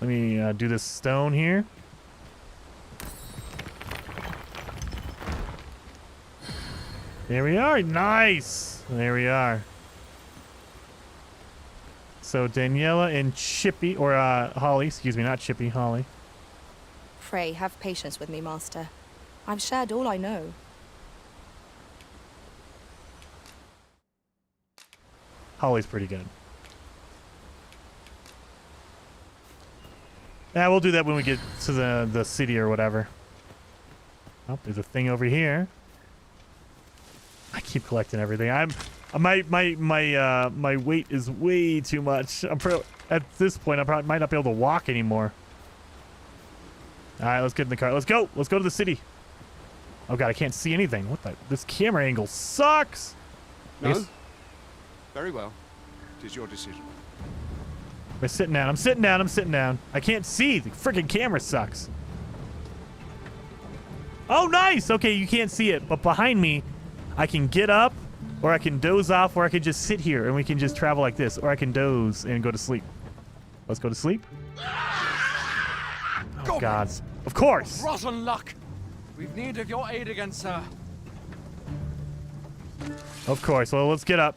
Let me do this stone here. There we are. Nice. There we are. So Daniela and Chippy, or Holly, excuse me, not Chippy, Holly. Pray, have patience with me, Master. I've shared all I know. Holly's pretty good. Yeah, we'll do that when we get to the city or whatever. Oh, there's a thing over here. I keep collecting everything. My weight is way too much. At this point, I might not be able to walk anymore. All right, let's get in the car. Let's go. Let's go to the city. Oh god, I can't see anything. What the? This camera angle sucks. No. Very well. It is your decision. I'm sitting down. I'm sitting down. I'm sitting down. I can't see. The freaking camera sucks. Oh, nice. Okay, you can't see it, but behind me, I can get up, or I can doze off, or I can just sit here and we can just travel like this, or I can doze and go to sleep. Let's go to sleep. Oh, God. Of course. Rotten luck. We've need of your aid again, sir. Of course. Well, let's get up.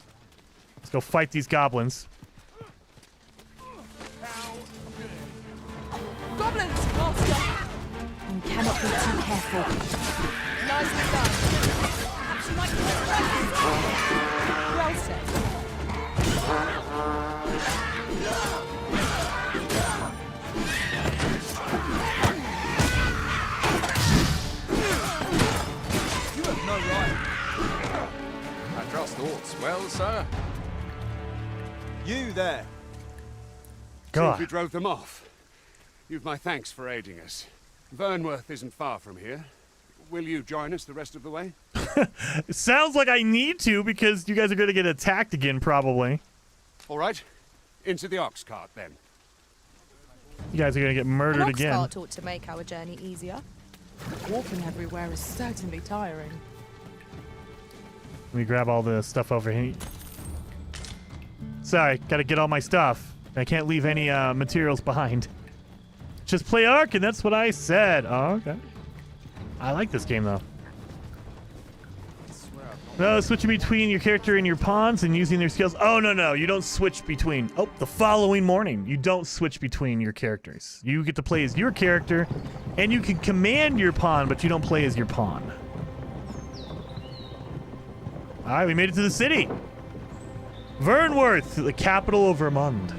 Let's go fight these goblins. Goblins, Master! You cannot be too careful. Nicely done. Perhaps you might well said. You have no right. I trust thoughts well, sir. You there. God. We drove them off. You've my thanks for aiding us. Vernworth isn't far from here. Will you join us the rest of the way? It sounds like I need to because you guys are going to get attacked again, probably. All right. Into the ox cart, then. You guys are going to get murdered again. An ox cart ought to make our journey easier. Walking everywhere is certainly tiring. Let me grab all the stuff over here. Sorry, got to get all my stuff. I can't leave any materials behind. Just play Ark, and that's what I said. Oh, okay. I like this game, though. No, switching between your character and your pawns and using their skills. Oh, no. You don't switch between. Oh, the following morning. You don't switch between your characters. You get to play as your character, and you can command your pawn, but you don't play as your pawn. All right, we made it to the city. Vernworth, the capital of Vermund.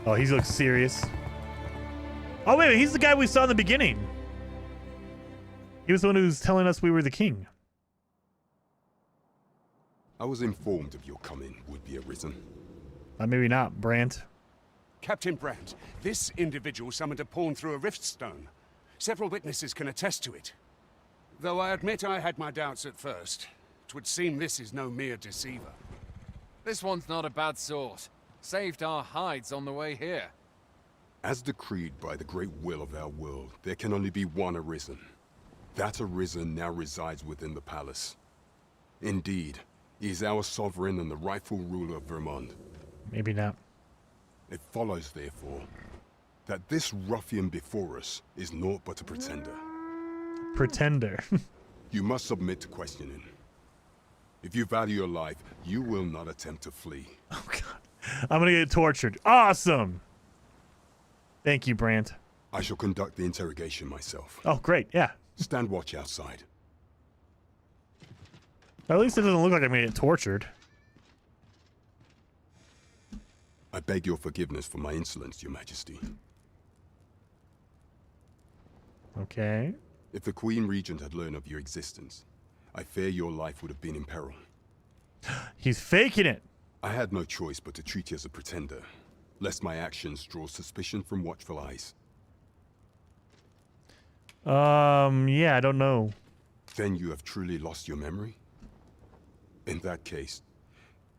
Oh, he looks serious. Oh, wait, he's the guy we saw in the beginning. He was the one who was telling us we were the king. I was informed of your coming would be arisen. Maybe not, Brant. Captain Brandt, this individual summoned a pawn through a rift stone. Several witnesses can attest to it. Though I admit I had my doubts at first. 'Twould seem this is no mere deceiver. This one's not a bad sort. Saved our hides on the way here. As decreed by the great will of our world, there can only be one Arisen. That Arisen now resides within the palace. Indeed, he is our sovereign and the rightful ruler of Vermont. Maybe not. It follows, therefore, that this ruffian before us is naught but a pretender. Pretender. You must submit to questioning. If you value your life, you will not attempt to flee. Oh, God. I'm gonna get tortured. Awesome! Thank you, Brandt. I shall conduct the interrogation myself. Oh, great, yeah. Stand watch outside. At least it doesn't look like I'm gonna get tortured. I beg your forgiveness for my insolence, Your Majesty. Okay. If the Queen Regent had learned of your existence, I fear your life would have been in peril. He's faking it. I had no choice but to treat you as a pretender, lest my actions draw suspicion from watchful eyes. Yeah, I don't know. Then you have truly lost your memory? In that case,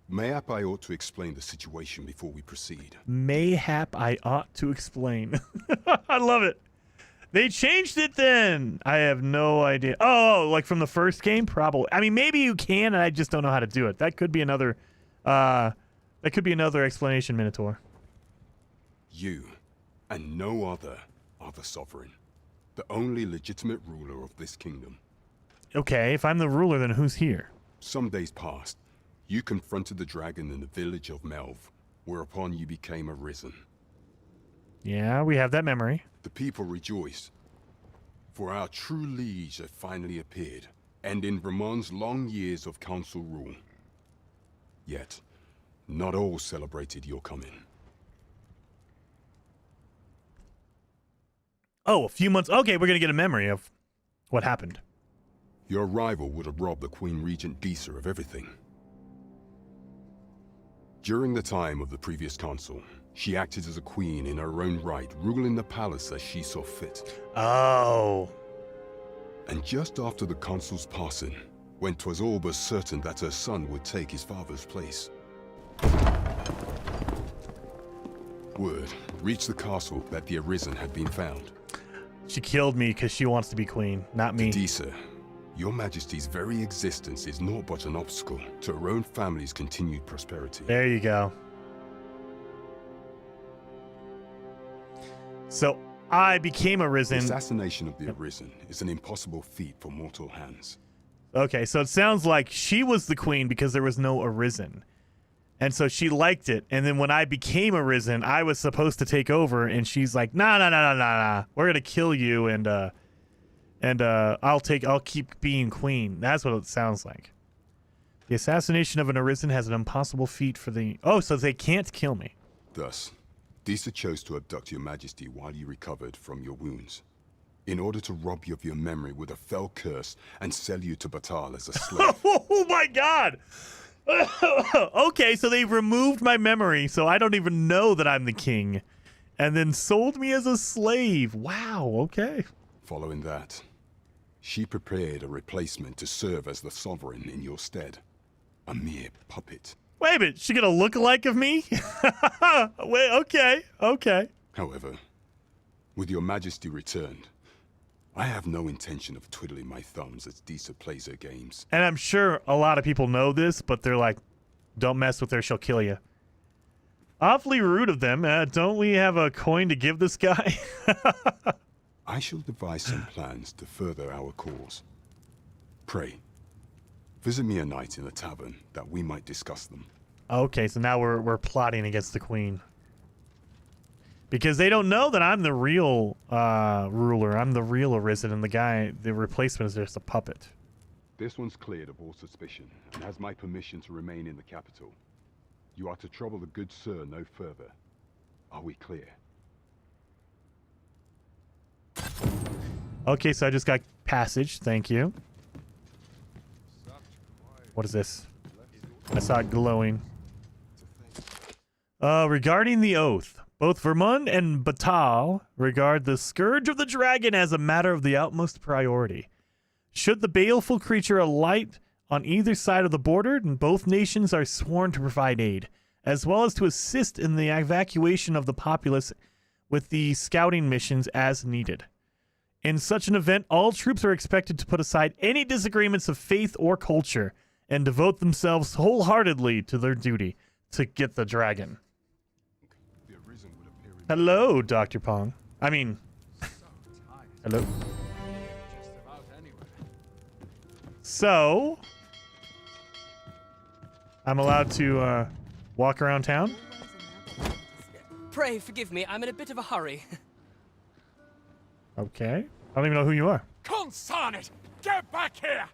mayhap I ought to explain the situation before we proceed. Mayhap I ought to explain. I love it. They changed it then. I have no idea. Oh, like from the first game? Probably. I mean, maybe you can, and I just don't know how to do it. That could be another, explanation, Minotaur. You, and no other, are the sovereign. The only legitimate ruler of this kingdom. Okay, if I'm the ruler, then who's here? Some days past, you confronted the dragon in the village of Melv, whereupon you became Arisen. Yeah, we have that memory. The people rejoiced, for our true liege had finally appeared, ending Vermont's long years of council rule. Yet, not all celebrated your coming. Oh, a few months. Okay, we're gonna get a memory of what happened. Your arrival would have robbed the Queen Regent Disa of everything. During the time of the previous consul, she acted as a queen in her own right, ruling the palace as she saw fit. Oh. And just after the consul's passing, when 'twas all but certain that her son would take his father's place, word reached the castle that the Arisen had been found. She killed me because she wants to be queen, not me. Disa, your Majesty's very existence is naught but an obstacle to her own family's continued prosperity. There you go. So I became Arisen. The assassination of the Arisen is an impossible feat for mortal hands. Okay, so it sounds like she was the queen because there was no Arisen. And so she liked it. And then when I became Arisen, I was supposed to take over. And she's like, nah. We're going to kill you. And I'll keep being queen. That's what it sounds like. The assassination of an Arisen has an impossible feat for the... Oh, so they can't kill me. Thus, Disa chose to abduct your Majesty while you recovered from your wounds, in order to rob you of your memory with a fell curse and sell you to Batal as a slave. Oh my god! Okay, so they removed my memory, so I don't even know that I'm the king, and then sold me as a slave. Wow, okay. Following that, she prepared a replacement to serve as the sovereign in your stead. A mere puppet. Wait a minute, she gonna look alike of me? Wait, okay. However, with your Majesty returned, I have no intention of twiddling my thumbs as Disa plays her games. And I'm sure a lot of people know this, but they're like, don't mess with her, she'll kill you. Awfully rude of them. Don't we have a coin to give this guy? I shall devise some plans to further our cause. Pray, visit me a night in the tavern that we might discuss them. Okay, so now we're plotting against the queen. Because they don't know that I'm the real ruler. I'm the real Arisen, and the replacement is just a puppet. This one's cleared of all suspicion, and has my permission to remain in the capital. You are to trouble the good sir no further. Are we clear? Okay, so I just got passage. Thank you. What is this? I saw it glowing. Regarding the oath, Both Vermund and Batal regard the Scourge of the Dragon as a matter of the utmost priority. Should the baleful creature alight on either side of the border, both nations are sworn to provide aid, as well as to assist in the evacuation of the populace with the scouting missions as needed. In such an event, all troops are expected to put aside any disagreements of faith or culture and devote themselves wholeheartedly to their duty to get the dragon. Hello, Dr. Pong. I mean, hello. So, I'm allowed to walk around town? Pray forgive me, I'm in a bit of a hurry. Okay. I don't even know who you are. Consign it! Get back here!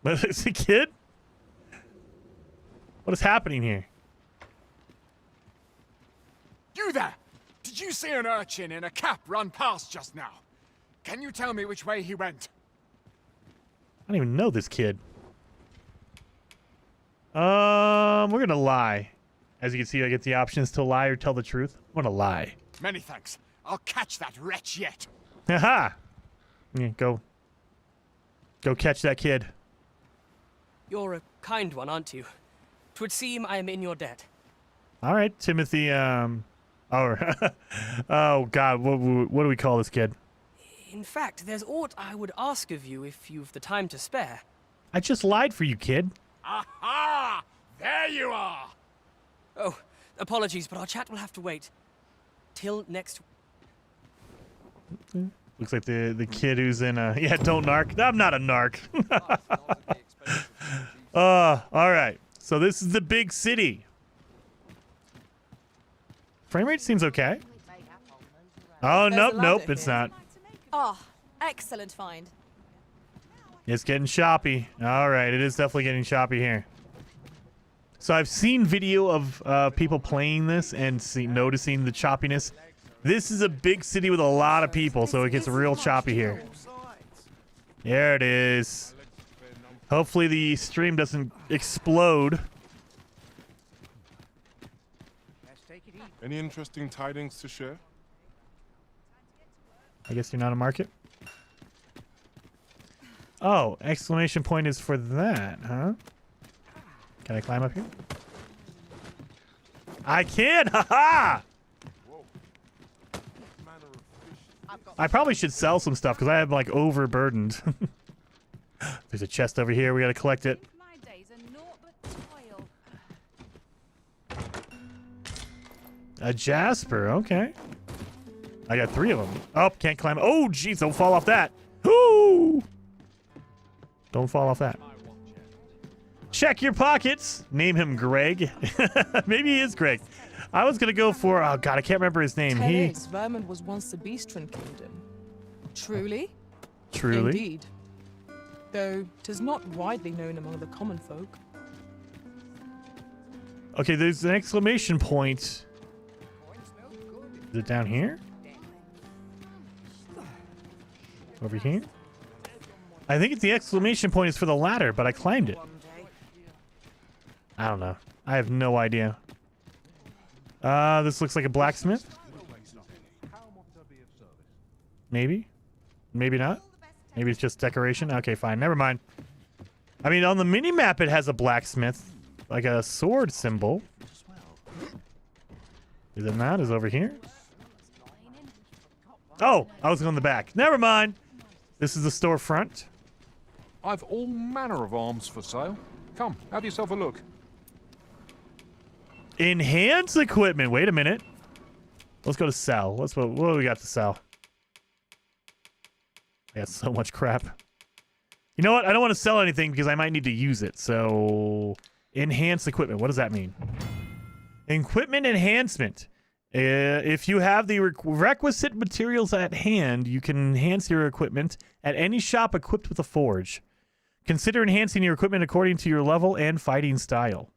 But it's a kid? What is happening here? You there! Did you see an urchin in a cap run past just now? Can you tell me which way he went? I don't even know this kid. We're gonna lie. As you can see, I get the options to lie or tell the truth. I'm gonna lie. Many thanks. I'll catch that wretch yet. Haha! Yeah, go catch that kid. You're a kind one, aren't you? 'Twould seem I am in your debt. All right, Timothy. Oh, oh God, what do we call this kid? In fact, there's aught I would ask of you if you've the time to spare. I just lied for you, kid. Aha! There you are! Oh, apologies, but our chat will have to wait. Till next... Looks like the kid who's in a... Yeah, don't narc. I'm not a narc. All right. So this is the big city. Frame rate seems okay. Oh, nope, it's not. Oh, excellent find. It's getting choppy. All right, it is definitely getting choppy here. So I've seen video of people playing this and noticing the choppiness. This is a big city with a lot of people, so it gets real choppy here. There it is. Hopefully the stream doesn't explode. Any interesting tidings to share? I guess you're not a market. Oh, exclamation point is for that, huh? Can I climb up here? I can! Haha! I probably should sell some stuff because I am like overburdened. There's a chest over here. We gotta collect it. A Jasper, okay. I got 3 of them. Oh, can't climb. Oh, jeez, don't fall off that. Ooh! Don't fall off that. Check your pockets. Name him Greg. Maybe he is Greg. I was gonna go for, oh god, I can't remember his name. Vermund was once the Beastren Kingdom. Truly? Truly? Indeed. Though 'tis not widely known among the common folk. Okay, there's an exclamation point. Is it down here? Over here? I think it's the exclamation point is for the ladder, but I climbed it. I don't know. I have no idea. This looks like a blacksmith. Maybe? Maybe not? Maybe it's just decoration? Okay, fine. Never mind. I mean, on the mini-map it has a blacksmith. Like a sword symbol. Is it not? Is it over here? Oh! I was on the back. Never mind! This is the storefront. I've all manner of arms for sale. Come, have yourself a look. Enhance equipment. Wait a minute. Let's go to sell. What do we got to sell? I got so much crap. You know what? I don't want to sell anything because I might need to use it. So, enhance equipment. What does that mean? Equipment enhancement. If you have the requisite materials at hand, you can enhance your equipment at any shop equipped with a forge. Consider enhancing your equipment according to your level and fighting style.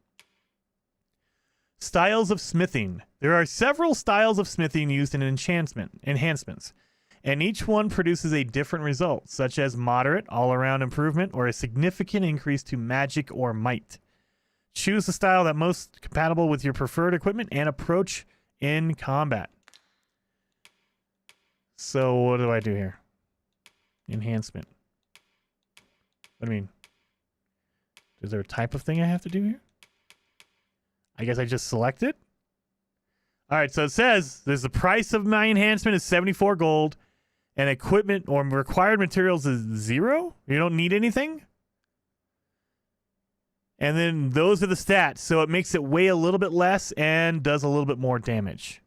Styles of smithing. There are several styles of smithing used in enhancements, and each one produces a different result, such as moderate, all-around improvement, or a significant increase to magic or might. Choose the style that most compatible with your preferred equipment and approach in combat. So what do I do here? Enhancement. What do you mean? Is there a type of thing I have to do here? I guess I just select it. All right, so it says there's the price of my enhancement is 74 gold, and equipment or required materials is 0. You don't need anything. And then those are the stats, so it makes it weigh a little bit less and does a little bit more damage.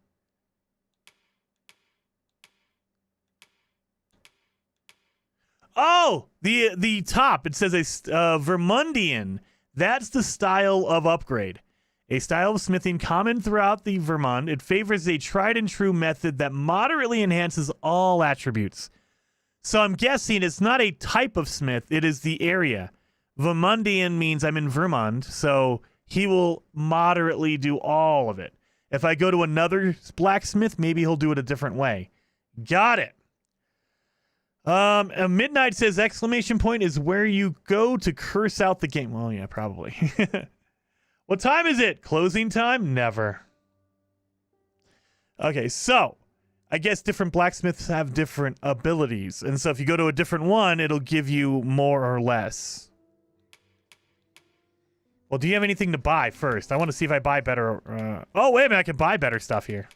Oh, the top, it says a Vermundian. That's the style of upgrade. A style of smithing common throughout the Vermund. It favors a tried and true method that moderately enhances all attributes. So I'm guessing it's not a type of smith, it is the area. Vermundian means I'm in Vermund, so he will moderately do all of it. If I go to another blacksmith, maybe he'll do it a different way. Got it. Midnight says exclamation point is where you go to curse out the game. Well, yeah, probably. What time is it? Closing time? Never. Okay, so I guess different blacksmiths have different abilities. And so if you go to a different one, it'll give you more or less. Well, do you have anything to buy first? I want to see if I buy better. Oh, wait a minute. I can buy better stuff here.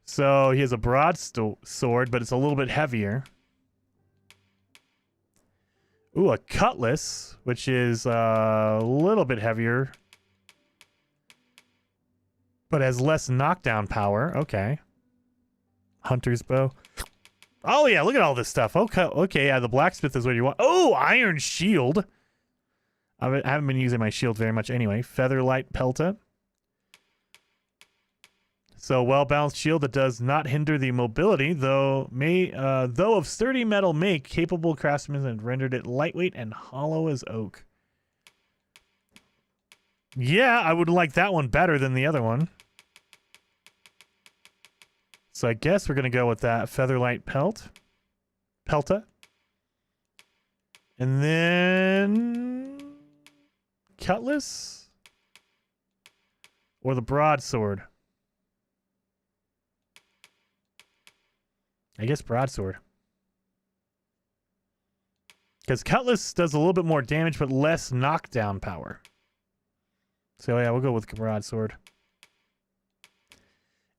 So he has a broadsword, but it's a little bit heavier. Ooh, a cutlass, which is a little bit heavier, but has less knockdown power. Okay. Hunter's bow. Oh, yeah, look at all this stuff. Okay, yeah, the blacksmith is what you want. Oh, iron shield. I haven't been using my shield very much anyway. Featherlight pelta. So well-balanced shield that does not hinder the mobility, though of sturdy metal make, capable craftsmen have rendered it lightweight and hollow as oak. Yeah, I would like that one better than the other one. So I guess we're gonna go with that Featherlight pelta. And then cutlass or the broadsword. I guess broadsword. Because cutlass does a little bit more damage, but less knockdown power. So yeah, we'll go with broadsword.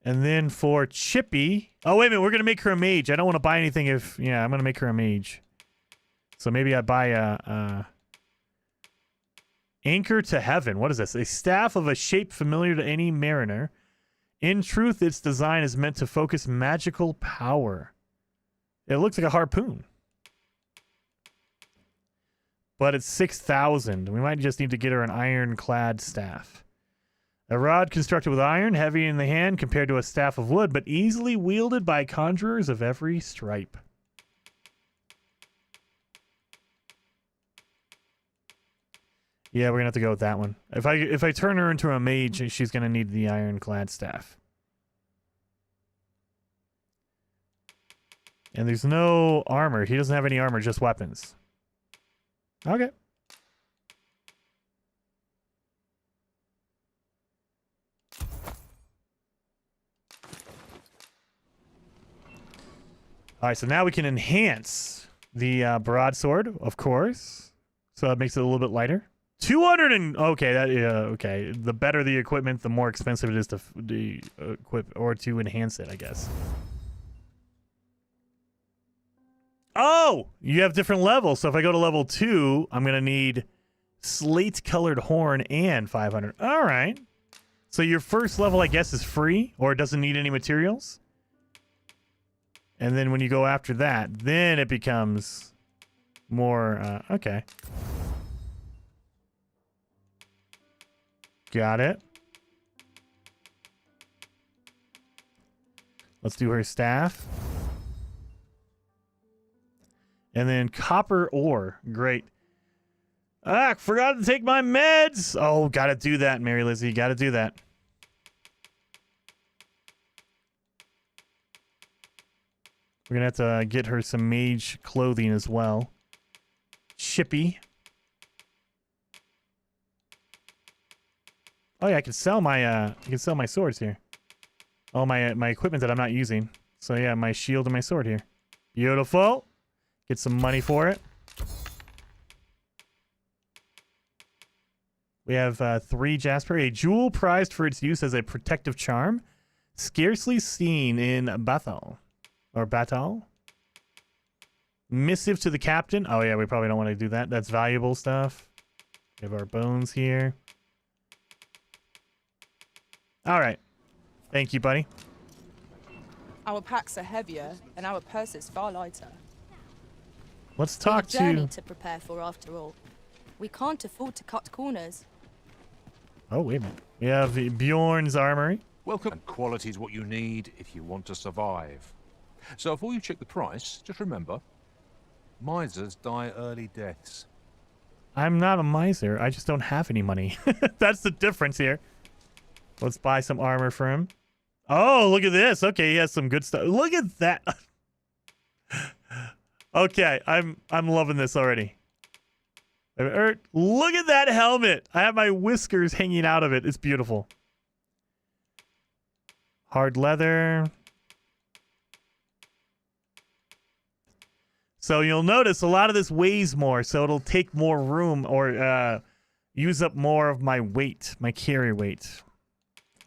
And then for Chippy... Oh, wait a minute, we're going to make her a mage. I don't want to buy anything if... Yeah, I'm going to make her a mage. So maybe I buy a... Anchor to Heaven. What is this? A staff of a shape familiar to any mariner. In truth, its design is meant to focus magical power. It looks like a harpoon. But it's 6,000. We might just need to get her an ironclad staff. A rod constructed with iron, heavy in the hand compared to a staff of wood, but easily wielded by conjurers of every stripe. Yeah, we're gonna have to go with that one. If I turn her into a mage, she's gonna need the ironclad staff. And there's no armor. He doesn't have any armor, just weapons. Okay. All right, so now we can enhance the broadsword, of course. So it makes it a little bit lighter. 200 and okay, okay. The better the equipment, the more expensive it is to equip or to enhance it, I guess. Oh, you have different levels. So if I go to level 2, I'm gonna need slate-colored horn and 500. All right. So your first level, I guess, is free or it doesn't need any materials. And then when you go after that, then it becomes more. Okay. Got it. Let's do her staff. And then copper ore. Great. Ah, forgot to take my meds. Oh, gotta do that, Mary Lizzie. Gotta do that. We're gonna have to get her some mage clothing as well. Chippy. Oh yeah, I can sell my swords here. Oh, my equipment that I'm not using. So yeah, my shield and my sword here. Beautiful. Get some money for it. We have 3 jasper, a jewel prized for its use as a protective charm, scarcely seen in Bathal or Batal. Missive to the captain. Oh yeah, we probably don't want to do that. That's valuable stuff. We have our bones here. All right. Thank you, buddy. Our packs are heavier, and our purses far lighter. Let's talk We've a journey to... to prepare for, after all. We can't afford to cut corners. Oh, wait a minute. We have Bjorn's armory. Welcome. And quality is what you need if you want to survive. So before you check the price, just remember, misers die early deaths. I'm not a miser. I just don't have any money. That's the difference here. Let's buy some armor for him. Oh, look at this. Okay, he has some good stuff. Look at that. Okay, I'm loving this already. Look at that helmet. I have my whiskers hanging out of it. It's beautiful. Hard leather. So you'll notice a lot of this weighs more, so it'll take more room or use up more of my weight, my carry weight.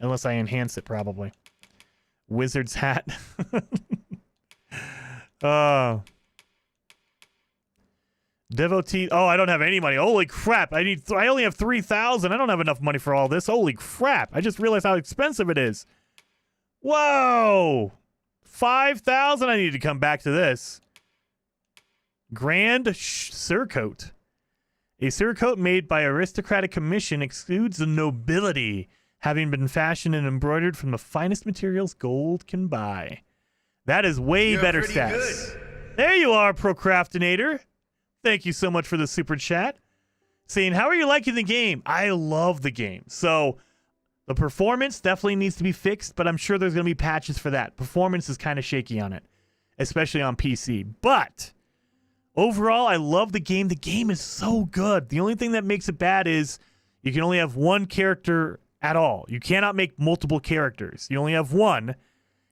Unless I enhance it, probably. Wizard's hat. Devotee. Oh, I don't have any money. Holy crap. I only have 3,000. I don't have enough money for all this. Holy crap. I just realized how expensive it is. Whoa. 5,000. I need to come back to this. Grand surcoat. A surcoat made by aristocratic commission excludes the nobility, having been fashioned and embroidered from the finest materials gold can buy. That is way better stats. Good. There you are, Procrastinator. Thank you so much for the super chat. Saying, how are you liking the game? I love the game. So the performance definitely needs to be fixed, but I'm sure there's going to be patches for that. Performance is kind of shaky on it, especially on PC. But overall, I love the game. The game is so good. The only thing that makes it bad is you can only have one character at all. You cannot make multiple characters. You only have one.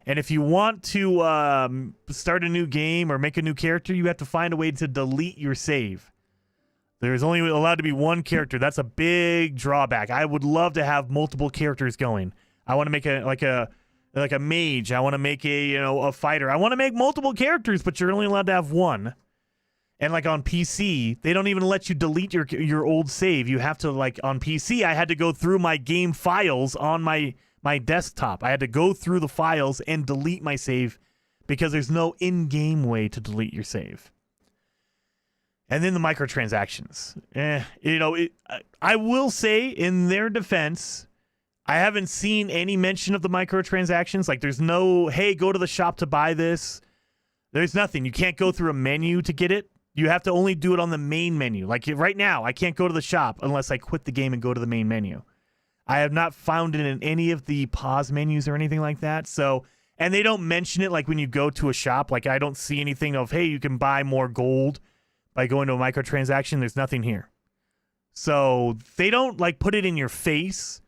And if you want to start a new game or make a new character, you have to find a way to delete your save. There's only allowed to be one character. That's a big drawback. I would love to have multiple characters going. I want to make a mage. I want to make a fighter. I want to make multiple characters, but you're only allowed to have one. And like on PC, they don't even let you delete your old save. You have to, like on PC, I had to go through my game files on my desktop. I had to go through the files and delete my save because there's no in-game way to delete your save. And then the microtransactions. I will say in their defense, I haven't seen any mention of the microtransactions. Like there's no, hey, go to the shop to buy this. There's nothing. You can't go through a menu to get it. You have to only do it on the main menu. Like right now, I can't go to the shop unless I quit the game and go to the main menu. I have not found it in any of the pause menus or anything like that. So, and they don't mention it like when you go to a shop. Like I don't see anything of, hey, you can buy more gold by going to a microtransaction. There's nothing here. So they don't like put it in your face,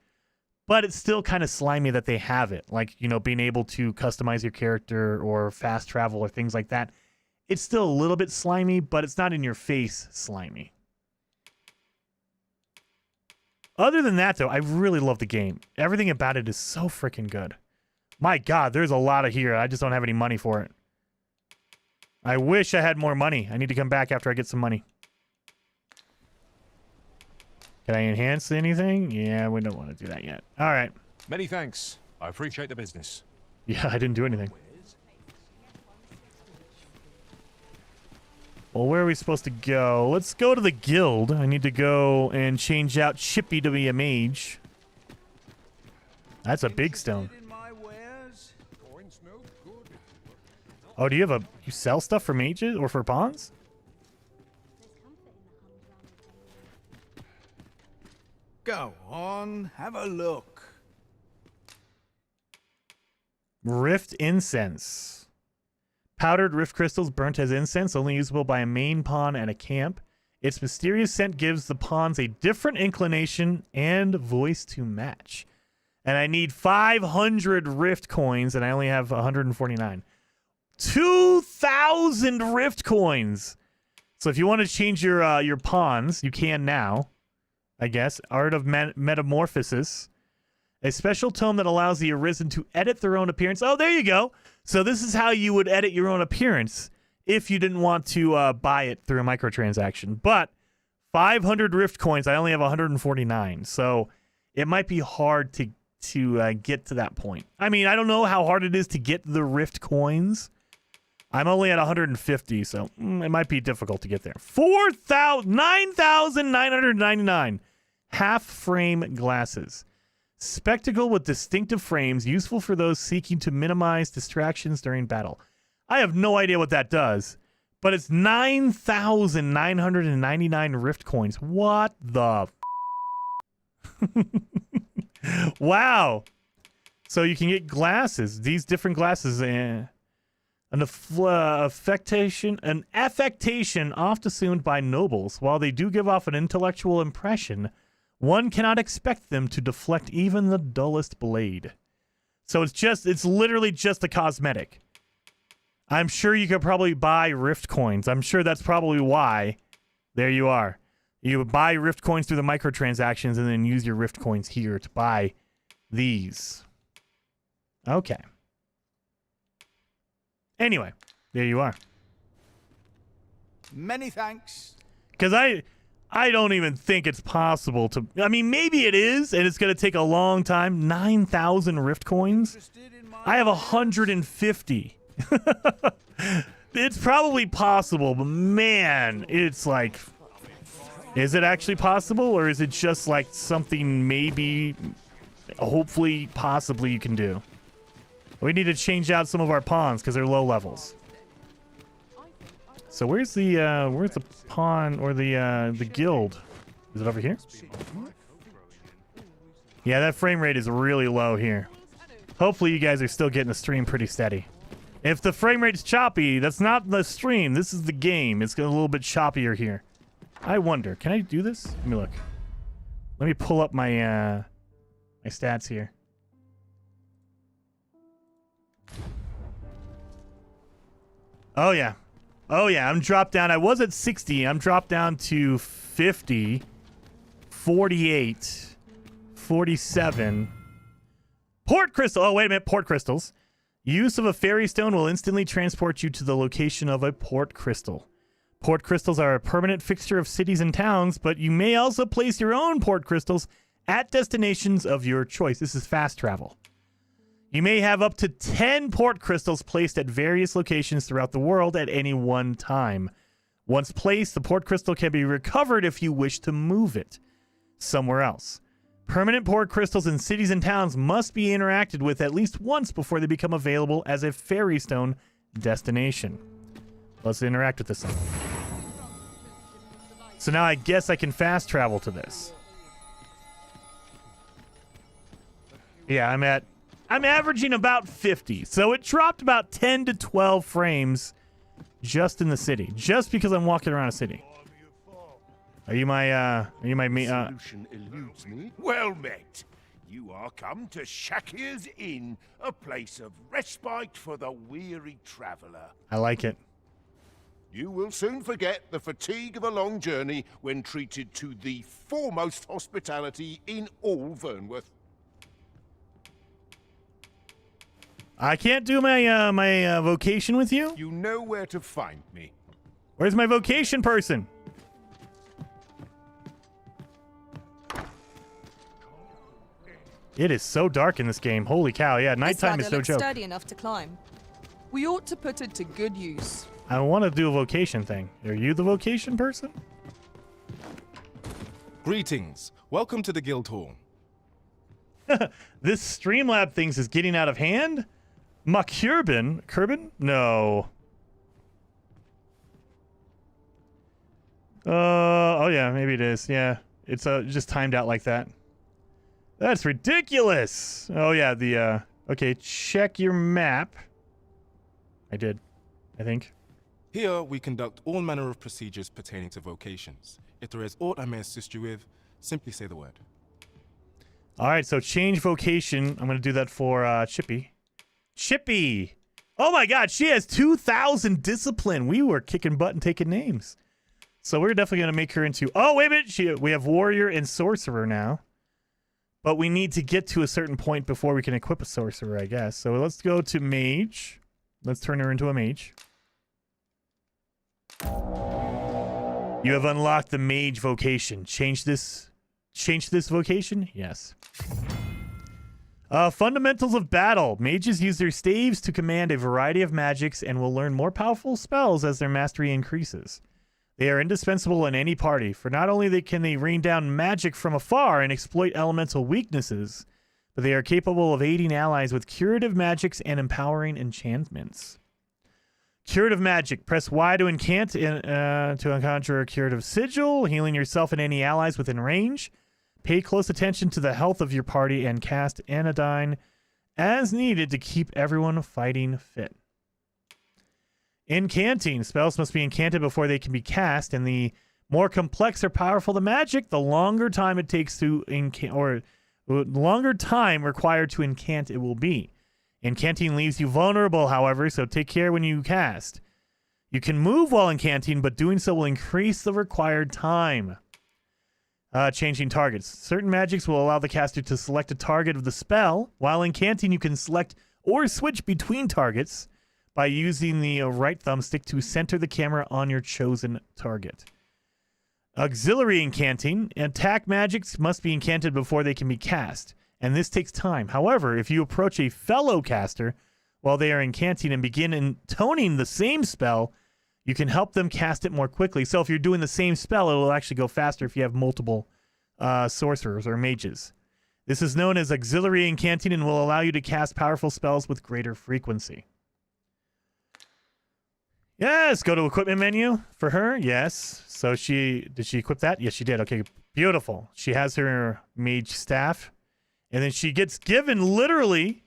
but it's still kind of slimy that they have it. Like, being able to customize your character or fast travel or things like that. It's still a little bit slimy, but it's not in your face slimy. Other than that, though, I really love the game. Everything about it is so freaking good. My God, there's a lot of here. I just don't have any money for it. I wish I had more money. I need to come back after I get some money. Can I enhance anything? Yeah, we don't want to do that yet. All right. Many thanks. I appreciate the business. Yeah, I didn't do anything. Well, where are we supposed to go? Let's go to the guild. I need to go and change out Chippy to be a mage. That's a big stone. Oh, do you have you sell stuff for mages or for pawns? Go on, have a look. Rift incense. Powdered rift crystals burnt as incense, only usable by a main pawn at a camp. Its mysterious scent gives the pawns a different inclination and voice to match. And I need 500 Rift coins, and I only have 149. 2,000 Rift coins! So if you want to change your pawns, you can now, I guess. Art of Metamorphosis. A special tome that allows the Arisen to edit their own appearance. Oh, there you go. So this is how you would edit your own appearance if you didn't want to buy it through a microtransaction. But 500 Rift coins, I only have 149. So it might be hard to get to that point. I mean, I don't know how hard it is to get the Rift coins. I'm only at 150, so it might be difficult to get there. 9,999 half-frame glasses. Spectacle with distinctive frames, useful for those seeking to minimize distractions during battle. I have no idea what that does, but it's 9,999 Rift coins. What the wow. So you can get glasses. These different glasses. An affectation oft assumed by nobles. While they do give off an intellectual impression, one cannot expect them to deflect even the dullest blade. So it's literally just a cosmetic. I'm sure you could probably buy Rift coins. I'm sure that's probably why. There you are. You buy Rift coins through the microtransactions and then use your Rift coins here to buy these. Okay. Anyway, there you are. Many thanks. Because I don't even think it's possible to... I mean, maybe it is, and it's going to take a long time. 9,000 Rift coins? I have 150. It's probably possible, but man, it's like... Is it actually possible, or is it just like something maybe, hopefully, possibly you can do? We need to change out some of our pawns because they're low levels. So where's the pawn or the guild? Is it over here? Yeah, that frame rate is really low here. Hopefully you guys are still getting the stream pretty steady. If the frame rate's choppy, that's not the stream. This is the game. It's a little bit choppier here. I wonder, can I do this? Let me look. Let me pull up my my stats here. Oh yeah. Oh yeah, I'm dropped down. I was at 60. I'm dropped down to 50, 48, 47. Port crystal. Oh, wait a minute. Port crystals. Use of a fairy stone will instantly transport you to the location of a port crystal. Port crystals are a permanent fixture of cities and towns, but you may also place your own port crystals at destinations of your choice. This is fast travel. You may have up to 10 port crystals placed at various locations throughout the world at any one time. Once placed, the port crystal can be recovered if you wish to move it somewhere else. Permanent port crystals in cities and towns must be interacted with at least once before they become available as a fairy stone destination. Let's interact with this thing. So now I guess I can fast travel to this. Yeah, I'm averaging about 50. So it dropped about 10 to 12 frames just in the city, just because I'm walking around a city. Are you my Solution eludes me. Well met. You are come to Shakir's Inn, a place of respite for the weary traveller. I like it. You will soon forget the fatigue of a long journey when treated to the foremost hospitality in all Vernworth. I can't do my my vocation with you? You know where to find me. Where's my vocation person? It is so dark in this game. Holy cow. Yeah, nighttime is no joke. Sturdy enough to climb. We ought to put it to good use. I want to do a vocation thing. Are you the vocation person? Greetings. Welcome to the guild hall. This Streamlab things is getting out of hand? Kerbin? No. Oh yeah, maybe it is. Yeah, it's just timed out like that. That's ridiculous. Oh yeah, okay, check your map. I did, I think. Here, we conduct all manner of procedures pertaining to vocations. If there is aught I may assist you with, simply say the word. All right, so change vocation. I'm going to do that for Chippy. Chippy! Oh my god, she has 2,000 discipline. We were kicking butt and taking names. So we're definitely going to make her into... Oh, wait a minute. We have warrior and sorcerer now. But we need to get to a certain point before we can equip a sorcerer, I guess. So let's go to mage. Let's turn her into a mage. You have unlocked the mage vocation. Change this vocation? Yes. Fundamentals of battle. Mages use their staves to command a variety of magics and will learn more powerful spells as their mastery increases. They are indispensable in any party, for not only can they rain down magic from afar and exploit elemental weaknesses, but they are capable of aiding allies with curative magics and empowering enchantments. Curative magic. Press Y to incant to conjure a curative sigil, healing yourself and any allies within range. Pay close attention to the health of your party and cast anodyne as needed to keep everyone fighting fit. Incanting. Spells must be incanted before they can be cast, and the more complex or powerful the magic, the longer time it takes to longer time required to incant it will be. Incanting leaves you vulnerable, however, so take care when you cast. You can move while incanting, but doing so will increase the required time. Changing targets. Certain magics will allow the caster to select a target of the spell. While incanting, you can select or switch between targets by using the right thumbstick to center the camera on your chosen target. Auxiliary incanting. Attack magics must be incanted before they can be cast, and this takes time. However, if you approach a fellow caster while they are incanting and begin intoning the same spell, you can help them cast it more quickly. So if you're doing the same spell, it'll actually go faster if you have multiple sorcerers or mages. This is known as auxiliary incanting and will allow you to cast powerful spells with greater frequency. Yes, go to equipment menu for her. Yes. So did she equip that? Yes, she did. Okay, beautiful. She has her mage staff, and then she gets given literally.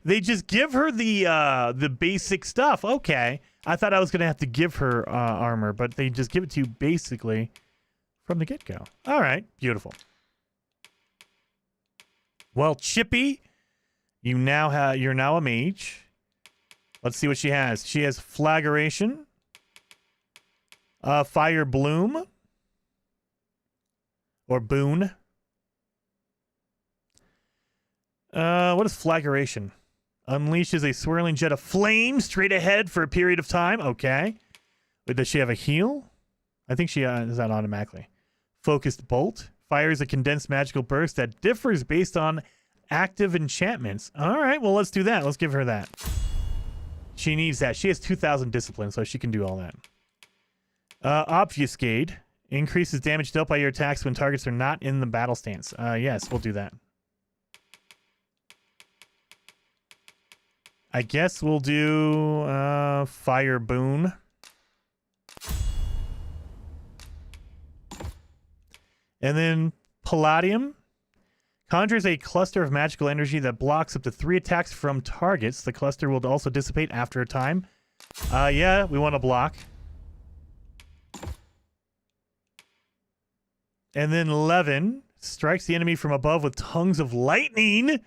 They just give her the basic stuff. Okay, I thought I was gonna have to give her armor, but they just give it to you basically from the get-go. All right, beautiful. Well, Chippy, you're now a mage. Let's see what she has. She has Flagration, Fire Bloom, or Boon. What is Flagration? Unleashes a swirling jet of flame straight ahead for a period of time. Okay. But does she have a heal? I think she does that automatically. Focused Bolt. Fires a condensed magical burst that differs based on active enchantments. All right, well, let's do that. Let's give her that. She needs that. She has 2,000 discipline, so she can do all that. Obfuscate. Increases damage dealt by your attacks when targets are not in the battle stance. Yes, we'll do that. I guess we'll do Fire Boon. And then Palladium. Conjures a cluster of magical energy that blocks up to 3 attacks from targets. The cluster will also dissipate after a time. Yeah, we want to block. And then Levin strikes the enemy from above with tongues of lightning.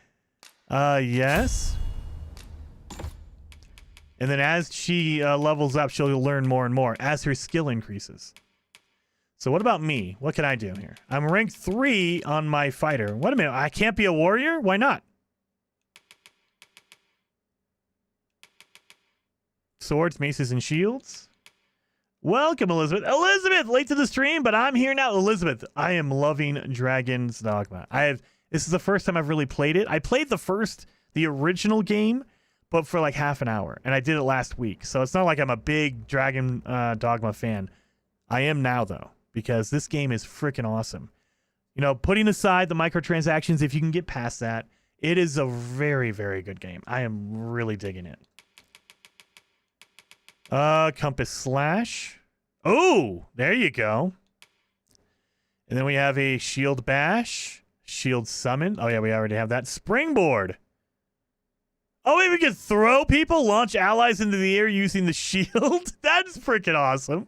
Yes. And then as she levels up, she'll learn more and more as her skill increases. So what about me? What can I do here? I'm ranked 3 on my fighter. Wait a minute. I can't be a warrior? Why not? Swords, maces, and shields. Welcome, Elizabeth. Elizabeth, late to the stream, but I'm here now. Elizabeth, I am loving Dragon's Dogma. This is the first time I've really played it. I played the original game, but for like half an hour, and I did it last week. So it's not like I'm a big Dragon Dogma fan. I am now, though, because this game is freaking awesome. You know, putting aside the microtransactions, if you can get past that, it is a very, very good game. I am really digging it. Compass Slash. Oh, there you go. And then we have a Shield Bash, Shield Summon. Oh, yeah, we already have that. Springboard. Oh, wait, we can throw people, launch allies into the air using the shield? That's freaking awesome.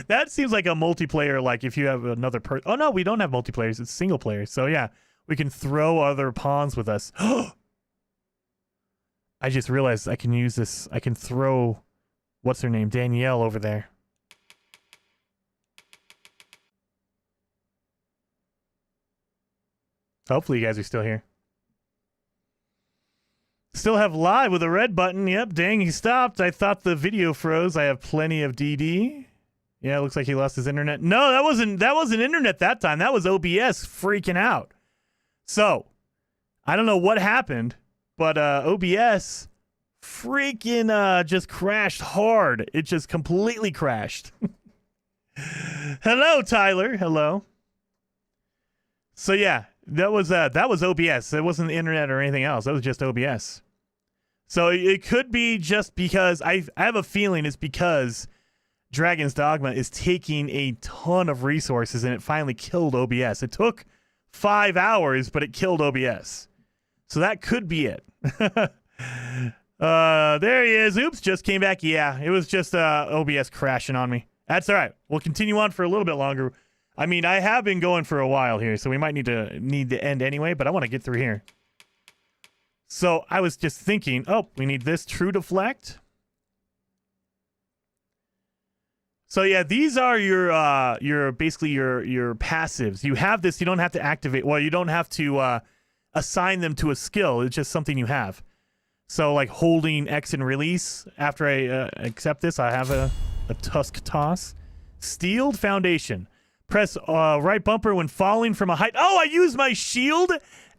That seems like a multiplayer, like if you have another person. Oh, no, we don't have multiplayers. It's single player. So, yeah, we can throw other pawns with us. I just realized I can use this. I can throw, what's her name, Danielle over there. Hopefully you guys are still here. Still have live with a red button. Yep, dang, he stopped. I thought the video froze. I have plenty of DD. Yeah, it looks like he lost his internet. No, that wasn't internet that time. That was OBS freaking out. So, I don't know what happened, but OBS freaking just crashed hard. It just completely crashed. Hello, Tyler. Hello. So yeah, that was OBS. It wasn't the internet or anything else. That was just OBS. So it could be just because I have a feeling it's because Dragon's Dogma is taking a ton of resources and it finally killed OBS. It took 5 hours, but it killed OBS. So that could be it. There he is. Oops, just came back. Yeah, it was just OBS crashing on me. That's all right. We'll continue on for a little bit longer. I mean, I have been going for a while here, so we might need to end anyway, but I want to get through here. So I was just thinking, oh, we need this true deflect. So yeah, these are your basically your passives. You have this, you don't have to activate, well, you don't have to assign them to a skill. It's just something you have. So like holding X and release, after I accept this, I have a tusk toss. Steeled foundation. Press right bumper when falling from a height. Oh, I use my shield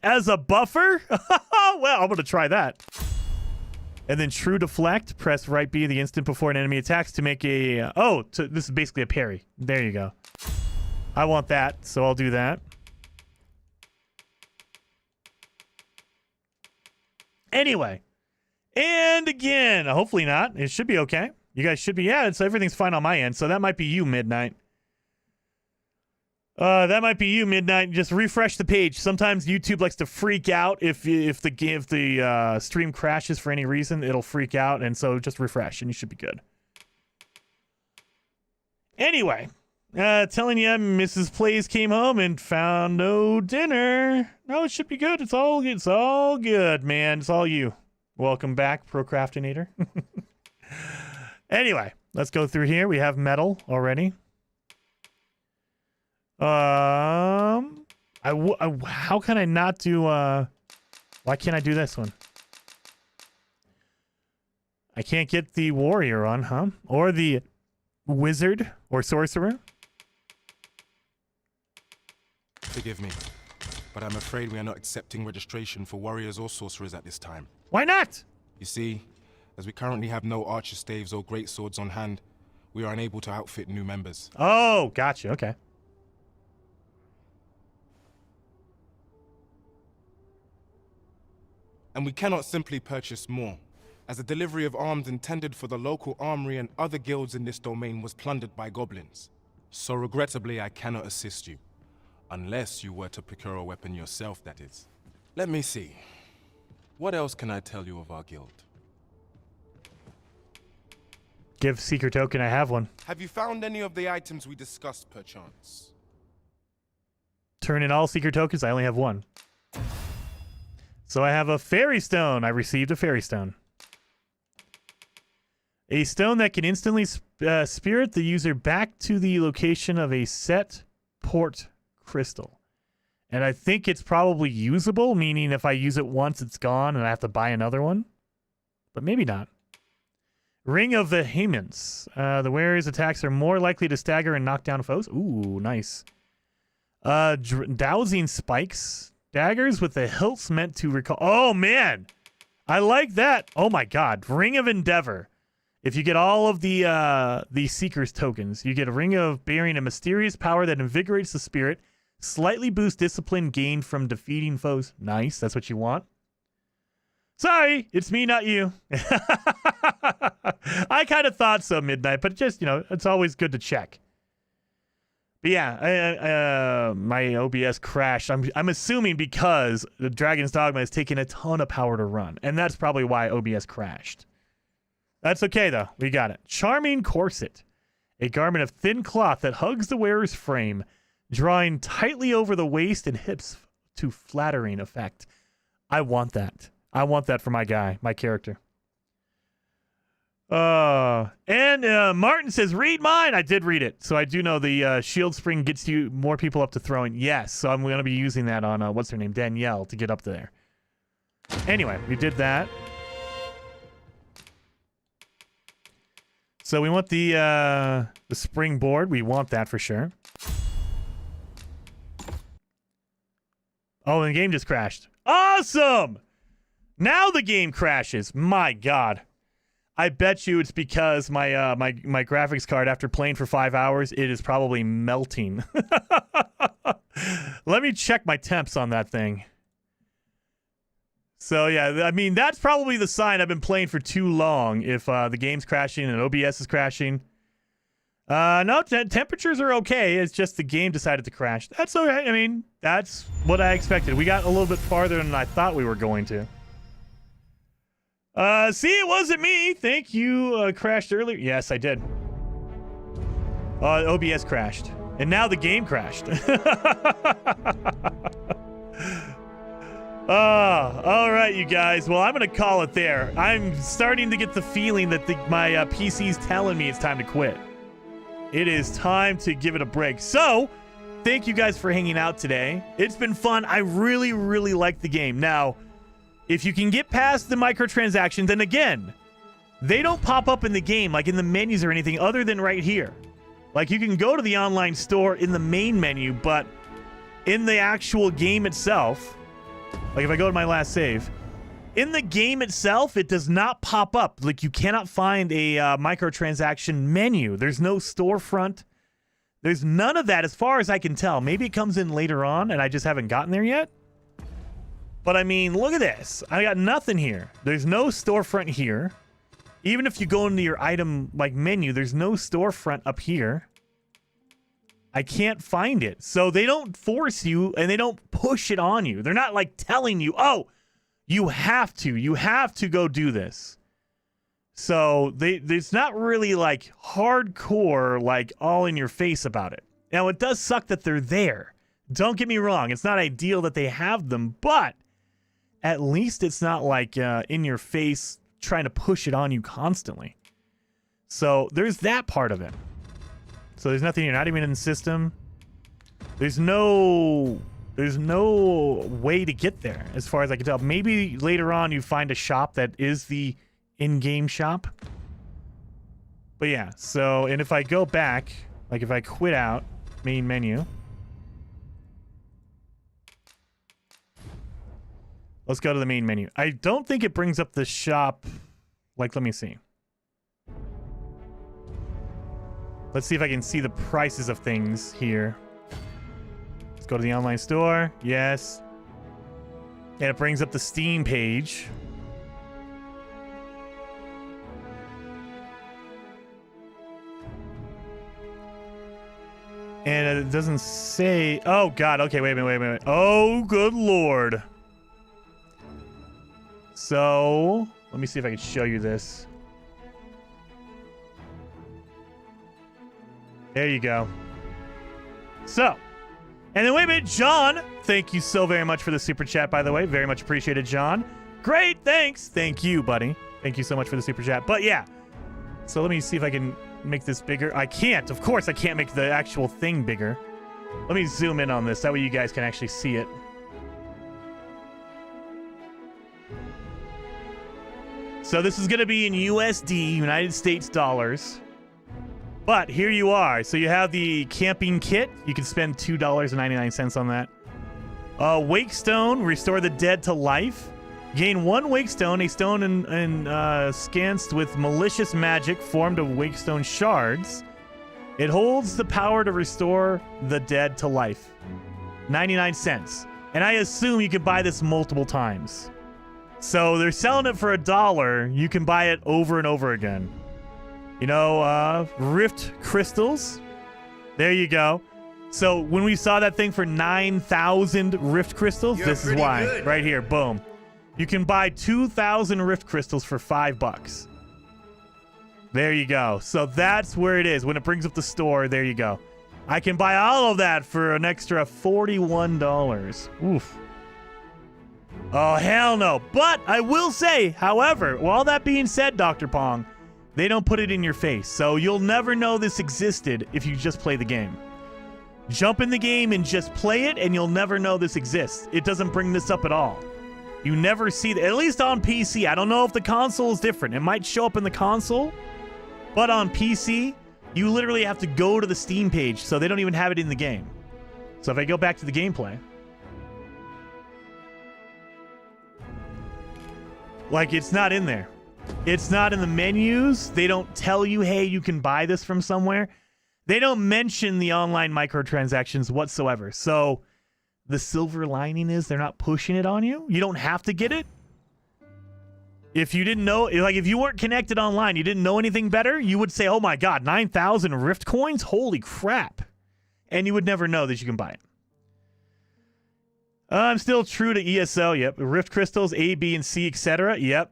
as a buffer? Well, I'm going to try that. And then true deflect. Press right B the instant before an enemy attacks to make a... this is basically a parry. There you go. I want that, so I'll do that. Anyway. And again, hopefully not. It should be okay. You guys should be... Yeah, everything's fine on my end, so that might be you, Midnight. That might be you, Midnight. Just refresh the page. Sometimes YouTube likes to freak out if the stream crashes for any reason. It'll freak out, and so just refresh, and you should be good. Anyway, telling you, Mrs. Plays came home and found no dinner. No, it should be good. It's all good, man. It's all you. Welcome back, Procrastinator. Anyway, let's go through here. We have metal already. How can I not do, why can't I do this one? I can't get the warrior on, huh? Or the wizard or sorcerer? Forgive me, but I'm afraid we are not accepting registration for warriors or sorcerers at this time. Why not? You see, as we currently have no archer staves or great swords on hand, we are unable to outfit new members. Oh, gotcha, okay. And we cannot simply purchase more, as the delivery of arms intended for the local armory and other guilds in this domain was plundered by goblins. So regrettably, I cannot assist you. Unless you were to procure a weapon yourself, that is. Let me see. What else can I tell you of our guild? Give seeker token, I have one. Have you found any of the items we discussed, perchance? Turn in all seeker tokens, I only have one. So I have a fairy stone. I received a fairy stone. A stone that can instantly spirit the user back to the location of a set port crystal. And I think it's probably usable, meaning if I use it once, it's gone and I have to buy another one. But maybe not. Ring of Vehemence. The wearer's attacks are more likely to stagger and knock down foes. Ooh, nice. Dowsing spikes. Daggers with the hilts meant to recall. Oh, man. I like that. Oh, my God. Ring of Endeavor. If you get all of the Seeker's tokens, you get a Ring of bearing a mysterious power that invigorates the spirit, slightly boosts discipline gained from defeating foes. Nice. That's what you want. Sorry, it's me, not you. I kind of thought so, Midnight, but just, it's always good to check. But yeah, my OBS crashed. I'm assuming because the Dragon's Dogma has taken a ton of power to run, and that's probably why OBS crashed. That's okay though. We got it. Charming corset, a garment of thin cloth that hugs the wearer's frame, drawing tightly over the waist and hips to flattering effect. I want that. I want that for my guy, my character. And Martin says, read mine. I did read it. So I do know the shield spring gets you more people up to throwing. Yes. So I'm going to be using that on, what's her name? Danielle to get up there. Anyway, we did that. So we want the springboard. We want that for sure. Oh, and the game just crashed. Awesome! Now the game crashes. My God. I bet you it's because my my graphics card, after playing for 5 hours, it is probably melting. Let me check my temps on that thing. So yeah, I mean, that's probably the sign I've been playing for too long if the game's crashing and OBS is crashing. No, temperatures are okay. It's just the game decided to crash. That's okay. I mean, that's what I expected. We got a little bit farther than I thought we were going to. See, it wasn't me. Thank you. Crashed earlier. Yes, I did. OBS crashed. And now the game crashed. All right, you guys. Well, I'm going to call it there. I'm starting to get the feeling that my PC's telling me it's time to quit. It is time to give it a break. So, thank you guys for hanging out today. It's been fun. I really, really like the game. Now, if you can get past the microtransactions, and again, they don't pop up in the game, like in the menus or anything other than right here. Like, you can go to the online store in the main menu, but in the actual game itself, like if I go to my last save, in the game itself, it does not pop up. Like, you cannot find a microtransaction menu. There's no storefront. There's none of that as far as I can tell. Maybe it comes in later on, and I just haven't gotten there yet. But, I mean, look at this. I got nothing here. There's no storefront here. Even if you go into your item, like, menu, there's no storefront up here. I can't find it. So they don't force you, and they don't push it on you. They're not, like, telling you, oh, you have to go do this. So it's not really, like, hardcore, like, all in your face about it. Now, it does suck that they're there. Don't get me wrong. It's not ideal that they have them, but at least it's not like in your face trying to push it on you constantly. So there's that part of it. So there's nothing here, not even in the system. There's no way to get there as far as I can tell. Maybe later on you find a shop that is the in-game shop. But yeah, so, and if I go back, like if I quit out main menu, let's go to the main menu. I don't think it brings up the shop. Like, let me see. Let's see if I can see the prices of things here. Let's go to the online store. Yes. And it brings up the Steam page. And it doesn't say... Oh, God. Okay, wait a minute. Oh, good Lord. So, let me see if I can show you this. There you go. So, and then wait a minute, John. Thank you so very much for the super chat, by the way. Very much appreciated, John. Great, thanks. Thank you, buddy. Thank you so much for the super chat. But yeah, so let me see if I can make this bigger. I can't. Of course, I can't make the actual thing bigger. Let me zoom in on this. That way you guys can actually see it. So this is going to be in USD, United States dollars. But here you are. So you have the camping kit. You can spend $2.99 on that. Wakestone, restore the dead to life. Gain 1 Wakestone, a stone enscanced with malicious magic formed of Wakestone shards. It holds the power to restore the dead to life. 99 cents. And I assume you can buy this multiple times. So they're selling it for $1. You can buy it over and over again. You know, Rift Crystals. There you go. So when we saw that thing for 9,000 Rift Crystals, this is why. Good. Right here, boom. You can buy 2,000 Rift Crystals for $5. There you go. So that's where it is. When it brings up the store, there you go. I can buy all of that for an extra $41. Oof. Oh, hell no. But I will say, however, with all that being said, Dr. Pong, they don't put it in your face. So you'll never know this existed if you just play the game. Jump in the game and just play it, and you'll never know this exists. It doesn't bring this up at all. You never see it, at least on PC. I don't know if the console is different. It might show up in the console, but on PC, you literally have to go to the Steam page, so they don't even have it in the game. So if I go back to the gameplay, like, it's not in there. It's not in the menus. They don't tell you, hey, you can buy this from somewhere. They don't mention the online microtransactions whatsoever. So the silver lining is they're not pushing it on you. You don't have to get it. If you didn't know, like if you weren't connected online, you didn't know anything better, you would say, oh my God, 9,000 Rift coins? Holy crap. And you would never know that you can buy it. I'm still true to ESO. Yep. Rift crystals, A, B, and C, etc. Yep.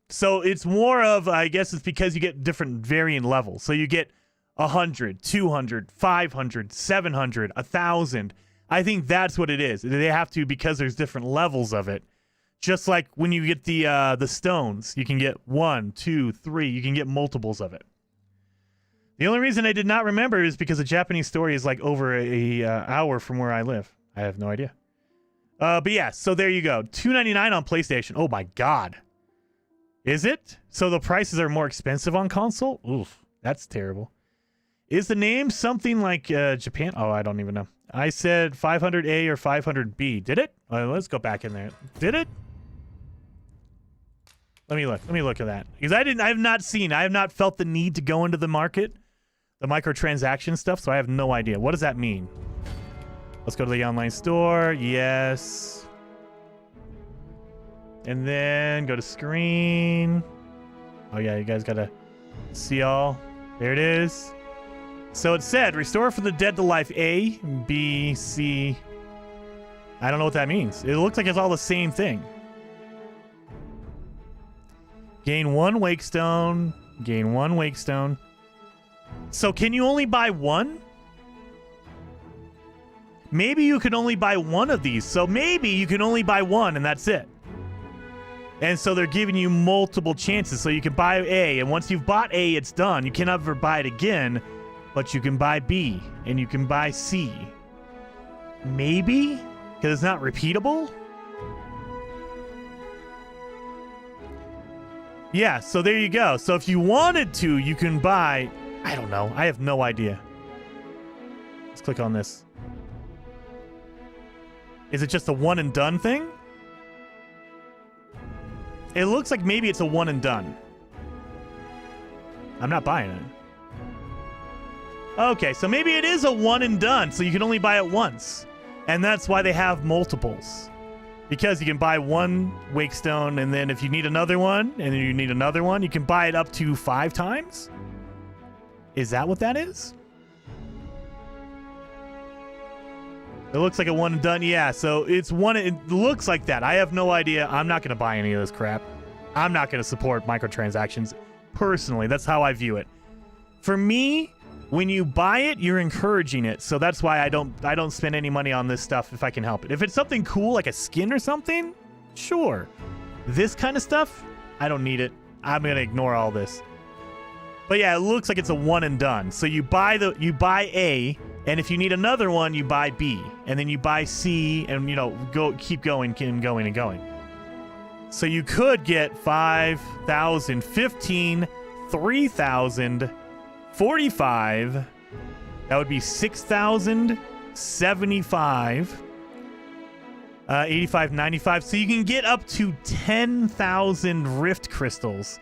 So it's more of, I guess it's because you get different varying levels. So you get 100, 200, 500, 700, 1,000. I think that's what it is. They have to, because there's different levels of it. Just like when you get the stones, you can get 1, 2, 3. You can get multiples of it. The only reason I did not remember is because the Japanese story is like over a hour from where I live. I have no idea. But yeah, so there you go. $2.99 on PlayStation. Oh my God. Is it? So the prices are more expensive on console? Oof, that's terrible. Is the name something like Japan? Oh, I don't even know. I said 500A or 500B. Did it? Let's go back in there. Did it? Let me look. Let me look at that. Because I have not felt the need to go into the market, the microtransaction stuff, so I have no idea. What does that mean? Let's go to the online store. Yes. And then go to screen. Oh yeah, you guys gotta see all. There it is. So it said, restore from the dead to life A, B, C. I don't know what that means. It looks like it's all the same thing. Gain 1 wake stone. Gain 1 wake stone. So can you only buy 1? Maybe you can only buy 1 of these. So maybe you can only buy 1 and that's it. And so they're giving you multiple chances. So you can buy A, and once you've bought A, it's done. You can't ever buy it again. But you can buy B, and you can buy C. Maybe? Because it's not repeatable? Yeah, so there you go. So if you wanted to, you can buy... I don't know. I have no idea. Let's click on this. Is it just a one and done thing? It looks like maybe it's a one and done. I'm not buying it. Okay, so maybe it is a one and done, so you can only buy it once. And that's why they have multiples. Because you can buy 1 wake stone, and then if you need another one, and then you need another one, you can buy it up to 5 times? Is that what that is? It looks like a one and done. Yeah, so it's one. It looks like that. I have no idea. I'm not going to buy any of this crap. I'm not going to support microtransactions personally. That's how I view it. For me, when you buy it, you're encouraging it. So that's why I don't spend any money on this stuff if I can help it. If it's something cool like a skin or something, sure. This kind of stuff, I don't need it. I'm going to ignore all this. But yeah, it looks like it's a one and done. So you buy A, and if you need another one, you buy B, and then you buy C, and keep going and going and going. So you could get 5,000, 15, 3,000, 45. That would be 6,000, 75, 85, 95. So you can get up to 10,000 Rift crystals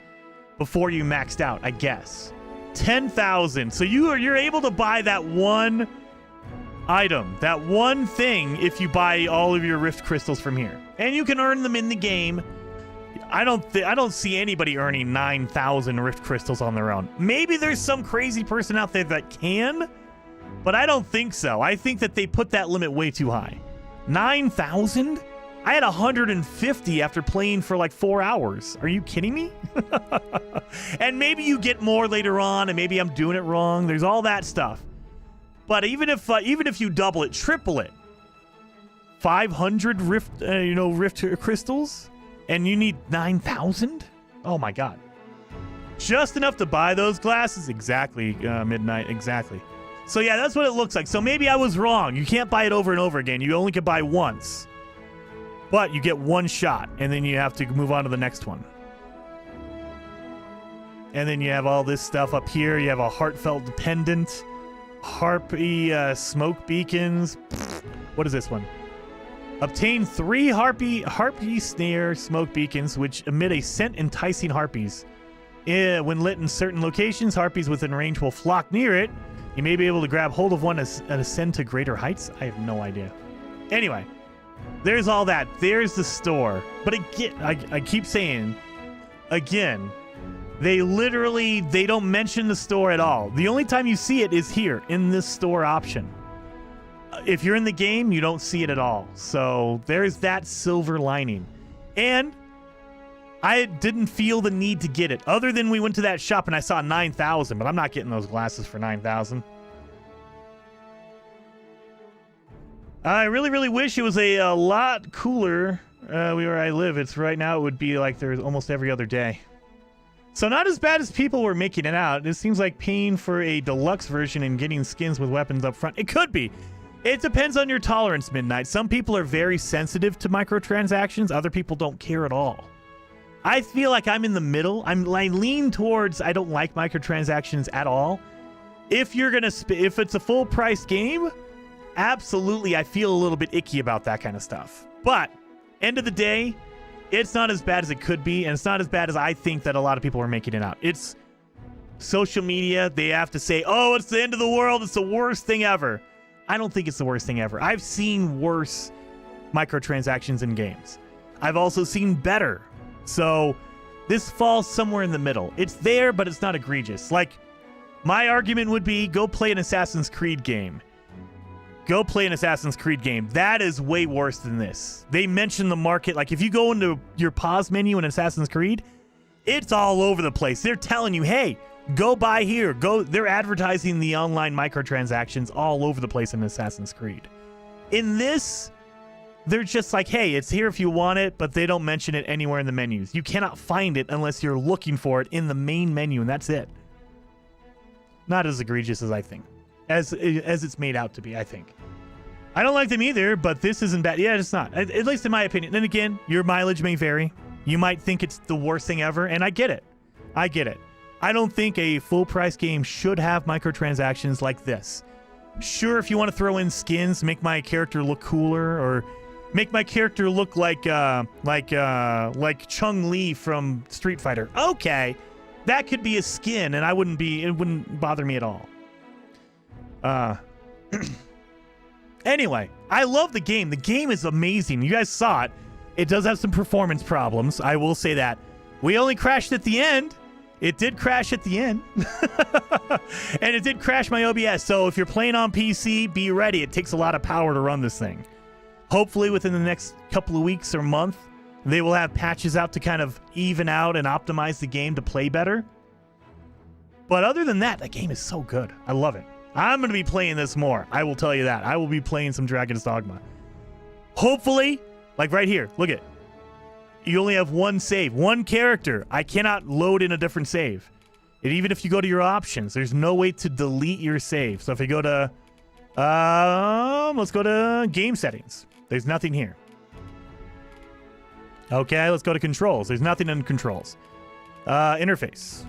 before you maxed out, I guess. 10,000. So you're able to buy that one item, that one thing, if you buy all of your Rift crystals from here, and you can earn them in the game. I don't see anybody earning 9,000 Rift crystals on their own. Maybe there's some crazy person out there that can, But I don't think so. I think that they put that limit way too high. 9,000? I had 150 after playing for like 4 hours. Are you kidding me? And maybe you get more later on, and maybe I'm doing it wrong. There's all that stuff. But even if you double it, triple it, 500 rift crystals, and you need 9,000? Oh my god! Just enough to buy those glasses. Exactly, midnight. Exactly. So yeah, that's what it looks like. So maybe I was wrong. You can't buy it over and over again. You only can buy once. But you get one shot, and then you have to move on to the next one. And then you have all this stuff up here. You have a heartfelt dependent, harpy smoke beacons. What is this one? Obtain 3 harpy snare smoke beacons, which emit a scent enticing harpies. When lit in certain locations, harpies within range will flock near it. You may be able to grab hold of one and ascend to greater heights. I have no idea. Anyway, there's all that. There's the store. But again, I keep saying, again, they don't mention the store at all. The only time you see it is here in this store option. If you're in the game, you don't see it at all. So there's that silver lining. And I didn't feel the need to get it, other than we went to that shop and I saw 9,000, but I'm not getting those glasses for 9,000. I really, really wish it was a lot cooler where I live. It's right now, it would be like there's almost every other day. So not as bad as people were making it out. It seems like paying for a deluxe version and getting skins with weapons up front. It could be. It depends on your tolerance, Midnight. Some people are very sensitive to microtransactions. Other people don't care at all. I feel like I'm in the middle. I lean towards I don't like microtransactions at all. If you're gonna if it's a full price game, absolutely I feel a little bit icky about that kind of stuff. But end of the day, it's not as bad as it could be, and it's not as bad as I think that a lot of people are making it out. It's social media. They have to say, oh, it's the end of the world. It's the worst thing ever. I don't think it's the worst thing ever. I've seen worse microtransactions in games. I've also seen better. So this falls somewhere in the middle. It's there, but it's not egregious. Like, my argument would be go play an Assassin's Creed game. Go play an Assassin's Creed game. That is way worse than this. They mention the market. Like, if you go into your pause menu in Assassin's Creed, it's all over the place. They're telling you, hey, go buy here. Go. They're advertising the online microtransactions all over the place in Assassin's Creed. In this, they're just like, hey, it's here if you want it, but they don't mention it anywhere in the menus. You cannot find it unless you're looking for it in the main menu, and that's it. Not as egregious as I think. As it's made out to be, I think. I don't like them either, but this isn't bad. Yeah, it's not. At least in my opinion. Then again, your mileage may vary. You might think it's the worst thing ever, and I get it. I get it. I don't think a full-price game should have microtransactions like this. Sure, if you want to throw in skins, make my character look cooler, or make my character look like Chun-Li from Street Fighter. Okay, that could be a skin, and it wouldn't bother me at all. Anyway, I love the game. The game is amazing. You guys saw it. It does have some performance problems. I will say that. We only crashed at the end. It did crash at the end. And it did crash my OBS. So if you're playing on PC, be ready. It takes a lot of power to run this thing. Hopefully within the next couple of weeks or month, they will have patches out to kind of even out and optimize the game to play better. But other than that, the game is so good. I love it. I'm going to be playing this more. I will tell you that. I will be playing some Dragon's Dogma. Hopefully, like right here, look at it. You only have one save, one character. I cannot load in a different save. And even if you go to your options, there's no way to delete your save. So if you go to, let's go to game settings. There's nothing here. Okay, let's go to controls. There's nothing in controls. Interface.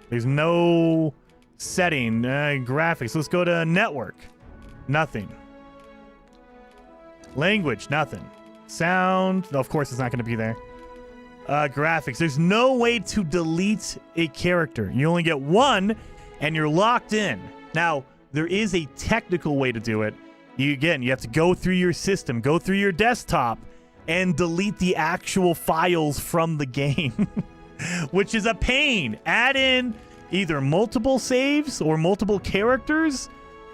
There's no setting. Graphics. Let's go to network. Nothing. Language. Nothing. Sound. Of course, it's not going to be there. Graphics. There's no way to delete a character. You only get one, and you're locked in. Now, there is a technical way to do it. You have to go through your system, go through your desktop, and delete the actual files from the game, which is a pain. Add in either multiple saves or multiple characters,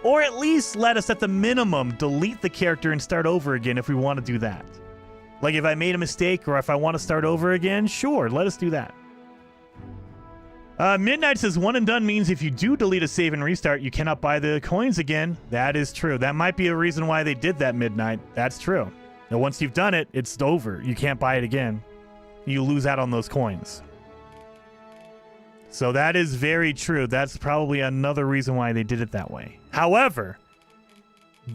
Or at least let us, at the minimum, delete the character and start over again if we want to do that. Like, if I made a mistake or if I want to start over again, sure, let us do that. Midnight says, one and done means if you do delete a save and restart, you cannot buy the coins again. That is true. That might be a reason why they did that, Midnight. That's true. Now, once you've done it, it's over. You can't buy it again. You lose out on those coins. So that is very true. That's probably another reason why they did it that way. However,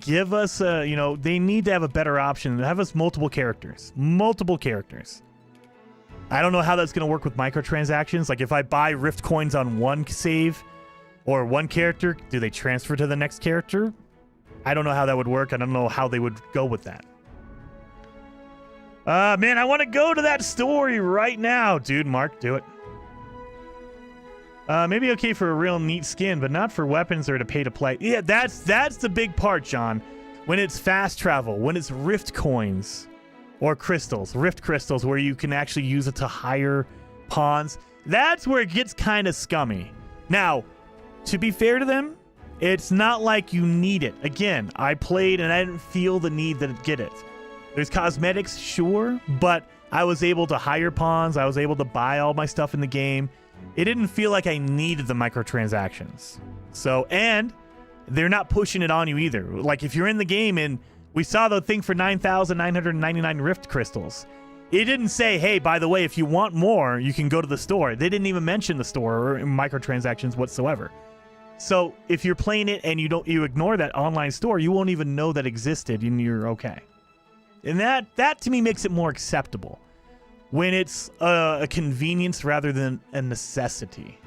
give us they need to have a better option. Have us multiple characters. Multiple characters. I don't know how that's going to work with microtransactions. Like, if I buy Rift coins on one save or one character, do they transfer to the next character? I don't know how that would work. I don't know how they would go with that. Man, I want to go to that story right now. Dude, Mark, do it. Maybe okay for a real neat skin, but not for weapons or to pay to play. Yeah, that's the big part, John. When it's fast travel, when it's Rift coins or crystals, Rift crystals, where you can actually use it to hire pawns, that's where it gets kind of scummy. Now, to be fair to them, it's not like you need it. Again, I played and I didn't feel the need to get it. There's cosmetics, sure, but I was able to hire pawns. I was able to buy all my stuff in the game. It didn't feel like I needed the microtransactions. So, and they're not pushing it on you either. Like, if you're in the game and we saw the thing for 9,999 Rift crystals, it didn't say, hey, by the way, if you want more, you can go to the store. They didn't even mention the store or microtransactions whatsoever. So if you're playing it and you ignore that online store, you won't even know that existed and you're okay. And that to me makes it more acceptable when it's a convenience rather than a necessity.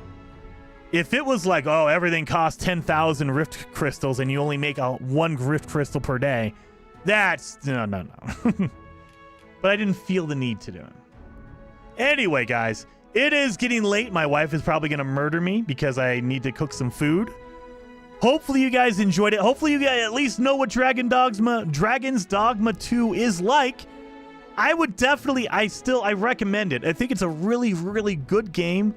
If it was like, oh, everything costs 10,000 Rift crystals and you only make one Rift crystal per day, that's no. But I didn't feel the need to do it. Anyway, guys, it is getting late. My wife is probably going to murder me because I need to cook some food. Hopefully you guys enjoyed it. Hopefully you guys at least know what Dragon's Dogma 2 is like. I would definitely, I recommend it. I think it's a really, really good game.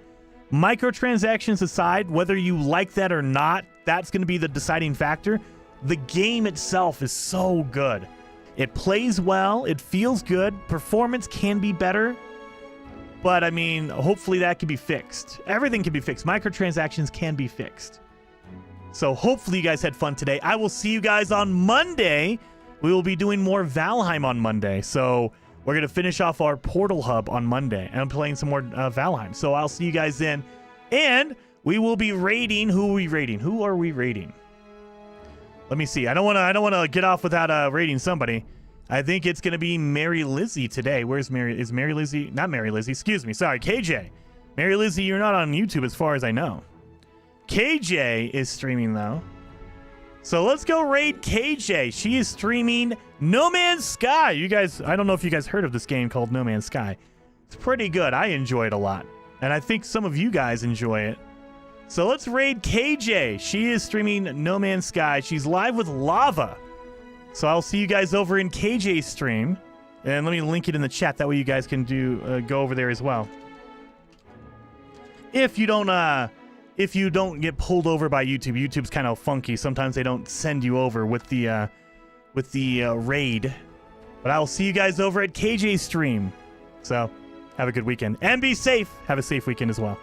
Microtransactions aside, whether you like that or not, that's going to be the deciding factor. The game itself is so good. It plays well. It feels good. Performance can be better. But, I mean, hopefully that can be fixed. Everything can be fixed. Microtransactions can be fixed. So hopefully you guys had fun today. I will see you guys on Monday. We will be doing more Valheim on Monday. So we're going to finish off our Portal Hub on Monday. And I'm playing some more Valheim. So I'll see you guys then. And we will be raiding. Who are we raiding? Who are we raiding? Let me see. I don't want to get off without raiding somebody. I think it's going to be Mary Lizzie today. Where's Mary? Is Mary Lizzie? Not Mary Lizzie. Excuse me. Sorry. KJ. Mary Lizzie, you're not on YouTube as far as I know. KJ is streaming, though. So let's go raid KJ. She is streaming No Man's Sky. You guys, I don't know if you guys heard of this game called No Man's Sky. It's pretty good. I enjoy it a lot. And I think some of you guys enjoy it. So let's raid KJ. She is streaming No Man's Sky. She's live with Lava. So I'll see you guys over in KJ's stream. And let me link it in the chat. That way you guys can go over there as well. If you don't get pulled over by YouTube, YouTube's kind of funky. Sometimes they don't send you over with the raid. But I will see you guys over at KJ's stream. So have a good weekend and be safe. Have a safe weekend as well.